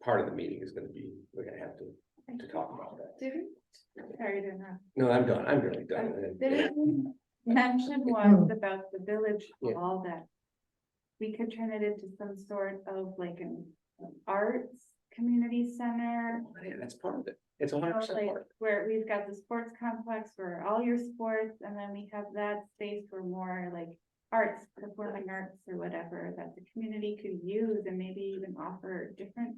S3: part of the meeting is gonna be, we're gonna have to talk about that.
S11: Did we? Sorry to interrupt.
S3: No, I'm done. I'm really done.
S11: Did we mention once about the village
S3: Yeah.
S11: hall that we could turn it into some sort of like an arts community center?
S3: Yeah, that's part of it. It's
S11: You know,
S3: 100%
S11: like,
S3: part of it.
S11: where we've got the sports complex for all your sports, and then we have that space for more like arts, performing arts or whatever that the community could use, and maybe even offer different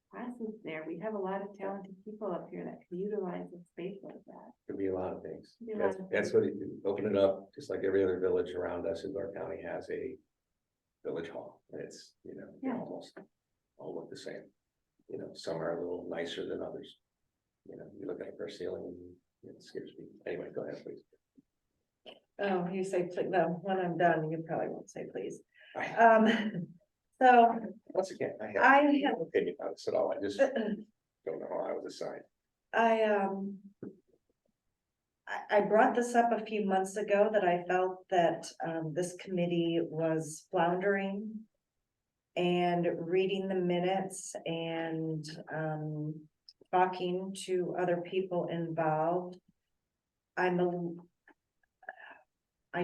S11: classes there. We have a lot of talented people up here that could utilize a space like that.
S3: Could be a lot of things.
S11: Could be a lot of
S3: That's what open it up, just like every other village around us in our county has a village hall. And it's, they
S11: Yeah.
S3: almost all look the same. Some are a little nicer than others. You look at a first ceiling and it scares me. Anyway, go ahead, please.
S9: Oh, you say, no, when I'm done, you probably won't say please.
S3: I-
S9: So
S3: Once again, I
S9: I
S3: have
S9: have,
S3: no opinion on this at all. I just don't know how I was assigned.
S9: I brought this up a few months ago that I felt that this committee was floundering. And reading the minutes and talking to other people involved. I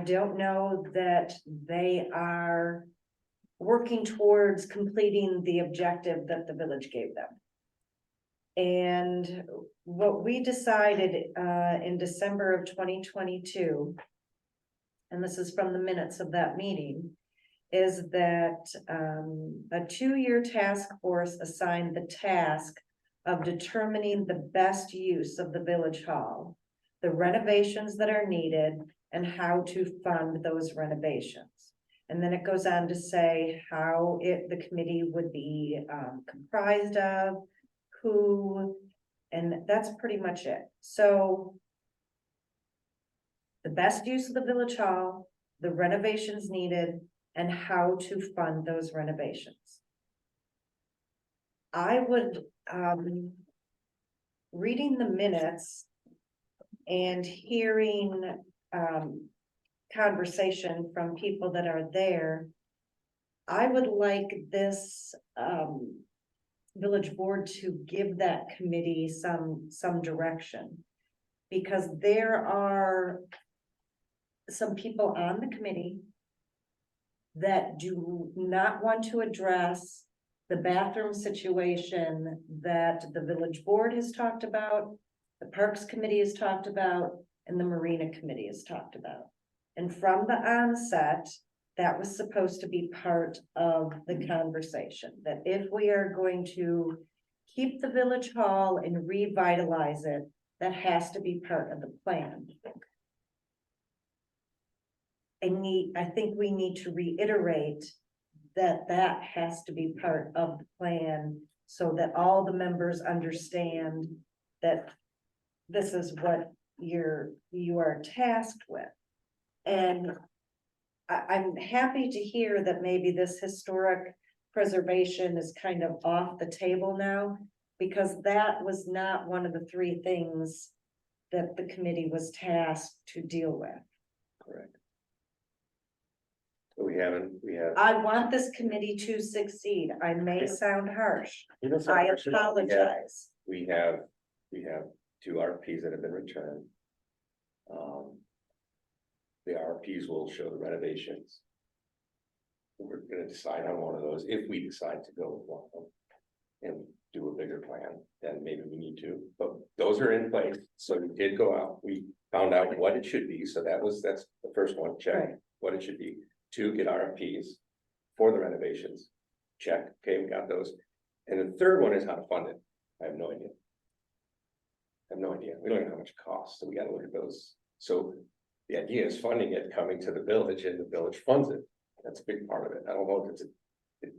S9: don't know that they are working towards completing the objective that the village gave them. And what we decided in December of 2022, and this is from the minutes of that meeting, is that a 2-year task force assigned the task of determining the best use of the village hall, the renovations that are needed, and how to fund those renovations. And then it goes on to say how the committee would be comprised of, who, and that's pretty much it. So the best use of the village hall, the renovations needed, and how to fund those renovations. I would, reading the minutes and hearing conversation from people that are there, I would like this village board to give that committee some direction. Because there are some people on the committee that do not want to address the bathroom situation that the village board has talked about, the Parks Committee has talked about, and the Marina Committee has talked about. And from the onset, that was supposed to be part of the conversation, that if we are going to keep the village hall and revitalize it, that has to be part of the plan. I think we need to reiterate that that has to be part of the plan so that all the members understand that this is what you are tasked with. And I'm happy to hear that maybe this historic preservation is kind of off the table now, because that was not one of the 3 things that the committee was tasked to deal with.
S3: Correct. So we have.
S9: I want this committee to succeed. I may sound harsh. I apologize.
S3: We have 2 RFPs that have been returned. The RFPs will show the renovations. We're gonna decide on one of those, if we decide to go with one of them. And do a bigger plan, then maybe we need to, but those are in place, so we did go out, we found out what it should be, so that's the first one, check
S9: Right.
S3: what it should be. 2, get RFPs for the renovations, check, okay, we got those. And the third one is how to fund it, I have no idea. We don't know how much it costs, so we gotta look at those. So The idea is funding it, coming to the village, and the village funds it. That's a big part of it. I don't know if it's,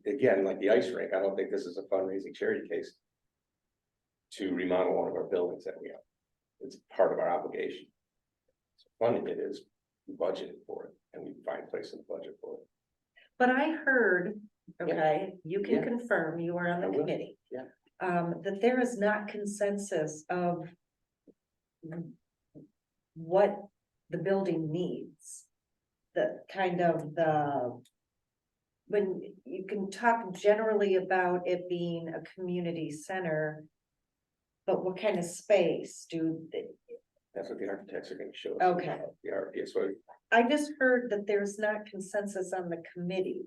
S3: again, like the ice rink, I don't think this is a fundraising charity case to remodel one of our buildings that we have. It's part of our obligation. So funding it is, we budgeted for it, and we find a place in the budget for it.
S9: But I heard, okay, you can
S3: Yeah.
S9: confirm, you were on
S3: I
S9: the
S3: will.
S9: committee.
S3: Yeah.
S9: That there is not consensus of what the building needs. The kind of when you can talk generally about it being a community center, but what kind of space do they?
S3: That's what the architects are gonna show us.
S9: Okay.
S3: The RPS, so
S9: I just heard that there's not consensus on the committee.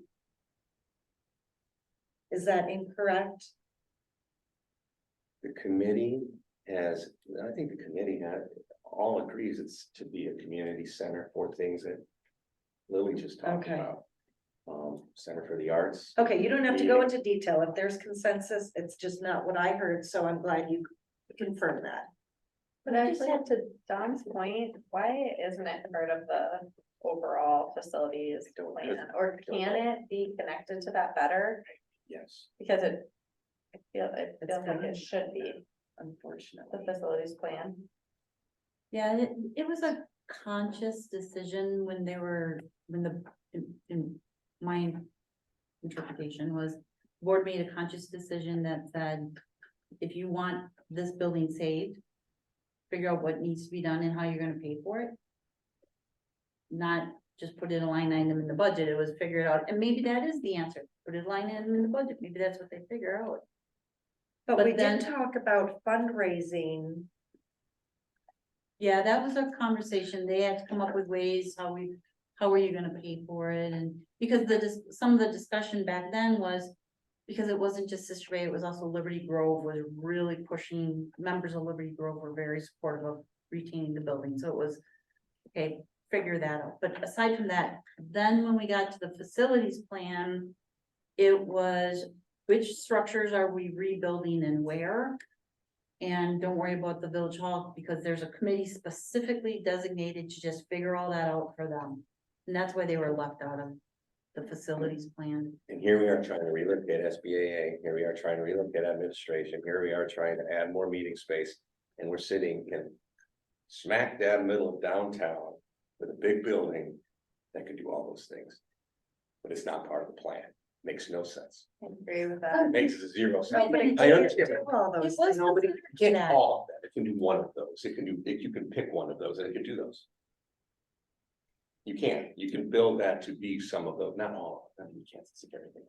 S9: Is that incorrect?
S3: the committee has, I think the committee had, all agrees it's to be a community center for things that Lily just talked
S9: Okay.
S3: about. Center for the Arts.
S9: Okay, you don't have to go into detail. If there's consensus, it's just not what I heard, so I'm glad you confirmed that.
S15: But I just had to Don's point, why isn't it part of the overall facilities plan, or can it be connected to that better?
S3: Yes.
S15: Because it feels like
S9: done.
S15: it should be
S9: Unfortunately.
S15: the facilities plan.
S4: Yeah, it was a conscious decision when they were, in my interpretation was, board made a conscious decision that said, if you want this building saved, figure out what needs to be done and how you're gonna pay for it. Not just put in a line item in the budget, it was figure it out, and maybe that is the answer, put a line item in the budget, maybe that's what they figure out.
S9: But
S4: But
S9: we
S4: then-
S9: did talk about fundraising.
S4: Yeah, that was a conversation, they had to come up with ways, how are you gonna pay for it, and because some of the discussion back then was. Because it wasn't just Sister Ray, it was also Liberty Grove was really pushing, members of Liberty Grove were very supportive of retaining the building, so it was. Okay, figure that out, but aside from that, then when we got to the facilities plan. It was, which structures are we rebuilding and where? And don't worry about the village hall, because there's a committee specifically designated to just figure all that out for them. And that's why they were left out of the facilities plan.
S3: And here we are trying to relook at SBAA, here we are trying to relook at administration, here we are trying to add more meeting space. And we're sitting in smack dab middle of downtown with a big building that could do all those things. But it's not part of the plan, makes no sense,
S15: I agree with that.
S3: makes zero sense.
S9: But it
S3: I
S9: didn't
S3: understand.
S9: do all those
S4: It was
S9: things.
S3: Nobody
S4: considered
S3: can't
S4: that.
S3: do all of that, it can do one of those, it can do, if you can pick one of those, and it can do those. You can build that to be some of those, not all, of them. You can't stick everything.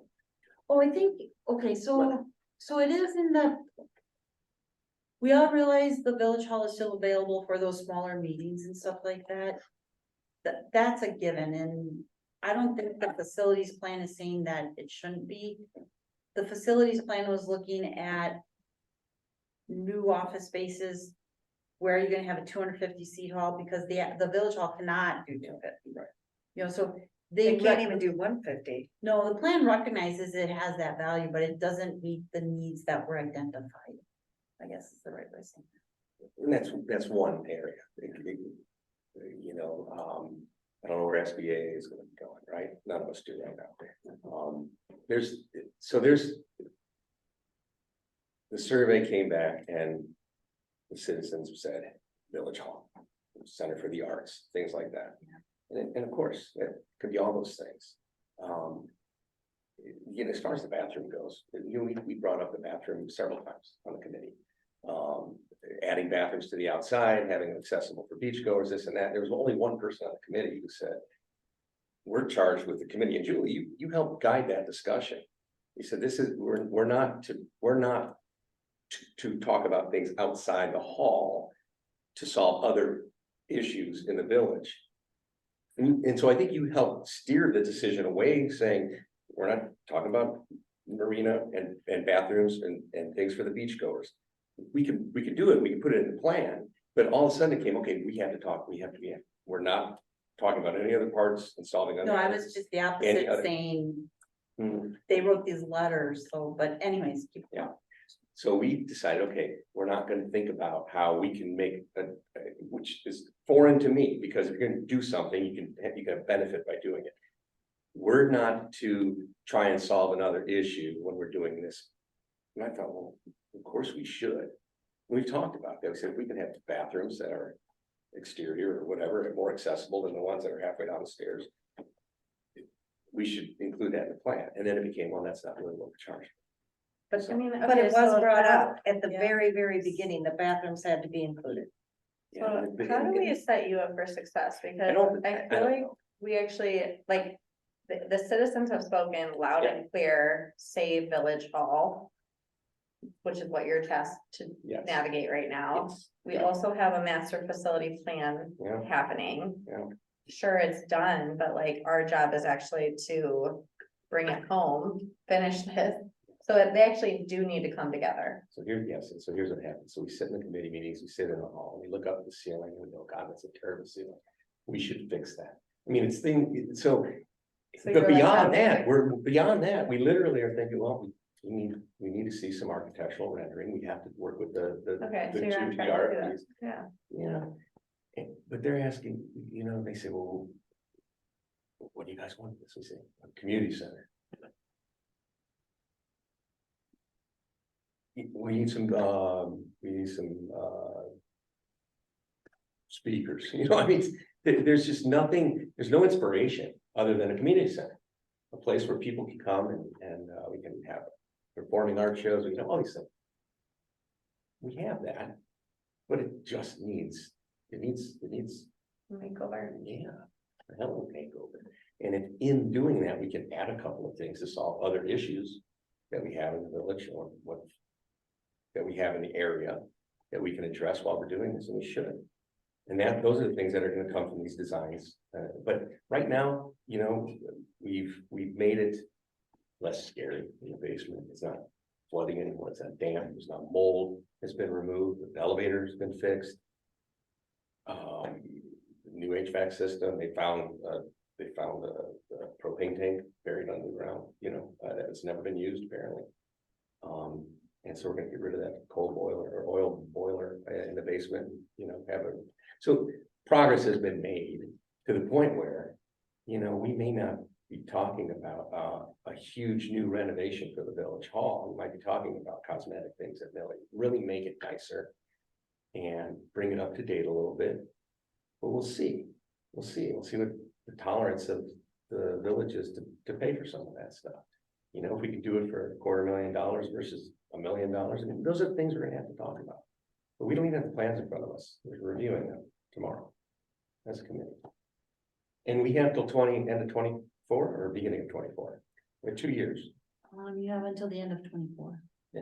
S4: Oh, I think, okay, so it is in the. We all realize the village hall is still available for those smaller meetings and stuff like that. That's a given, and I don't think the facilities plan is saying that it shouldn't be. The facilities plan was looking at. New office spaces. Where you're gonna have a 250 seat hall, because the village hall cannot do 250.
S3: Right.
S4: You know, so
S9: They
S4: they
S9: can't even do 150.
S4: No, the plan recognizes it has that value, but it doesn't meet the needs that were identified. I guess is the right way to say it.
S3: And that's one area. You know, I don't know where SBA is gonna be going, right? None of us do right now. There's. The survey came back and the citizens said, Village Hall, Center for the Arts, things like that. And of course, it could be all those things. You know, as far as the bathroom goes, you know, we brought up the bathroom several times on the committee. Adding bathrooms to the outside, having it accessible for beachgoers, this and that. There was only one person on the committee who said, we're charged with the committee, and Julie, you helped guide that discussion. You said, we're not to talk about things outside the hall to solve other issues in the village. And so I think you helped steer the decision away, saying, we're not talking about marina and bathrooms and things for the beachgoers. We could do it, we can put it in the plan, but all of a sudden it came, okay, we have to talk, we're not talking about any other parts and solving.
S4: No, I was just the opposite saying. They wrote these letters, so, but anyways, keep going.
S3: So we decided, okay, we're not gonna think about how we can make which is foreign to me, because if you're gonna do something, you can benefit by doing it. We're not to try and solve another issue when we're doing this. And I thought, well, of course we should. We've talked about that. We said, if we can have bathrooms that are exterior or whatever, and more accessible than the ones that are halfway down the stairs, we should include that in the plan. And then it became, well, that's not really what we're charging.
S15: But I mean,
S9: But
S15: okay,
S9: it was
S15: so
S9: brought
S15: how-
S9: up at the
S15: yeah.
S9: very beginning, the bathrooms had to be included.
S3: Yeah,
S15: So how do we set you up for success? Because
S3: don't-
S15: I
S3: I
S15: feel
S3: don't
S15: like
S3: know.
S15: we actually, like, the citizens have spoken loud and clear, save Village Hall. Which is what you're tasked to
S3: Yes.
S15: navigate right now.
S3: Yes.
S15: We also have a master facility plan
S3: Yeah.
S15: happening.
S3: Yeah.
S15: Sure, it's done, but like our job is actually to bring it home, finish this. So they actually do need to come together.
S3: So here, yes, and so here's what happens. So we sit in the committee meetings, we sit in the hall, we look up at the ceiling, and we go, God, that's a terrible ceiling. We should fix that. I mean, it's so.
S15: So you're
S3: But
S15: like, how
S3: beyond
S15: do we
S3: that,
S15: fix
S3: we're beyond that, we literally are thinking, well, we need to see some architectural rendering. We have to work with the
S15: Okay, so
S3: the
S15: you're on
S3: two
S15: track to do that.
S3: RFPs.
S15: Yeah.
S3: Yeah. But they're asking, they say, well, what do you guys want this? We say, a community center. We need some speakers, I mean, there's just nothing, there's no inspiration other than a community center. A place where people can come and we can have performing art shows, we can have all these things. We have that, but it just needs, it needs,
S15: Makeover.
S3: yeah, a hell of a makeover. And if in doing that, we can add a couple of things to solve other issues that we have in the village or what that we have in the area that we can address while we're doing this, and we should. And those are the things that are gonna come from these designs. But right now, we've made it less scary in the basement. It's not flooding anymore. It's not damp. There's not mold. It's been removed. The elevator's been fixed. New HVAC system, they found a propane tank buried underground, that's never been used apparently. And so we're gonna get rid of that coal boiler or oil boiler in the basement, so progress has been made to the point where, we may not be talking about a huge new renovation for the village hall. We might be talking about cosmetic things that really make it nicer and bring it up to date a little bit. But we'll see what the tolerance of the village is to pay for some of that stuff. If we could do it for $250,000 versus $1 million, I mean, those are the things we're gonna have to talk about. But we don't even have the plans in front of us. We're reviewing them tomorrow as a committee. And we have till end of 24 or beginning of 24. We have 2 years.
S4: You have until the end of 24.
S3: Yeah.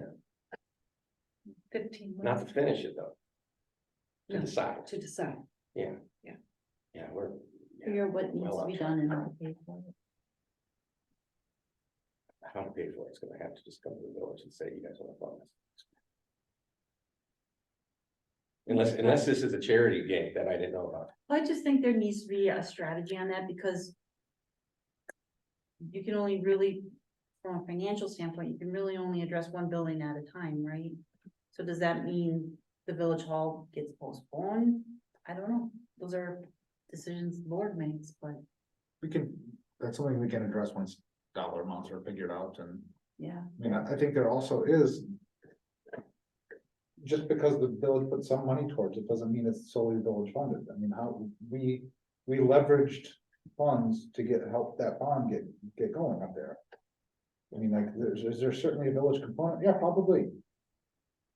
S9: 15
S3: Not
S9: months
S3: to finish it though. To
S9: No.
S3: decide.
S9: to decide.
S3: Yeah.
S9: Yeah.
S3: Yeah,
S4: Figure what needs
S3: well
S4: to be
S3: on
S4: done and how to pay for it.
S3: how to pay for it. It's gonna have to just come to the village and say, you guys want to fund this. Unless this is a charity game that I didn't know about.
S4: I just think there needs to be a strategy on that because you can only really, from a financial standpoint, you can really only address one building at a time, right? So does that mean the village hall gets postponed? I don't know. Those are decisions the board makes, but
S1: that's something we can address once dollar amounts are figured out, and
S4: yeah.
S1: I mean, I think there also is. Just because the village put some money towards it, doesn't mean it's solely village funded. I mean, how we leveraged funds to help that bond get going up there. I mean, like, is there certainly a village component? Yeah, probably.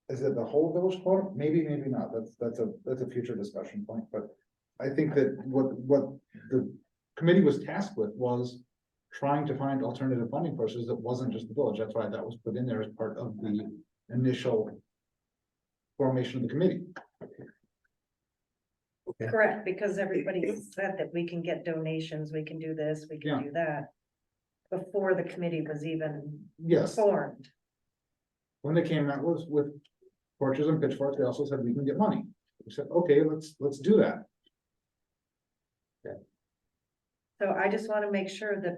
S1: Is it the whole village component? Maybe not. That's a future discussion point, but I think that what the committee was tasked with was trying to find alternative funding sources that wasn't just the village. That's why that was put in there as part of the initial formation of the committee.
S9: Correct, because everybody said that we can get donations, we can do this, we can do that. Before the committee was even
S1: Yes,
S9: formed.
S1: when they came out with torches and pitchforks, they also said we can get money. We said, okay, let's do that.
S9: So I just want to make sure that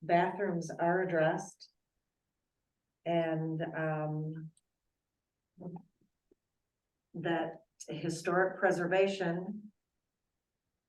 S9: bathrooms are addressed. And that historic preservation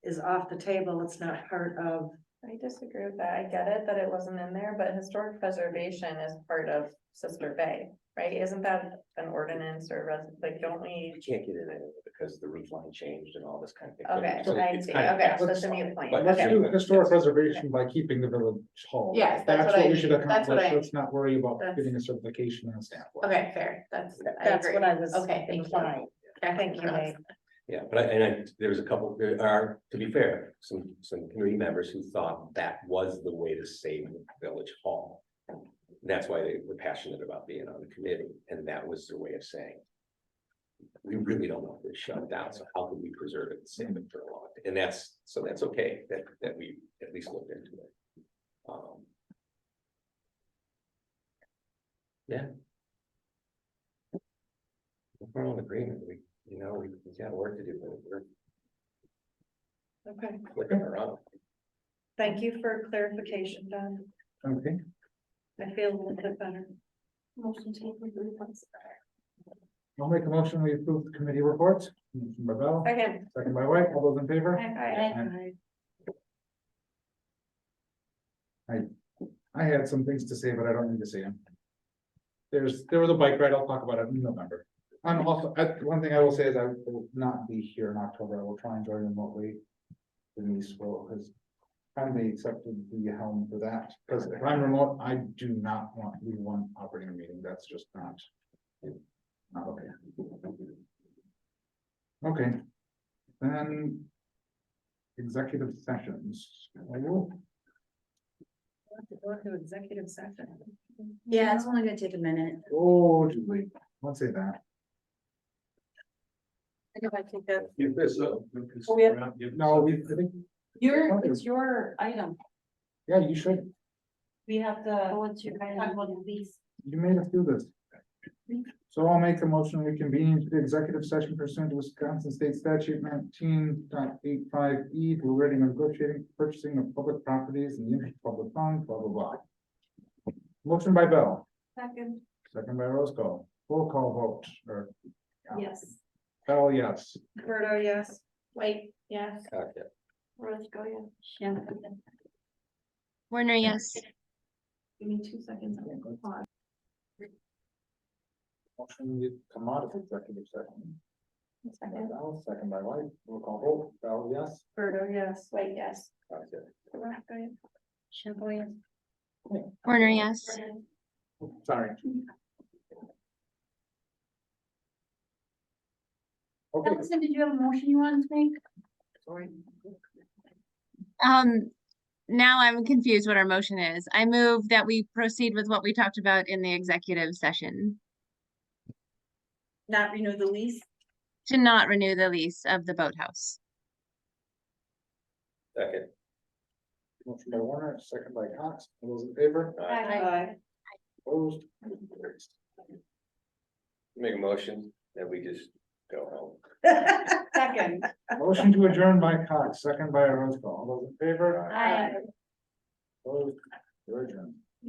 S9: is off the table, it's not part of.
S15: I disagree with that. I get it that it wasn't in there, but historic preservation is part of Sister Bay, right? Isn't that an ordinance or like, don't we?
S3: You can't get in it because the roof line changed and all this kind of thing.
S15: Okay,
S3: So
S15: I
S3: it's
S15: see.
S3: kind of-
S15: Okay, so it's a mute point.
S3: But
S1: Let's
S15: Okay.
S1: do historic preservation by keeping the village hall.
S2: Yes, that's what I
S1: we should
S2: mean. That's what
S1: accomplish.
S2: I
S1: Let's not worry about
S2: That's-
S1: getting a certification and a stamp.
S2: Okay, fair, that's, I
S9: That's
S2: agree.
S9: what I was.
S2: Okay, thank you.
S9: implying. Thank you, Nate.
S3: Yeah, but there was a couple, there are, to be fair, some community members who thought that was the way to save the village hall. That's why they were passionate about being on the committee, and that was their way of saying. We really don't want this shut down, so how can we preserve it and save it for a long, and that's okay, that we at least looked into it. Yeah. We're all in agreement, we got work to do, but we're
S9: Okay,
S3: looking around.
S9: thank you for clarification, Don.
S1: Okay,
S9: I feel a little bit better.
S15: Motion to approve the reports.
S1: I'll make a motion, we approve the committee reports. Motion by Bell,
S15: Second.
S1: second by White, all those in favor?
S15: Aye.
S1: I had some things to say, but I don't need to say them. There was a bike ride, I'll talk about it in November. I'm also, one thing I will say is I will not be here in October, I will try and join remotely. Denise will, has kindly accepted the helm for that, because if I'm remote, I do not want to be one operating meeting, that's just not. Not okay. Okay. Then. Executive sessions. I will.
S9: Go to executive session.
S4: Yeah, it's only gonna take a minute.
S1: Oh, Julie, don't say that.
S9: I know I think that.
S6: Give this up.
S1: No, I think,
S4: It's your item.
S1: yeah, you should,
S4: We have to
S10: What's your
S4: talk about the lease.
S1: you made us do this. So I'll make a motion, we convene to the executive session pursuant to Wisconsin State Statute 19.85 for reading and negotiating, purchasing of public properties in the interest of public funds, blah, blah, blah. Motion by Bell,
S2: Second,
S1: second by Roscoe, roll call vote, or.
S2: yes.
S1: Bell, yes.
S9: Berto, yes.
S2: Wait, yes.
S3: Okay.
S2: Rose, go ahead.
S8: Warner, yes.
S2: Give me 2 seconds. I'm gonna go pause.
S1: Motion to come out of executive session.
S2: Second.
S1: Bell, second by White, roll call vote, Bell, yes.
S9: Berto, yes.
S2: Wait, yes.
S1: Okay.
S2: Rose, go ahead.
S8: Warner, yes.
S1: Sorry. Okay,
S4: Allison, did you have a motion you wanted to make?
S9: Sorry.
S8: Now I'm confused what our motion is. I move that we proceed with what we talked about in the executive session.
S4: Not renew the lease?
S8: To not renew the lease of the boathouse.
S3: Second.
S1: motion by Warner, second by Cox, all those in favor?
S9: Aye.
S1: Opposed?
S3: Make a motion that we just go home.
S9: Second.
S1: Motion to adjourn by Cox, second by Roscoe, all those in favor?
S2: Aye.
S1: Opposed? You're adjourned.